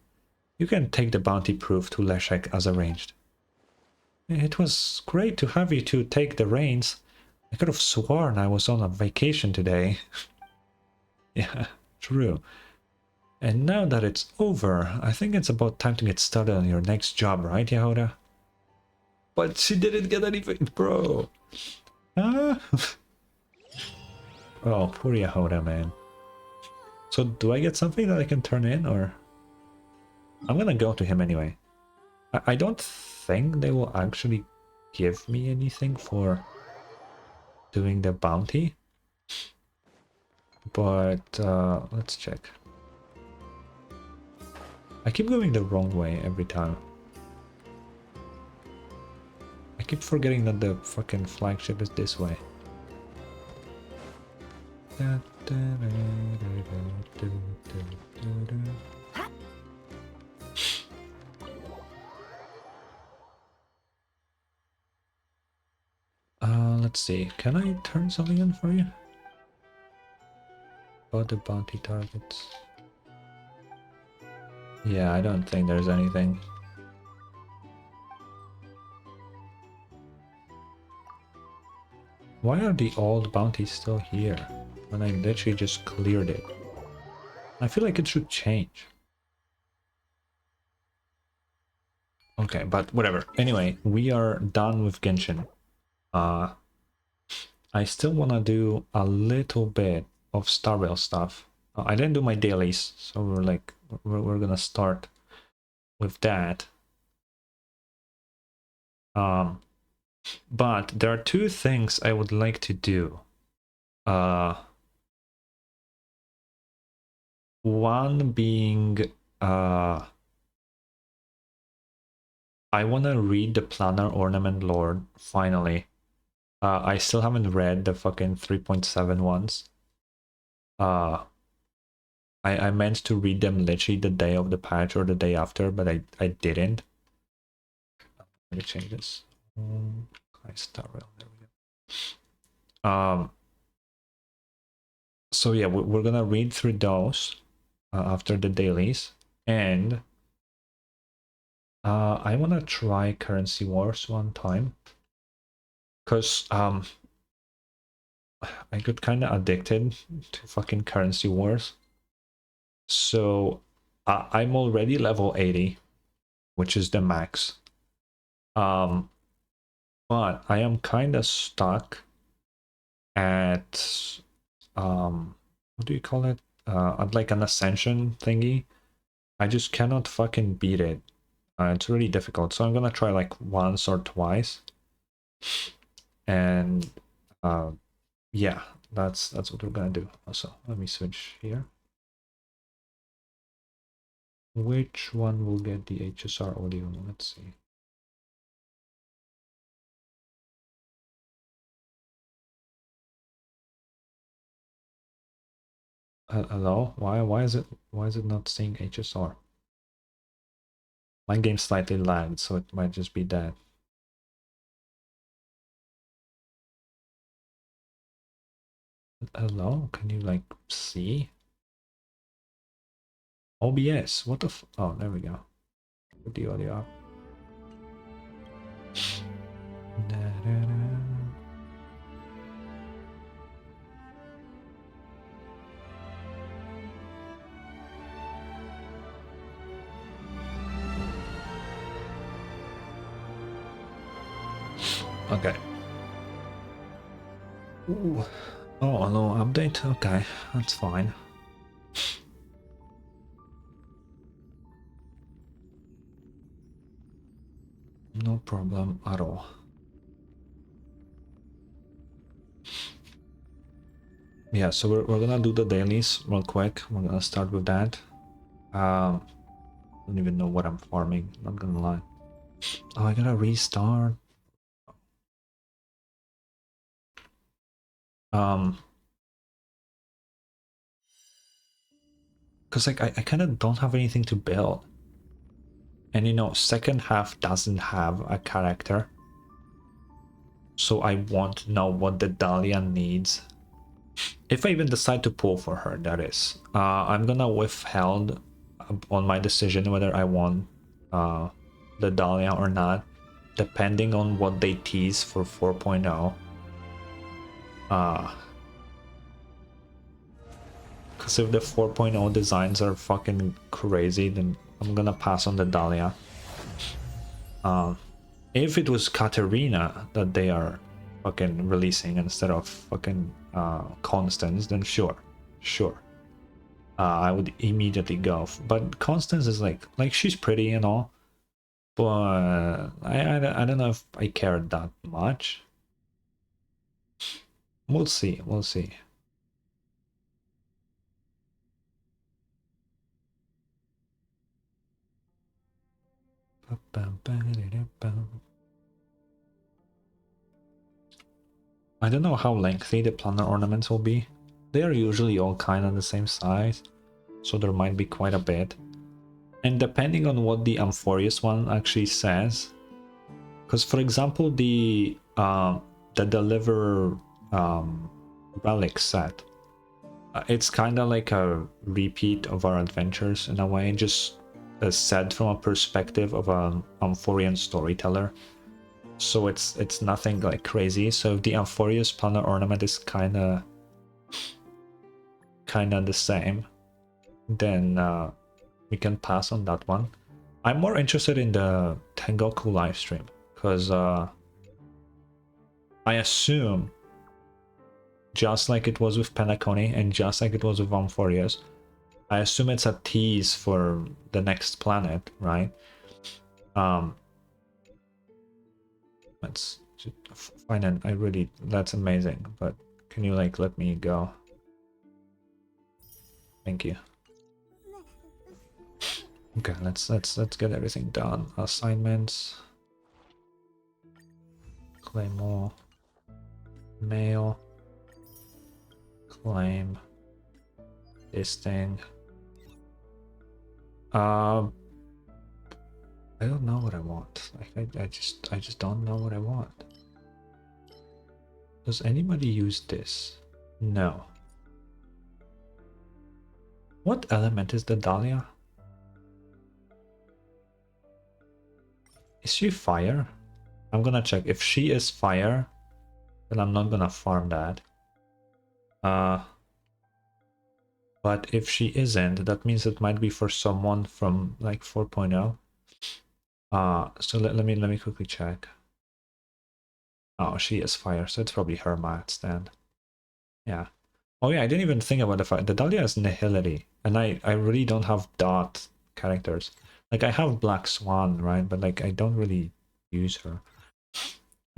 You can take the bounty proof to Leszek as arranged. It was great to have you two take the reins. I could have sworn I was on a vacation today. Yeah, true. And now that it's over, I think it's about time to get started on your next job, right, Yehuda? But she didn't get anything, bro. Huh? Oh, poor Yehuda, man. So do I get something that I can turn in, or... I'm gonna go to him anyway. I don't think they will actually give me anything for doing the bounty. But let's check. I keep going the wrong way every time. I keep forgetting that the fucking flagship is this way. Let's see. Can I turn something in for you? About the bounty targets. Yeah, I don't think there's anything. Why are the old bounties still here when I literally just cleared it? I feel like it should change. Okay, but whatever. Anyway, we are done with Genshin. I still want to do a little bit of Star Rail stuff. I didn't do my dailies, so we're gonna start with that. But there are two things I would like to do. One being I want to read the Planar Ornament Lord finally. I still haven't read the fucking 3.7 ones. I meant to read them literally the day of the patch or the day after, but I didn't. Let me change this. I start rail. There we go. So yeah, we're gonna read through those after the dailies, and I wanna try Currency Wars one time, cause I got kind of addicted to fucking Currency Wars. So I'm already level 80, which is the max. But I am kind of stuck at what do you call it? At like an ascension thingy. I just cannot fucking beat it. It's really difficult. So I'm gonna try like once or twice. And yeah, that's what we're gonna do. Also, let me switch here. Which one will get the HSR audio? Let's see. Hello? Why is it not saying HSR? My game slightly lagged, so it might just be that. Hello? Can you like see? OBS, what the oh, there we go. Put the audio up. Okay. Ooh. Oh, no update? Okay, that's fine. No problem at all. Yeah, so we're gonna do the dailies real quick. We're gonna start with that. I don't even know what I'm farming, not gonna lie. Oh, I gotta restart. because like I kind of don't have anything to build. And you know, second half doesn't have a character. So I want to know what the Dahlia needs. If I even decide to pull for her, that is. I'm gonna withheld on my decision whether I want the Dahlia or not, depending on what they tease for 4.0. Because if the 4.0 designs are fucking crazy, then I'm gonna pass on the Dahlia. If it was Katarina that they are fucking releasing instead of fucking Constance, then sure. I would immediately go. But Constance is like she's pretty and all, but I don't know if I care that much. We'll see. I don't know how lengthy the Planar ornaments will be. They are usually all kind of the same size, so there might be quite a bit. And depending on what the Amphorius one actually says, because for example the Deliver relic set, it's kind of like a repeat of our adventures in a way, just said from a perspective of an Amphorian storyteller. So it's nothing like crazy. So if the Amphorius Planar ornament is kind of the same, then we can pass on that one. I'm more interested in the Tengoku livestream because I assume, just like it was with Penacony and just like it was with Amphorius, I assume it's a tease for the next planet, right? That's fine, and I really, that's amazing, but can you like let me go? Thank you. Okay, let's get everything done. Assignments, claymore, mail, claim this thing. I don't know what I want. I just don't know what I want. Does anybody use this? No. What element is the Dahlia? Is she fire? I'm gonna check. If she is fire, then I'm not gonna farm that. But if she isn't, that means it might be for someone from like 4.0. So let me quickly check. Oh, she is fire, so it's probably her mat stand. Yeah. Oh yeah, I didn't even think about the fact the Dahlia is nihility, and I really don't have dot characters. Like I have Black Swan, right? But like I don't really use her.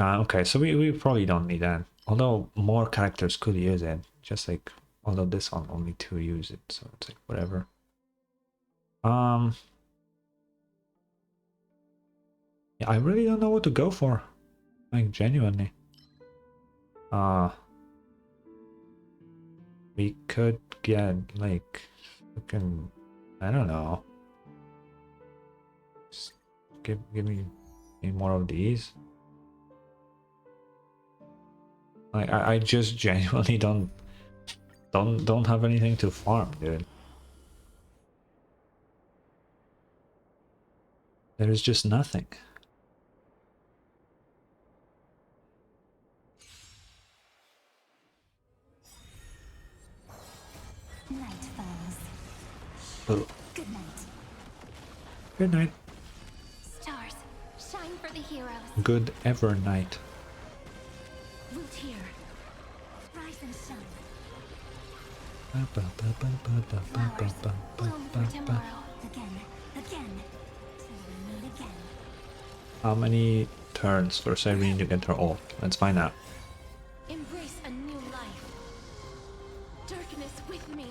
Okay, so we probably don't need that. Although more characters could use it, just like although this one only 2 use it, so it's like whatever. Yeah, I really don't know what to go for. Like genuinely. We could get like fucking, I don't know. Just give me more of these. Like I just genuinely don't have anything to farm, dude. There is just nothing. Night falls. Oh. Good night. Good night. Stars, shine for the heroes. Good ever night. Root here. Rise and shine. Bloom for tomorrow. Again. Till we meet again. How many turns for Cyrene to get her ult? Let's find out. Embrace a new life. Darkness with me.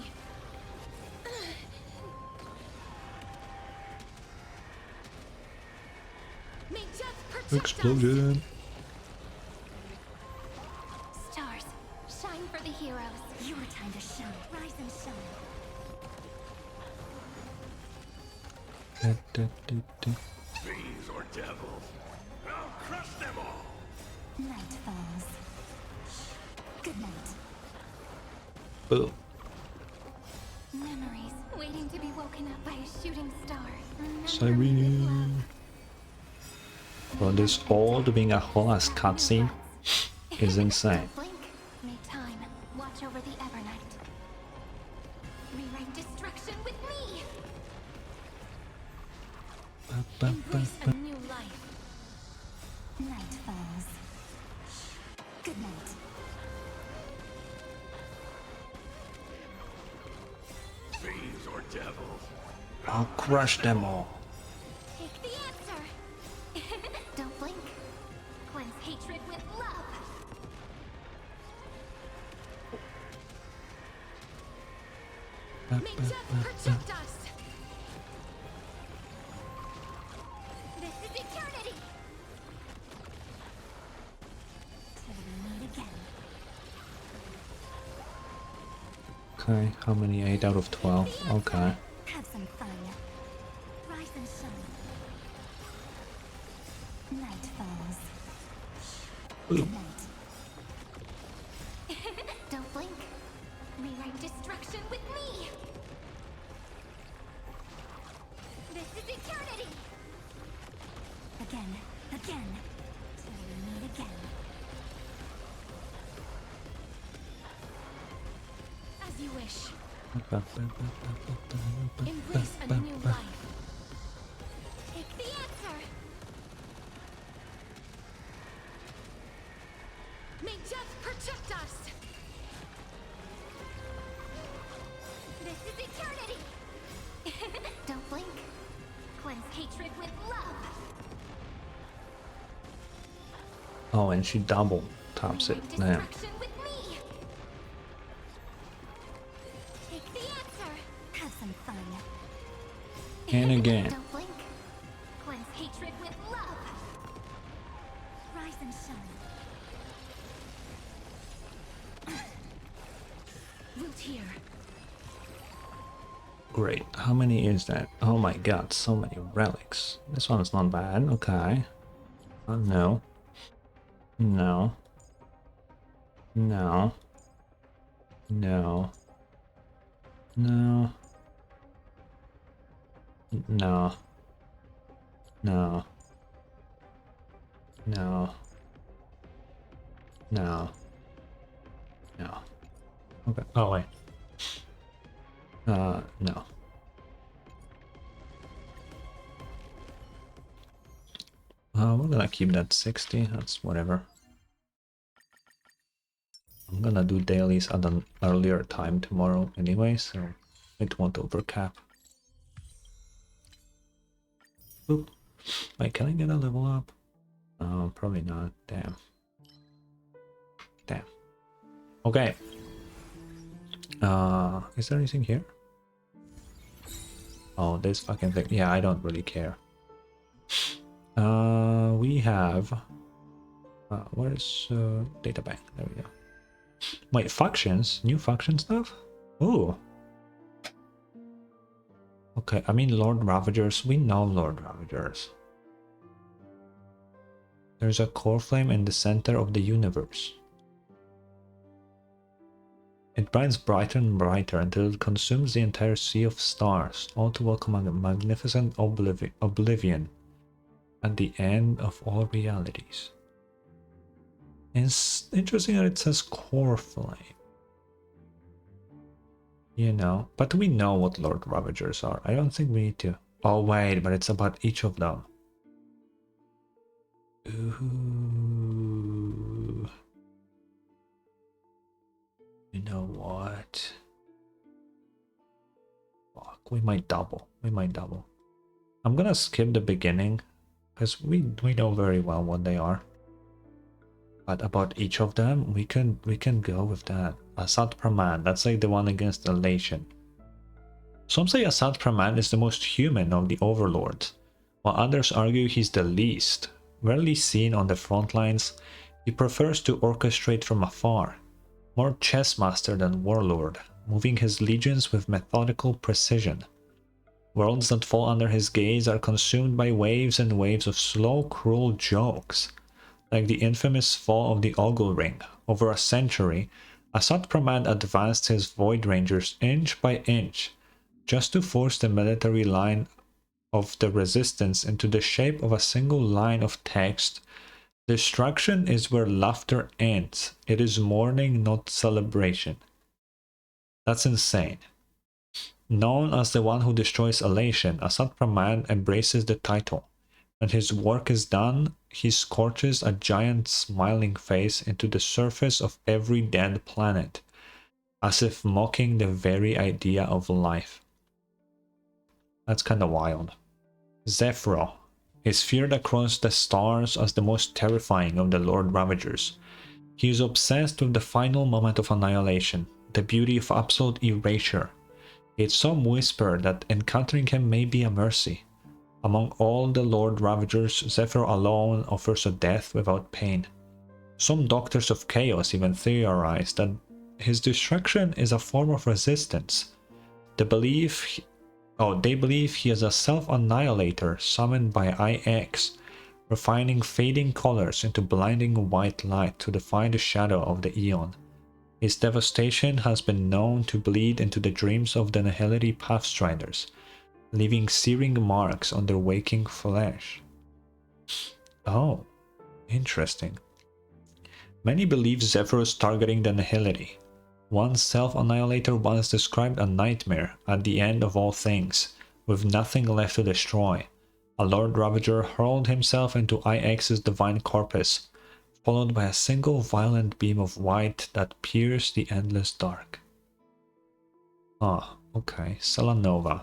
May death protect Explosion. Stars, shine for the heroes. Your time to shine. Rise and shine. Fiends or devils, I'll crush them all. Night falls. Good night. Boom. Memories waiting to be woken up by a shooting star. Siren. Bro, this old being a whole ass cutscene is insane. Blink. May time watch over the Evernight. Rewrite destruction with me. Embrace a new life. Night falls. Good night. Fiends or devils, I'll crush them all. Take the answer. Don't blink. Cleanse hatred with love. May death protect us. This is eternity. Till we meet again. Okay, how many? 8 out of 12. Okay. Have some fun. Rise and shine. Night falls. Good night. Don't blink. Rewrite destruction with me. This is eternity. Again. Till we meet again. As you wish. Embrace a new life. Take the answer. May death protect us. This is eternity. Don't blink. Cleanse hatred with love. Oh, and she double tops it. Damn. Destruction with me. Take the answer. Have some fun. And again. Don't blink. Cleanse hatred with love. Rise and shine. Root here. Great. How many is that? Oh my god, so many relics. This one's not bad. Okay. No. No. No. No. No. No. No. No. No. No. Okay. Oh wait. No. We're gonna keep that 60. That's whatever. I'm gonna do dailies at an earlier time tomorrow anyway, so it won't overcap. Oop. Wait, can I get a level up? Probably not. Damn. Damn. Okay. Is there anything here? Oh, this fucking thing. Yeah, I don't really care. We have... where's data bank? There we go. Wait, factions? New faction stuff? Ooh. Okay, I mean Lord Ravagers. We know Lord Ravagers. There's a core flame in the center of the universe. It burns brighter and brighter until it consumes the entire sea of stars, all to welcome a magnificent oblivion at the end of all realities. It's interesting that it says core flame. You know, but we know what Lord Ravagers are. I don't think we need to. Oh wait, but it's about each of them. Ooh. You know what? Fuck, we might double. We might double. I'm gonna skip the beginning because we know very well what they are. But about each of them, we can go with that. Asad Praman, that's like the one against Elation. Some say Asad Praman is the most human of the overlords, while others argue he's the least. Rarely seen on the front lines, he prefers to orchestrate from afar. More chess master than warlord, moving his legions with methodical precision. Worlds that fall under his gaze are consumed by waves and waves of slow, cruel jokes. Like the infamous fall of the Ogle Ring. Over a century, Asad Pramad advanced his Void Rangers inch by inch, just to force the military line of the resistance into the shape of a single line of text. Destruction is where laughter ends. It is mourning, not celebration. That's insane. Known as the one who destroys elation, Asad Pramad embraces the title. When his work is done, he scorches a giant smiling face into the surface of every dead planet, as if mocking the very idea of life. That's kinda wild. Zephyro is feared across the stars as the most terrifying of the Lord Ravagers. He is obsessed with the final moment of annihilation, the beauty of absolute erasure. Yet some whisper that encountering him may be a mercy. Among all the Lord Ravagers, Zephyro alone offers a death without pain. Some doctors of chaos even theorize that his destruction is a form of resistance. They believe he is a self-annihilator summoned by IX, refining fading colors into blinding white light to defy the shadow of the Eon. His devastation has been known to bleed into the dreams of the Nihility Pathstriders, leaving searing marks on their waking flesh. Oh, interesting. Many believe Zephyros targeting the Nihility. One self-annihilator once described a nightmare at the end of all things, with nothing left to destroy. A Lord Ravager hurled himself into IX's divine corpus, followed by a single violent beam of white that pierced the endless dark. Ah, okay, Selanova.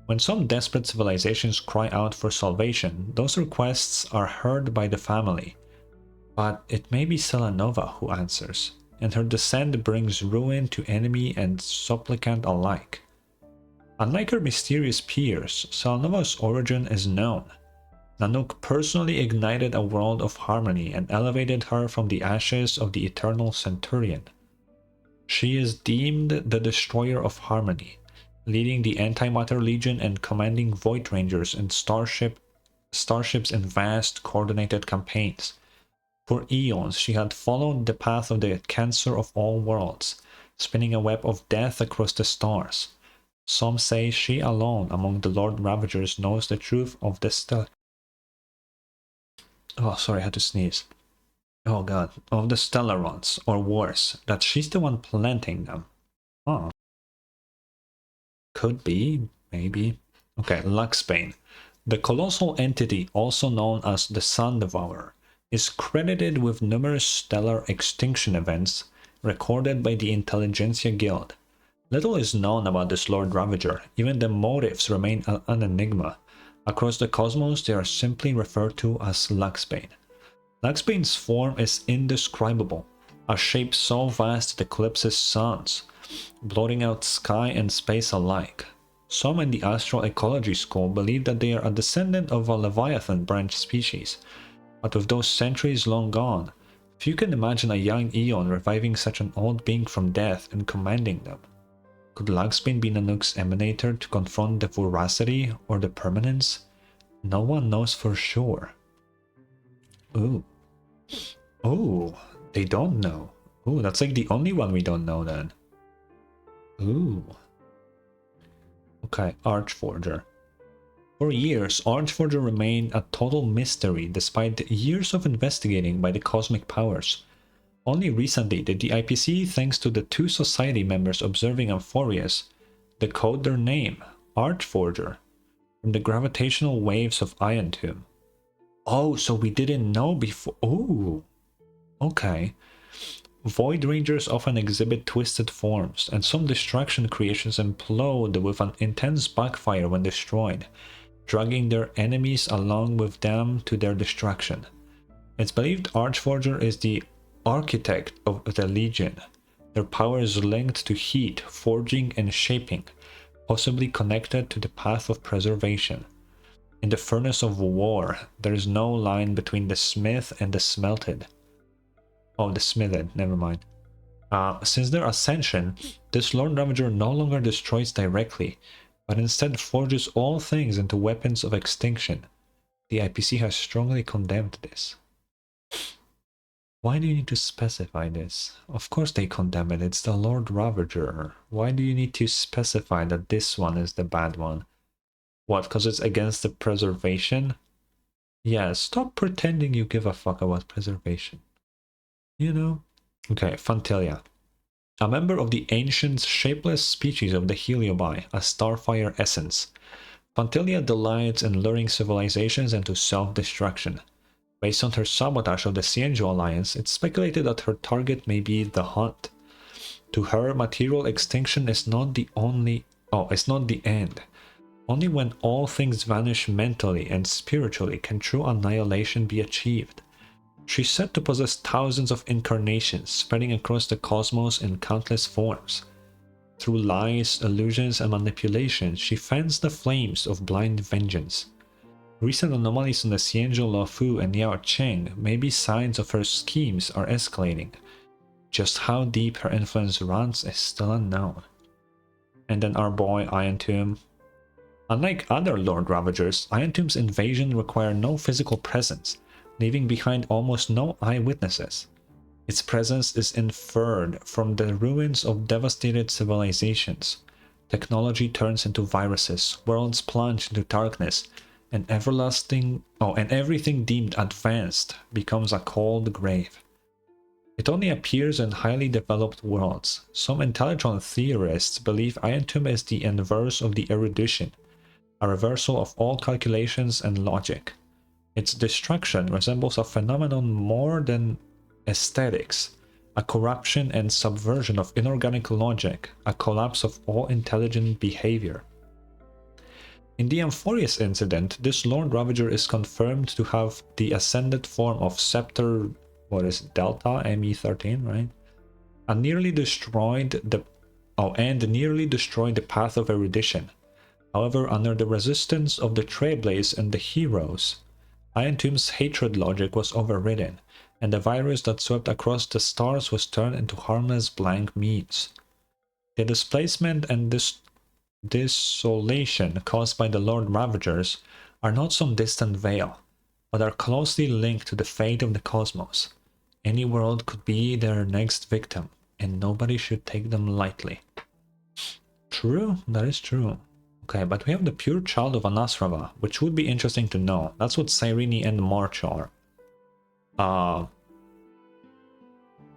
When some desperate civilizations cry out for salvation, those requests are heard by the family. But it may be Selanova who answers, and her descent brings ruin to enemy and supplicant alike. Unlike her mysterious peers, Selanova's origin is known. Nanook personally ignited a world of harmony and elevated her from the ashes of the Eternal Centurion. She is deemed the destroyer of harmony, leading the Antimatter Legion and commanding Void Rangers and starships in vast, coordinated campaigns. For eons, she had followed the path of the Cancer of all worlds, spinning a web of death across the stars. Some say she alone among the Lord Ravagers knows the truth of the Oh, sorry, I had to sneeze. Oh god, of the Stellarons, or worse, that she's the one planting them. Oh. Could be, maybe. Okay, Luxbane. The colossal entity, also known as the Sun Devourer, is credited with numerous stellar extinction events recorded by the Intelligentsia Guild. Little is known about this Lord Ravager, even the motives remain an enigma. Across the cosmos, they are simply referred to as Luxbane. Luxbane's form is indescribable, a shape so vast it eclipses suns, blotting out sky and space alike. Some in the Astral Ecology School believe that they are a descendant of a Leviathan branch species, but with those centuries long gone, few can imagine a young Eon reviving such an old being from death and commanding them. Could Luxbane be Nanook's emanator to confront the voracity or the permanence? No one knows for sure. Ooh. Oh, they don't know. Ooh, that's like the only one we don't know then. Ooh. Okay, Archforger. For years, Archforger remained a total mystery despite years of investigating by the cosmic powers. Only recently did the IPC, thanks to the two society members observing Amphorius, decode their name, Archforger, from the gravitational waves of Iontomb. Oh, so we didn't know before. Oh, okay. Void Rangers often exhibit twisted forms, and some destruction creations implode with an intense backfire when destroyed, dragging their enemies along with them to their destruction. It's believed Archforger is the architect of the Legion. Their power is linked to heat, forging, and shaping, possibly connected to the path of preservation. In the furnace of war, there is no line between the smith and the smelted. Oh, the smithed, never mind. Since their ascension, this Lord Ravager no longer destroys directly. but instead forges all things into weapons of extinction. The IPC has strongly condemned this. Why do you need to specify this? Of course they condemn it, it's the Lord Ravager. Why do you need to specify that this one is the bad one? What, because it's against the preservation? Yeah, stop pretending you give a fuck about preservation. You know? Okay, Fantilia. A member of the ancient shapeless species of the Heliobi, a starfire essence. Fantilia delights in luring civilizations into self-destruction. Based on her sabotage of the Cienjo Alliance, it's speculated that her target may be the Hunt. To her, material extinction is not the end. Only when all things vanish mentally and spiritually can true annihilation be achieved. She's said to possess thousands of incarnations, spreading across the cosmos in countless forms. Through lies, illusions, and manipulations, she fans the flames of blind vengeance. Recent anomalies in the Xianzhou Luofu and Yao Cheng may be signs of her schemes are escalating. Just how deep her influence runs is still unknown. And then our boy Iron Tomb. Unlike other Lord Ravagers, Iron Tomb's invasion required no physical presence, leaving behind almost no eyewitnesses. Its presence is inferred from the ruins of devastated civilizations. Technology turns into viruses, worlds plunge into darkness, and everything deemed advanced becomes a cold grave. It only appears in highly developed worlds. Some intelligent theorists believe Iron Tomb is the inverse of the erudition, a reversal of all calculations and logic. Its destruction resembles a phenomenon more than aesthetics, a corruption and subversion of inorganic logic, a collapse of all intelligent behavior. In the Amphorius incident, this Lord Ravager is confirmed to have the ascended form of Scepter, Delta ME13, right? And nearly destroyed the path of erudition. However, under the resistance of the Trailblaze and the heroes, Iron Tomb's hatred logic was overridden, and the virus that swept across the stars was turned into harmless blank memes. The displacement and desolation caused by the Lord Ravagers are not some distant veil, but are closely linked to the fate of the cosmos. Any world could be their next victim, and nobody should take them lightly. True, that is true. Okay, but we have the pure child of Anasrava, which would be interesting to know. That's what Cyrene and March are.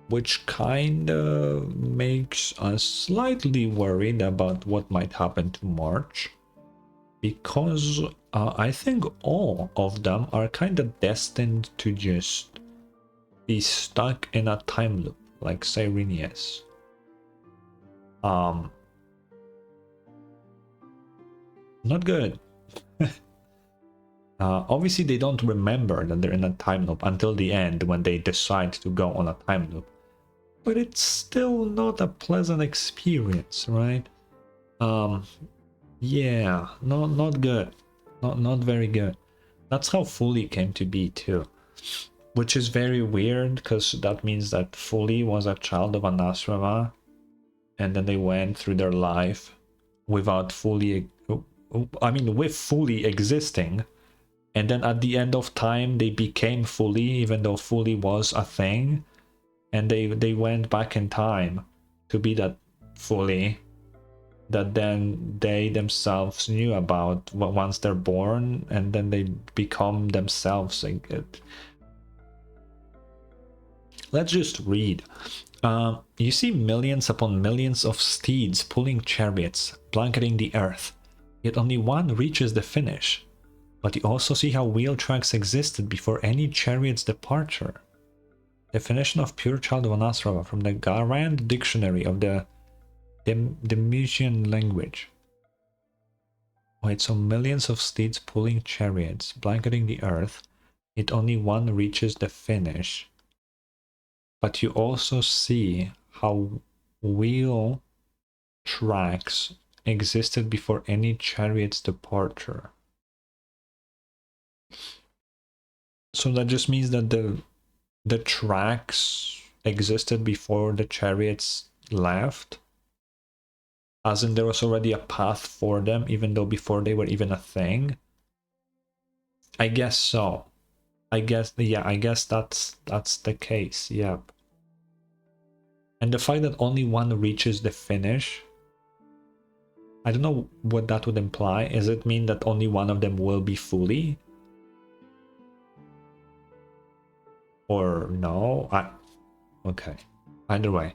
Which kinda makes us slightly worried about what might happen to March. Because I think all of them are kinda destined to just be stuck in a time loop, like Cyrene is. Not good. Obviously, they don't remember that they're in a time loop until the end when they decide to go on a time loop. But it's still not a pleasant experience, right? Yeah, not good. Not very good. That's how Fully came to be too. Which is very weird, because that means that Fully was a child of Anasrava, and then they went through their life without Fully... with Fully existing, and then at the end of time they became Fully, even though Fully was a thing, and they went back in time to be that Fully that then they themselves knew about once they're born, and then they become themselves. Let's just read. You see millions upon millions of steeds pulling chariots, blanketing the earth. Yet only one reaches the finish. But you also see how wheel tracks existed before any chariot's departure. Definition of pure child of Anasrava from the Garand Dictionary of the Demutian language. Wait, so millions of steeds pulling chariots, blanketing the earth, yet only one reaches the finish. But you also see how wheel tracks existed before any chariot's departure. So that just means that the tracks existed before the chariots left? As in there was already a path for them, even though before they were even a thing? I guess so. I guess, yeah, I guess that's the case, yep. And the fact that only one reaches the finish, I don't know what that would imply. Does it mean that only one of them will be fully? Or no? Okay. Either way.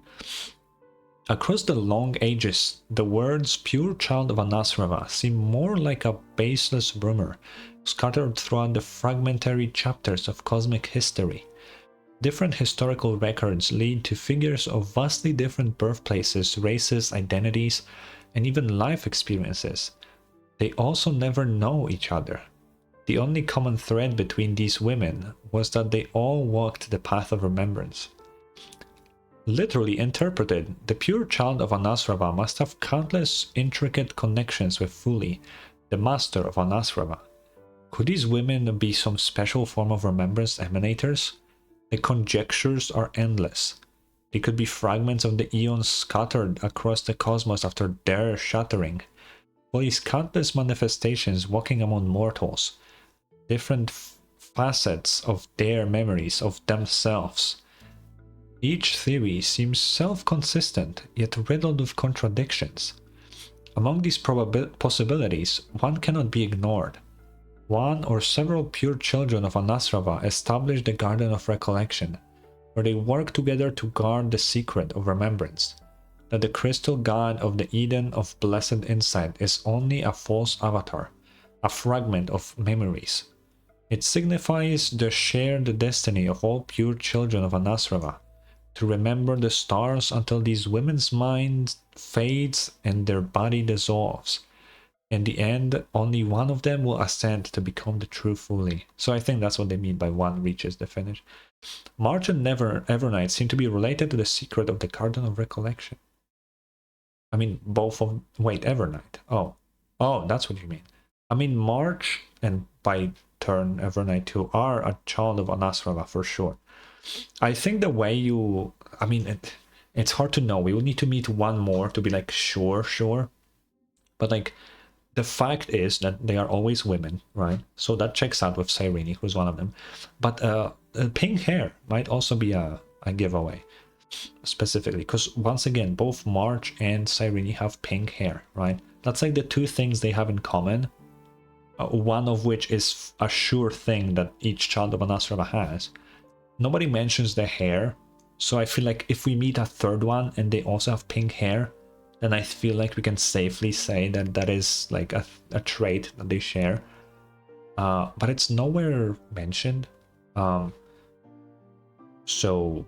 Across the long ages, the words pure child of Anasrava seem more like a baseless rumor, scattered throughout the fragmentary chapters of cosmic history. Different historical records lead to figures of vastly different birthplaces, races, identities, and even life experiences. They also never know each other. The only common thread between these women was that they all walked the path of remembrance. Literally interpreted, the pure child of Anasrava must have countless intricate connections with Fuli, the master of Anasrava. Could these women be some special form of remembrance emanators? The conjectures are endless. They could be fragments of the eons scattered across the cosmos after their shattering. Fuli's countless manifestations walking among mortals, different facets of their memories of themselves. Each theory seems self-consistent, yet riddled with contradictions. Among these possibilities, one cannot be ignored. One or several pure children of Anasrava established the Garden of Recollection, where they work together to guard the secret of remembrance. That the crystal god of the Eden of blessed insight is only a false avatar, a fragment of memories. It signifies the shared destiny of all pure children of Anasrava, to remember the stars until these women's mind fades and their body dissolves. In the end, only one of them will ascend to become the true Fuli. So I think that's what they mean by one reaches the finish. March and Evernight seem to be related to the secret of the Garden of Recollection. I mean, both of... Wait, Evernight. Oh, that's what you mean. I mean, March and by turn Evernight too are a child of Anasrava for sure. I think the way you... I mean, it's hard to know. We will need to meet one more to be like sure. But like, the fact is that they are always women, right? So that checks out with Cyrene, who's one of them. But pink hair might also be a giveaway, specifically. Because once again, both March and Cyrene have pink hair, right? That's like the two things they have in common. One of which is a sure thing that each child of Anasrava has. Nobody mentions the hair, so I feel like if we meet a third one and they also have pink hair, then I feel like we can safely say that that is like a trait that they share. But it's nowhere mentioned. So,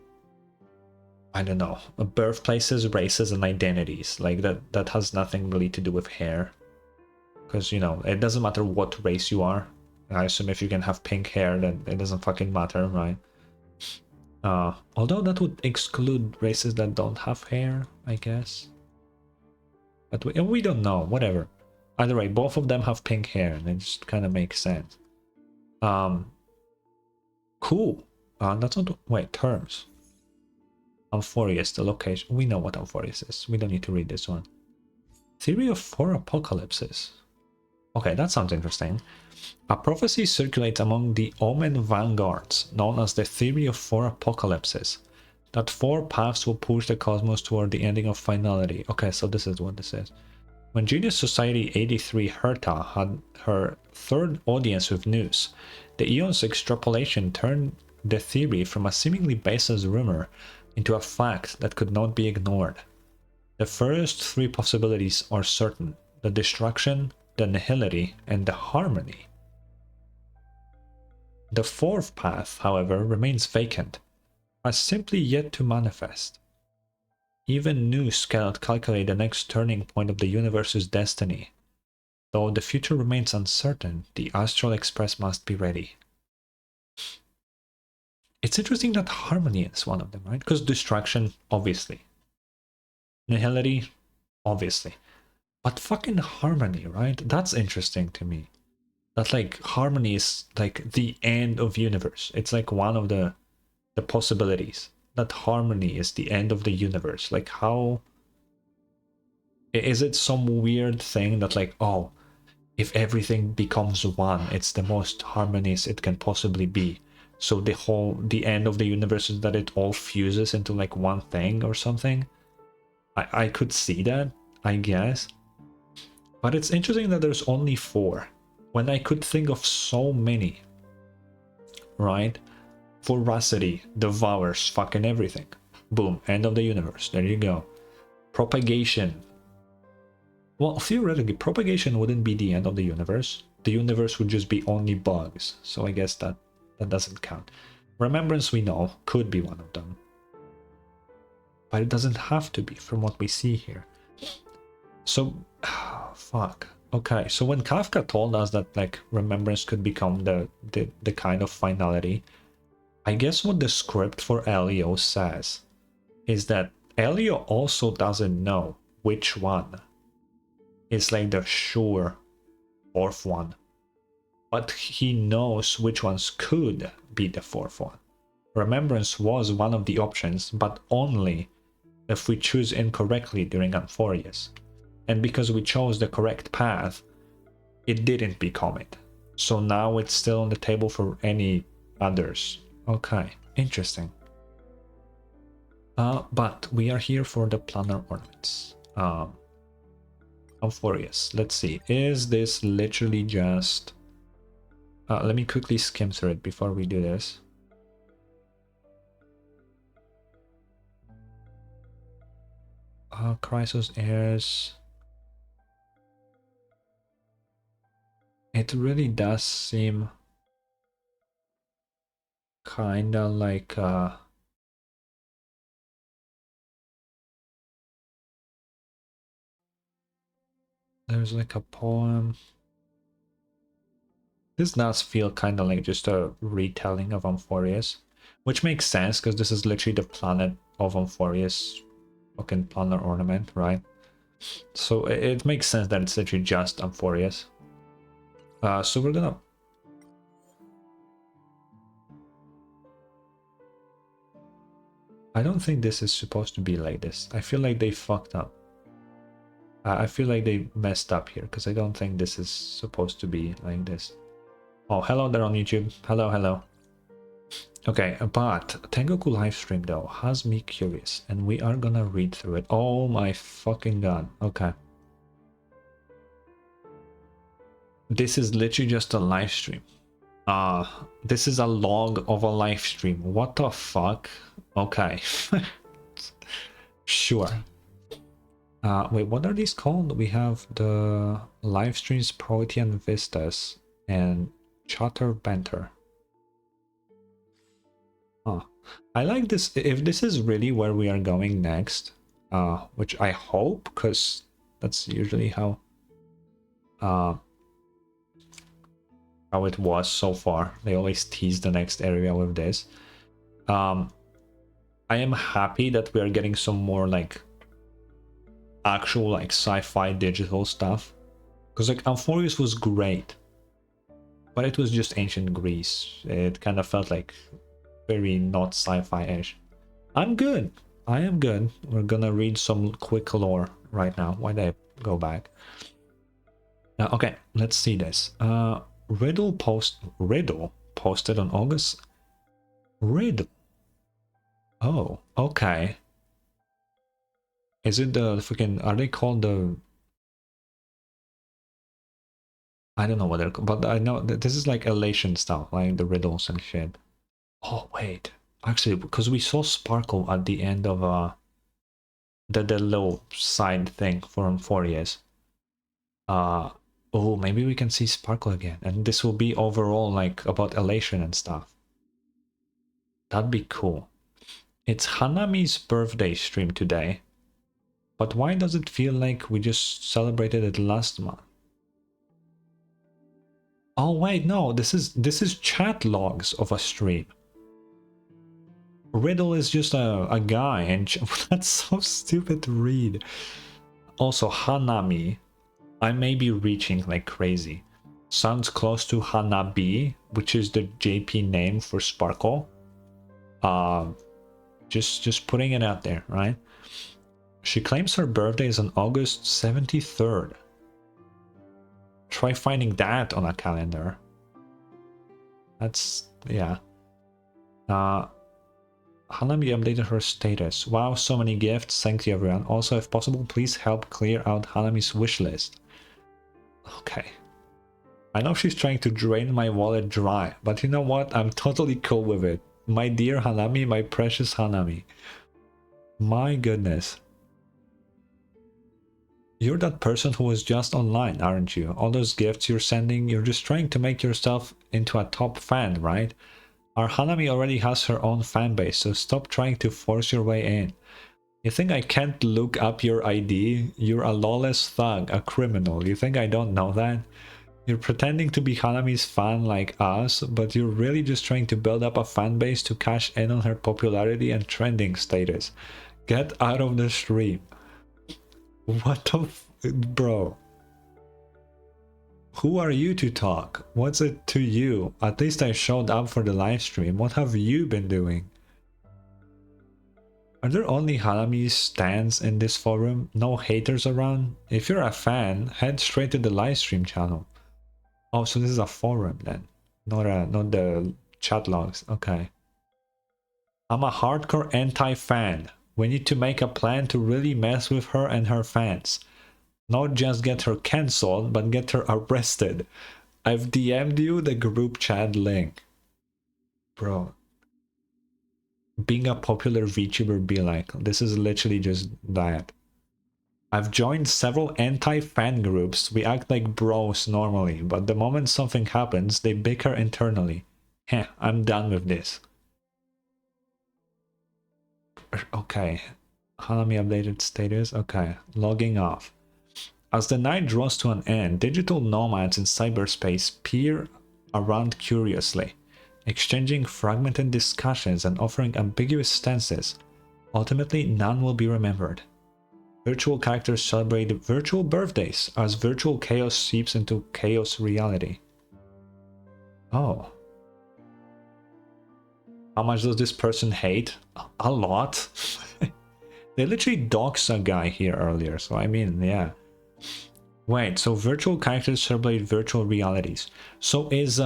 I don't know. Birthplaces, races, and identities. Like that has nothing really to do with hair. Because, you know, it doesn't matter what race you are. I assume if you can have pink hair, then it doesn't fucking matter, right? Although that would exclude races that don't have hair, I guess. But we don't know, whatever. Either way, both of them have pink hair, and it just kind of makes sense. Cool. That's not... Wait, terms. Amphorius, the location. We know what Amphorius is. We don't need to read this one. Theory of 4 apocalypses. Okay, that sounds interesting. A prophecy circulates among the Omen vanguards, known as the theory of 4 apocalypses. That 4 paths will push the cosmos toward the ending of finality. Okay, so this is what this is. When Genius Society 83 Herta had her third audience with news, the Eon's extrapolation turned the theory from a seemingly baseless rumor into a fact that could not be ignored. The first 3 possibilities are certain: the destruction, the nihility, and the harmony. The 4th path, however, remains vacant, has simply yet to manifest. Even Nous cannot calculate the next turning point of the universe's destiny. Though the future remains uncertain, the Astral Express must be ready. It's interesting that harmony is one of them, right? Because destruction, obviously. Nihility, obviously. But fucking harmony, right? That's interesting to me. That like harmony is like the end of universe. It's like one of the possibilities. That harmony is the end of the universe. Like how... Is it some weird thing that like, oh, if everything becomes one, it's the most harmonious it can possibly be? So the end of the universe is that it all fuses into like one thing or something? I could see that, I guess. But it's interesting that there's only 4, when I could think of so many. Right? Voracity devours fucking everything. Boom, end of the universe. There you go. Propagation. Well, theoretically, propagation wouldn't be the end of the universe. The universe would just be only bugs. So I guess that doesn't count. Remembrance, we know, could be one of them. But it doesn't have to be from what we see here. So, fuck. Okay, so when Kafka told us that like remembrance could become the kind of finality, I guess what the script for Elio says is that Elio also doesn't know which one is like the sure 4th one, but he knows which ones could be the 4th one. Remembrance was one of the options, but only if we choose incorrectly during Amphorius. And because we chose the correct path, it didn't become it. So now it's still on the table for any others. Okay, interesting. But we are here for the Planar Ornaments. Amphorius. Let's see. Is this literally just... let me quickly skim through it before we do this. Chrysos Heirs... It really does seem kinda like there's like a poem. This does feel kinda like just a retelling of Amphorius, which makes sense because this is literally the planet of Amphorius, fucking Planar Ornament, right? So it makes sense that it's literally just Amphorius. So we're gonna... I don't think this is supposed to be like this. I feel like they fucked up. I feel like they messed up here because I don't think this is supposed to be like this. Oh, hello there on YouTube. Hello, hello. Okay, but Tengoku livestream though has me curious and we are gonna read through it. Oh my fucking god. Okay. This is literally just a live stream. This is a log of a live stream. What the fuck? Okay. Sure. Wait, what are these called? We have the live streams Protean Vistas and Chatter Banter. I like this. If this is really where we are going next, which I hope, because that's usually how it was so far. They always tease the next area with this. I am happy that we are getting some more like actual like sci-fi digital stuff, because like Amphorius was great, but it was just ancient Greece. It kind of felt like very not sci-fi-ish. I'm good. I am good. We're gonna read some quick lore right now. Why did I go back? Okay, let's see this. Riddle posted on August. Riddle. Oh, okay. Is it the freaking... Are they called the... I don't know what they're called, but I know that this is like elation stuff, like the riddles and shit. Oh, wait. Actually, because we saw Sparkle at the end of the little side thing for Amphorius. Oh, maybe we can see Sparkle again. And this will be overall like about elation and stuff. That'd be cool. It's Hanami's birthday stream today. But why does it feel like we just celebrated it last month? Oh wait, no, this is chat logs of a stream. Riddle is just a guy, and that's so stupid to read. Also, Hanami, I may be reaching like crazy. Sounds close to Hanabi, which is the JP name for Sparkle. Just putting it out there, right? She claims her birthday is on August 73rd. Try finding that on a calendar. That's, yeah. Hanami updated her status. Wow, so many gifts. Thank you, everyone. Also, if possible, please help clear out Hanami's wish list. Okay. I know she's trying to drain my wallet dry, but you know what? I'm totally cool with it. My dear Hanami, my precious Hanami. My goodness. You're that person who was just online, aren't you? All those gifts you're sending, you're just trying to make yourself into a top fan, right? Our Hanami already has her own fan base, so stop trying to force your way in. You think I can't look up your ID? You're a lawless thug, a criminal. You think I don't know that? You're pretending to be Hanami's fan like us, but you're really just trying to build up a fan base to cash in on her popularity and trending status. Get out of the stream. What the bro? Who are you to talk? What's it to you? At least I showed up for the live stream. What have you been doing? Are there only Hanami stands in this forum? No haters around? If you're a fan, head straight to the live stream channel. Oh, so this is a forum then, not the chat logs. Okay. I'm a hardcore anti-fan. We need to make a plan to really mess with her and her fans. Not just get her cancelled, but get her arrested. I've DM'd you the group chat link. Bro. Being a popular VTuber be like, this is literally just that. I've joined several anti-fan groups. We act like bros normally, but the moment something happens, they bicker internally. Heh, I'm done with this. Okay. Hanami updated status. Okay. Logging off. As the night draws to an end, digital nomads in cyberspace peer around curiously, exchanging fragmented discussions and offering ambiguous stances. Ultimately, none will be remembered. Virtual characters celebrate virtual birthdays as virtual chaos seeps into chaos reality. Oh. How much does this person hate? A lot. They literally doxed a guy here earlier, so I mean, yeah. Wait, so virtual characters celebrate virtual realities. So is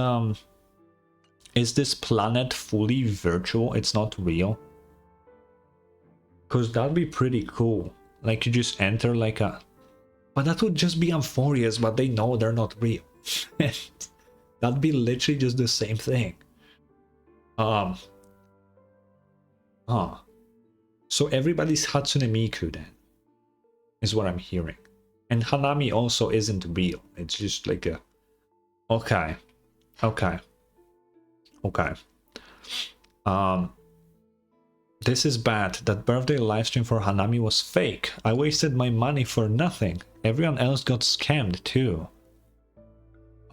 this planet fully virtual? It's not real? Because that'd be pretty cool. Like you just enter like a... But that would just be Amphorias, but they know they're not real. That'd be literally just the same thing. So everybody's Hatsune Miku then, is what I'm hearing. And Hanami also isn't real. It's just like a... Okay. This is bad. That birthday livestream for Hanami was fake. I wasted my money for nothing. Everyone else got scammed too.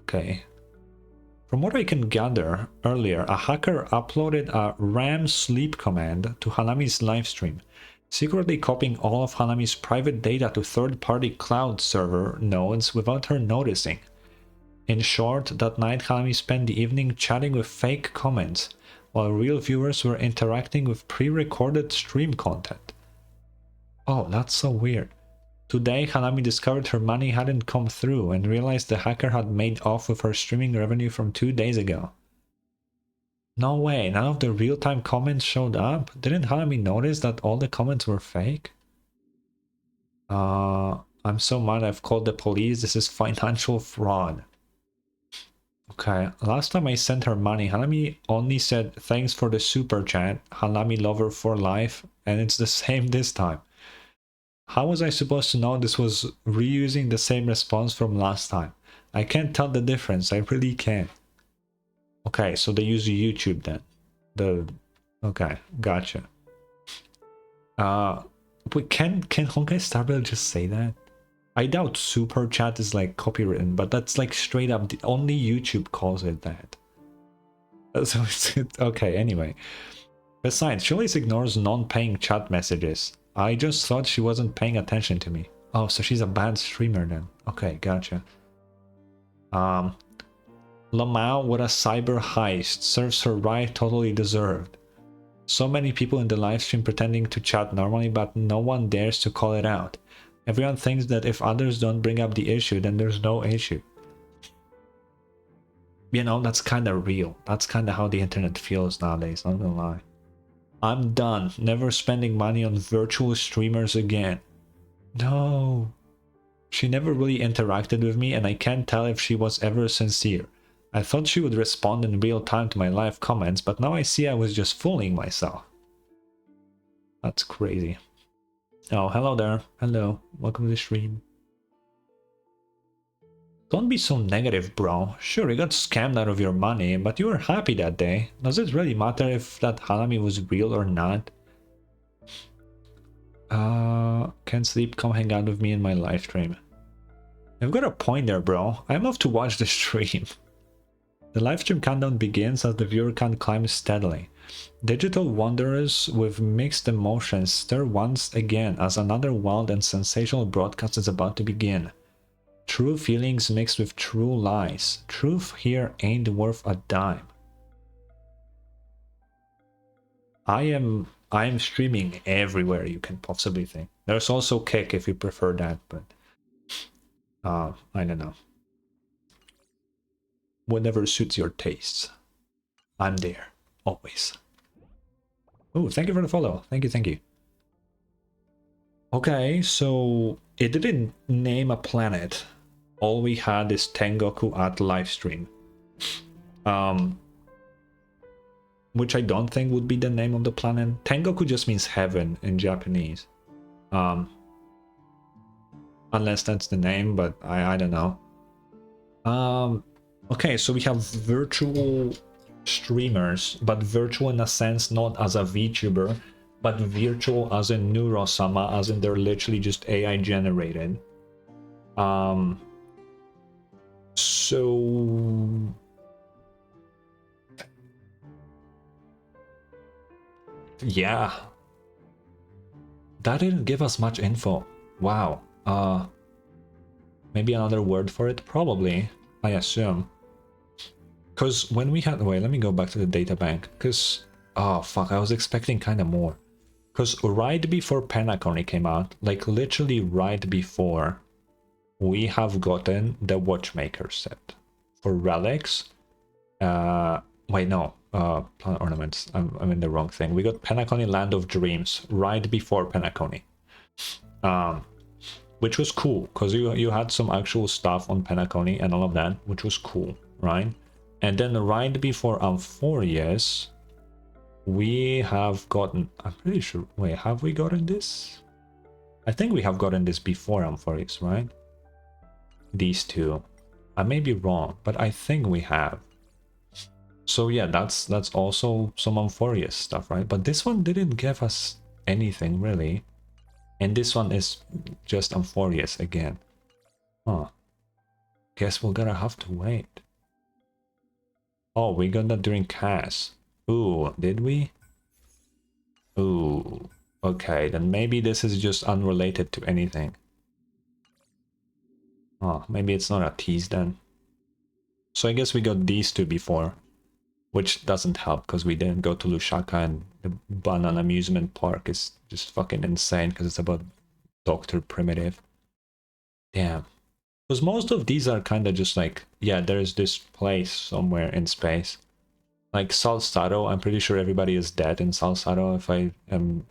Okay. From what I can gather, earlier, a hacker uploaded a RAM sleep command to Hanami's livestream, secretly copying all of Hanami's private data to third-party cloud server nodes without her noticing. In short, that night Hanami spent the evening chatting with fake comments, while real viewers were interacting with pre-recorded stream content. Oh, that's so weird. Today, Hanami discovered her money hadn't come through and realized the hacker had made off with her streaming revenue from 2 days ago. No way, none of the real-time comments showed up? Didn't Hanami notice that all the comments were fake? I'm so mad I've called the police. This is financial fraud. Okay, last time I sent her money, Hanami only said thanks for the super chat, Hanami lover for life, and it's the same this time. How was I supposed to know this was reusing the same response from last time? I can't tell the difference, I really can't. Okay, so they use YouTube then. Okay, gotcha. But can Honkai Star Rail just say that? I doubt super chat is like copywritten, but that's like straight up, only YouTube calls it that. So it's okay, anyway. Besides, she always ignores non-paying chat messages. I just thought she wasn't paying attention to me. Oh, so she's a bad streamer then. Okay, gotcha. Lamau with a cyber heist serves her right, totally deserved. So many people in the live stream pretending to chat normally, but no one dares to call it out. Everyone thinks that if others don't bring up the issue, then there's no issue. You know, that's kind of real. That's kind of how the internet feels nowadays, not gonna lie. I'm done. Never spending money on virtual streamers again. No. She never really interacted with me, and I can't tell if she was ever sincere. I thought she would respond in real time to my live comments, but now I see I was just fooling myself. That's crazy. Oh, hello there. Hello. Welcome to the stream. Don't be so negative, bro. Sure, you got scammed out of your money, but you were happy that day. Does it really matter if that Hanami was real or not? Can't sleep, come hang out with me in my live stream. You've got a point there, bro. I love to watch the stream. The live stream countdown begins as the viewer count climbs steadily. Digital wanderers with mixed emotions stir once again as another wild and sensational broadcast is about to begin. True feelings mixed with true lies. Truth here ain't worth a dime. I am streaming everywhere you can possibly think. There's also Kick if you prefer that, but I don't know. Whatever suits your tastes. I'm there, always. Oh, thank you for the follow. Thank you, thank you. Okay, so it didn't name a planet. All we had is Tengoku at livestream. Which I don't think would be the name of the planet. Tengoku just means heaven in Japanese. Unless that's the name, but I don't know. Okay, so we have virtual streamers, but virtual in a sense not as a VTuber, but virtual as in Neurosama, as in they're literally just AI generated. So yeah, that didn't give us much info. Wow. Maybe another word for it? Probably, I assume. Because when we had... Wait, let me go back to the data bank. Because... Oh, fuck, I was expecting kind of more. Because right before Penacony came out, like literally right before, we have gotten the Watchmaker set. For relics... Wait, no. Planar Ornaments. I'm in the wrong thing. We got Penacony Land of Dreams right before Penacony. Which was cool, because you had some actual stuff on Penacony and all of that, which was cool, right? And then right before Amphorius, we have gotten... I'm pretty sure... Wait, have we gotten this? I think we have gotten this before Amphorius, right? These two. I may be wrong, but I think we have. So yeah, that's also some Amphorius stuff, right? But this one didn't give us anything, really. And this one is just Amphorius again. Huh. Guess we're gonna have to wait. Oh, we got that during CAS. Ooh, did we? Ooh. Okay, then maybe this is just unrelated to anything. Oh, maybe it's not a tease then. So I guess we got these two before. Which doesn't help, because we didn't go to Lusaka, and the Banana Amusement Park is just fucking insane, because it's about Dr. Primitive. Damn. Because most of these are kind of just like, yeah, there's this place somewhere in space. Like Salsaro, I'm pretty sure everybody is dead in Salsaro, if I am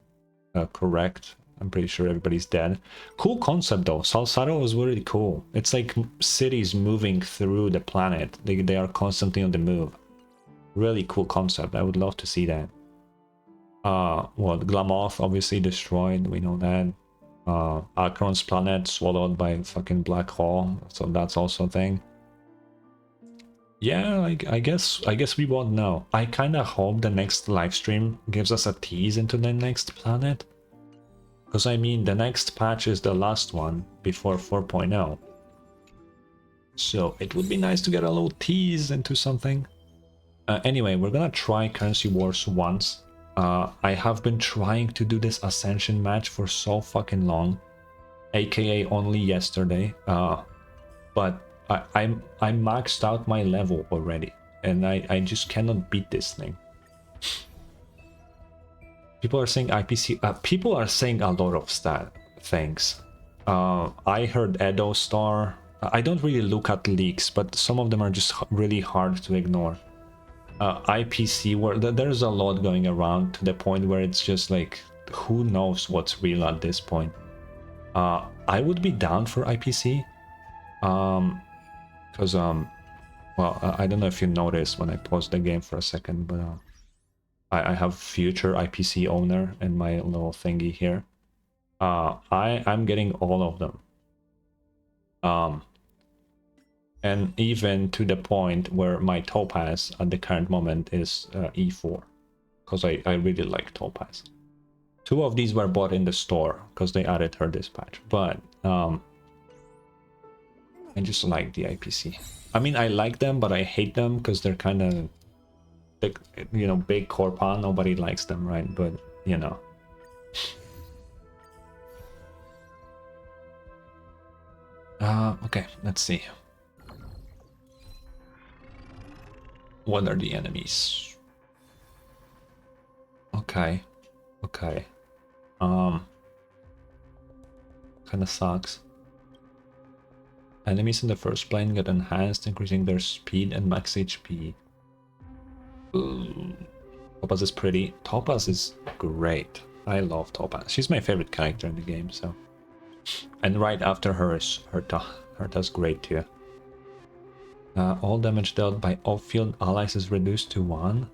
correct. I'm pretty sure everybody's dead. Cool concept though. Salsaro was really cool. It's like cities moving through the planet. They are constantly on the move. Really cool concept. I would love to see that. Well, Glamoth obviously destroyed. We know that. Akron's planet swallowed by a fucking black hole. So that's also a thing. Yeah, I guess we won't know. I kind of hope the next live stream gives us a tease into the next planet. Because I mean, the next patch is the last one before 4.0. So it would be nice to get a little tease into something. Anyway, we're gonna try Currency Wars once. I have been trying to do this Ascension match for so fucking long, aka only yesterday. But I maxed out my level already, and I just cannot beat this thing. People are saying IPC. People are saying a lot of things. I heard Edo Star. I don't really look at leaks, but some of them are just really hard to ignore. IPC, where there's a lot going around to the point where it's just like, who knows what's real at this point. I would be down for IPC. Because, well, I don't know if you noticed when I paused the game for a second, but I have future IPC owner in my little thingy here. I'm getting all of them. And even to the point where my Topaz at the current moment is E4. Because I really like Topaz. 2 of these were bought in the store because they added her dispatch. But I just like the IPC. I mean, I like them, but I hate them because they're kind of, big, you know, big Corpa. Nobody likes them, right? But, you know. Okay, let's see. What are the enemies? Okay. Okay. Kinda sucks. Enemies in the first plane get enhanced, increasing their speed and max HP. Ooh. Topaz is pretty. Topaz is great. I love Topaz. She's my favorite character in the game, so. And right after her is Herta. Herta's great too. All damage dealt by off-field allies is reduced to 1.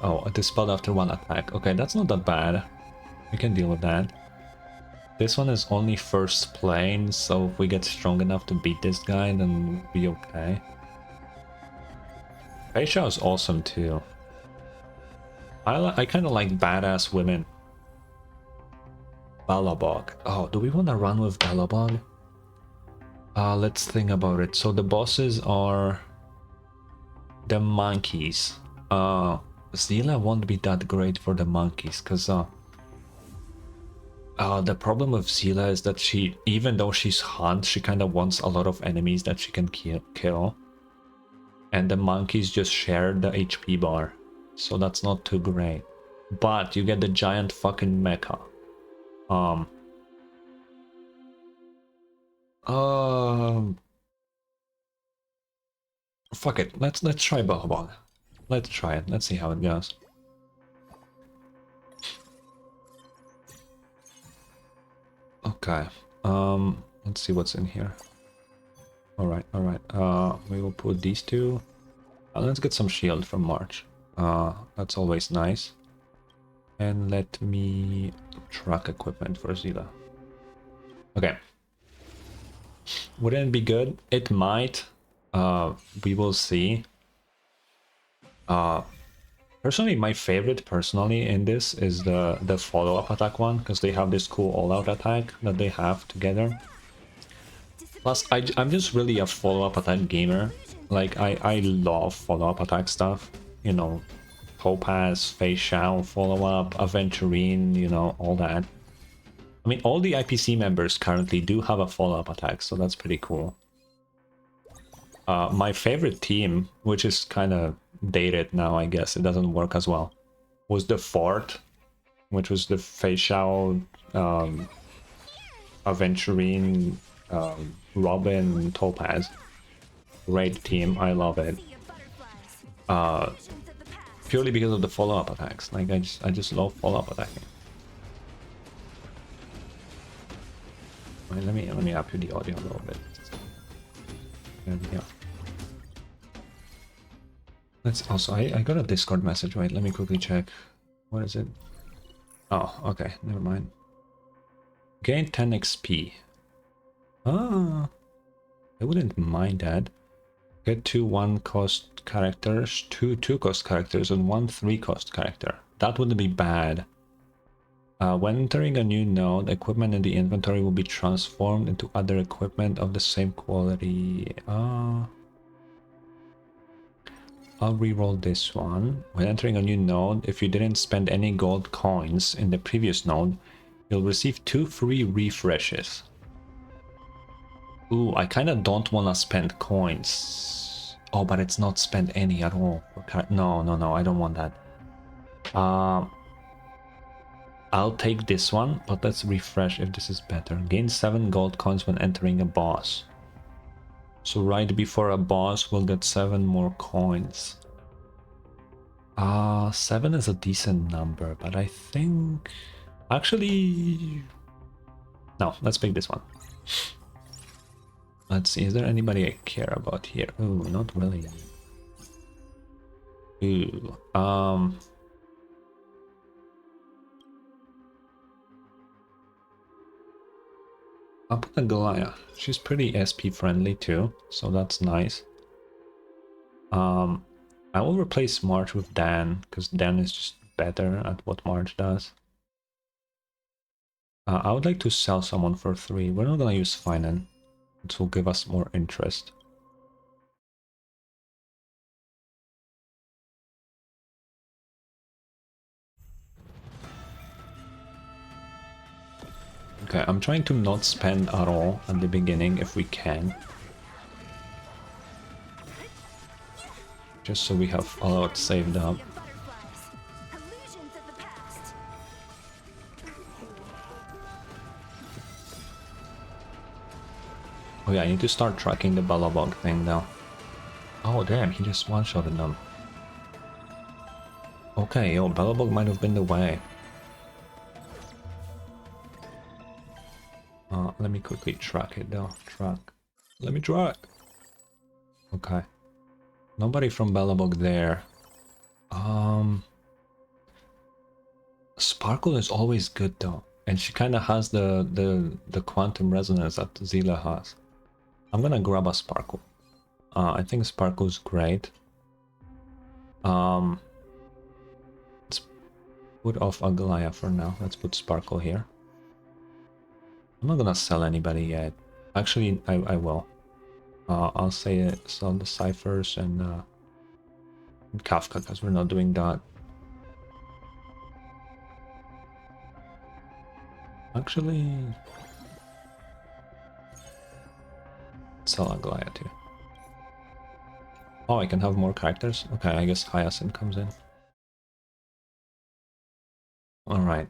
Oh, dispelled after 1 attack. Okay, that's not that bad. We can deal with that. This one is only first plane, so if we get strong enough to beat this guy, then we'll be okay. Feisha is awesome too. I kind of like badass women. Balabog. Oh, do we want to run with Balabog? Let's think about it. So the bosses are the monkeys. Zila won't be that great for the monkeys because the problem with Zila is that she, even though she's hunt, she kind of wants a lot of enemies that she can kill. And the monkeys just share the HP bar. So that's not too great. But you get the giant fucking mecha. Fuck it. Let's try Balabog. Let's try it. Let's see how it goes. Okay. Let's see what's in here. Alright, alright. We will put these 2. Let's get some shield from March. That's always nice. And let me track equipment for Zila. Okay. Wouldn't it be good? It might. We will see. Personally, my favorite in this is the follow-up attack one, because they have this cool all-out attack that they have together. Plus, I'm just really a follow-up attack gamer. Like, I love follow-up attack stuff. You know, Topaz, Fei Xiao, follow-up, Aventurine, you know, all that. I mean, all the IPC members currently do have a follow-up attack, so that's pretty cool. My favorite team, which is kind of dated now, I guess, it doesn't work as well, was the Fort, which was the Fei Xiao, Aventurine, Robin, Topaz. Great team, I love it. Purely because of the follow-up attacks. Like, I just love follow-up attacking. Right, let me up the audio a little bit. There we go. Let's also, I got a Discord message, right? Let me quickly check. What is it? Oh, okay, never mind. Gain 10 XP. Ah, I wouldn't mind that. Get 2 1-cost characters, 2 2-cost characters, and 1 3-cost character. That wouldn't be bad. When entering a new node, equipment in the inventory will be transformed into other equipment of the same quality. I'll reroll this one. When entering a new node, if you didn't spend any gold coins in the previous node, you'll receive 2 free refreshes. Ooh, I kind of don't want to spend coins. Oh, but it's not spend any at all. No, I don't want that. I'll take this one, but let's refresh if this is better. Gain 7 gold coins when entering a boss. So right before a boss, we'll get 7 more coins. 7 is a decent number, but I think... Actually... No, let's pick this one. Let's see, is there anybody I care about here? Ooh, not really. Ooh, I'll put a Goliath. She's pretty SP friendly too, so that's nice. I will replace March with Dan, because Dan is just better at what March does. I would like to sell someone for 3. We're not gonna use Finan. It will give us more interest. Okay, I'm trying to not spend at all at the beginning if we can. Just so we have a lot saved up. Oh yeah, I need to start tracking the Balabog thing now. Oh damn, he just one-shotted them. Okay, yo, Balabog might have been the way. Let me quickly track it though. Track. Let me track. Okay. Nobody from Balabog there. Sparkle is always good though. And she kind of has the quantum resonance that Zila has. I'm gonna grab a Sparkle. I think Sparkle's great. Let's put off Agalaya for now. Let's put Sparkle here. I'm not gonna sell anybody yet. Actually, I will. I'll say sell the Ciphers and Kafka, because we're not doing that. Actually, sell Agalaya too. Oh, I can have more characters? Okay, I guess Hyacinth comes in. Alright.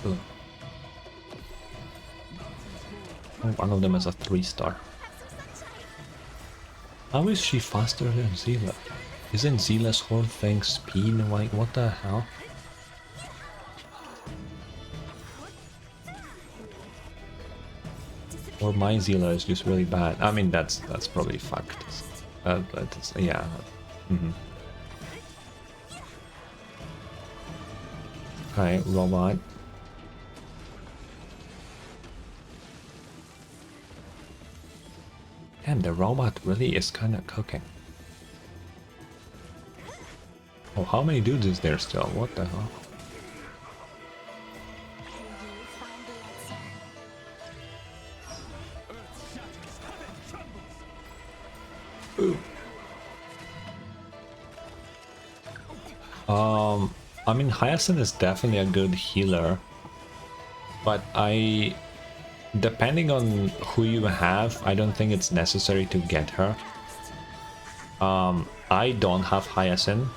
Oh, one of them is a 3-star. How is she faster than Zila? Isn't Zila's whole thing speed? Like, what the hell? Or my Zila is just really bad. I mean, that's probably fucked. But it's, yeah. Okay, robot. Damn, the robot really is kind of cooking. Oh, how many dudes is there still? What the hell? Ooh. I mean, Hyacinth is definitely a good healer, but depending on who you have, I don't think it's necessary to get her. I don't have Hyacinth,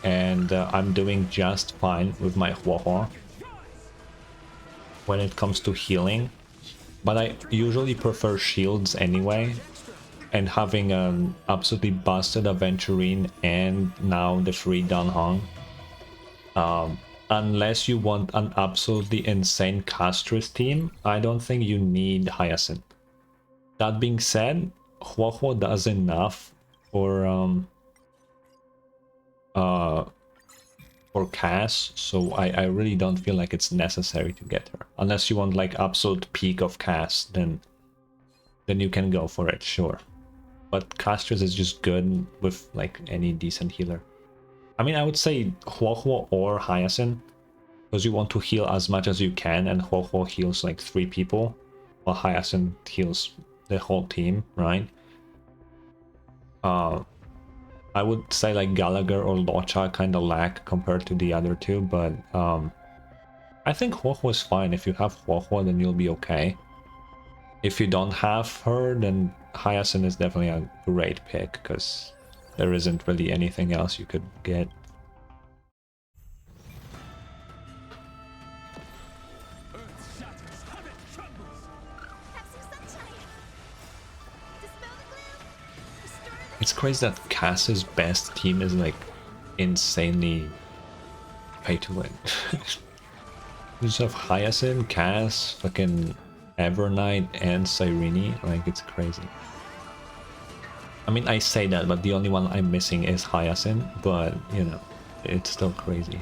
and I'm doing just fine with my Huohuo when it comes to healing, but I usually prefer shields anyway, and having an absolutely busted Aventurine and now the free Danhong. Unless you want an absolutely insane Castris team, I don't think you need Hyacinth. That being said, Huohuo does enough for Cass, so I really don't feel like it's necessary to get her. Unless you want like absolute peak of Cass, then you can go for it, sure. But Castris is just good with like any decent healer. I mean, I would say Huohuo or Hyacinth, because you want to heal as much as you can, and Huohuo heals like 3 people, while Hyacinth heals the whole team, right? I would say like Gallagher or Locha kind of lack compared to the other two, but I think Huohuo is fine. If you have Huohuo, then you'll be okay. If you don't have her, then Hyacinth is definitely a great pick, because there isn't really anything else you could get. It's crazy that Cass's best team is like insanely pay to win. You just have Hyacinth, Cass, fucking Evernight, and Cyrene. Like, it's crazy. I mean, I say that, but the only one I'm missing is Hyacinth, but, you know, it's still crazy.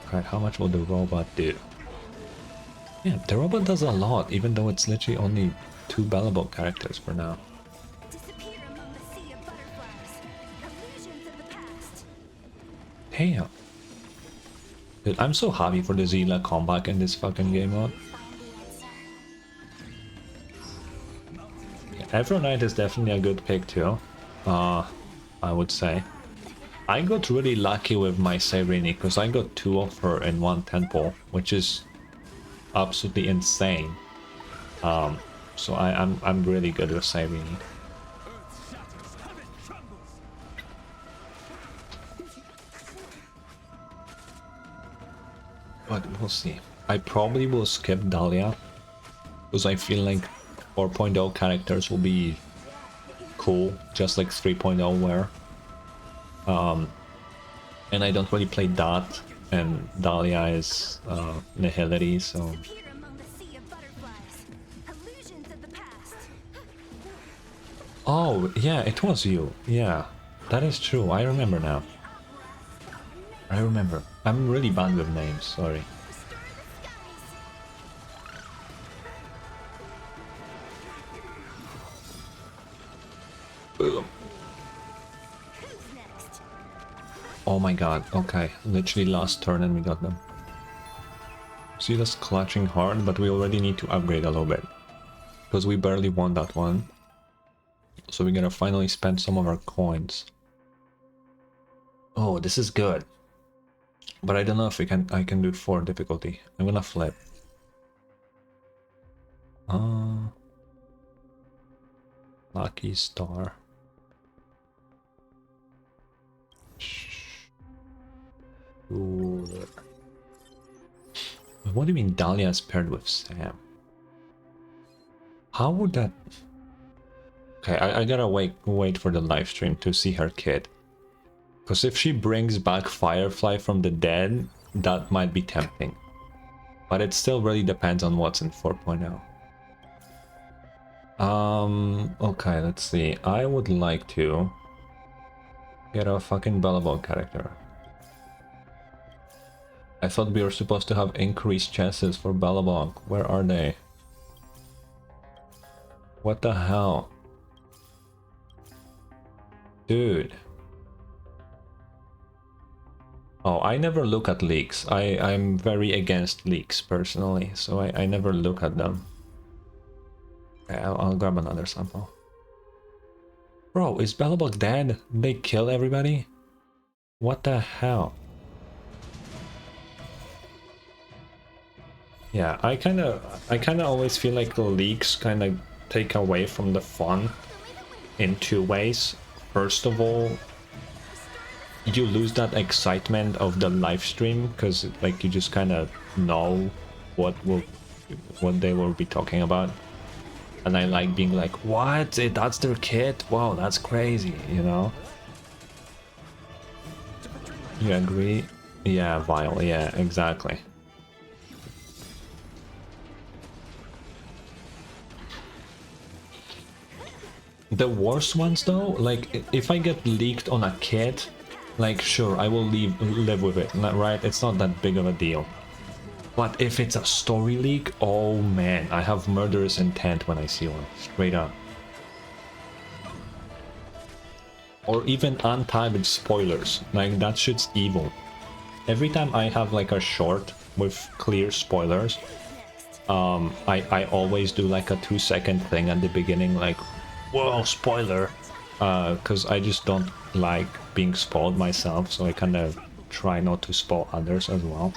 Alright, how much will the robot do? Yeah, the robot does a lot, even though it's literally only 2 bellable characters for now. Damn. Dude, I'm so happy for the Zila comeback in this fucking game mode. Yeah, Evernight is definitely a good pick too. I would say. I got really lucky with my Cyrene because I got 2 of her in 1 temple, which is absolutely insane. So I'm really good with Cyrene. But we'll see. I probably will skip Dahlia because I feel like 4.0 characters will be cool, just like 3.0 were. And I don't really play that, and Dahlia is Nihility, so... Oh, yeah, it was you. Yeah, that is true. I remember now. I remember. I'm really bad with names, sorry. Boom. Oh my god, okay. Literally last turn and we got them. See, that's clutching hard, but we already need to upgrade a little bit. Because we barely won that one. So we're gonna finally spend some of our coins. Oh, this is good. But I don't know if I can do 4 difficulty. I'm gonna flip. Lucky star. Ooh. What do you mean Dahlia is paired with Sam? How would that... Okay, I gotta wait for the live stream to see her kid. Because if she brings back Firefly from the dead, that might be tempting. But it still really depends on what's in 4.0. Okay, let's see. I would like to get a fucking Bellabog character. I thought we were supposed to have increased chances for Bellabog. Where are they? What the hell? Dude. Oh, I never look at leaks. I'm very against leaks personally, so I never look at them. Okay, I'll grab another sample. Bro, is Bellabog dead? Did they kill everybody? What the hell? Yeah, I kinda always feel like the leaks kinda take away from the fun in 2 ways. First of all, you lose that excitement of the live stream because like you just kind of know what they will be talking about, and I like being like, what, that's their kid, wow, that's crazy, you know. You agree? Yeah, Vile, yeah, exactly. The worst ones though, like if I get leaked on a kid, like sure, I will live with it, right? It's not that big of a deal. But if it's a story leak, oh man, I have murderous intent when I see one, straight up. Or even untagged spoilers, like that shit's evil. Every time I have like a short with clear spoilers, I always do like a 2-second thing at the beginning, like, whoa, spoiler, because I just don't like being spoiled myself, so I kind of try not to spoil others as well.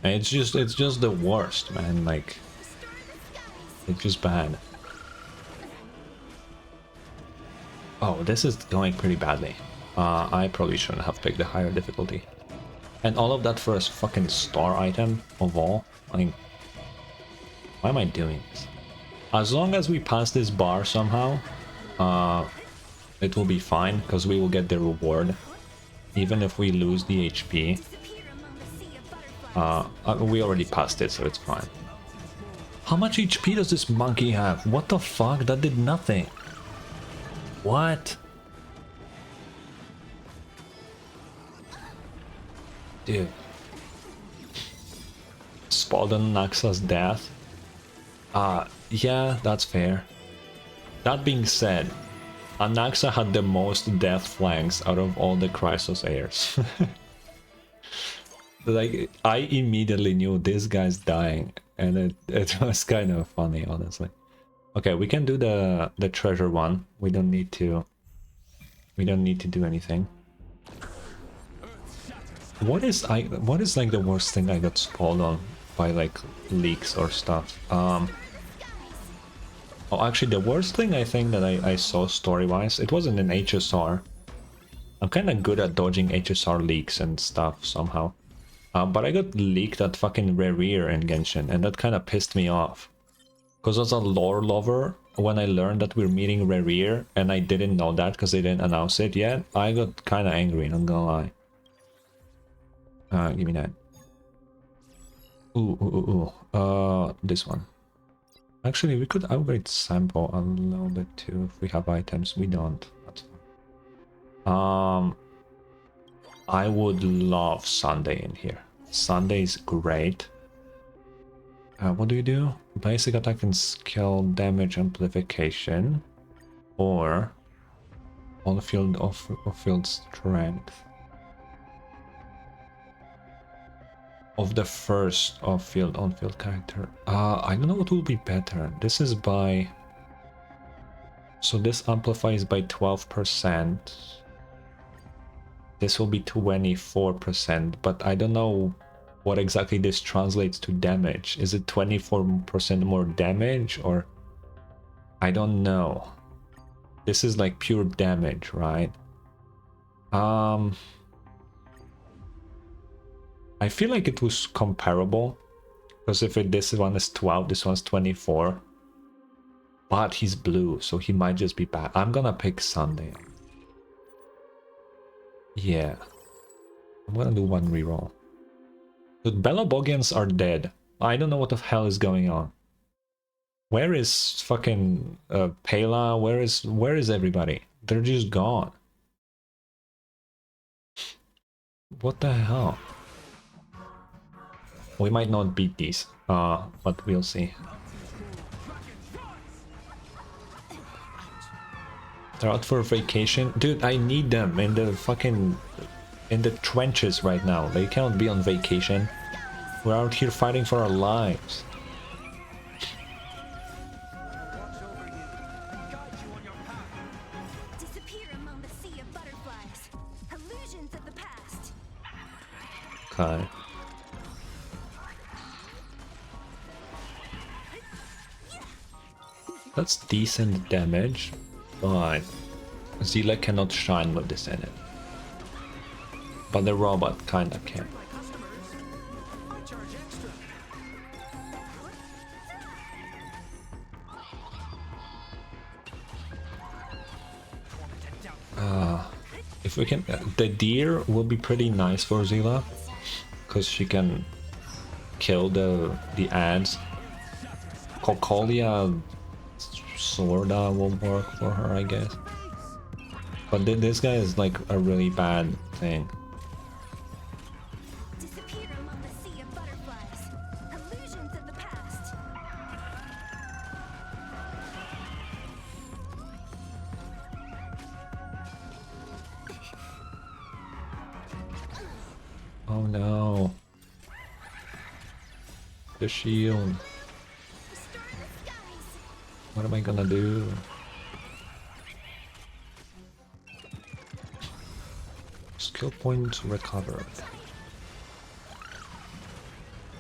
And it's just the worst, man. Like, It's just bad. Oh, this is going pretty badly. I probably shouldn't have picked the higher difficulty. And all of that for a fucking star item of all? I mean, why am I doing this? As long as we pass this bar somehow, it will be fine, because we will get the reward. Even if we lose the HP. We already passed it, so it's fine. How much HP does this monkey have? What the fuck? That did nothing. What? Dude. Spaldon Naxa's death? Yeah, that's fair. That being said, Anaxa had the most death flanks out of all the Chrysos heirs. Like, I immediately knew this guy's dying, and it was kind of funny, honestly. Okay, we can do the treasure one. We don't need to do anything. What is like the worst thing I got spoiled on by like leaks or stuff? Oh, actually, the worst thing I think that I saw story-wise, it wasn't an HSR. I'm kind of good at dodging HSR leaks and stuff somehow. But I got leaked at fucking Rerear in Genshin, and that kind of pissed me off. Because as a lore lover, when I learned that we're meeting Rerear, and I didn't know that because they didn't announce it yet, I got kind of angry, not gonna lie. Give me that. This one. Actually, we could upgrade sample a little bit too if we have items. We don't. That's fine. I would love Sunday in here. Sunday is great. What do you do? Basic attack and skill damage amplification, or on field field strength of the first off-field on-field character. I don't know what will be better. This is by, so this amplifies by 12%. This will be 24%, but I don't know what exactly this translates to damage. Is it 24% more damage, or I don't know. This is like pure damage, right? I feel like it was comparable, because if this one is 12, this one's 24. But he's blue, so he might just be bad. I'm gonna pick Sunday. Yeah. I'm gonna do one reroll. The Belobogians are dead. I don't know what the hell is going on. Where is fucking Pela? Where is everybody? They're just gone. What the hell? We might not beat these, but we'll see. They're out for vacation. Dude, I need them in the fucking... in the trenches right now. They cannot be on vacation. We're out here fighting for our lives. Okay. That's decent damage, but Zila cannot shine with this in it. But the robot kinda can. If we can, the deer will be pretty nice for Zila, because she can kill the ads. Kokolia Sorda will work for her, I guess. But this guy is like a really bad thing. Oh no. The shield. What am I gonna do? Skill points recovered.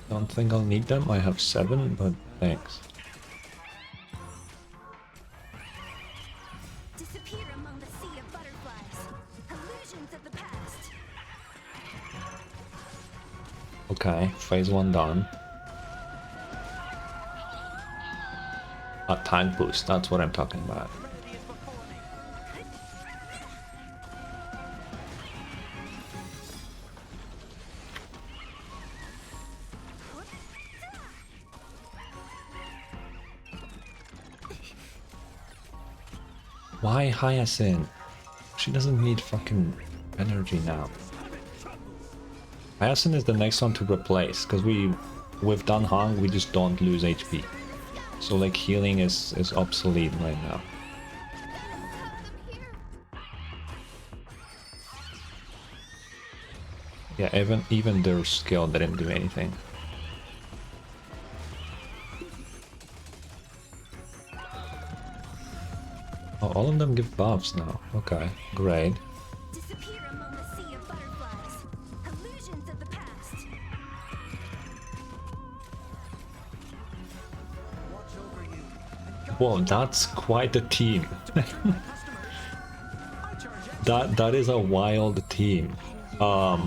Don't think I'll need them. I have 7, but thanks. Okay, phase 1 done. A tank boost, that's what I'm talking about. Why Hyacinth? She doesn't need fucking energy now. Hyacinth is the next one to replace, because with Dan Hong we just don't lose HP. So like healing is obsolete right now. Yeah, even their skill didn't do anything. Oh, all of them give buffs now. Okay, great. Whoa, that's quite a team. that is a wild team. I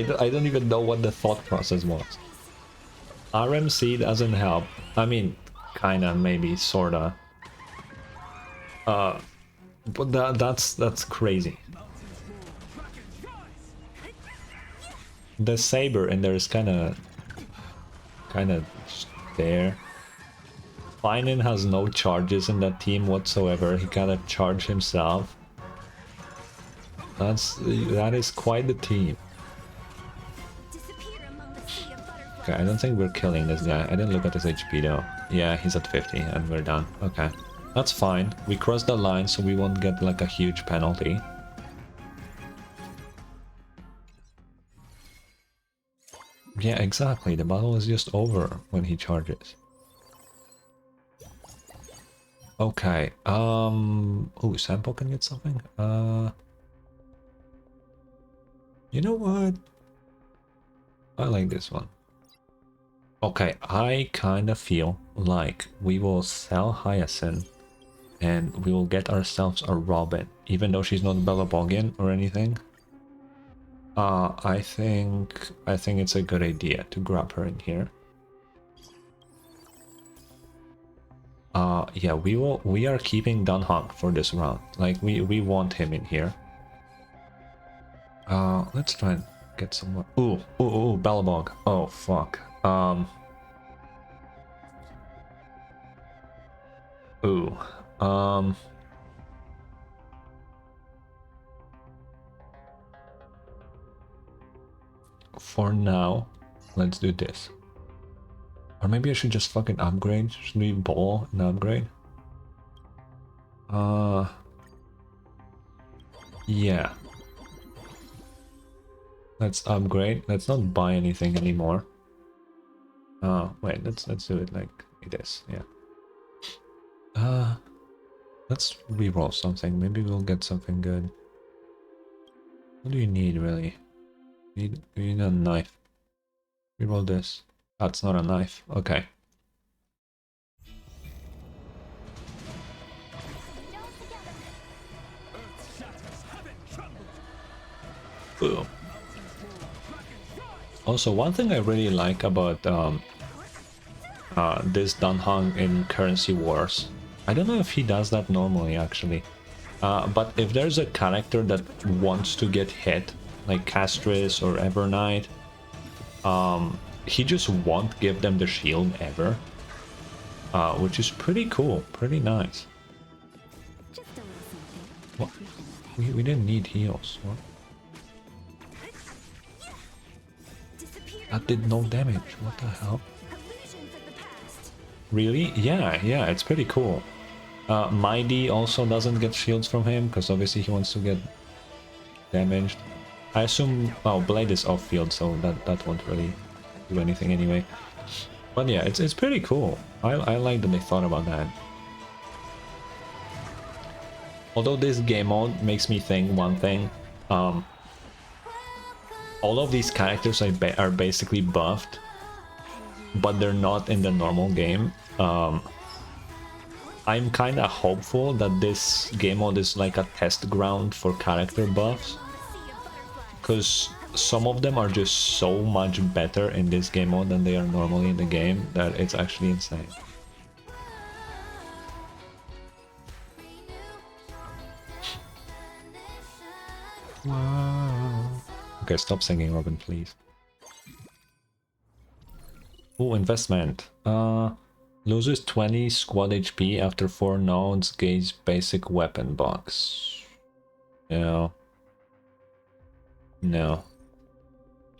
don't even know what the thought process was. RMC doesn't help. I mean, kinda, maybe, sorta. But that's crazy. The saber in there is kinda there. Finan has no charges in that team whatsoever. He gotta charge himself. That is quite the team. Okay, I don't think we're killing this guy. I didn't look at his HP though. Yeah, he's at 50 and we're done. Okay. That's fine. We crossed the line so we won't get like a huge penalty. Yeah, exactly. The battle is just over when he charges. Okay. Oh, Sampo can get something? You know what? I like this one. Okay, I kind of feel like we will sell Hyacinth and we will get ourselves a Robin, even though she's not Bellaboggian or anything. I think it's a good idea to grab her in here. Yeah, we are keeping Dan Hong for this round. Like we want him in here. Let's try and get some more. Ooh, Bellabog. Oh fuck. For now, let's do this. Or maybe I should just fucking upgrade. Should we ball and upgrade? Yeah. Let's upgrade. Let's not buy anything anymore. Wait, let's do it like this. Yeah. Let's reroll something. Maybe we'll get something good. What do you need really? You need a knife. Reroll this. That's not a knife. Okay. Boom. Also, one thing I really like about this Dan Hong in Currency Wars, I don't know if he does that normally actually, but if there's a character that wants to get hit, like Castris or Evernight, he just won't give them the shield ever, which is pretty cool, pretty nice. What? We didn't need heals. What? That did no damage. What the hell? Really? Yeah, it's pretty cool. Mighty also doesn't get shields from him, because obviously he wants to get damaged. I assume... Oh, Blade is off-field, so that won't really do anything anyway. But yeah, it's pretty cool. I like that they thought about that. Although this game mode makes me think one thing. All of these characters are basically buffed, but they're not in the normal game. I'm kind of hopeful that this game mode is like a test ground for character buffs, because some of them are just so much better in this game mode than they are normally in the game that it's actually insane. Wow. Okay, stop singing, Robin, please. Oh, investment. Loses 20 squad HP after 4 nodes, gains basic weapon box. No. No.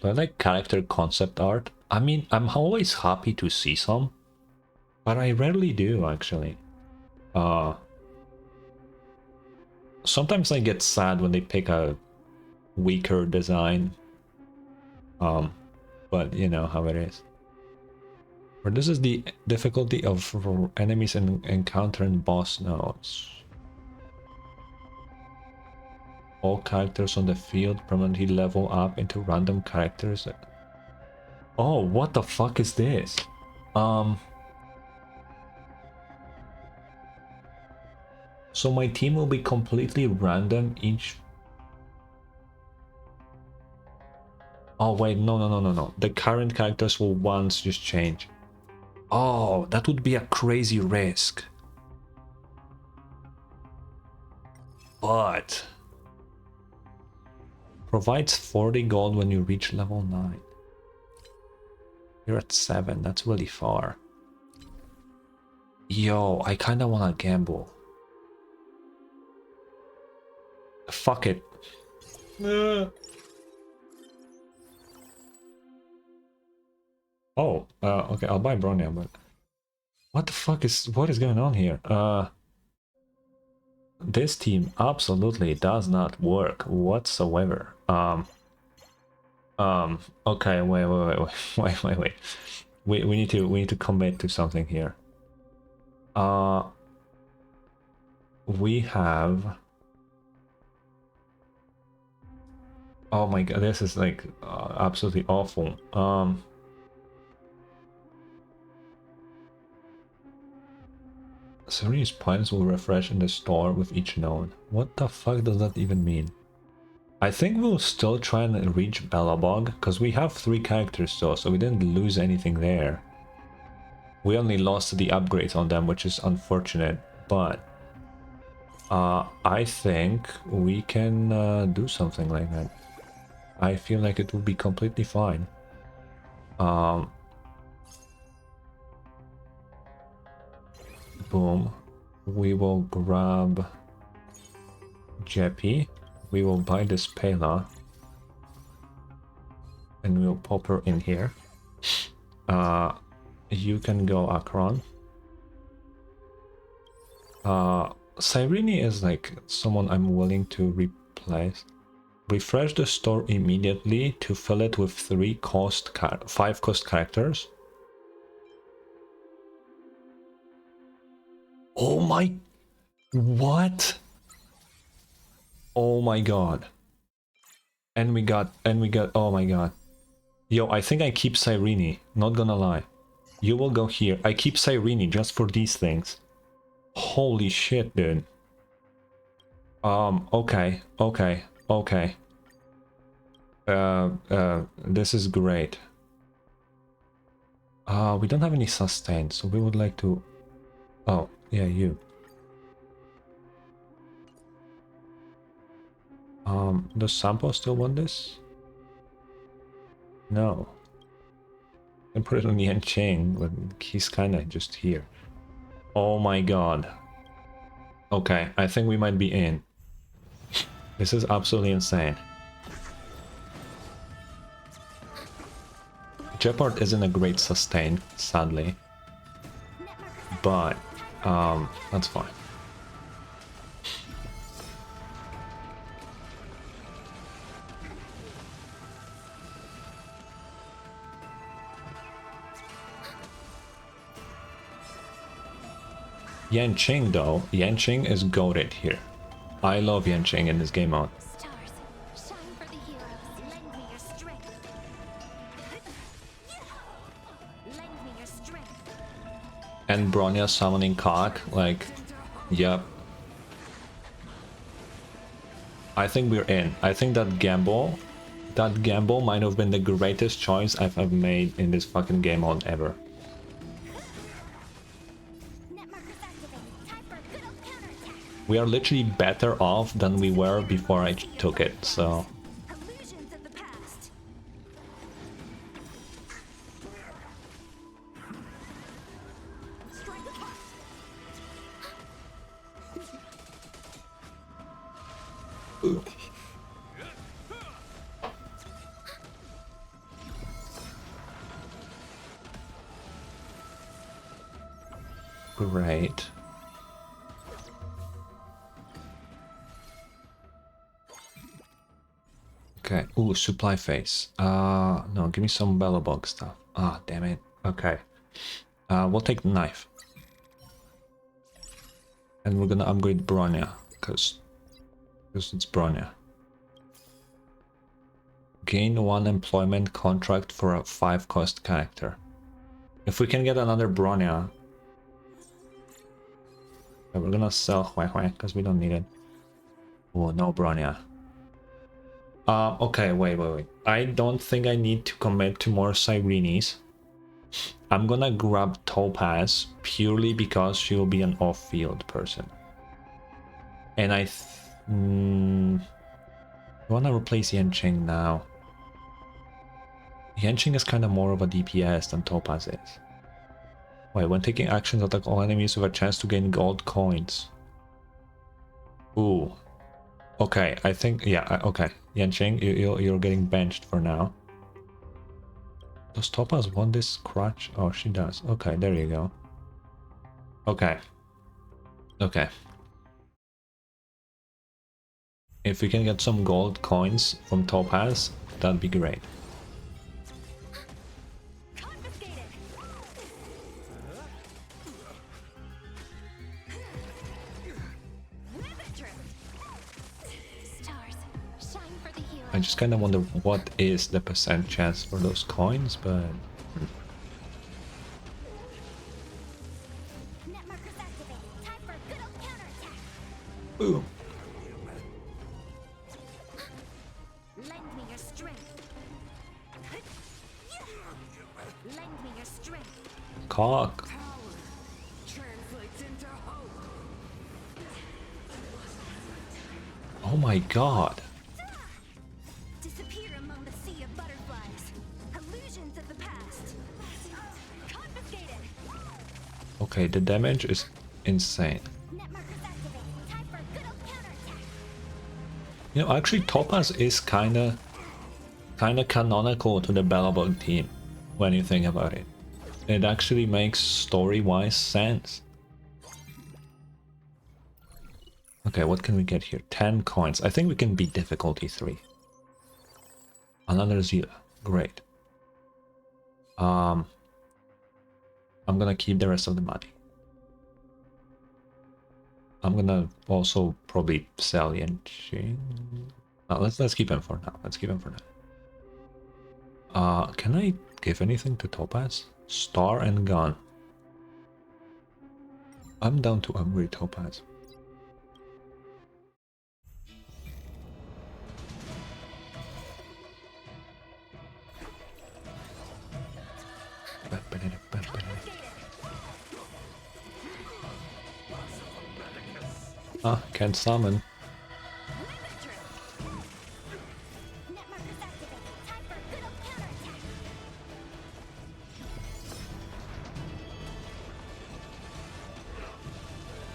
Do I like character concept art? I mean, I'm always happy to see some, but I rarely do, actually. Sometimes I get sad when they pick a weaker design. But you know how it is. Reduces the difficulty of enemies encountering boss nodes. All characters on the field permanently level up into random characters. Oh, what the fuck is this? So my team will be completely random each... Oh wait, no. The current characters will once just change. Oh, that would be a crazy risk. But... provides 40 gold when you reach level 9. You're at 7, that's really far. Yo, I kinda wanna gamble. Fuck it. Oh, okay, I'll buy Bronya, but... what the fuck is... what is going on here? This team absolutely does not work whatsoever. Okay, wait. We need to commit to something here. We have... oh my god, this is like absolutely awful. Series points will refresh in the store with each node. What the fuck does that even mean? I think we'll still try and reach Belobog, because we have 3 characters still, so we didn't lose anything there. We only lost the upgrades on them, which is unfortunate, but I think we can do something like that. I feel like it will be completely fine. Boom. We will grab Jeppy. We will buy this Pela. And we'll pop her in here. You can go Akron. Cyrene is like someone I'm willing to replace. Refresh the store immediately to fill it with 5 cost characters. Oh my... what? Oh my god. And we got, oh my god. Yo, I think I keep Cyrene, not gonna lie. You will go here. I keep Cyrene just for these things. Holy shit, dude. Okay. This is great. We don't have any sustain, so we would like to... oh, yeah, you. Does Sampo still want this? No. I put it on Yan Cheng, but he's kinda just here. Oh my god. Okay, I think we might be in. This is absolutely insane. Jeopard isn't a great sustain, sadly. But, that's fine. Yanqing though, Yanqing is goated here. I love Yanqing in this game mode. And Bronya summoning cock, like, yep. I think we're in. I think that gamble might have been the greatest choice I've ever made in this fucking game mode ever. We are literally better off than we were before I took it, so... Great. Okay. Ooh, supply phase. No, give me some Bellabog stuff. Ah, damn it. Okay. We'll take the knife. And we're gonna upgrade Bronya, because it's Bronya. Gain 1 employment contract for a 5-cost character. If we can get another Bronya... Okay, we're gonna sell Hua because we don't need it. Oh, no Bronya. Okay, wait. I don't think I need to commit to more Cyrenes. I'm gonna grab Topaz purely because she'll be an off-field person. And I wanna replace Yanqing now. Yanqing is kind of more of a DPS than Topaz is. Wait, when taking actions, attack all enemies with a chance to gain gold coins. Ooh. Okay, I think, yeah, okay. Yanqing, you're getting benched for now. Does Topaz want this crutch? Oh, she does. Okay, there you go. Okay. Okay. If we can get some gold coins from Topaz, that'd be great. I just kind of wonder what is the percent chance for those coins, but... Ooh. Cock. Oh my god. Okay, the damage is insane. You know, actually Topaz is kinda canonical to the Bellabog team, when you think about it. It actually makes story-wise sense. Okay, what can we get here? 10 coins. I think we can beat difficulty 3. Another Zila. Great. I'm gonna keep the rest of the money. I'm gonna also probably sell Yanqing. No, let's keep him for now. Let's keep him for now. Can I give anything to Topaz? Star and gun. I'm down to upgrade Topaz. Ah, can't summon.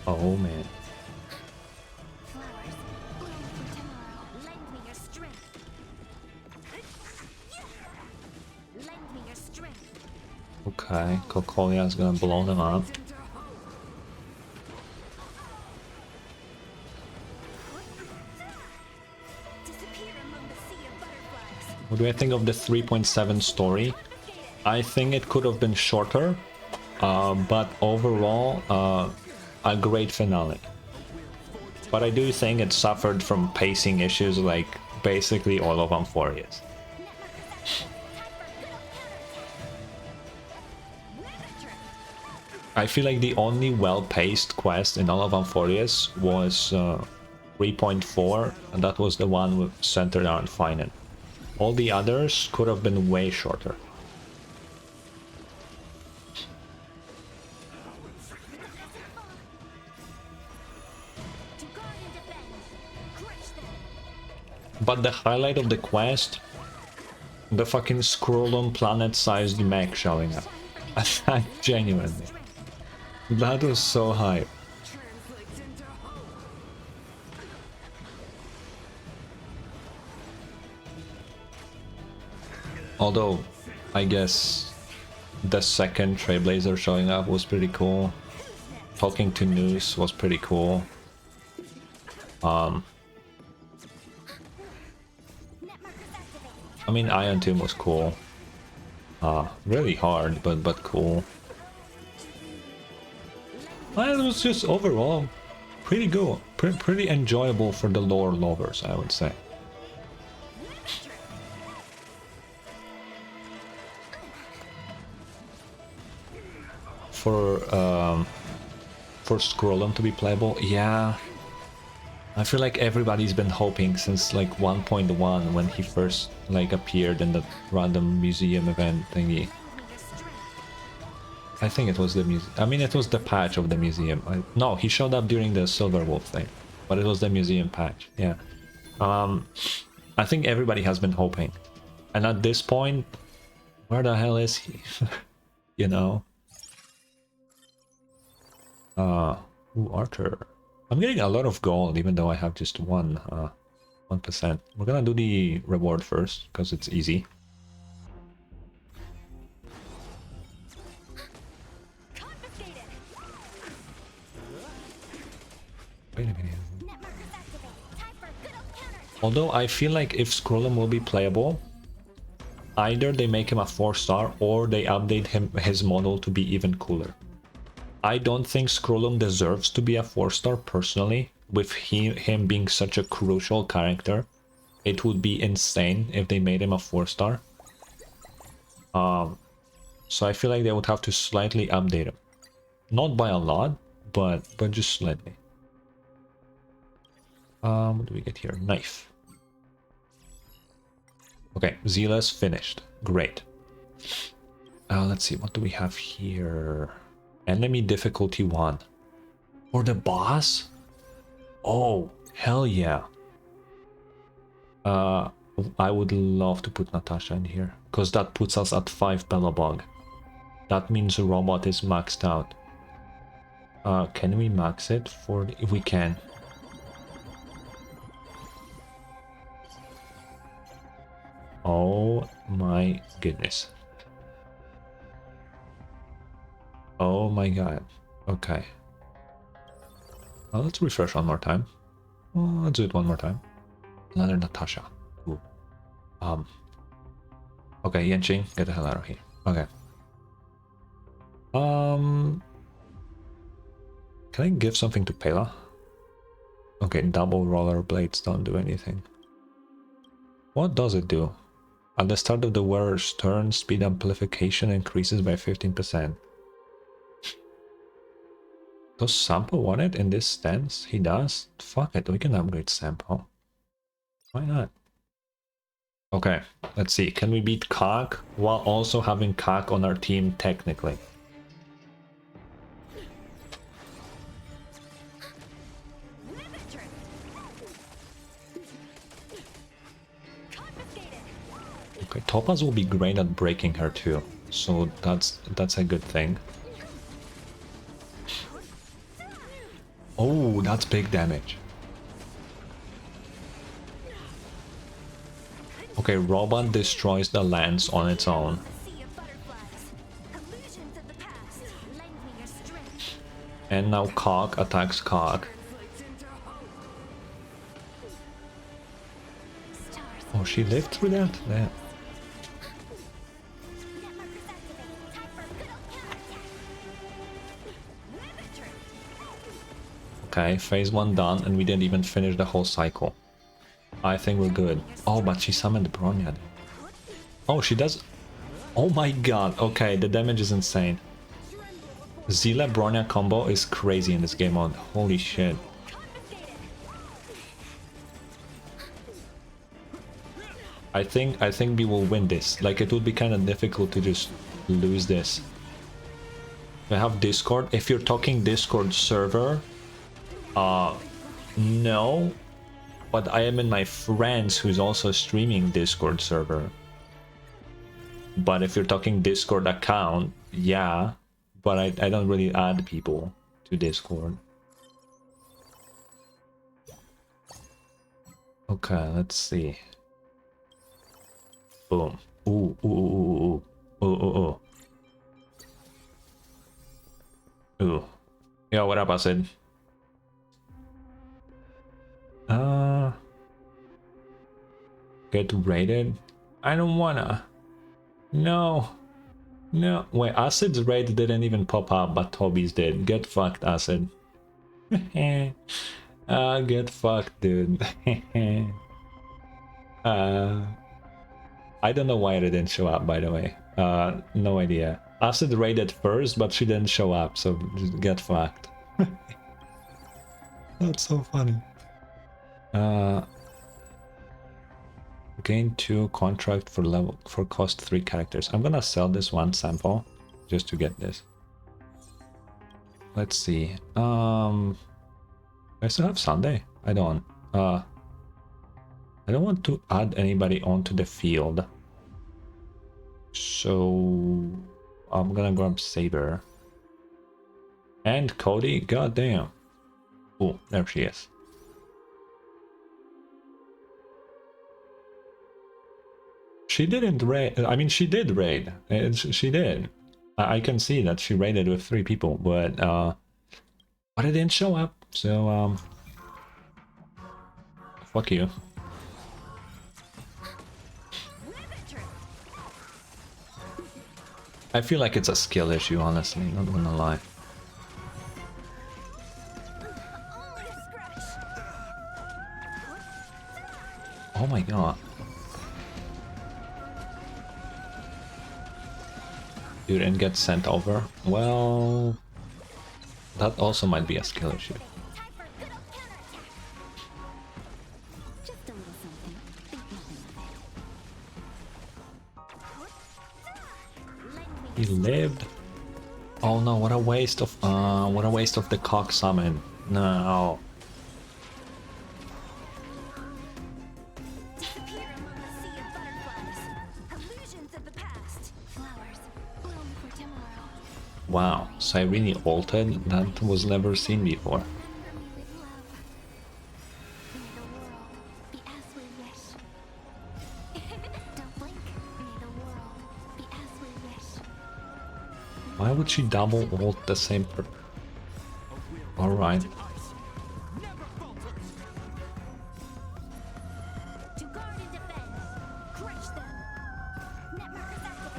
Oh man. Okay, Kokolia's gonna blow them up. What do I think of the 3.7 story? I think it could have been shorter, but overall, a great finale. But I do think it suffered from pacing issues like basically all of Amphoria's. I feel like the only well-paced quest in all of Amphorius was 3.4, and that was the one centered around Finan. All the others could have been way shorter. But the highlight of the quest, the fucking Scrollum planet-sized mech showing up. Genuinely. That was so hype. Although, I guess the second Trailblazer showing up was pretty cool. Talking to Noose was pretty cool. I mean, Ion Tomb was cool. Really hard, but cool. Well, it was just overall pretty good, pretty enjoyable for the lore lovers, I would say. For Scrollum to be playable, yeah. I feel like everybody's been hoping since like 1.1 when he first like appeared in the random museum event thingy. I think it was the museum. I mean, it was the patch of the museum. No, he showed up during the Silver Wolf thing, but it was the museum patch. Yeah. I think everybody has been hoping, and at this point, where the hell is he? You know. Ooh, Arthur. I'm getting a lot of gold, even though I have just 1%. We're gonna do the reward first, because it's easy. Wait a minute. Although I feel like if Scrollum will be playable, either they make him a 4-star or they update his model to be even cooler. I don't think Scrollum deserves to be a 4-star personally, with him being such a crucial character. It would be insane if they made him a 4-star. So I feel like they would have to slightly update him. Not by a lot, but just slightly. What do we get here? Knife. Okay, Zila's finished. Great. Let's see, what do we have here? Enemy difficulty 1. For the boss? Oh, hell yeah. I would love to put Natasha in here, because that puts us at 5 Bellabog. That means the robot is maxed out. Can we max it for... We can. Oh my goodness. Oh my god. Okay. Well, let's refresh one more time. Well, let's do it one more time. Another Natasha. Cool. Okay, Genshin, get the hell out of here. Okay. Can I give something to Pela? Okay, double roller blades don't do anything. What does it do? At the start of the wearer's turn, speed amplification increases by 15%. Does Sampo want it in this stance? He does? Fuck it, we can upgrade Sampo. Why not? Okay, let's see. Can we beat Kak while also having Kak on our team technically? Okay, Topaz will be great at breaking her too, so that's a good thing. Oh, that's big damage. Okay, Robot destroys the lance on its own. And now Kak attacks Kak. Oh, she lived through that? Yeah. Okay, phase 1 done, and we didn't even finish the whole cycle. I think we're good. Oh, but she summoned Bronyad. Oh, she does... Oh my god, okay, the damage is insane. Zila Bronya combo is crazy in this game mode. Holy shit. I think we will win this. Like, it would be kind of difficult to just lose this. We have Discord. If you're talking Discord server, no. But I am in my friends who's also streaming Discord server. But if you're talking Discord account, yeah. But I don't really add people to Discord. Okay, let's see. Boom. Ooh, ooh, ooh, ooh, ooh, ooh, ooh. Ooh. Yeah, what up, Acid? Get raided? I don't wanna. No. No. Wait, Acid's raid didn't even pop up, but Toby's did. Get fucked, Acid. Get fucked, dude. I don't know why it didn't show up, by the way. No idea. Acid raided first, but she didn't show up, so just get fucked. That's so funny. Gain 2 contract for cost 3 characters. I'm gonna sell this one sample just to get this. Let's see. I still have Sunday. I don't want to add anybody onto the field. So I'm gonna grab Saber. And Cody, goddamn. Oh, there she is. She didn't raid. I mean, she did raid. She did. I can see that she raided with 3 people, but it didn't show up. So fuck you. I feel like it's a skill issue, honestly. Not gonna lie. Oh my god. You didn't get sent over? Well, that also might be a skill issue. He lived. Oh no, what a waste of the cock summon. No. Wow, Cyrene altered? That was never seen before. Why would she double ult the same per... Alright.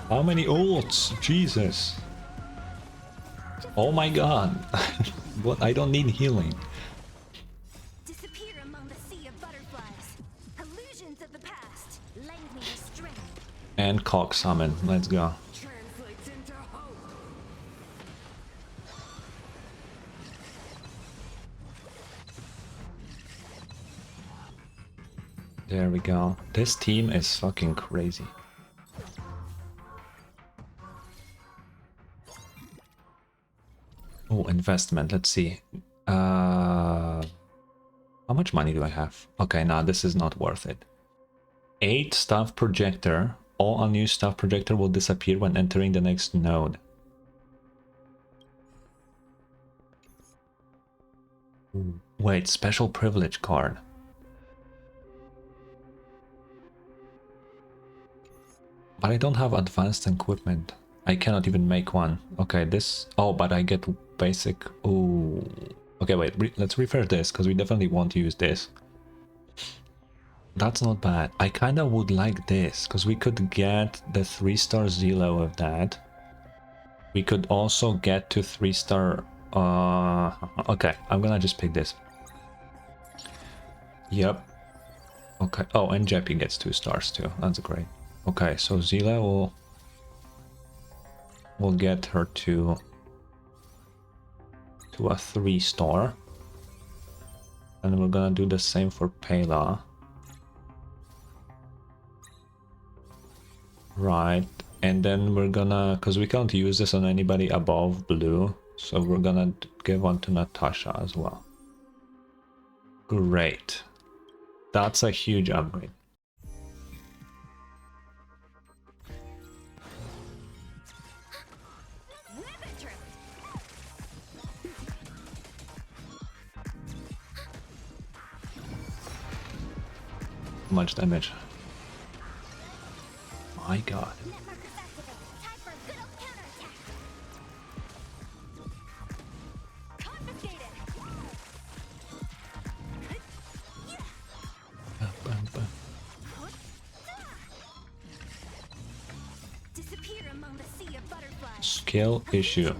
How many ults? Jesus. Oh my god. What? I don't need healing. Disappear among the sea of butterflies. Illusions of the past. Lend me your strength. And cock summon. Let's go. There we go. This team is fucking crazy. Oh, investment. Let's see. How much money do I have? Okay, now this is not worth it. 8 staff projector. All unused staff projector will disappear when entering the next node. Ooh. Wait, special privilege card. But I don't have advanced equipment. I cannot even make one. Okay, this... Oh, but I get basic... Oh. Okay, wait. Let's refresh this, because we definitely want to use this. That's not bad. I kind of would like this, because we could get the 3-star Zelo of that. We could also get to 3-star... Okay, I'm gonna just pick this. Yep. Okay. Oh, and Jeppy gets 2 stars too. That's great. Okay, so Zila will get her to to a 3-star. And we're gonna do the same for Pela. Right, and then we're gonna, because we can't use this on anybody above blue, so we're gonna give one to Natasha as well. Great. That's a huge upgrade. Much damage. My god. Skill issue.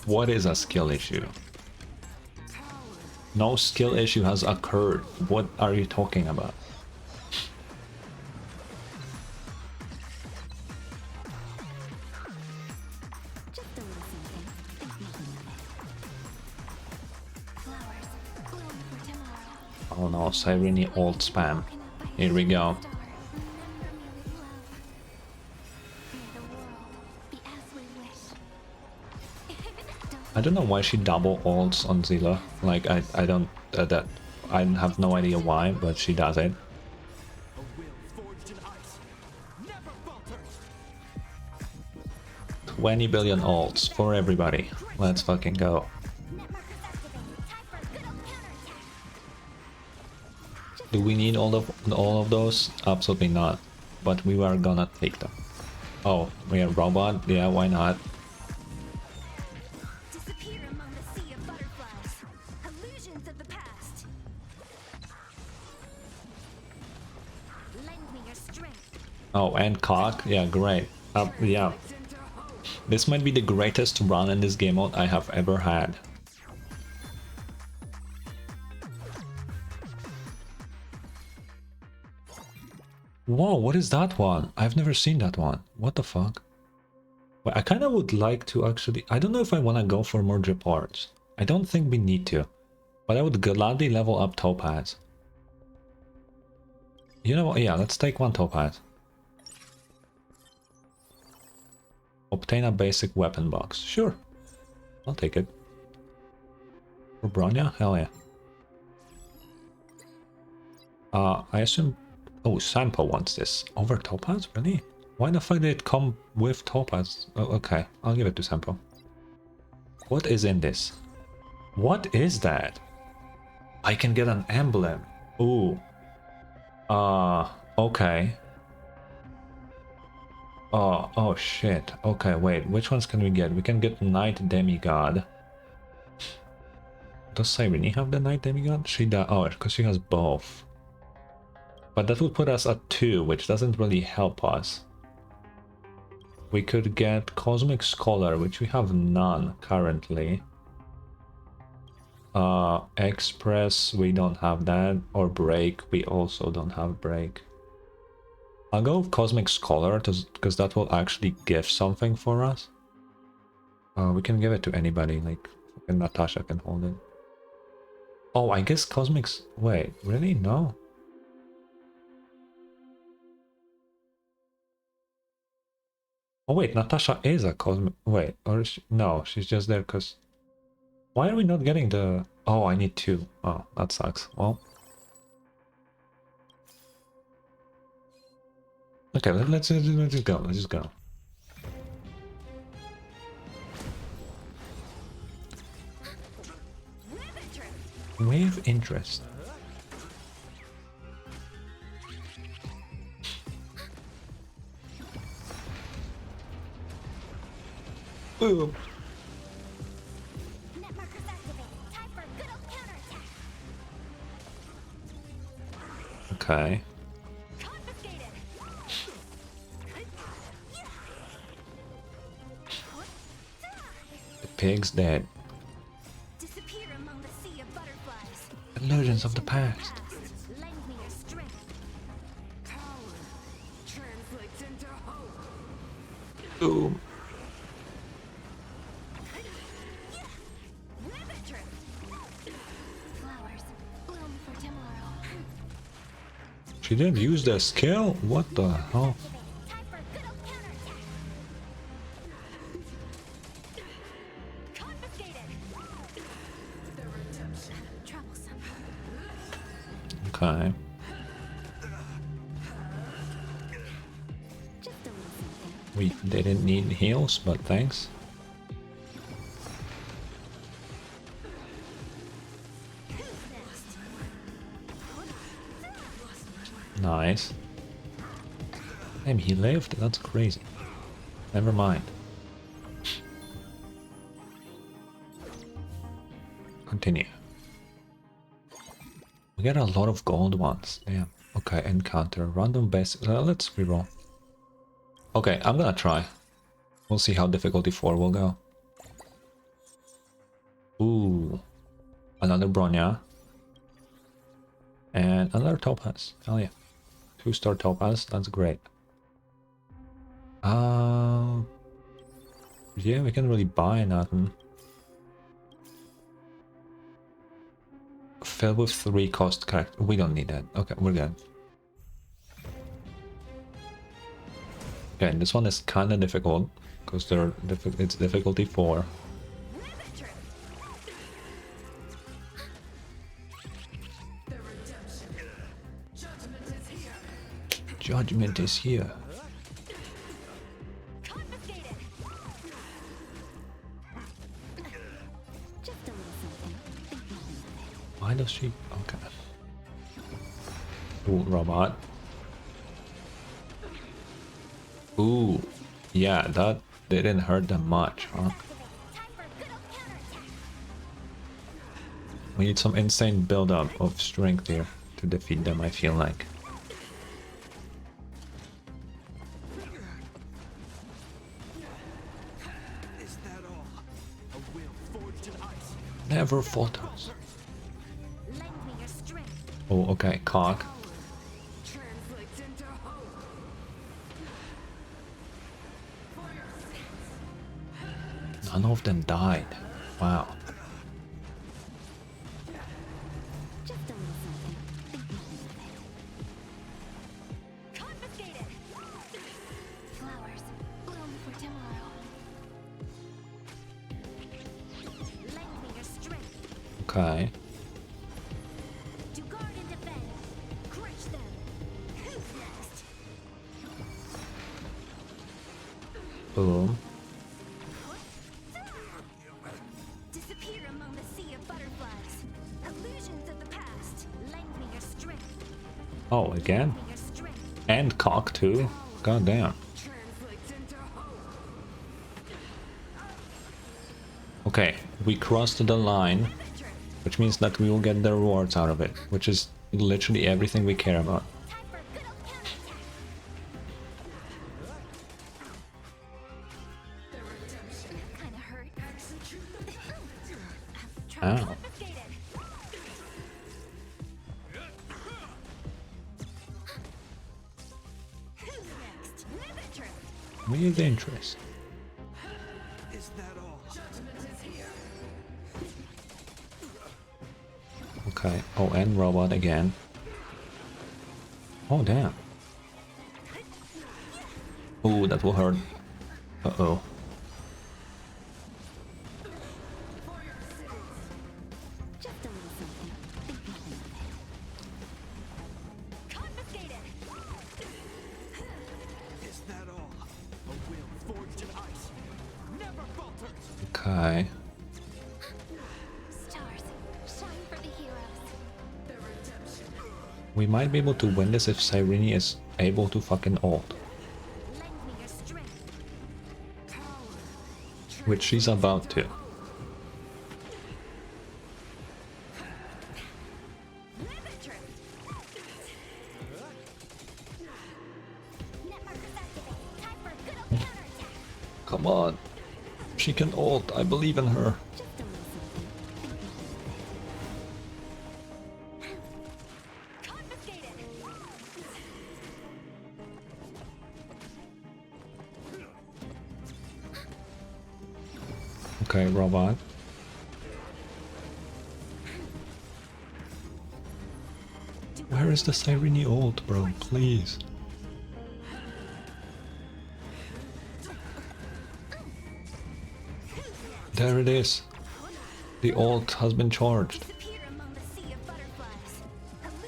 What is a skill issue? No skill issue has occurred. What are you talking about? Oh no, Cyrene ult spam. Here we go. I don't know why she double ults on Zilla. Like I don't I have no idea why, but she does it. $20 billion ults for everybody. Let's fucking go. Do we need all of those? Absolutely not. But we are gonna take them. Oh, we have robot? Yeah, why not? Oh, and cock? Yeah, great. Yeah. This might be the greatest run in this game mode I have ever had. Whoa, what is that one? I've never seen that one. What the fuck? Well, I kind of would like to actually... I don't know if I want to go for more drip parts. I don't think we need to. But I would gladly level up Topaz. You know what? Yeah, let's take one Topaz. Obtain a basic weapon box. Sure. I'll take it. For Bronya? Hell yeah. I assume... Oh, Sampo wants this. Over Topaz? Really? Why the fuck did it come with Topaz? Oh, okay, I'll give it to Sampo. What is in this? What is that? I can get an emblem. Ooh. Okay. Oh shit. Okay, wait. Which ones can we get? We can get Knight Demigod. Does Cyrene have the Knight Demigod? She does. Oh, because she has both. But that would put us at 2, which doesn't really help us. We could get Cosmic Scholar, which we have none currently. Express, we don't have that. Or Break, we also don't have Break. I'll go with Cosmic Scholar, because that will actually give something for us. We can give it to anybody, like Natasha can hold it. Oh, I guess Cosmic's... Wait, really? No? Oh wait, Natasha is a Cosmic... Wait, or is she... No, she's just there because... Why are we not getting the... Oh, I need 2. Oh, that sucks. Well... Okay, let's just go. Let's just go. With interest. Boom. Okay. The pig's dead. Illusions of the past. Boom. She didn't use the skill? What the hell? Okay. We didn't need heals, but thanks. Nice. Damn, he lived? That's crazy. Never mind. Continue. We get a lot of gold ones. Damn. Okay, encounter. Random base. Let's reroll. Okay, I'm gonna try. We'll see how difficulty 4 will go. Ooh. Another Bronya. And another Topaz. Hell yeah. 2-star Topaz. That's great. Yeah, we can't really buy nothing. Filled with 3 cost character. We don't need that. Okay, we're good. Okay, this one is kind of difficult because it's difficulty 4. Judgment is here. Why does she? Okay. Ooh, robot. Ooh, yeah, that didn't hurt them much, huh? We need some insane build-up of strength here to defeat them, I feel like. Never falters. Oh, okay, cock. None of them died. Wow. Okay. Boom. Disappear among the sea of butterflies. Illusions of the past. Lend me your strength. Oh, again? And cock too? God damn. Okay, we crossed the line, which means that we will get the rewards out of it, which is literally everything we care about. Ow. With interest. Okay. Oh, and robot again. Oh, damn. Oh, that will hurt. Uh-oh. Okay. We might be able to win this if Cyrene is able to fucking ult. Which she's about to. Come on. She can ult. I believe in her. Okay, robot. Where Where is the Cyrene ult, bro? Please. There it is. The ult has been charged.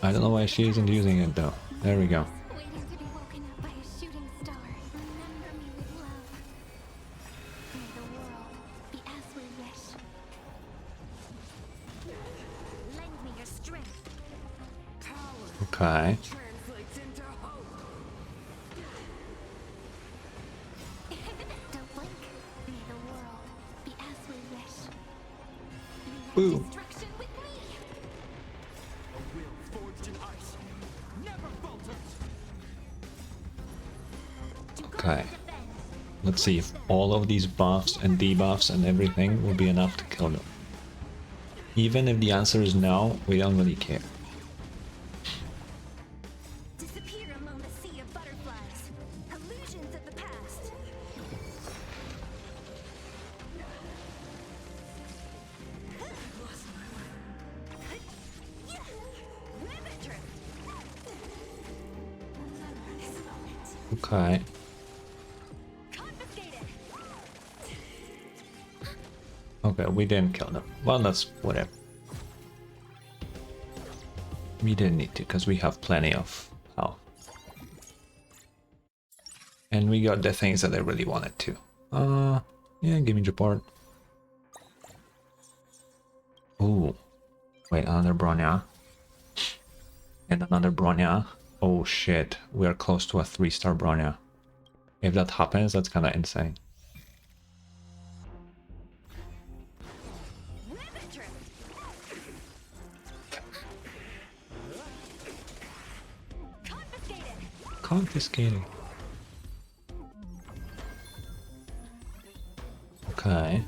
I don't know why she isn't using it though. There we go. Okay. Boom. Okay. Let's see if all of these buffs and debuffs and everything will be enough to kill them. Even if the answer is no, we don't really care. Okay. Okay, we didn't kill them. Well, that's whatever. We didn't need to, because we have plenty of health. And we got the things that I really wanted to. Yeah, give me support. Ooh. Wait, another Bronya. And another Bronya. Oh shit, we are close to a 3-star Bronya. If that happens, that's kinda insane. Confiscating. Okay.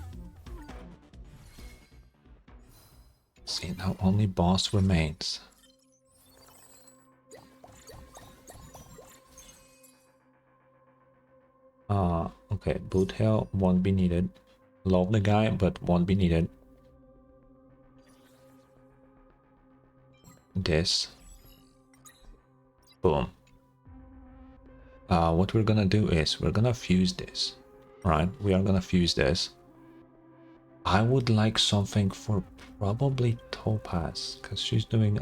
Let's see, now only boss remains. Okay, boot hill won't be needed. Love the guy, but won't be needed. This. Boom. What we're gonna do is we're gonna fuse this. Right, we are gonna fuse this. I would like something for probably Topaz, because she's doing...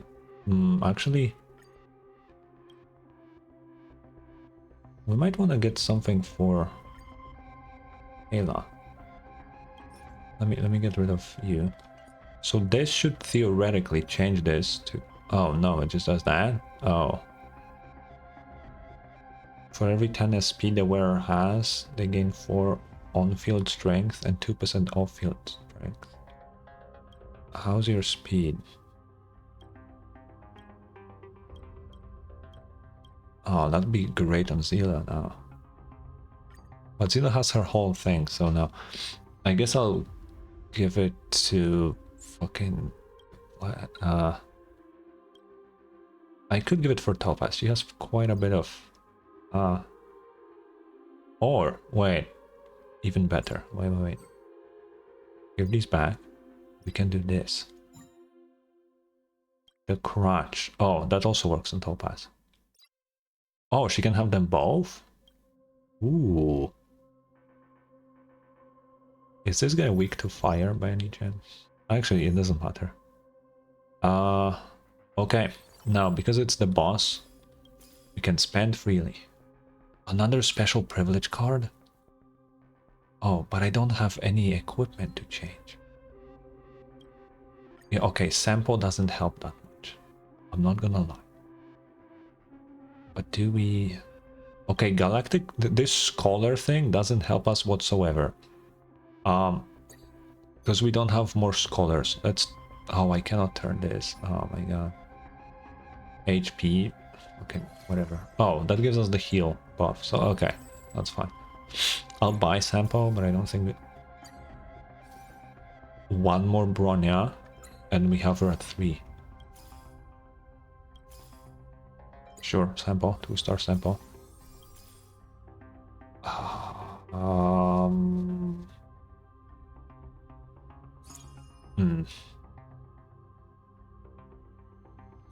actually... we might want to get something for Ayla. Let me get rid of you. So this should theoretically change this to... oh no, it just does that? Oh. For every 10 SP the wearer has, they gain 4 on-field strength and 2% off-field strength. How's your speed? Oh, that'd be great on Zila now. But Zila has her whole thing, so now... I guess I'll give it to fucking... what? I could give it for Topaz. She has quite a bit of... or, wait. Even better. Wait. Give these back. We can do this. The crutch. Oh, that also works on Topaz. Oh, she can have them both? Ooh. Is this guy weak to fire by any chance? Actually, it doesn't matter. Okay. Now, because it's the boss, we can spend freely. Another special privilege card? Oh, but I don't have any equipment to change. Yeah, okay, sample doesn't help that much. I'm not gonna lie. But do we... okay, Galactic, this scholar thing doesn't help us whatsoever. Because we don't have more scholars. Let's... oh, I cannot turn this. Oh my god. HP. Okay, whatever. Oh, that gives us the heal buff. So, okay, that's fine. I'll buy sample, but I don't think... one more Bronya, and we have her at 3. Sure, sample. 2-star sample.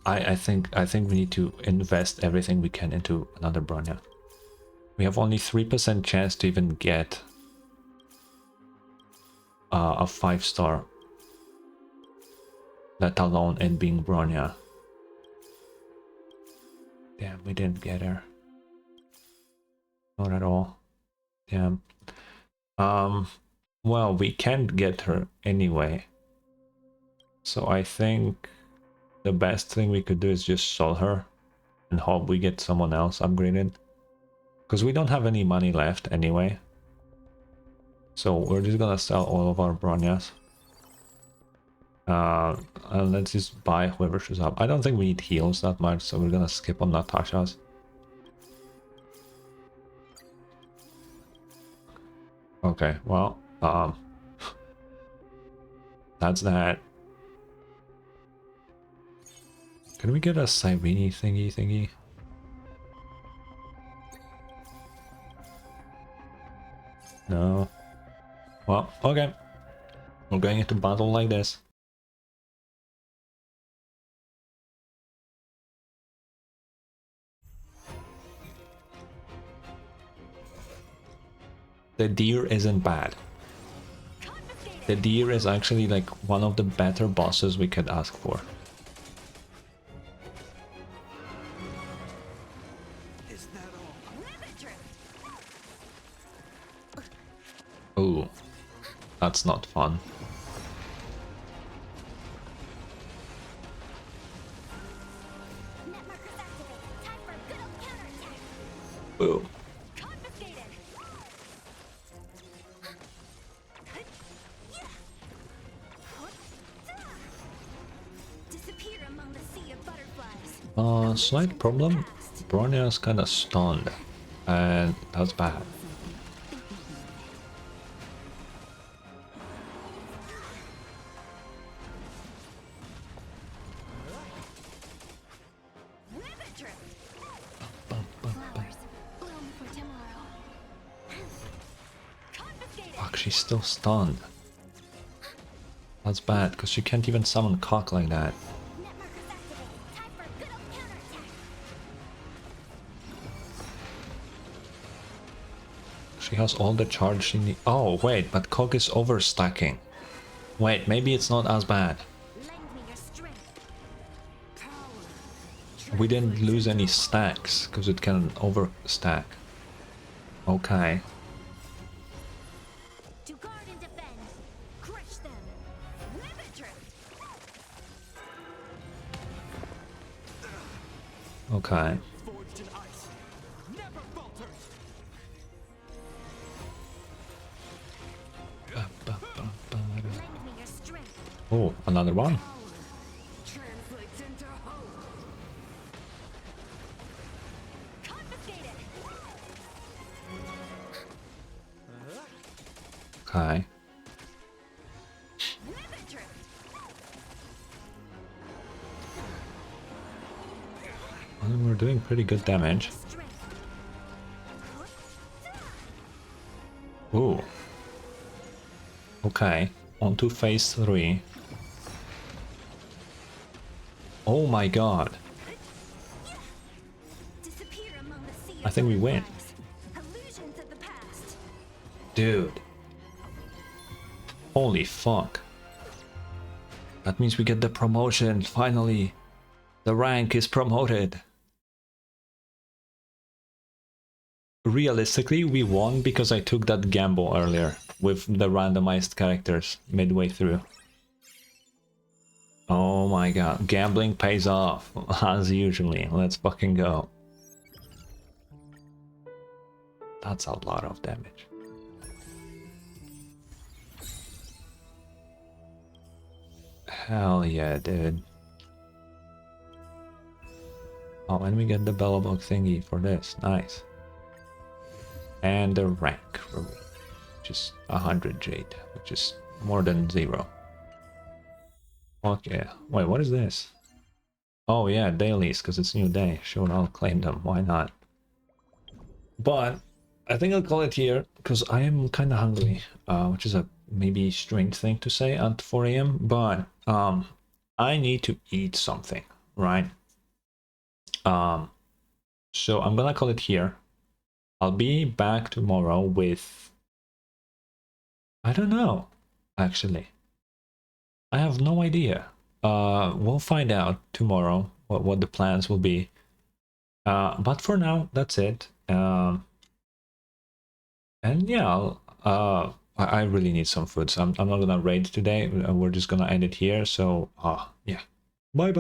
I think we need to invest everything we can into another Bronya. We have only 3% chance to even get a 5-star, let alone in being Bronya. Damn, we didn't get her. Not at all. Damn. Well, we can't get her anyway. So I think the best thing we could do is just sell her and hope we get someone else upgraded. Because we don't have any money left anyway. So we're just gonna sell all of our Bronyas. And let's just buy whoever shows up. I don't think we need heals that much, so we're gonna skip on Natasha's. Okay, well, that's that. Can we get a Cybini thingy? No. Well, okay. We're going into battle like this. The deer isn't bad. The deer is actually like one of the better bosses we could ask for. Ooh, that's not fun. Ooh. Slight problem. Bronya's kinda stunned, and that's bad. Fuck, she's still stunned. That's bad, because she can't even summon cock like that. She has all the charge she needs. Oh, wait, but Cock is overstacking. Wait, maybe it's not as bad. We didn't lose any stacks, because it can overstack. Okay. Okay. Oh, another one. Okay. Well, we're doing pretty good damage. Ooh. Okay, on to phase 3. Oh my god. I think we win. Dude. Holy fuck. That means we get the promotion, finally. The rank is promoted. Realistically, we won because I took that gamble earlier with the randomized characters midway through. Oh my god, gambling pays off, as usually. Let's fucking go. That's a lot of damage. Hell yeah, dude. Oh, and we get the Bellabog thingy for this. Nice. And the rank, which is 100 jade, which is more than 0. Fuck yeah. Wait, what is this? Oh yeah, dailies, because it's new day. Sure, I'll claim them. Why not? But I think I'll call it here, because I am kind of hungry, which is a maybe strange thing to say at 4 AM, but I need to eat something. right? So I'm gonna call it here. I'll be back tomorrow with, I don't know, actually. I have no idea. We'll find out tomorrow what the plans will be. But for now, that's it. And yeah, I really need some food, so I'm not gonna raid today. We're just gonna end it here. So yeah, bye bye.